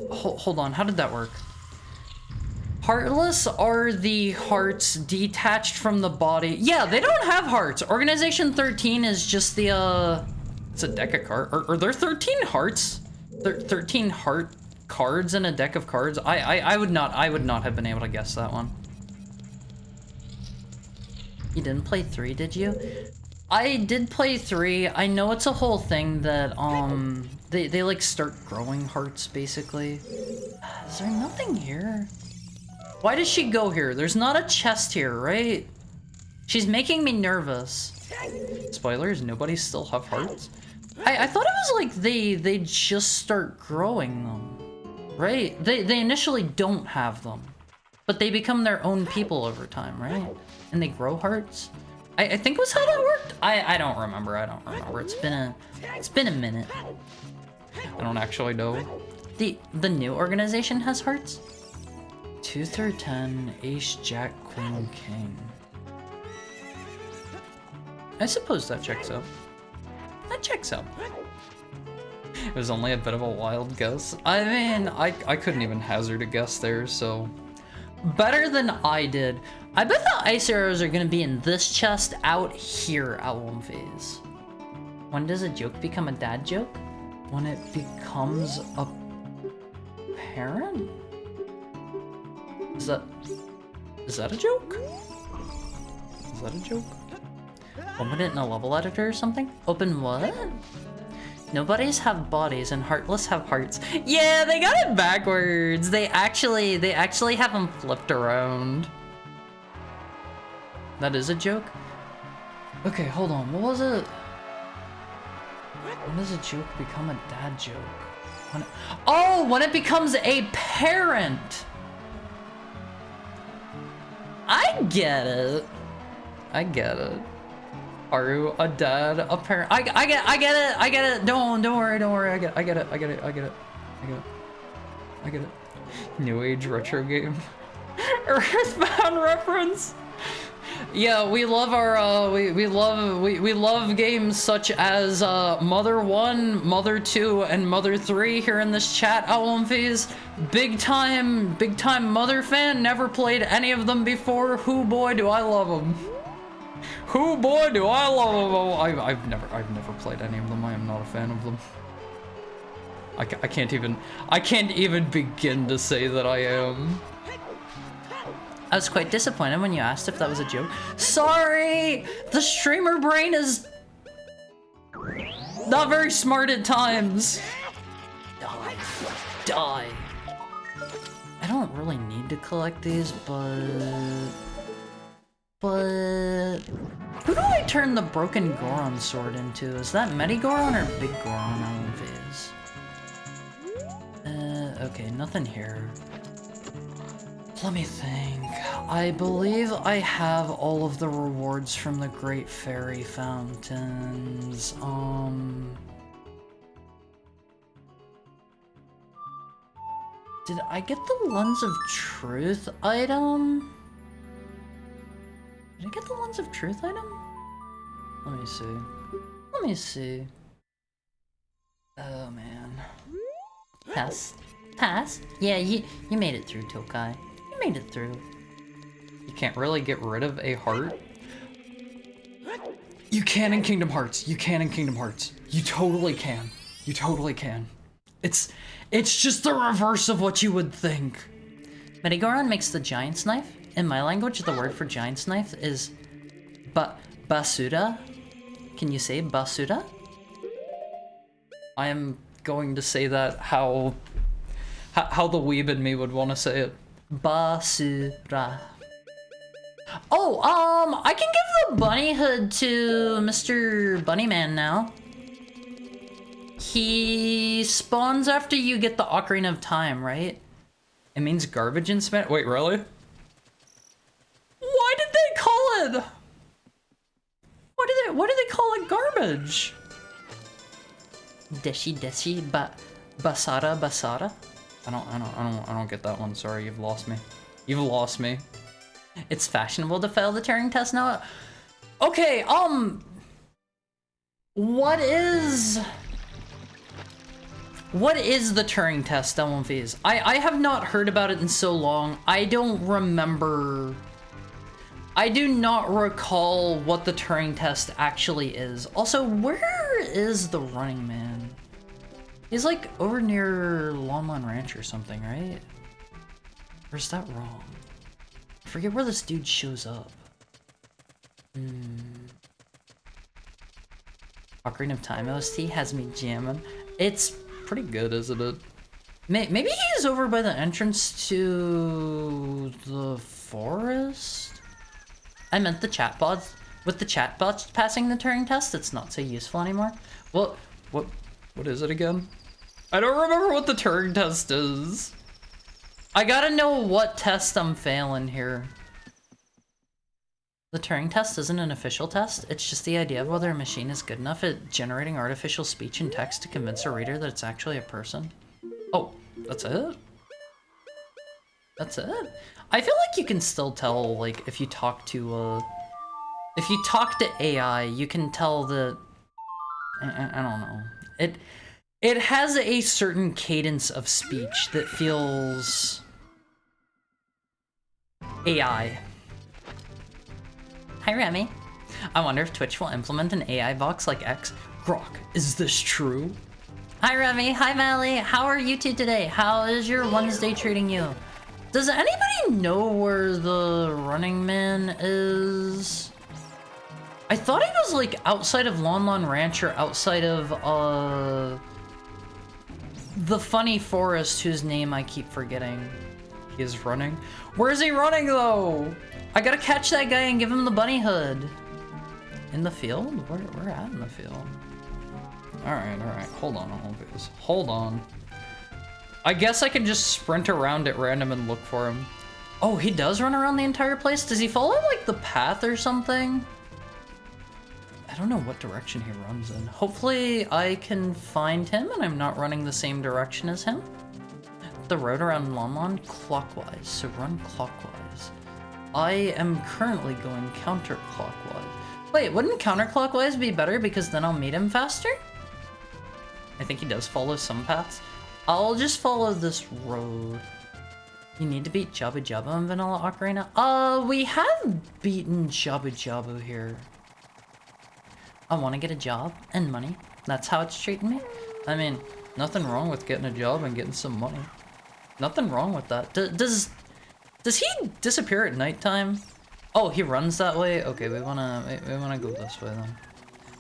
Hold on, how did that work? Heartless are the hearts detached from the body. Yeah, they don't have hearts. Organization 13 is just the, it's a deck of cards. Are there 13 hearts? 13 heart cards in a deck of cards? I would not have been able to guess that one. You didn't play 3, did you? I did play 3. I know it's a whole thing that, they like start growing hearts, basically. Is there nothing here? Why does she go here? There's not a chest here, right? She's making me nervous. Spoilers, nobody still have hearts? I thought it was like they just start growing them, right? They initially don't have them, but they become their own people over time, right? And they grow hearts? I think was how that worked. I don't remember. I don't remember. It's been a minute. I don't actually know. The new organization has hearts? 2 through 10, ace, jack, queen, king. I suppose that checks out. That checks out. It was only a bit of a wild guess. I mean, I couldn't even hazard a guess there, so... Better than I did. I bet the ice arrows are gonna be in this chest out here, album phase. When does a joke become a dad joke? When it becomes a parent? Is that a joke? Is that a joke? Open it in a level editor or something? Open what? Nobodies have bodies and heartless have hearts. Yeah, they got it backwards. They actually have them flipped around. That is a joke? Okay, hold on. What was it? When does a joke become a dad joke? When it becomes a parent! I get it. I get it. Haru, a dad, a parent. I get it. Don't worry. I get it. New age retro game. Earthbound reference. Yeah, we love our we love games such as Mother 1, Mother 2, and Mother 3 here in this chat, Outlawnfies. Big time Mother fan, never played any of them before. Who boy do I love them. Who boy do I love them. Oh, I've never played any of them. I am not a fan of them. I can't even begin to say that I am. I was quite disappointed when you asked if that was a joke. Sorry! The streamer brain is not very smart at times. Die. I don't really need to collect these, but who do I turn the broken Goron sword into? Is that Medi-Goron or Big Goron on phase? Okay, nothing here. Let me think. I believe I have all of the rewards from the Great Fairy Fountains. Did I get the Lens of Truth item? Did I get the Lens of Truth item? Let me see. Oh man. Pass. Yeah, you made it through, Tokai. You made it through. You can't really get rid of a heart. You can in Kingdom Hearts. You totally can. It's just the reverse of what you would think. Medigoron makes the giant's knife. In my language, the word for giant's knife is basura. Can you say basura? I am going to say that how the weeb in me would want to say it. Basura. Oh, I can give the bunny hood to Mr. Bunnyman now. He spawns after you get the Ocarina of Time, right? It means garbage in Spanish? Wait, really? Why did they call it? Why do they call it garbage? Deshi, basara. I don't get that one. Sorry, you've lost me. You've lost me. It's fashionable to fail the Turing test now. Okay, what is the Turing test, L1Vs? I have not heard about it in so long. I don't remember. I do not recall what the Turing test actually is. Also, where is the running man? He's like over near Longmont Ranch or something, right? Or is that wrong? I forget where this dude shows up. Ocarina of Time OST has me jamming. It's pretty good, isn't it? Maybe he's over by the entrance to the forest? I meant the chatbots. With the chatbots passing the Turing test, it's not so useful anymore. Well, what is it again? I don't remember what the Turing test is. I gotta know what test I'm failing here. The Turing test isn't an official test, it's just the idea of whether a machine is good enough at generating artificial speech and text to convince a reader that it's actually a person. Oh, that's it? That's it? I feel like you can still tell, like, if you talk to AI, you can tell that... I don't know. It has a certain cadence of speech that feels... AI. Hi, Remy. I wonder if Twitch will implement an AI box like X. Grok, is this true? Hi, Remy. Hi, Mally. How are you two today? How is your Wednesday treating you? Does anybody know where the running man is? I thought he was like outside of Lon Ranch or outside of the funny forest whose name I keep forgetting. He is running. Where is he running though? I gotta catch that guy and give him the bunny hood. In the field? We're at in the field. Alright. Hold on. I guess I can just sprint around at random and look for him. Oh, he does run around the entire place? Does he follow like the path or something? I don't know what direction he runs in. Hopefully I can find him and I'm not running the same direction as him. The road around Lon clockwise, so run clockwise. I am currently going counterclockwise. Wait, wouldn't counterclockwise be better because then I'll meet him faster? I think he does follow some paths. I'll just follow this road. You need to beat Jabu Jabu in Vanilla Ocarina? We have beaten Jabu Jabu here. I want to get a job and money. That's how it's treating me. I mean, nothing wrong with getting a job and getting some money. Nothing wrong with that. Does he disappear at nighttime? Oh, he runs that way? Okay, we wanna go this way then.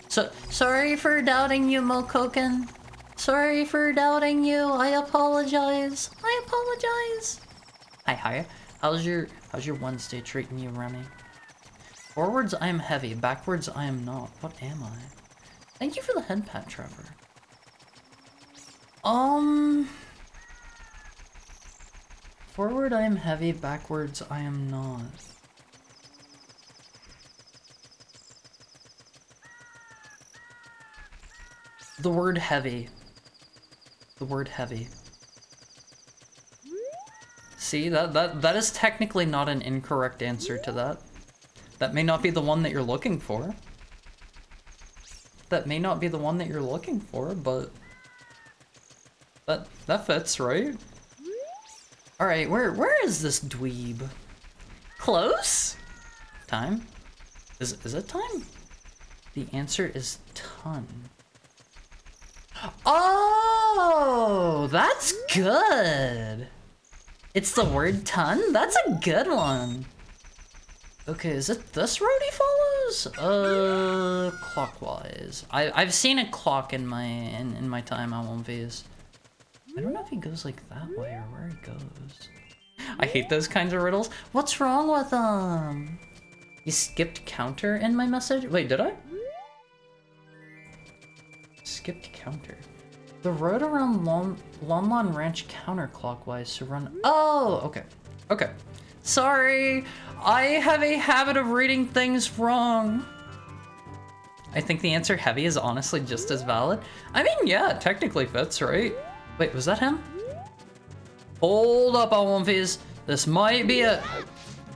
So, sorry for doubting you, Mokoken. Sorry for doubting you. I apologize. Hi. How's your Wednesday treating you, Remy? Forwards, I am heavy. Backwards, I am not. What am I? Thank you for the head pat, Trevor. Forward, I am heavy. Backwards, I am not. The word heavy. The word heavy. See, that is technically not an incorrect answer to that. That may not be the one that you're looking for. That may not be the one that you're looking for, but that fits, right? All right, where is this dweeb? Close? Time? Is it time? The answer is ton. Oh, that's good. It's the word ton? That's a good one. Okay, is it this road he follows? Clockwise. I've seen a clock in my time on one of these. I don't know if he goes like that way or where he goes. I hate those kinds of riddles. What's wrong with them? You skipped counter in my message? Wait, did I? Skipped counter. The road around Lon Ranch counterclockwise, so run. Oh, okay. Okay. Sorry. I have a habit of reading things wrong. I think the answer heavy is honestly just as valid. I mean, yeah, it technically fits, right? Wait, was that him? Hold up, Alwumfies. This might be it.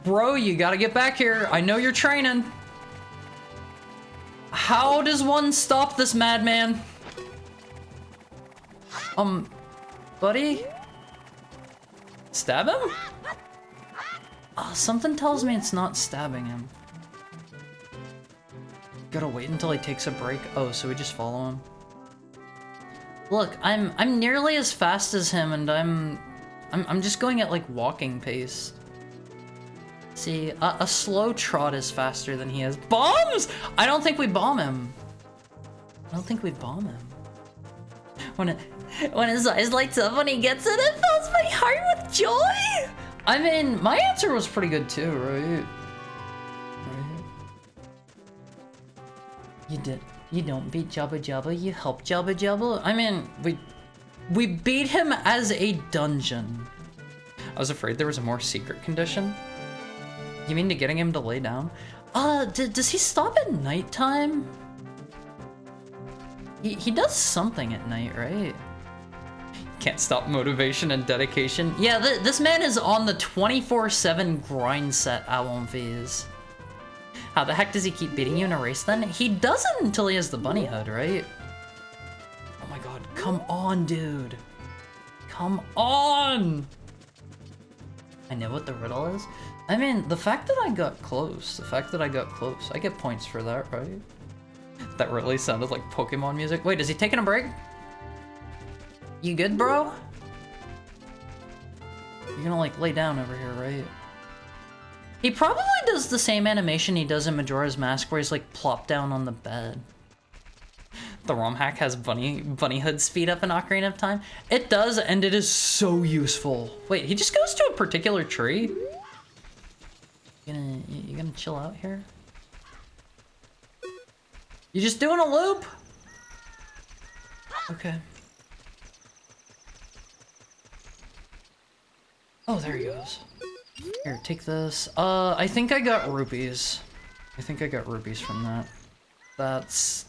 Bro, you gotta get back here. I know you're training. How does one stop this madman? Buddy? Stab him? Something tells me it's not stabbing him. Gotta wait until he takes a break. Oh, so we just follow him. Look, I'm nearly as fast as him, and I'm just going at like walking pace. See, a slow trot is faster than he is. Bombs! I don't think we bomb him. I don't think we bomb him. When his eyes lights up when he gets it, it fills my heart with joy! I mean, my answer was pretty good too, right? You don't beat Jabba Jabba, you help Jabba Jabba? I mean, we beat him as a dungeon. I was afraid there was a more secret condition. You mean to getting him to lay down? Does he stop at nighttime? He does something at night, right? Can't stop motivation and dedication. Yeah, this man is on the 24/7 grind set, Alwumfies. How the heck does he keep beating you in a race then? He doesn't until he has the bunny hood, right? Oh my god, come on, dude. Come on! I know what the riddle is. I mean, the fact that I got close, I get points for that, right? That really sounded like Pokemon music. Wait, is he taking a break? You good, bro? You're gonna like lay down over here, right? He probably does the same animation he does in Majora's Mask where he's like plopped down on the bed. The ROM hack has bunny hood speed up in Ocarina of Time. It does, and it is so useful. Wait, he just goes to a particular tree? You gonna chill out here? You just doing a loop? Okay. Oh, there he goes. Here, take this. I think I got rupees. I think I got rupees from that. That's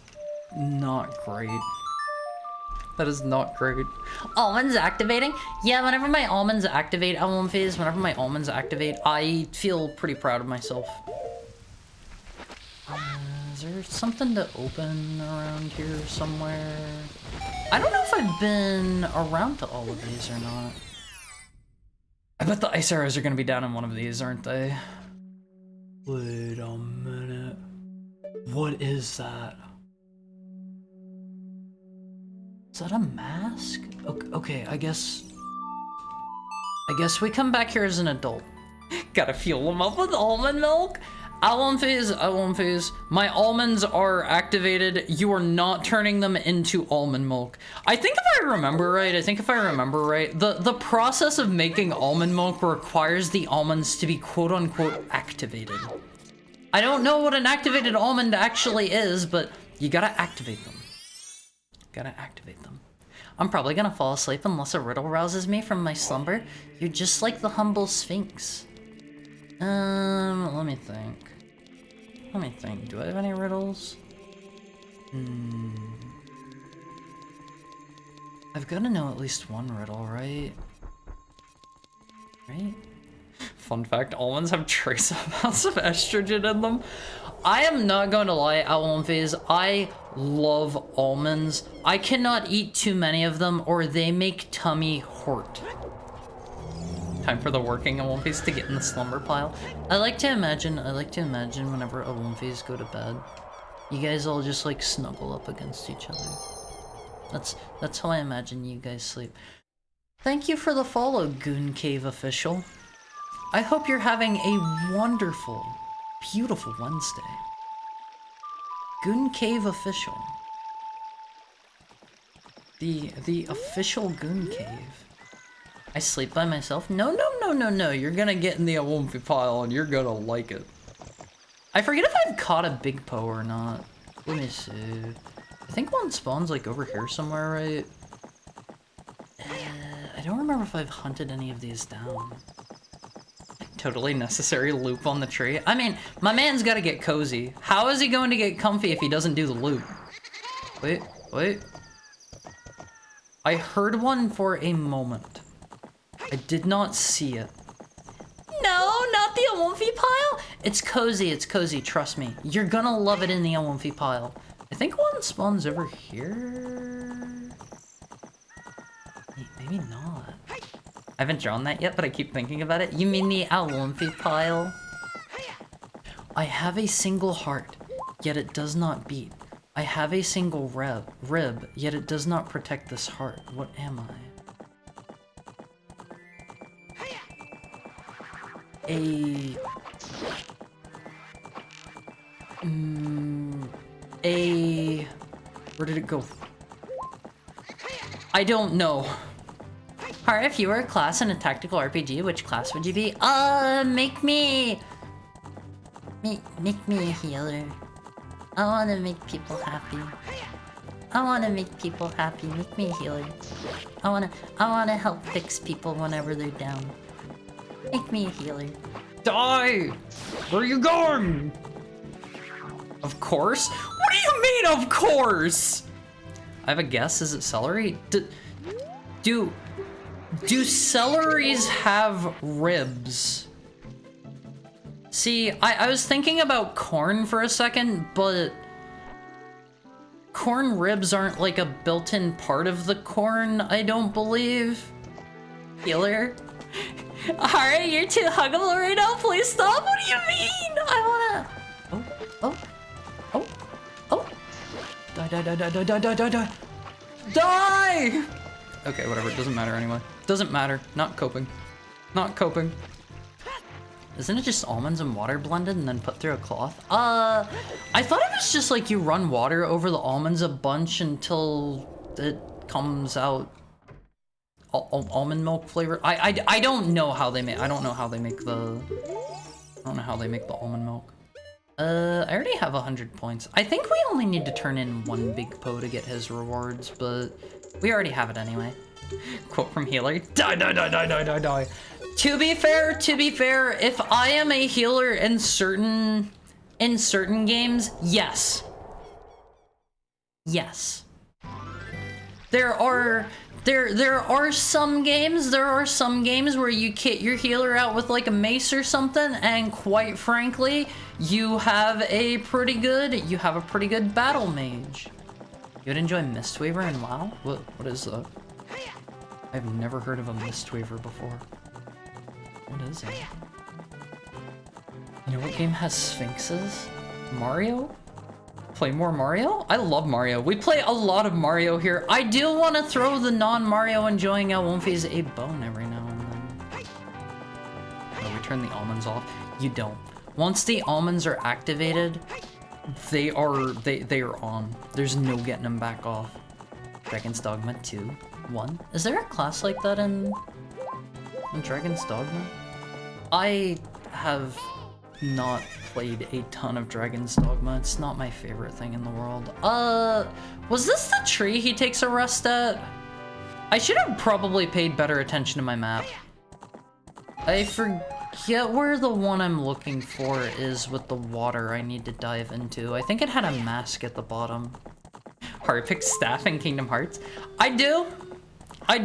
not great. That is not great. Almonds activating? Yeah, whenever my almonds activate, whenever my almonds activate, I feel pretty proud of myself. Is there something to open around here somewhere? I don't know if I've been around to all of these or not. I bet the ice arrows are gonna be down in one of these, aren't they? Wait a minute. What is that? Is that a mask? Okay, I guess we come back here as an adult. Gotta fuel them up with almond milk? Alwumfies, my almonds are activated. You are not turning them into almond milk. I think if I remember right, the process of making almond milk requires the almonds to be quote-unquote activated. I don't know what an activated almond actually is, but you gotta activate them. I'm probably gonna fall asleep unless a riddle rouses me from my slumber. You're just like the humble Sphinx. Let me think. Do I have any riddles? I've gotta know at least one riddle, right? Fun fact, almonds have trace amounts of estrogen in them. I am not going to lie, Alwumfies, I love almonds. I cannot eat too many of them or they make tummy hurt. Time for the working Alwumfies to get in the slumber pile. I like to imagine whenever Alwumfies go to bed, you guys all just like snuggle up against each other. That's how I imagine you guys sleep. Thank you for the follow, Goon Cave Official. I hope you're having a wonderful, beautiful Wednesday. Goon Cave Official. The official Goon Cave. I sleep by myself? No, you're gonna get in the Awumfi pile and you're gonna like it. I forget if I've caught a big Poe or not. Let me see. I think one spawns like over here somewhere, right? I don't remember if I've hunted any of these down. Totally necessary loop on the tree. I mean, my man's gotta get cozy. How is he going to get comfy if he doesn't do the loop? Wait. I heard one for a moment. I did not see it. No, not the Awumfi pile! It's cozy, trust me. You're gonna love it in the Awumfi pile. I think one spawns over here? Maybe not. I haven't drawn that yet, but I keep thinking about it. You mean the Awumfi pile? I have a single heart, yet it does not beat. I have a single rib, yet it does not protect this heart. What am I? Where did it go? I don't know. Hara, if you were a class in a tactical RPG, which class would you be? Make me a healer. I wanna make people happy. Make me a healer. I wanna help fix people whenever they're down. Make me a healer. Die! Where are you going? Of course? What do you mean, of course? I have a guess. Is it celery? Do celeries have ribs? See, I was thinking about corn for a second, but corn ribs aren't like a built-in part of the corn, I don't believe. Healer? Alright, you're too huggable right now, please stop! What do you mean? I wanna... Oh. Die! Okay, whatever, it doesn't matter anyway. Doesn't matter. Not coping. Isn't it just almonds and water blended and then put through a cloth? I thought it was just like you run water over the almonds a bunch until it comes out almond milk flavor. I don't know how they make. I don't know how they make the almond milk. I already have 100 points. I think we only need to turn in one big Poe to get his rewards, but we already have it anyway. Quote from Healer: die. To be fair, if I am a healer in certain games, yes. There are some games where you kit your healer out with like a mace or something, and quite frankly, you have a pretty good battle mage. You'd enjoy Mistweaver in WoW? What is that? I've never heard of a Mistweaver before. What is it? You know what game has sphinxes? Mario? Play more Mario? I love Mario. We play a lot of Mario here. I do want to throw the non-Mario enjoying Awumfi's a bone every now and then. Oh, we turn the almonds off. You don't. Once the almonds are activated, they are on. There's no getting them back off. Dragon's Dogma 2, 1. Is there a class like that in Dragon's Dogma? I have not played a ton of Dragon's Dogma. It's not my favorite thing in the world. Was this the tree he takes a rest at? I should have probably paid better attention to my map. I forget where the one I'm looking for is with the water I need to dive into. I think it had a mask at the bottom. Heartpick staff in Kingdom Hearts. I do. I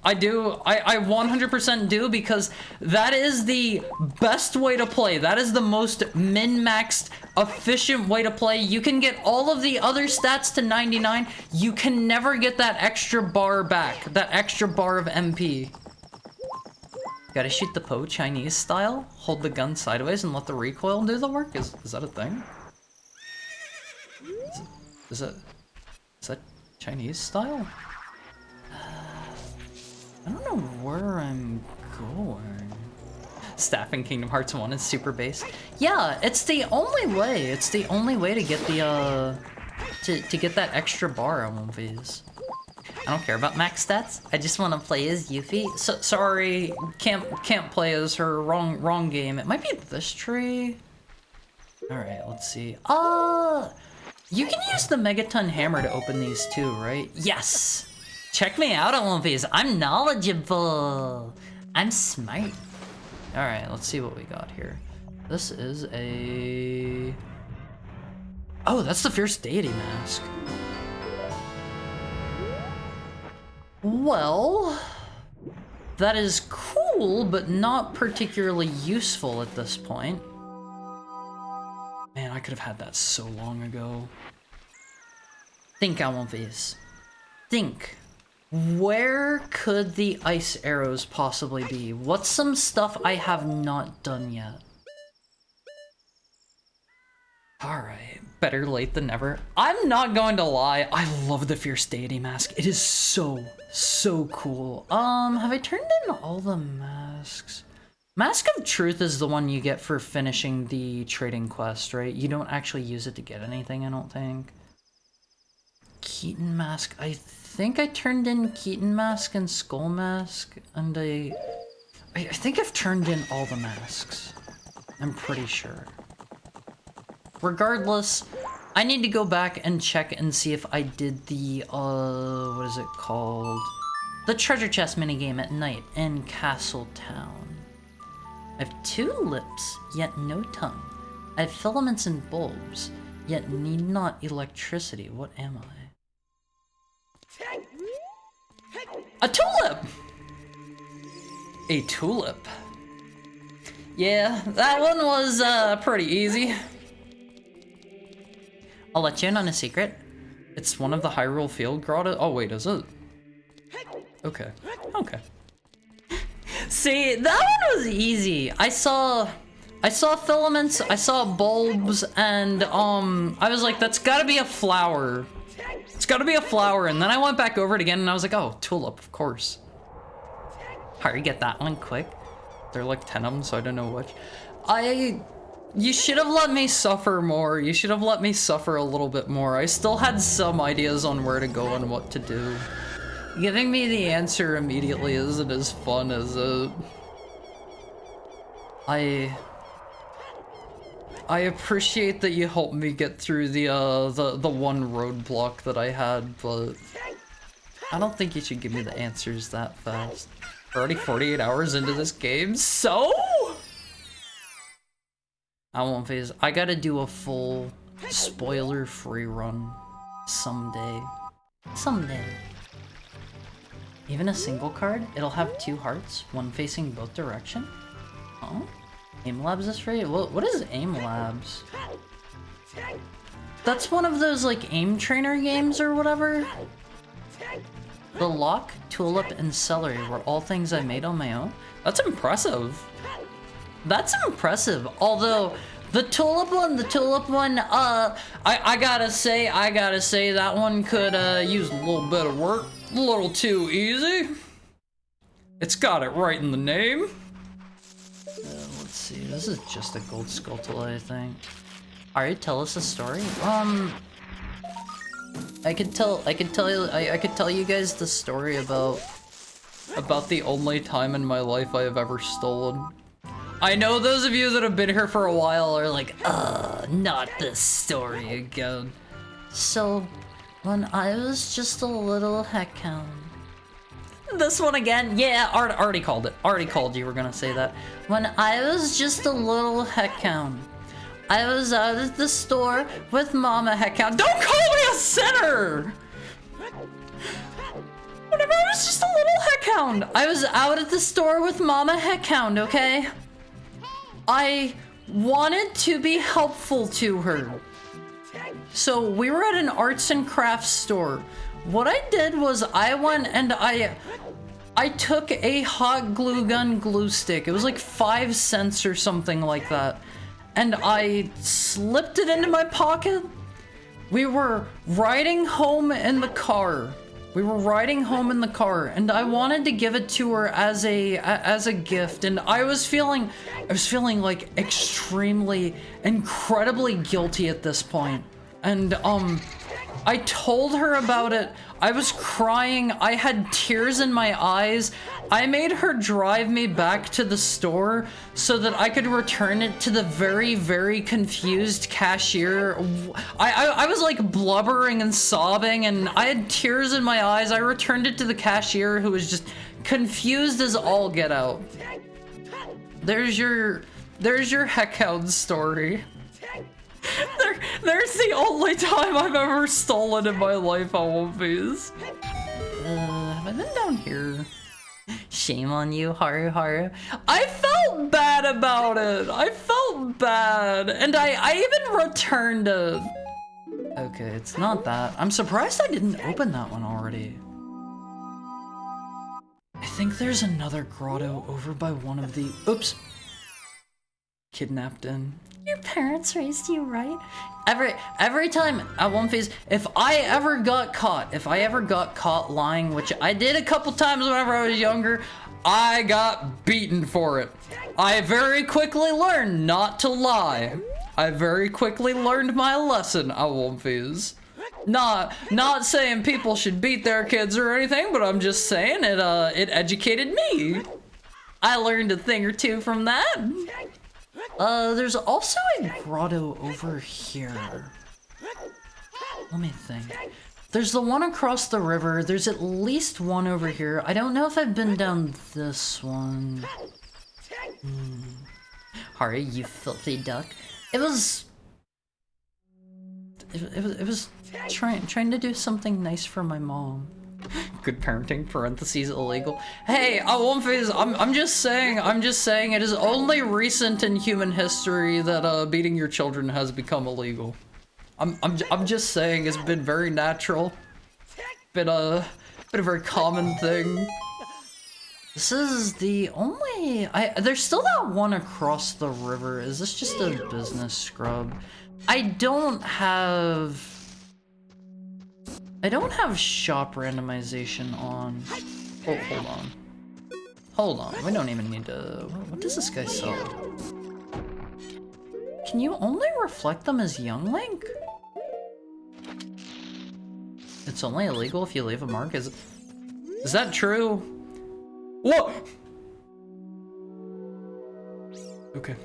100% do, because that is the best way to play. That is the most min-maxed, efficient way to play. You can get all of the other stats to 99. You can never get that extra bar back, that extra bar of MP. Gotta shoot the Poe Chinese style? Hold the gun sideways and let the recoil do the work? Is that a thing? Is that Chinese style? I don't know where I'm going. Staff in Kingdom Hearts 1 is super base. Yeah, it's the only way. It's the only way to get the, to get that extra bar on movies. I don't care about max stats. I just want to play as Yuffie. So, sorry, can't play as her. Wrong game. It might be this tree. All right, let's see. You can use the Megaton Hammer to open these too, right? Yes. Check me out on One Piece. I'm knowledgeable. I'm smart. All right, let's see what we got here. This is a. Oh, that's the Fierce Deity mask. Well, that is cool, but not particularly useful at this point. Man, I could have had that so long ago. Think, I want these. Think. Where could the ice arrows possibly be? What's some stuff I have not done yet? Alright, better late than never. I'm not going to lie, I love the Fierce Deity mask. It is so cool. Have I turned in all the masks? Mask of Truth is the one you get for finishing the trading quest, right? You don't actually use it to get anything, I don't think. Keaton mask, I think I turned in Keaton mask and Skull mask, and I think I've turned in all the masks. I'm pretty sure. Regardless, I need to go back and check and see if I did the, what is it called? The treasure chest minigame at night in Castle Town. I have 2 lips, yet no tongue. I have filaments and bulbs, yet need not electricity. What am I? A tulip! A tulip. Yeah, that one was, pretty easy. I'll let you in on a secret. It's one of the Hyrule Field Grotto. Oh wait, is it? Okay. Okay. See, that one was easy. I saw filaments, I saw bulbs, and I was like, that's gotta be a flower. It's gotta be a flower, and then I went back over it again, and I was like, oh, tulip, of course. Hurry, get that one quick. There are like 10 of them, so I don't know which. You should have let me suffer more. You should have let me suffer a little bit more. I still had some ideas on where to go and what to do. Giving me the answer immediately isn't as fun as I appreciate that you helped me get through the one roadblock that I had, but I don't think you should give me the answers that fast. We're already 48 hours into this game, so I won't phase. I gotta do a full spoiler-free run someday. Someday. Even a single card, it'll have 2 hearts, one facing both direction. Oh, Aim Labs is free? What is Aim Labs? That's one of those like aim trainer games or whatever. The lock, tulip, and celery were all things I made on my own. That's impressive. That's impressive. Although the tulip one, I gotta say that one could use a little bit of work. A little too easy. It's got it right in the name. Let's see. This is just a gold skull, I think. Alright, tell us a story. I could tell you guys the story about the only time in my life I have ever stolen. I know those of you that have been here for a while are like, not this story again. So, when I was just a little heckhound. This one again? Yeah, already called it. Already called you were gonna say that. When I was just a little heckhound, I was out at the store with Mama Heckhound. Don't call me a sinner! Whenever I was just a little heckhound, I was out at the store with Mama Heckhound, okay? I wanted to be helpful to her. So we were at an arts and crafts store. What I did was I went and I took a hot glue gun glue stick. It was like 5 cents or something like that. And I slipped it into my pocket. We were riding home in the car. We were riding home in the car, and I wanted to give it to her as a gift, and I was feeling like extremely, incredibly guilty at this point. And I told her about it. I was crying. I had tears in my eyes. I made her drive me back to the store so that I could return it to the very, very confused cashier. I was like blubbering and sobbing, and I had tears in my eyes. I returned it to the cashier, who was just confused as all get out. There's your heckhound story. There's the only time I've ever stolen in my life, Always. Have I been down here? Shame on you, Haru. I felt bad about it. I felt bad. And I even returned it. Okay, it's not that. I'm surprised I didn't open that one already. I think there's another grotto over by one of the... Oops. Kidnapped in. Your parents raised you right. Every time at One Phase, if I ever got caught lying, which I did a couple times whenever I was younger, I got beaten for it. I very quickly learned not to lie. I very quickly learned my lesson at One Phase. Not saying people should beat their kids or anything, but I'm just saying it educated me. I learned a thing or two from that. There's also a grotto over here. Let me think. There's the one across the river. There's at least one over here. I don't know if I've been down this one. Hurry, you filthy duck. It was trying to do something nice for my mom. Good parenting, parentheses, illegal. Hey, One Phase, I'm just saying it is only recent in human history that beating your children has become illegal. I'm just saying it's been very natural. Been a very common thing. This is the only there's still that one across the river. Is this just a business scrub? I don't have shop randomization on. Oh, hold on. We don't even need to. What does this guy sell? Can you only reflect them as Young Link? It's only illegal if you leave a mark. Is that true? What? Okay.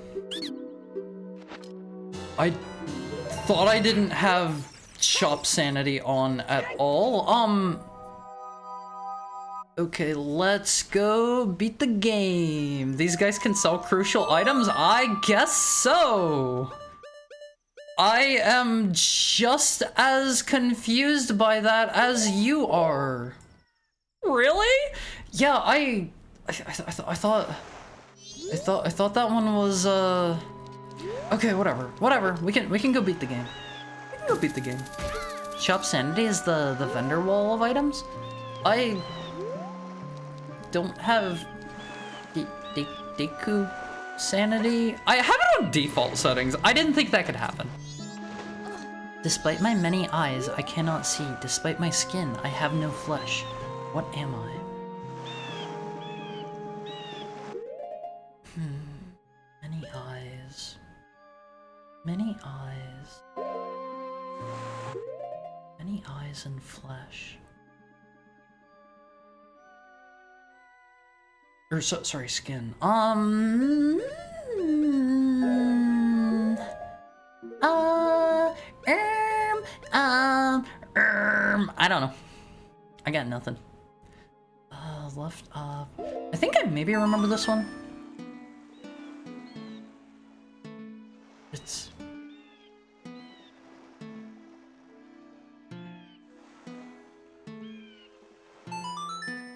I thought I didn't have shop sanity on at all. Okay, let's go beat the game. These guys can sell crucial items? I guess so. I am just as confused by that as you are. Really? Yeah, I thought that one was okay, whatever. We can go beat the game. Go beat the game. Shop sanity is the vendor wall of items. I don't have Deku sanity. I have it on default settings. I didn't think that could happen. Despite my many eyes, I cannot see. Despite my skin, I have no flesh. What am I? Many eyes. Many eyes. Many eyes and flesh. Or sorry, skin. I don't know. I got nothing. Left up. I think I maybe remember this one. It's...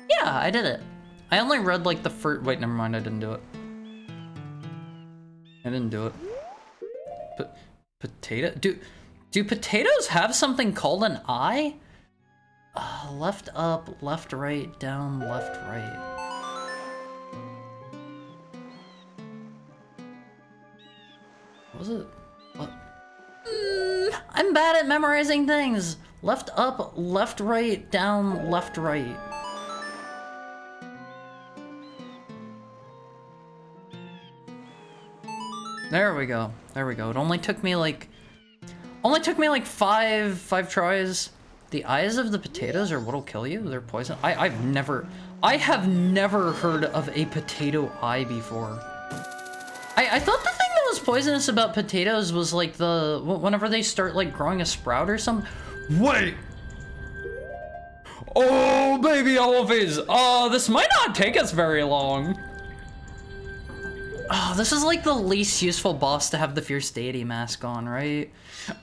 Yeah, I did it. I only read like the first. Wait, never mind. I didn't do it. I didn't do it. Potato? Do potatoes have something called an eye? Left up, left right, down, left right. What was it? What? I'm bad at memorizing things. Left up, left right, down, left right. There we go. There we go. It only took me like five tries. The eyes of the potatoes are what'll kill you. They're poison. I have never heard of a potato eye before. I thought the thing that was poisonous about potatoes was like whenever they start like growing a sprout or something. Wait. Oh baby Alphys. This might not take us very long. Oh, this is like the least useful boss to have the Fierce Deity mask on, right?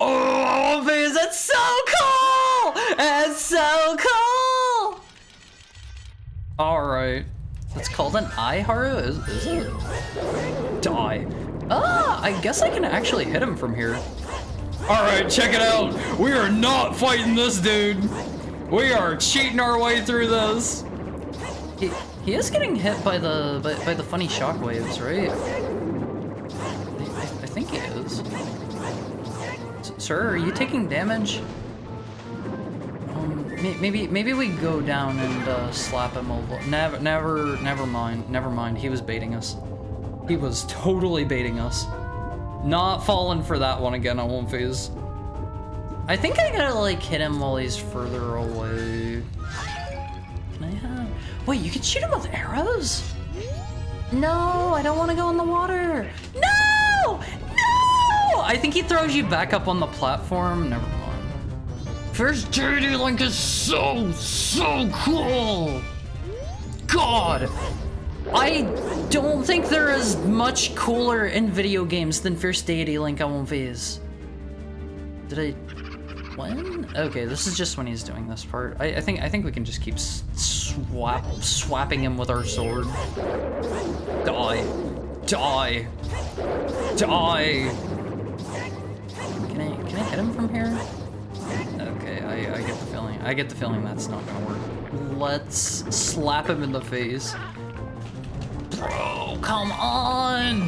Oh, Alphys, that's so cool! That's so cool! Alright. It's called an eye, Haru? Is it? Die. Ah, I guess I can actually hit him from here. Alright, check it out. We are not fighting this dude. We are cheating our way through this. He is getting hit by the funny shockwaves, right? I think he is. Sir, are you taking damage? Maybe we go down and slap him a little. Never mind. He was baiting us. He was totally baiting us. Not falling for that one again. I won't phase. I think I gotta like hit him while he's further away. Can I have? Wait, you can shoot him with arrows? No, I don't want to go in the water. No! No! I think he throws you back up on the platform. Never mind. First Deity Link is so cool. God. I don't think there is much cooler in video games than Fierce Deity Link on V's. Did I... When? Okay, this is just when he's doing this part. I think we can just keep swapping him with our sword. Die. Die. Die. Can I hit him from here? Okay, I get the feeling that's not gonna work. Let's slap him in the face. Bro, come on!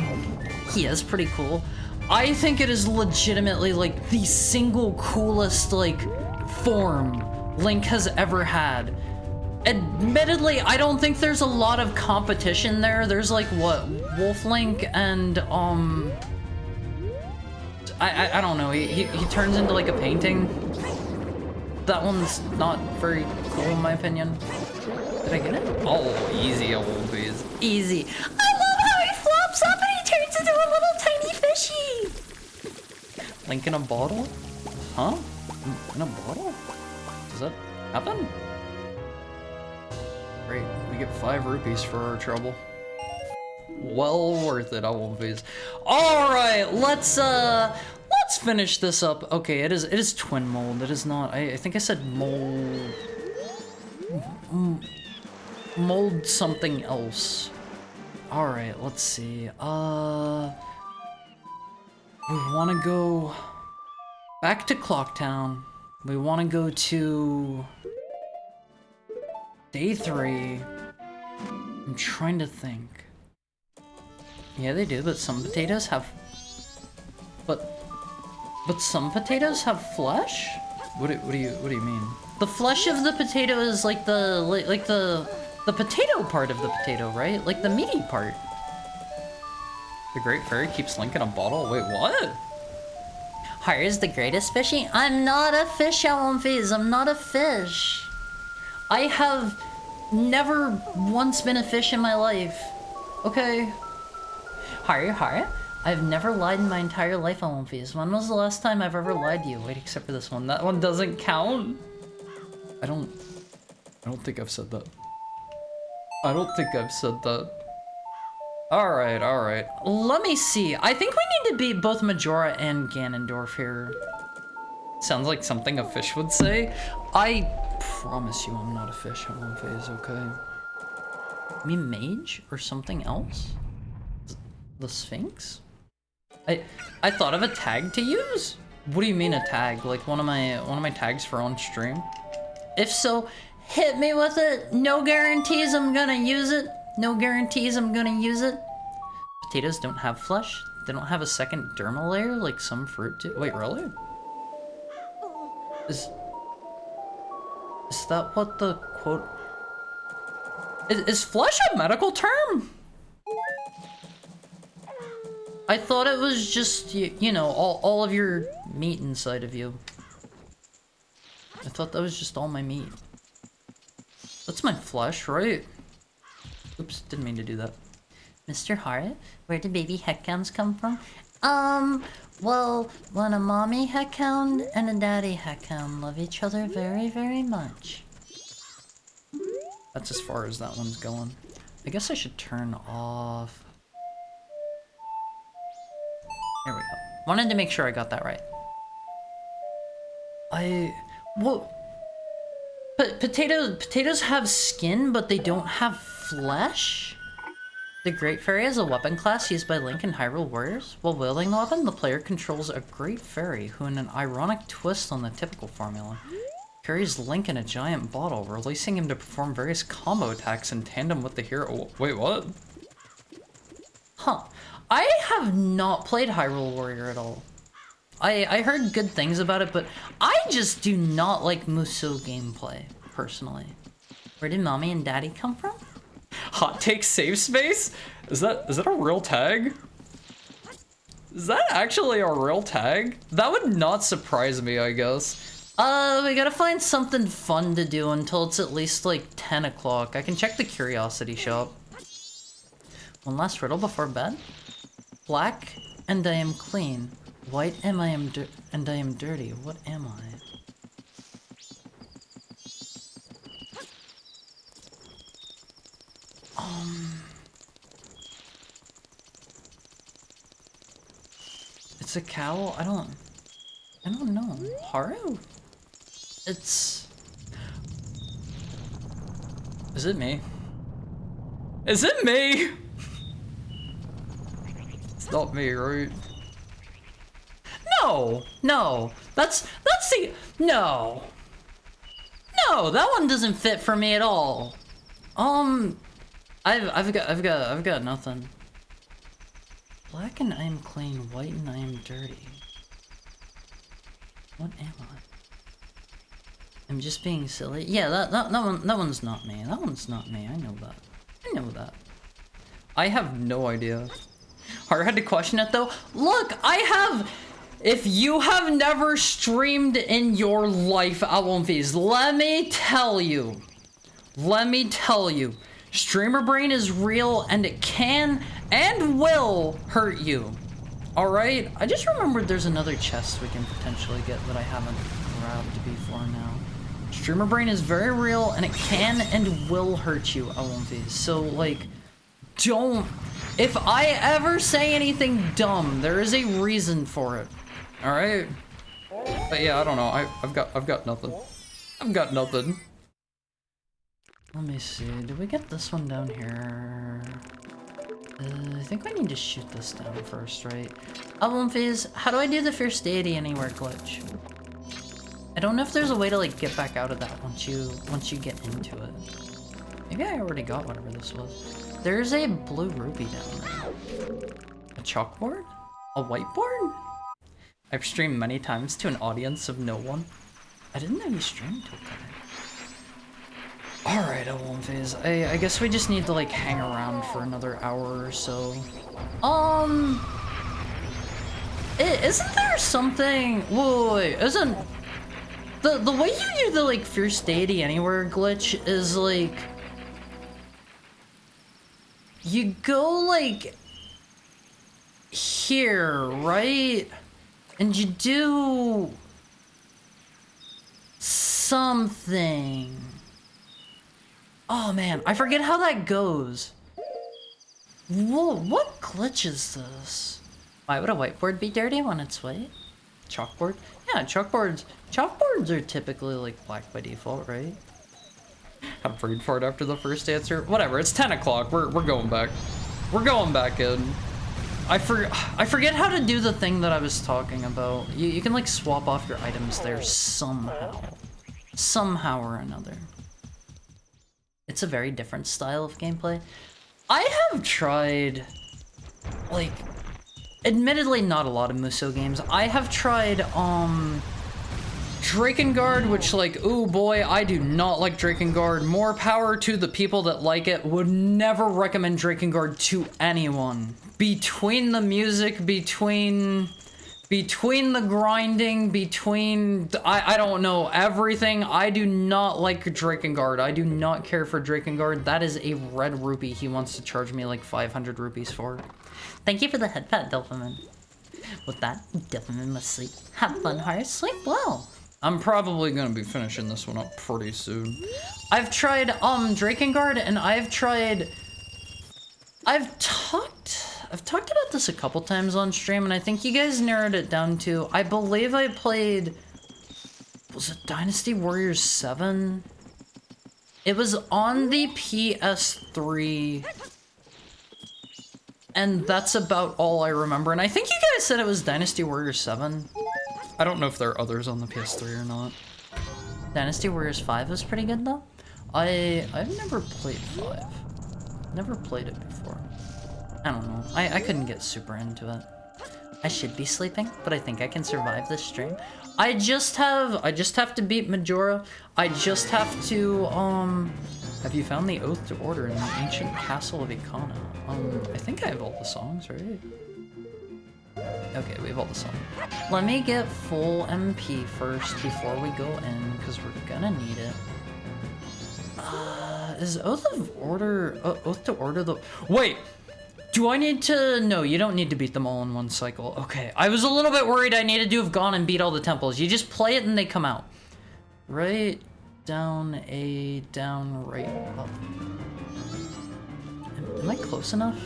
He is pretty cool. I think it is legitimately like the single coolest like form Link has ever had. Admittedly, I don't think there's a lot of competition there. There's like what, Wolf Link and I don't know. He turns into like a painting. That one's not very cool in my opinion. Did I get it? Oh, easy, old bees. Easy. I love how he flops up and he turns into a little tiny fishy. Link in a bottle? Huh? In a bottle? Does that happen? Great, we get 5 rupees for our trouble. Well worth it, I won't phase. Alright, let's finish this up. Okay, it is twin mold. It is not, I think I said mold. Mold something else. Alright, let's see. We wanna go back to Clocktown. We wanna go to Day 3. I'm trying to think. Yeah, they do, but some potatoes have... But some potatoes have flesh? What do you mean? The flesh of the potato is like the potato part of the potato, right? Like the meaty part. The Great Fairy keeps Link in a bottle? Wait, what? Haru's the greatest fishy? I'm not a fish, Alan-Fizz. I'm not a fish. I have never once been a fish in my life. Okay. Haru? I've never lied in my entire life, Alan-Fizz. When was the last time I've ever lied to you? Wait, except for this one. That one doesn't count? I don't think I've said that. I don't think I've said that. Alright. Let me see. I think we need to beat both Majora and Ganondorf here. Sounds like something a fish would say. I promise you I'm not a fish, Alan-Fizz, okay? Me mage or something else? The Sphinx? I thought of a tag to use. What do you mean a tag? Like one of my tags for on stream? If so, hit me with it. No guarantees I'm gonna use it. No guarantees I'm gonna use it. Potatoes don't have flesh. They don't have a second dermal layer like some fruit do. Wait, really? Is that what the quote... Is flesh a medical term? I thought it was just, you know, all of your meat inside of you. I thought that was just all my meat. That's my flesh, right? Oops, didn't mean to do that. Mr. Hart, where do baby heckhounds come from? Well, when a mommy heckhound and a daddy heckhound love each other very, very much. That's as far as that one's going. I guess I should turn off... There we go. Wanted to make sure I got that right. What? Potatoes have skin, but they don't have flesh? The Great Fairy is a weapon class used by Link and Hyrule Warriors. While wielding the weapon, the player controls a Great Fairy, who in an ironic twist on the typical formula, carries Link in a giant bottle, releasing him to perform various combo attacks in tandem with the hero. Wait, what? Huh. I have not played Hyrule Warrior at all. I heard good things about it, but I just do not like Musou gameplay, personally. Where did mommy and daddy come from? Hot take save space? Is that a real tag? Is that actually a real tag? That would not surprise me, I guess. We gotta find something fun to do until it's at least like 10 o'clock. I can check the curiosity shop. One last riddle before bed. Black, and I am clean. White, and I am dirty. What am I? It's a cow? I don't know. Haru? It's... Is it me? Is it me? It's not me, right? No, that's the, no, that one doesn't fit for me at all. I've got nothing. Black and I am clean, white and I am dirty. What am I? I'm just being silly. Yeah, that one's not me. That one's not me. I know that. I have no idea. Hard had to question it though. Look, if you have never streamed in your life, Alonfies, let me tell you, streamer brain is real and it can and will hurt you. Alright? I just remembered there's another chest we can potentially get that I haven't grabbed before now. Streamer brain is very real and it can and will hurt you, Alonfies. So, like, don't... If I ever say anything dumb, there is a reason for it. All right, but yeah, I don't know. I've got nothing. I've got nothing. Let me see. Did we get this one down here? I think we need to shoot this down first, right? Phase, how do I do the Fierce Deity Anywhere glitch? I don't know if there's a way to like get back out of that once you get into it. Maybe I already got whatever this was. There's a blue ruby down there. A chalkboard? A whiteboard? I've streamed many times to an audience of no one. I didn't know you streamed to it. Alright, Phase. I guess we just need to like hang around for another hour or so. Isn't there something? Wait, isn't the way you do the like Fierce Deity Anywhere glitch is like you go like here, right? And you do something. Oh man, I forget how that goes. Whoa, what glitch is this? Why would a whiteboard be dirty when it's white? Chalkboard? Yeah, chalkboards are typically like black by default, right? I'm brain fart after the first answer. Whatever, it's 10 o'clock. We're going back. We're going back in. I forget how to do the thing that I was talking about. You can like swap off your items there somehow. Somehow or another. It's a very different style of gameplay. I have tried, like, admittedly not a lot of Musou games. I have tried, Drakengard, which like, ooh boy, I do not like Drakengard. More power to the people that like it. Would never recommend Drakengard to anyone. Between the music, between the grinding, I don't know, everything, I do not like Drakengard. I do not care for Drakengard. That is a red rupee he wants to charge me like 500 rupees for. Thank you for the head pat, Delphiman. With that, Delphiman must sleep. Have fun, Heart. Sleep well. I'm probably gonna be finishing this one up pretty soon. I've tried, Drakengard, and I've talked about this a couple times on stream, and I think you guys narrowed it down to, I believe I played, was it Dynasty Warriors 7? It was on the PS3, and that's about all I remember, and I think you guys said it was Dynasty Warriors 7. I don't know if there are others on the PS3 or not. Dynasty Warriors 5 was pretty good, though. I've never played 5. Never played it before. I don't know. I couldn't get super into it. I should be sleeping, but I think I can survive this stream. I just have to beat Majora. I just have to, have you found the Oath to Order in the ancient castle of Ikana? I think I have all the songs, right? Okay, we have all the songs. Let me get full MP first before we go in, because we're gonna need it. Is Oath to Order the... Wait! Do I need to... No, you don't need to beat them all in one cycle. Okay, I was a little bit worried I needed to have gone and beat all the temples. You just play it and they come out. Right, down, A, down, right, up. Am I close enough?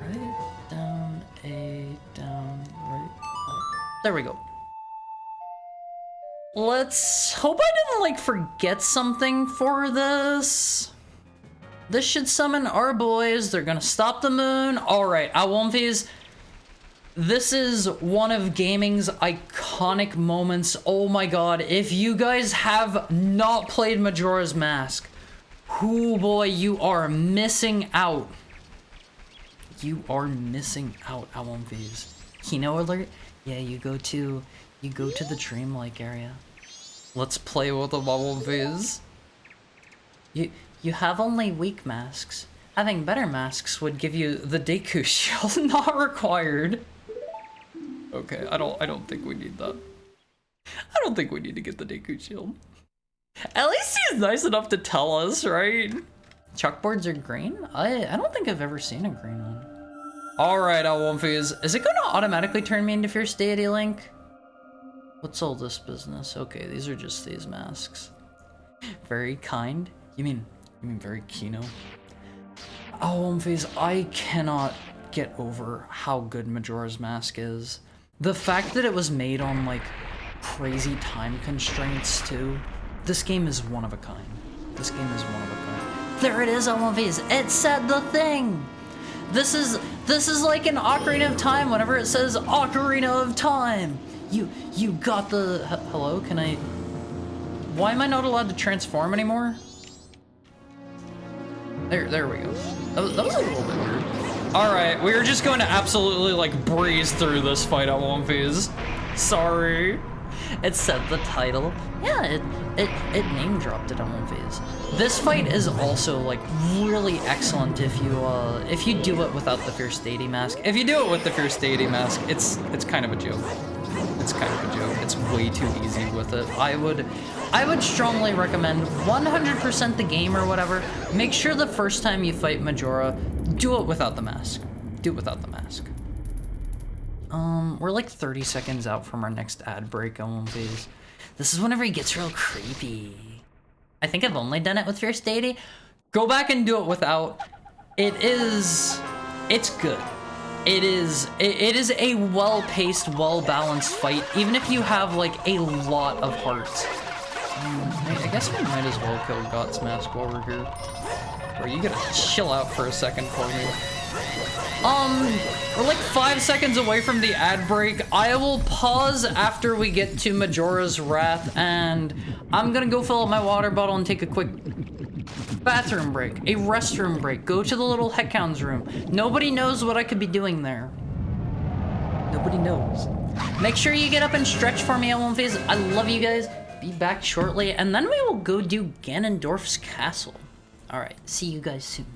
Right, down, A, down, right, up. There we go. Let's hope I didn't, like, forget something for this. This should summon our boys. They're gonna stop the moon. Alright, Awomfis. This is one of gaming's iconic moments. Oh my god, if you guys have not played Majora's Mask, oh boy, you are missing out. You are missing out, Awomfis. Kino alert? Yeah, you go to the dreamlike area. Let's play with the Awomfis. You have only weak masks. Having better masks would give you the Deku shield, not required. Okay, I don't think we need that. I don't think we need to get the Deku shield. At least he's nice enough to tell us, right? Chalkboards are green? I don't think I've ever seen a green one. Alright, Awomfis. Is it gonna automatically turn me into Fierce Deity Link? What's all this business? Okay, these are just these masks. Very kind? You mean very Kino? Awomfis, I cannot get over how good Majora's Mask is. The fact that it was made on, like, crazy time constraints, too. This game is one of a kind. This game is one of a kind. There it is, Awomfis. It said the thing! This is like an Ocarina of Time whenever it says Ocarina of Time! You got the... Hello, can I... Why am I not allowed to transform anymore? There we go. That was a little bit weird. Alright, we are just going to absolutely, like, breeze through this fight at Womfies. Sorry. It said the title. Yeah, it name dropped it on Womfies. This fight is also, like, really excellent if you do it without the Fierce Deity Mask. If you do it with the Fierce Deity Mask, it's kind of a joke. It's kind of a joke. It's way too easy with it. I would strongly recommend 100% the game or whatever. Make sure the first time you fight Majora, do it without the mask. Do it without the mask. We're like 30 seconds out from our next ad break on Womfies. This is whenever he gets real creepy. I think I've only done it with Fierce Deity. Go back and do it without. It's good. It is a well-paced, well-balanced fight, even if you have, like, a lot of hearts. I guess we might as well kill Got's Mask while we're here. Or you gotta chill out for a second for me. We're like 5 seconds away from the ad break. I will pause after we get to Majora's Wrath, and I'm gonna go fill up my water bottle and take a quick bathroom break, a restroom break, go to the little Heckhounds room. Nobody knows what I could be doing there. Nobody knows. Make sure you get up and stretch for me, Phase. I love you guys. Be back shortly, and then we will go do Ganondorf's castle. Alright, see you guys soon.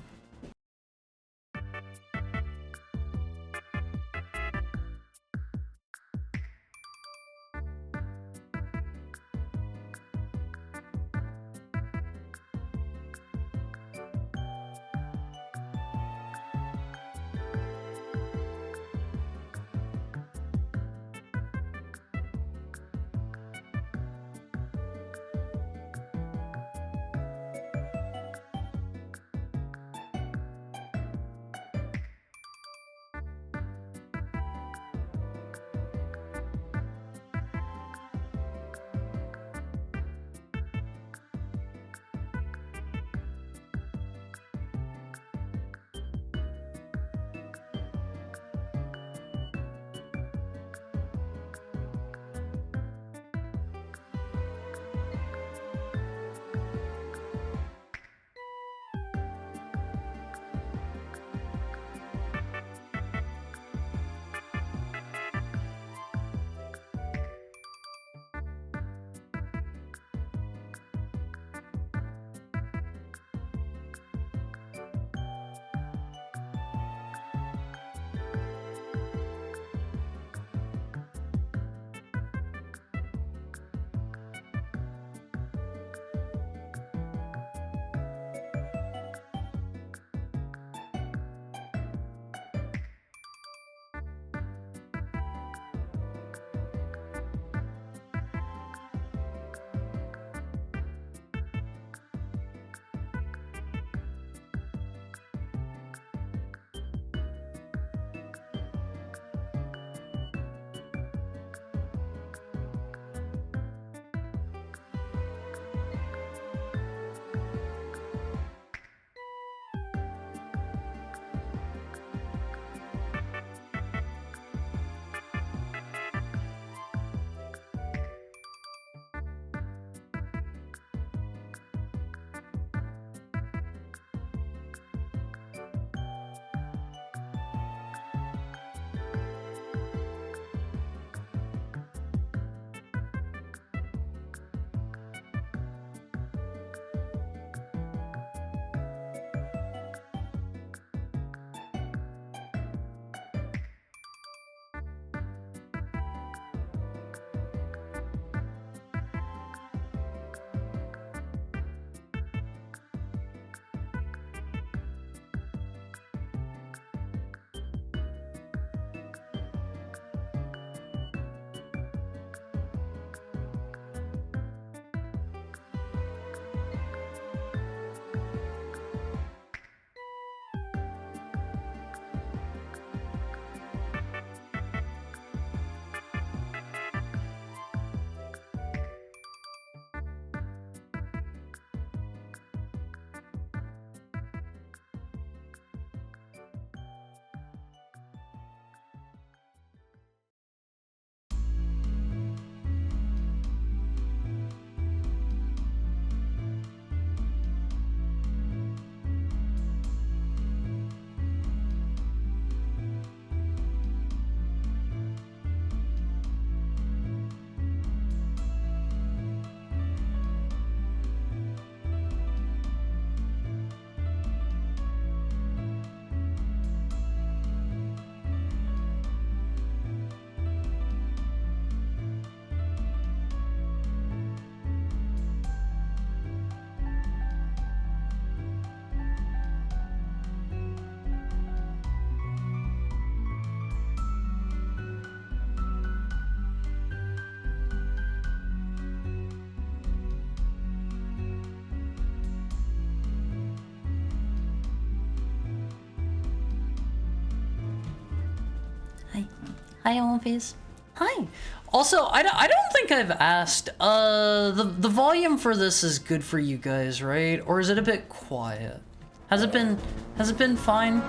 Hi, Olympus. Hi. Also, I don't think I've asked, the volume for this is good for you guys, right? Or is it a bit quiet? Has it been fine?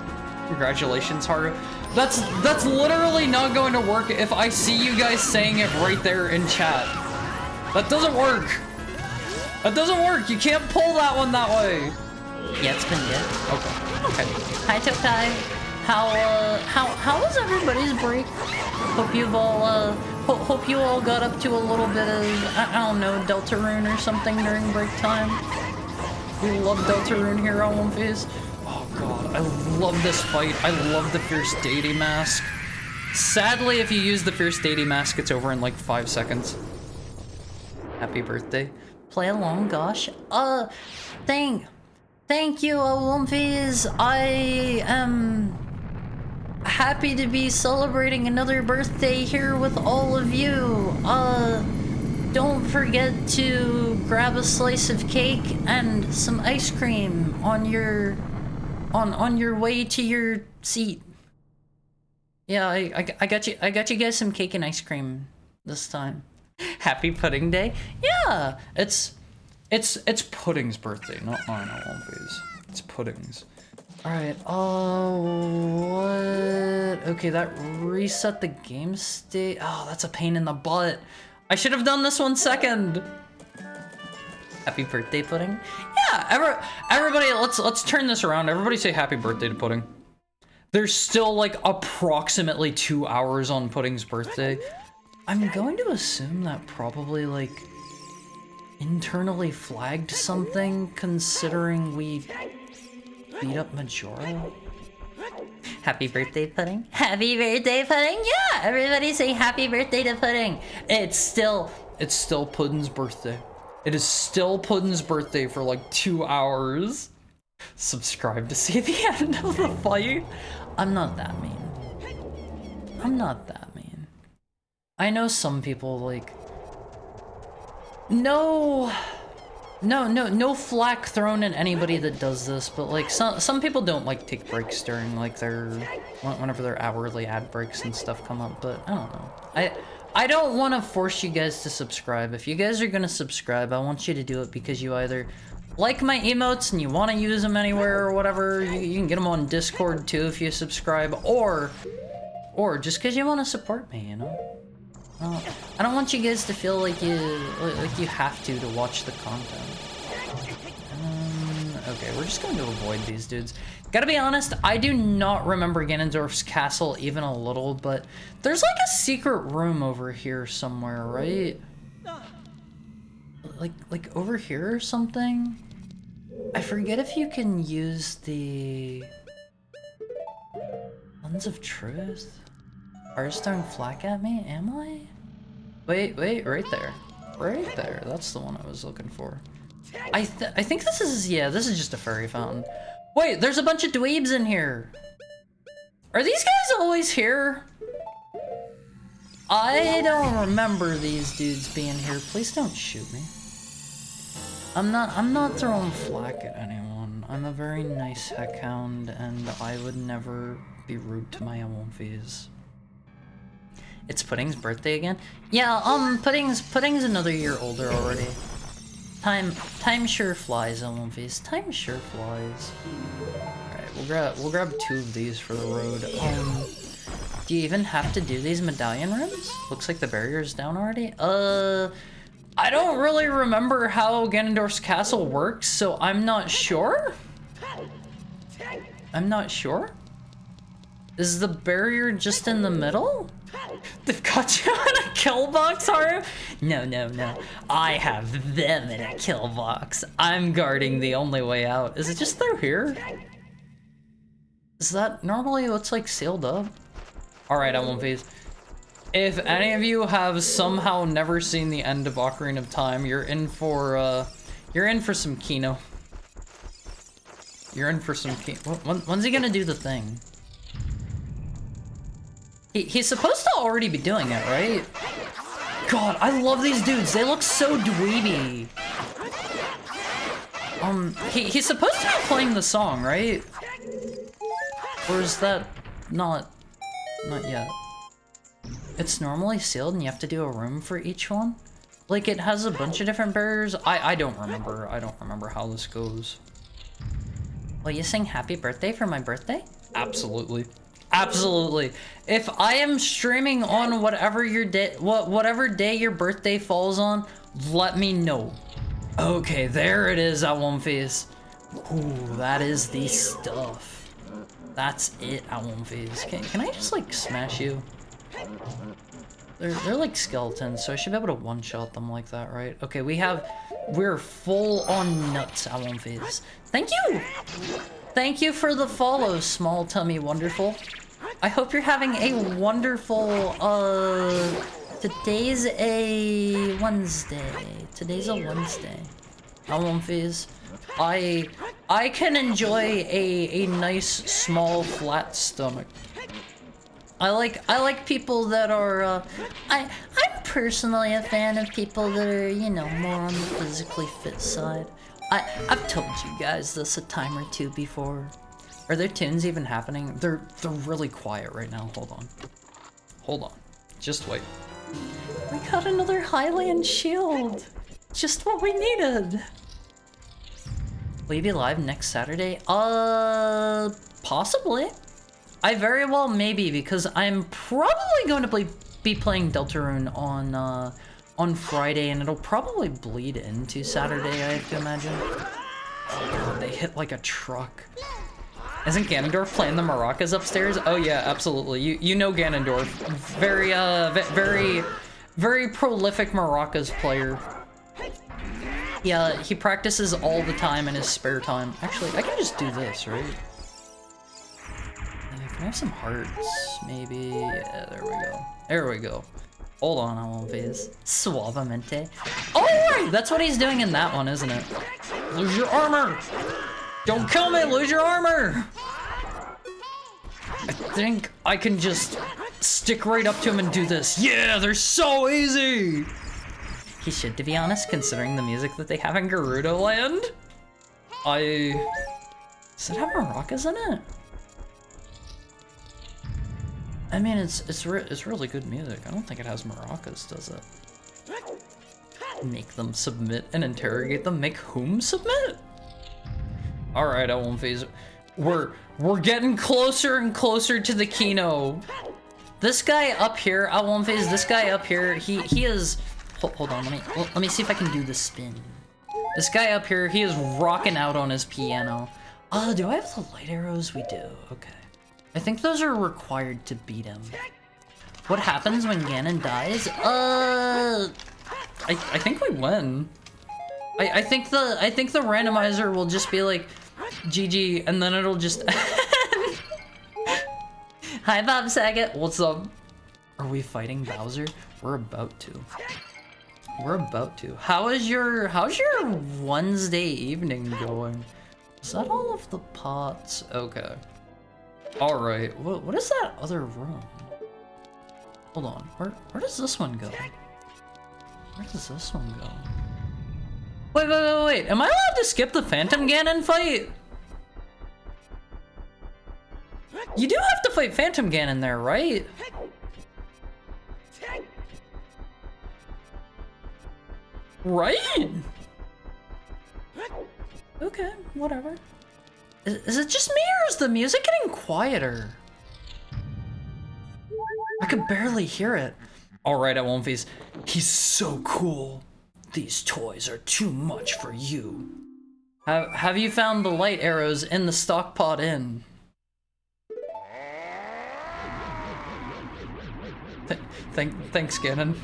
Congratulations, Haru. That's literally not going to work if I see you guys saying it right there in chat. That doesn't work. That doesn't work. You can't pull that one that way. Yeah, it's been good. Okay. Okay. Hi, Tokai. How was everybody's break? Hope you've all, hope you all got up to a little bit of, I don't know, Deltarune or something during break time. We love Deltarune here on One Piece. Oh god, I love this fight. I love the Fierce Deity Mask. Sadly, if you use the Fierce Deity Mask, it's over in like 5 seconds. Happy birthday. Play along, gosh. Thank you, Lumphies. I am happy to be celebrating another birthday here with all of you. Don't forget to grab a slice of cake and some ice cream on your way to your seat. Yeah, I got you guys some cake and ice cream this time. Happy Pudding Day? Yeah, it's Pudding's birthday, not mine, I won't please. It's Pudding's. Alright, what? Okay, that reset the game state. Oh, that's a pain in the butt. I should have done this one second. Happy birthday, Pudding? Yeah, everybody, let's turn this around. Everybody say happy birthday to Pudding. There's still like approximately 2 hours on Pudding's birthday. I'm going to assume that probably like internally flagged something, considering we beat up Majora. Happy birthday, Pudding. Happy birthday, Pudding. Yeah, everybody say happy birthday to Pudding. It's still Pudding's birthday. It is still Pudding's birthday for like 2 hours. Subscribe to see the end of the fight. I'm not that mean. I'm not that mean. I know some people like... No flack thrown at anybody that does this, but like some people don't like take breaks during like whenever their hourly ad breaks and stuff come up, but I don't know. I don't want to force you guys to subscribe. If you guys are gonna subscribe, I want you to do it because you either like my emotes and you want to use them anywhere or whatever. You can get them on Discord too if you subscribe, or just because you want to support me, you know. I don't want you guys to feel like you have to watch the content. Okay, we're just going to avoid these dudes. Gotta be honest, I do not remember Ganondorf's castle even a little, but there's like a secret room over here somewhere, right? Like over here or something? I forget if you can use the Lens of Truth. Are you throwing flack at me? Am I? Wait, right there. Right there. That's the one I was looking for. I think this is, yeah, this is just a fairy fountain. Wait, there's a bunch of dweebs in here. Are these guys always here? I don't remember these dudes being here. Please don't shoot me. I'm not throwing flack at anyone. I'm a very nice heckhound, and I would never be rude to my own fees. It's Pudding's birthday again? Yeah, Pudding's another year older already. Time sure flies, Olympies. Time sure flies. Alright, we'll grab 2 of these for the road. Do you even have to do these medallion rooms? Looks like the barrier's down already. I don't really remember how Ganondorf's castle works, so I'm not sure. I'm not sure. Is the barrier just in the middle? They've got you in a kill box, Haru? No. I have them in a kill box. I'm guarding the only way out. Is it just through here? Is that normally what's like sealed up? Alright, I won't phase. If any of you have somehow never seen the end of Ocarina of Time, you're in for some Kino. You're in for some Kino. When's he gonna do the thing? He's supposed to already be doing it, right? God, I love these dudes. They look so dweeby. He's supposed to be playing the song, right? Or is that not yet? It's normally sealed and you have to do a room for each one? Like it has a bunch of different barriers? I don't remember. I don't remember how this goes. Will you sing happy birthday for my birthday? Absolutely. Absolutely. If I am streaming on whatever whatever day your birthday falls on, let me know. Okay, there it is at One Face. Ooh, that is the stuff. That's it, Owl Phase. Can I just, like, smash you? They're like skeletons, so I should be able to one-shot them like that, right? Okay, we're full on nuts, Owl Phase. Thank you! Thank you for the follow, Small Tummy Wonderful. I hope you're having a wonderful, today's a Wednesday. Today's a Wednesday. Owl Phase. I can enjoy a nice, small, flat stomach. I like people that are, I'm personally a fan of people that are, you know, more on the physically fit side. I've told you guys this a time or two before. Are there tunes even happening? They're really quiet right now. Hold on. Just wait. We got another Highland shield. Just what we needed. Will you be live next Saturday? Possibly. I very well may be, because I'm probably going to be playing Deltarune on Friday, and it'll probably bleed into Saturday, I have to imagine. Oh god, they hit like a truck. Isn't Ganondorf playing the maracas upstairs? Oh yeah, absolutely. You know Ganondorf. Very prolific maracas player. Yeah, he practices all the time in his spare time. Actually, I can just do this, right? Can I have some hearts, maybe? Yeah, there we go. There we go. Hold on, I won't phase. Suavemente. Oh, right! That's what he's doing in that one, isn't it? Lose your armor! Don't kill me! Lose your armor! I think I can just stick right up to him and do this. Yeah, they're so easy! He should, to be honest, considering the music that they have in Gerudo Land. Does it have maracas in it? I mean, it's really good music. I don't think it has maracas, does it? Make them submit and interrogate them. Make whom submit? All right, I won't phase. We're getting closer and closer to the Kino. This guy up here, I won't phase. This guy up here, he is. Hold on, let me see if I can do the spin. This guy up here, he is rocking out on his piano. Oh, do I have the light arrows? We do. Okay. I think those are required to beat him. What happens when Ganon dies? I think we win. I think the randomizer will just be like GG, and then it'll just Hi Bob Saget, what's up? Are we fighting Bowser? We're about to. We're about to. How's your Wednesday evening going? Is that all of the pots? Okay. All right, what is that other room? Hold on, where does this one go? Where does this one go? Wait, am I allowed to skip the Phantom Ganon fight? You do have to fight Phantom Ganon there, right? Right? Okay, whatever. Is it just me, or is the music getting quieter? I could barely hear it. All right, I won't face. He's so cool. These toys are too much for you. Have you found the light arrows in the stock pot inn? Thanks, Ganon.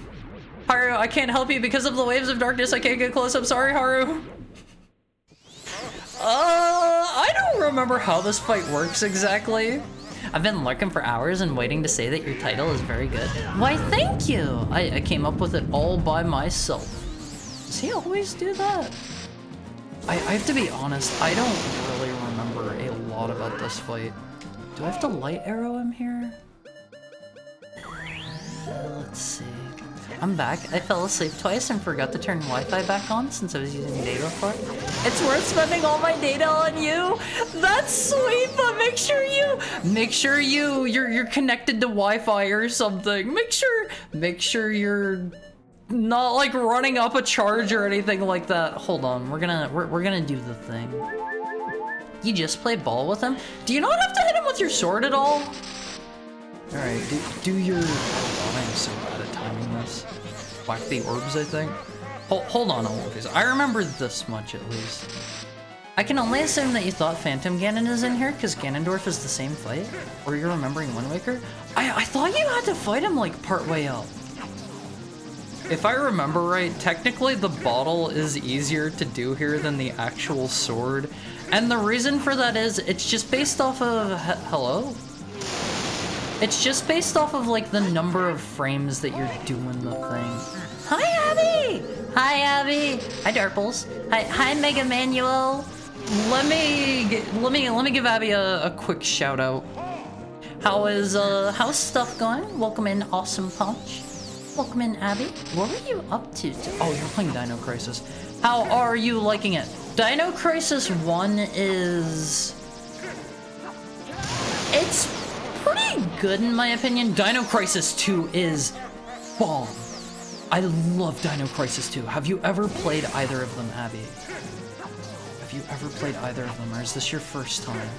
Haru, I can't help you because of the waves of darkness. I can't get close. I'm sorry, Haru. I don't remember how this fight works exactly. I've been lurking for hours and waiting to say that your title is very good. Why, thank you. I came up with it all by myself. Does he always do that? I have to be honest, I don't really remember a lot about this fight. Do I have to light arrow him here? Let's see. I'm back. I fell asleep twice and forgot to turn Wi-Fi back on since I was using data for it. It's worth spending all my data on you. That's sweet, but make sure you're connected to Wi-Fi or something. Make sure you're not like running up a charge or anything like that. Hold on, we're gonna do the thing. You just play ball with him? Do you not have to hit him with your sword at all? All right, do your. Oh, I am so bad at timing this. Whack the orbs, I think. Hold on, I remember this much at least. I can only assume that you thought Phantom Ganon is in here because Ganondorf is the same fight. Or you're remembering Wind Waker? I thought you had to fight him like part way up. If I remember right, technically the bottle is easier to do here than the actual sword. And the reason for that is it's just based off of... Hello? It's just based off of like the number of frames that you're doing the thing. Hi, Abby! Hi, Abby! Hi, Darples. Hi, Mega Manuel. Let me give Abby a quick shout out. How's stuff going? Welcome in, Awesome Punch. Welcome in, Abby. What were you up to? Oh, you're playing Dino Crisis. How are you liking it? Dino Crisis 1 is... It's pretty good in my opinion. Dino Crisis 2 is bomb. I love Dino Crisis 2. Have you ever played either of them, Abby? Have you ever played either of them, or is this your first time?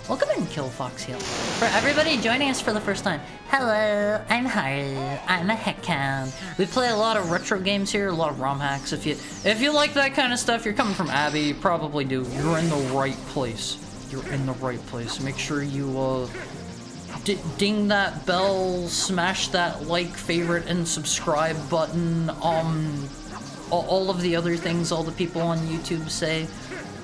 Welcome in, Kill Fox Hill. For everybody joining us for the first time, hello, I'm Haru. I'm a Heckhound. We play a lot of retro games here, a lot of ROM hacks. If you like that kind of stuff, you're coming from Abby, you probably do. You're in the right place. You're in the right place. Make sure you ding that bell, smash that like, favorite, and subscribe button. All of the other things all the people on YouTube say.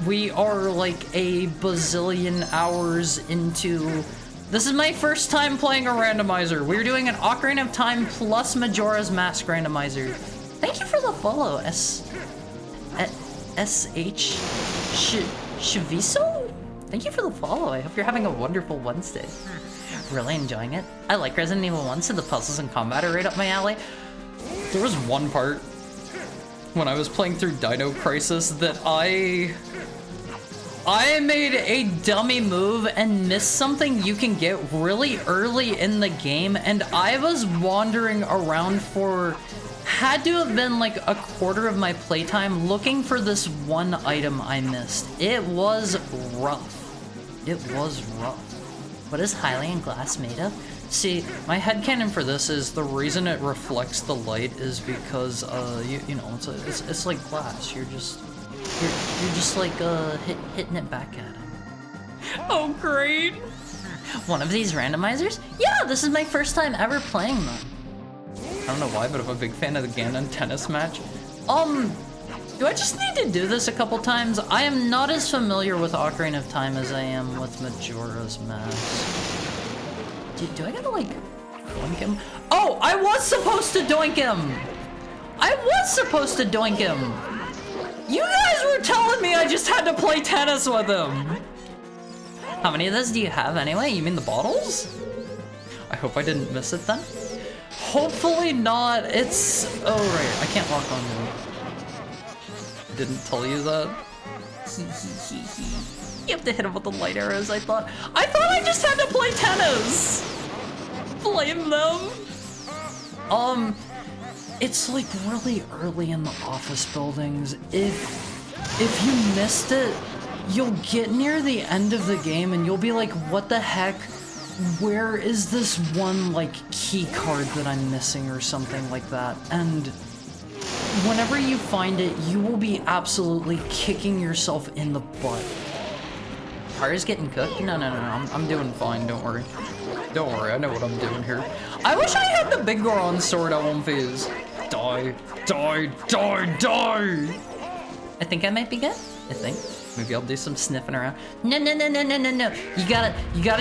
We are like a bazillion hours into... This is my first time playing a randomizer. We're doing an Ocarina of Time plus Majora's Mask randomizer. Thank you for the follow, S.H. Shaviso? Thank you for the follow. I hope you're having a wonderful Wednesday. Really enjoying it. I like Resident Evil 1, so the puzzles and combat are right up my alley. There was one part when I was playing through Dino Crisis that I made a dummy move and missed something you can get really early in the game, and I was wandering around for, had to have been like a quarter of my playtime looking for this one item I missed. It was rough. It was rough. What is Hylian glass made of? See, my headcanon for this is the reason it reflects the light is because, you know, it's like glass. You're just like, hitting it back at him. Oh, great. One of these randomizers? Yeah, this is my first time ever playing them. I don't know why, but I'm a big fan of the Ganon tennis match. Do I just need to do this a couple times? I am not as familiar with Ocarina of Time as I am with Majora's Mask. Do I gotta, like, doink him? Oh, I was supposed to doink him! I was supposed to doink him! You guys were telling me I just had to play tennis with him! How many of those do you have anyway? You mean the bottles? I hope I didn't miss it then. Hopefully not. It's... Oh, right. I can't lock on to it. Didn't tell you that. You have to hit him with the light arrows, I thought I just had to play tennis! Blame them! It's like really early in the office buildings. If you missed it, you'll get near the end of the game and you'll be like, what the heck? Where is this one, like, key card that I'm missing or something like that? And whenever you find it, you will be absolutely kicking yourself in the butt. Haru's getting cooked? No, I'm doing fine, don't worry. Don't worry, I know what I'm doing here. I wish I had the Big Goron sword at one phase. Die, die, die, die! I think I might be good, I think. Maybe I'll do some sniffing around. No. You gotta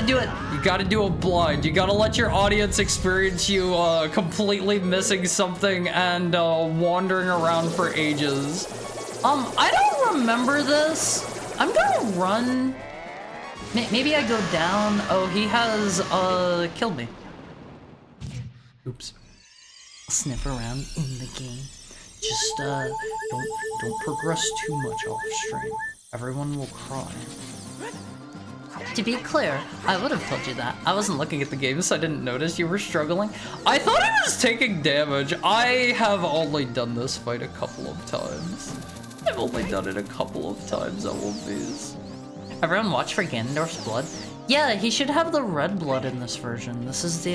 do it. You gotta do it blind. You gotta let your audience experience you completely missing something and wandering around for ages. I don't remember this. I'm gonna run. Maybe I go down. Oh, he has killed me. Oops. Sniff around in the game. Just don't progress too much off stream. Everyone will cry. To be clear, I would have told you that. I wasn't looking at the game, so I didn't notice you were struggling. I thought I was taking damage. I have only done this fight a couple of times. I've only done it a couple of times on one of these. Everyone watch for Ganondorf's blood? Yeah, he should have the red blood in this version. This is the,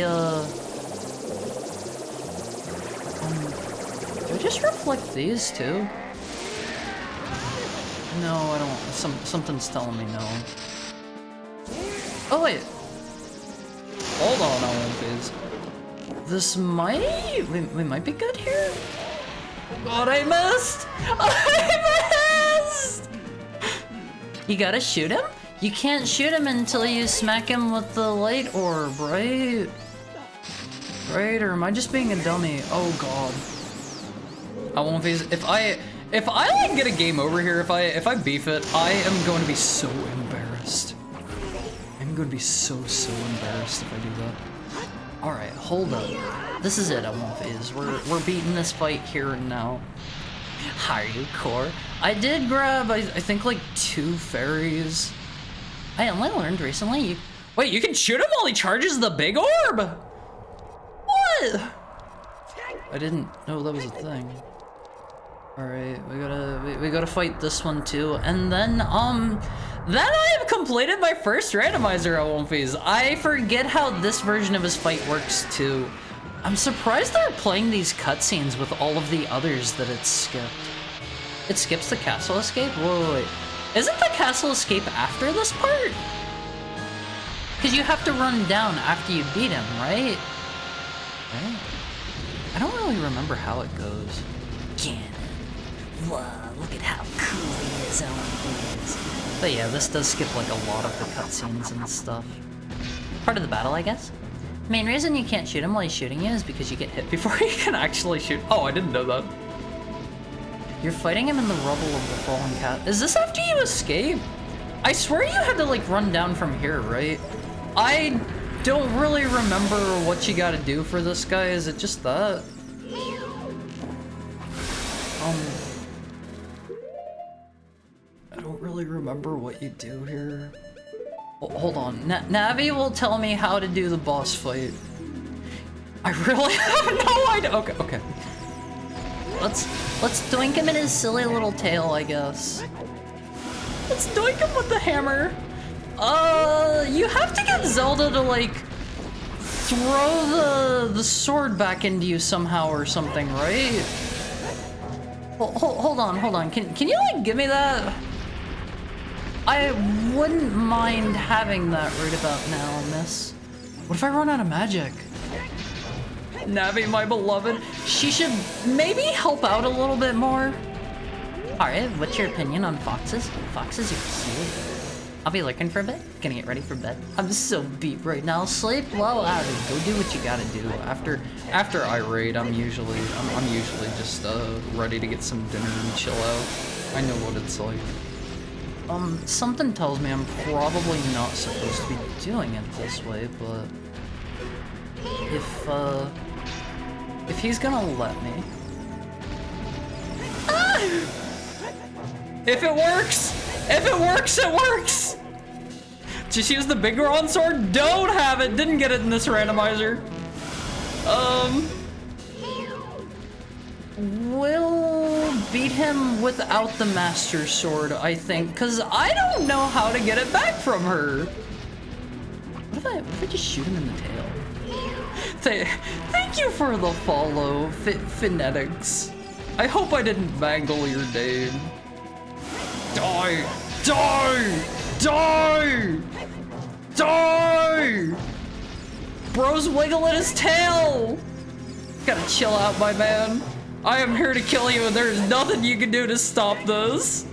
do I just reflect these too? No, I don't. Something's telling me no. Oh, wait. Hold on, I won't phase. This might... We might be good here? God, I missed! I missed! You gotta shoot him? You can't shoot him until you smack him with the light orb, right? Right, or am I just being a dummy? Oh god. I won't phase. If I like get a game over here, if I beef it, I am going to be so embarrassed. I'm going to be so embarrassed if I do that. All right, hold up. This is it. I won't phase. We're beating this fight here and now. Hardcore. I did grab I think like 2 fairies. I only learned recently. Wait, you can shoot him while he charges the big orb. What? I didn't know that was a thing. All right, we gotta fight this one too, and then I have completed my first randomizer. I won't phase. I forget how this version of his fight works too. I'm surprised they're playing these cutscenes with all of the others that it skipped. It skips the castle escape? Whoa, wait. Isn't the castle escape after this part? Because you have to run down after you beat him, right? Right? I don't really remember how it goes. Ganon. Whoa, look at how cool he is, Owen. But yeah, this does skip like a lot of the cutscenes and stuff. Part of the battle, I guess. Main reason you can't shoot him while he's shooting you is because you get hit Before you can actually shoot. Oh, I didn't know that. You're fighting him in the rubble of the fallen cat. Is this after you escape? I swear you had to like run down from here, right? I don't really remember what you gotta do for this guy. Is it just that? I don't really remember what you do here. Hold on, Navi will tell me how to do the boss fight. I really have no idea. Okay. Let's doink him in his silly little tail, I guess. Let's doink him with the hammer. You have to get Zelda to like throw the sword back into you somehow or something, right? Hold on. Can you like give me that? I wouldn't mind having that right about now, miss. What if I run out of magic? Navi, my beloved, she should maybe help out a little bit more. Alright, what's your opinion on foxes? Foxes are cute. I'll be lurking for a bit. Gonna get ready for bed. I'm so beat right now. Sleep well out and go do what you gotta do. After I raid, I'm usually just ready to get some dinner and chill out. I know what it's like. Something tells me I'm probably not supposed to be doing it this way, but if he's gonna let me. Ah! If it works, it works. Just use the big Goron sword. Don't have it. Didn't get it in this randomizer. We'll beat him without the Master Sword, I think, because I don't know how to get it back from her. What if I just shoot him in the tail? Thank you for the follow, Phonetics. I hope I didn't mangle your day. Die! Die! Die! Die! Bro's wiggling his tail! Gotta chill out, my man. I am here to kill you and there's nothing you can do to stop this.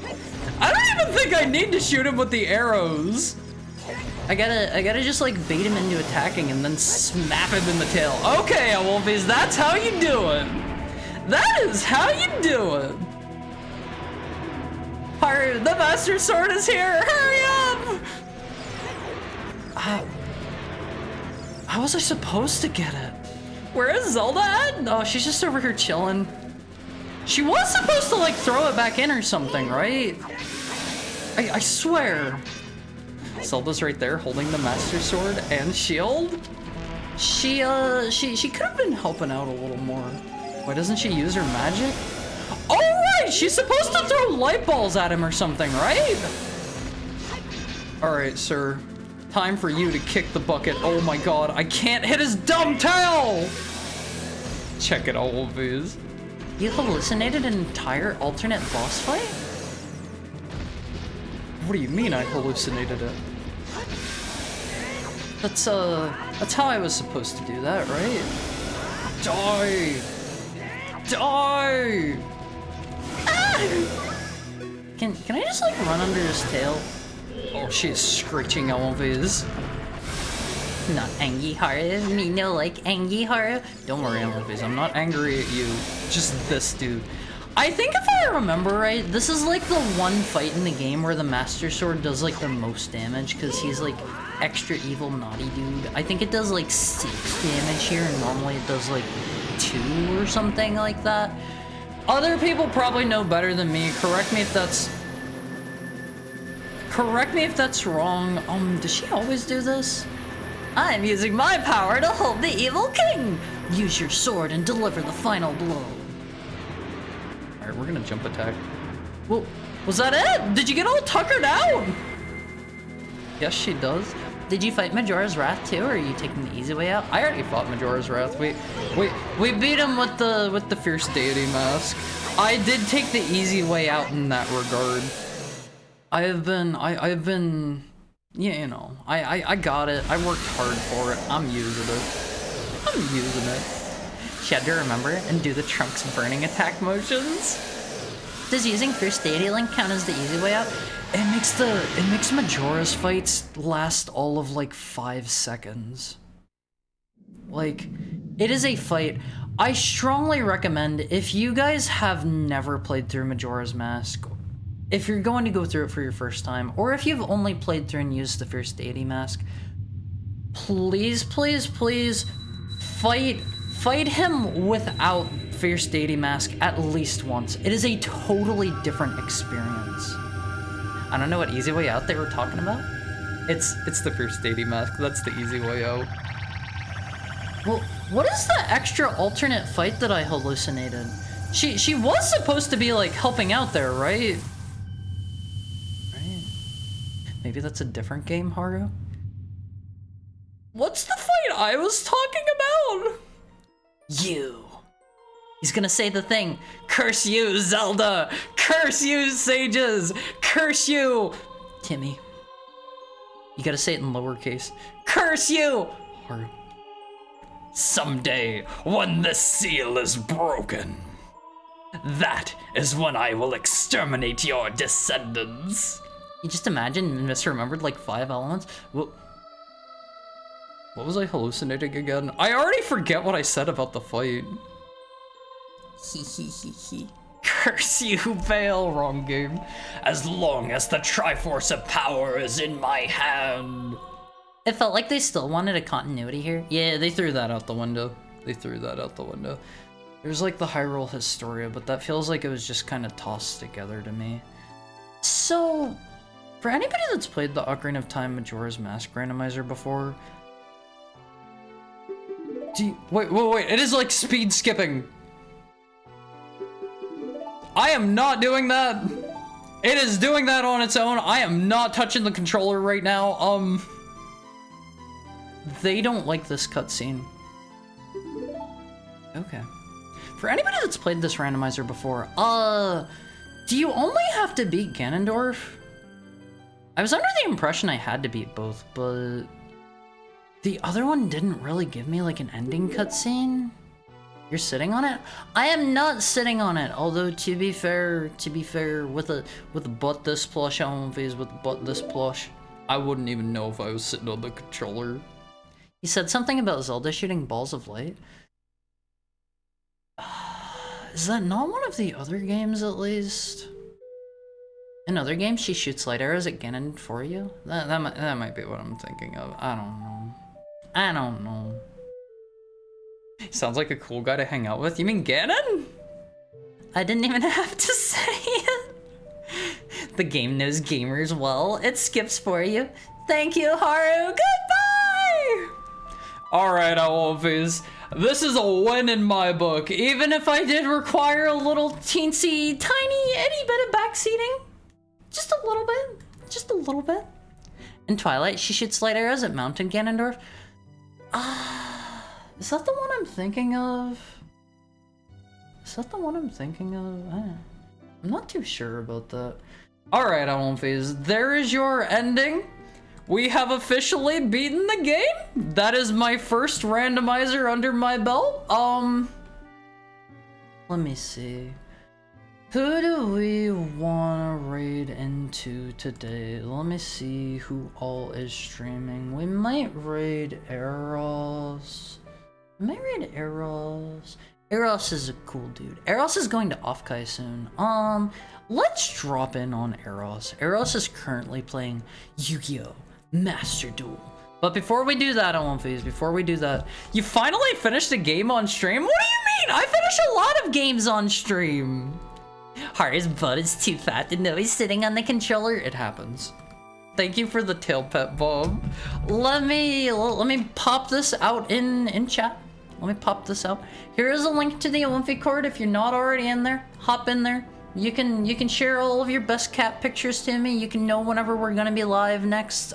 I don't even think I need to shoot him with the arrows. I gotta just like bait him into attacking and then smack him in the tail. Okay, Wolfies, that's how you do it. That is how you do it. Hurry, the Master Sword is here, hurry up! How was I supposed to get it? Where is Zelda at? Oh, she's just over here chilling. She was supposed to like throw it back in or something, right? I swear. Zelda's right there holding the Master Sword and shield. She could have been helping out a little more. Why doesn't she use her magic? Oh right, she's supposed to throw light balls at him or something, right? All right, sir. Time for you to kick the bucket. Oh my god, I can't hit his dumb tail! Check it all of these. You hallucinated an entire alternate boss fight? What do you mean I hallucinated it? That's how I was supposed to do that, right? Die! Die! Ah! Can I just like run under his tail? Oh, she is screeching always. Not angry Haru, me no like angry Haru. Don't worry, Always, I'm not angry at you. Just this dude. I think if I remember right, this is like the one fight in the game where the Master Sword does like the most damage because he's like extra evil naughty dude. I think it does like 6 damage here and normally it does like 2 or something like that. Other people probably know better than me. Correct me if that's wrong. Does she always do this? I'm using my power to hold the evil king. Use your sword and deliver the final blow. Alright, we're gonna jump attack. Well, was that it? Did you get all tuckered out? Yes, she does. Did you fight Majora's Wrath too, or are you taking the easy way out? I already fought Majora's Wrath. We beat him with the Fierce Deity mask. I did take the easy way out in that regard. I've been, yeah, you know, I got it. I worked hard for it. I'm using it. She had to remember it and do the Trunks burning attack motions. Does using Fierce Deity Link count as the easy way out? It makes Majora's fights last all of like 5 seconds. Like, it is a fight. I strongly recommend, if you guys have never played through Majora's Mask, if you're going to go through it for your first time, or if you've only played through and used the Fierce Deity Mask, please, please, please fight him without Fierce Deity Mask at least once. It is a totally different experience. I don't know what easy way out they were talking about. It's the Fierce Deity Mask. That's the easy way out. Well, what is the extra alternate fight that I hallucinated? She was supposed to be like helping out there, right? Right. Maybe that's a different game, Haru? What's the fight I was talking about? You. He's gonna say the thing. Curse you, Zelda! Curse you, sages! Curse you! Timmy. You gotta say it in lowercase. Curse you! Haru. Someday, when the seal is broken, that is when I will exterminate your descendants. You just imagine misremembered like 5 elements? What was I hallucinating again? I already forget what I said about the fight. Curse you, Vale. Wrong game. As long as the Triforce of Power is in my hand. It felt like they still wanted a continuity here. Yeah, they threw that out the window. There's like the Hyrule Historia, but that feels like it was just kind of tossed together to me. So, for anybody that's played the Ocarina of Time Majora's Mask randomizer before, wait, it is like speed skipping. I am not doing that. It is doing that on its own. I am not touching the controller right now. They don't like this cutscene. Okay. For anybody that's played this randomizer before, do you only have to beat Ganondorf? I was under the impression I had to beat both, but the other one didn't really give me like an ending cutscene. You're sitting on it? I am not sitting on it. Although to be fair, with a butt this plush, I wouldn't even know if I was sitting on the controller. He said something about Zelda shooting balls of light. Is that not one of the other games, at least? In other games, she shoots light arrows at Ganon for you? That might be what I'm thinking of. I don't know. Sounds like a cool guy to hang out with. You mean Ganon? I didn't even have to say it. The game knows gamers well. It skips for you. Thank you, Haru. Goodbye! Alright, Always. This is a win in my book, even if I did require a little teensy, tiny, itty bit of backseating. Just a little bit. In Twilight, she shoots light arrows at Mountain Ganondorf. Is that the one I'm thinking of? I'm not too sure about that. Alright, Alphys, there is your ending. We have officially beaten the game. That is my first randomizer under my belt. Let me see. Who do we want to raid into today? Let me see who all is streaming. We might raid Eros. Eros is a cool dude. Eros is going to Offkai soon. Let's drop in on Eros. Eros is currently playing Yu-Gi-Oh! Master Duel. But before we do that, before we do that, you finally finished a game on stream? What do you mean? I finish a lot of games on stream. Haru's butt is too fat to know he's sitting on the controller. It happens. Thank you for the tail pet, Bob. Let me pop this out in chat. Let me pop this out. Here is a link to the Olympic card. If you're not already in there, hop in there. You can share all of your best cat pictures to me. You can know whenever we're gonna be live next.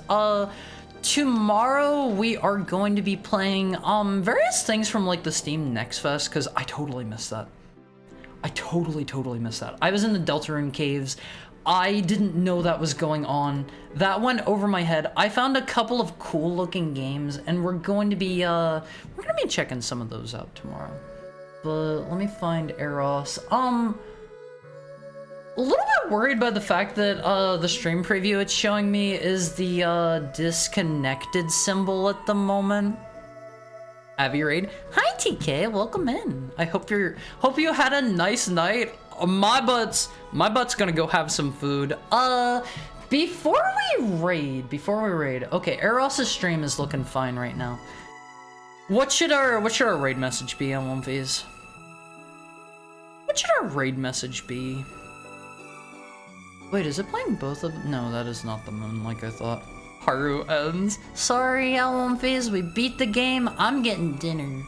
Tomorrow we are going to be playing various things from like the Steam Next Fest, because I totally missed that. I totally missed that. I was in the Deltarune caves. I didn't know that was going on. That went over my head. I found a couple of cool looking games, and we're going to be checking some of those out tomorrow. But let me find Eros. A little bit worried by the fact that the stream preview it's showing me is the disconnected symbol at the moment. Abby Raid. Hi TK, welcome in. I hope you had a nice night. My butt's gonna go have some food. Before we raid, okay, Eros's stream is looking fine right now. What should our raid message be on One-Phase? What should our raid message be? Wait, is it playing both of them? No, that is not the moon like I thought. Haru ends. Sorry, One-Phase, we beat the game. I'm getting dinner.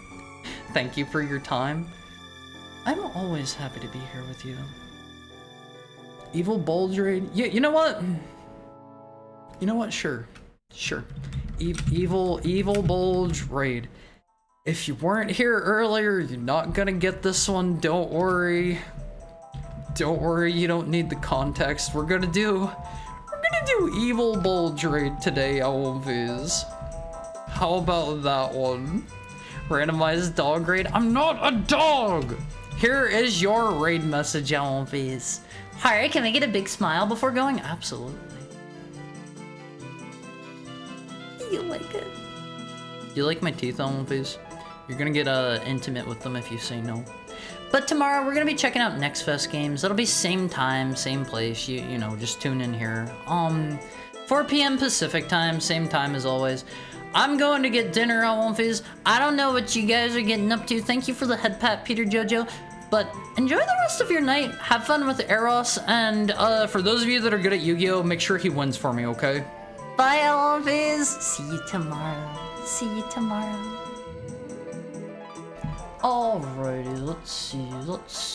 Thank you for your time. I'm always happy to be here with you. Evil Bulge raid? Yeah, you know what? You know what? Sure. Evil Bulge raid. If you weren't here earlier, you're not gonna get this one. Don't worry. Don't worry, you don't need the context. We're gonna do Evil Bulge raid today, Alphys. How about that one? Randomized dog raid? I'm not a dog! Here is your raid message, Alphys. Hi, can I get a big smile before going? Absolutely. You like it? Do you like my teeth, Alphys? You're gonna get intimate with them if you say no. But tomorrow we're gonna be checking out Next Fest games. That'll be same time, same place. You know, just tune in here. 4 p.m. Pacific time, same time as always. I'm going to get dinner on One-Phase. I don't know what you guys are getting up to. Thank you for the head pat, Peter Jojo. But enjoy the rest of your night. Have fun with Eros. And for those of you that are good at Yu-Gi-Oh, make sure he wins for me, okay? Bye, One-Phase. See you tomorrow. Alrighty, let's see.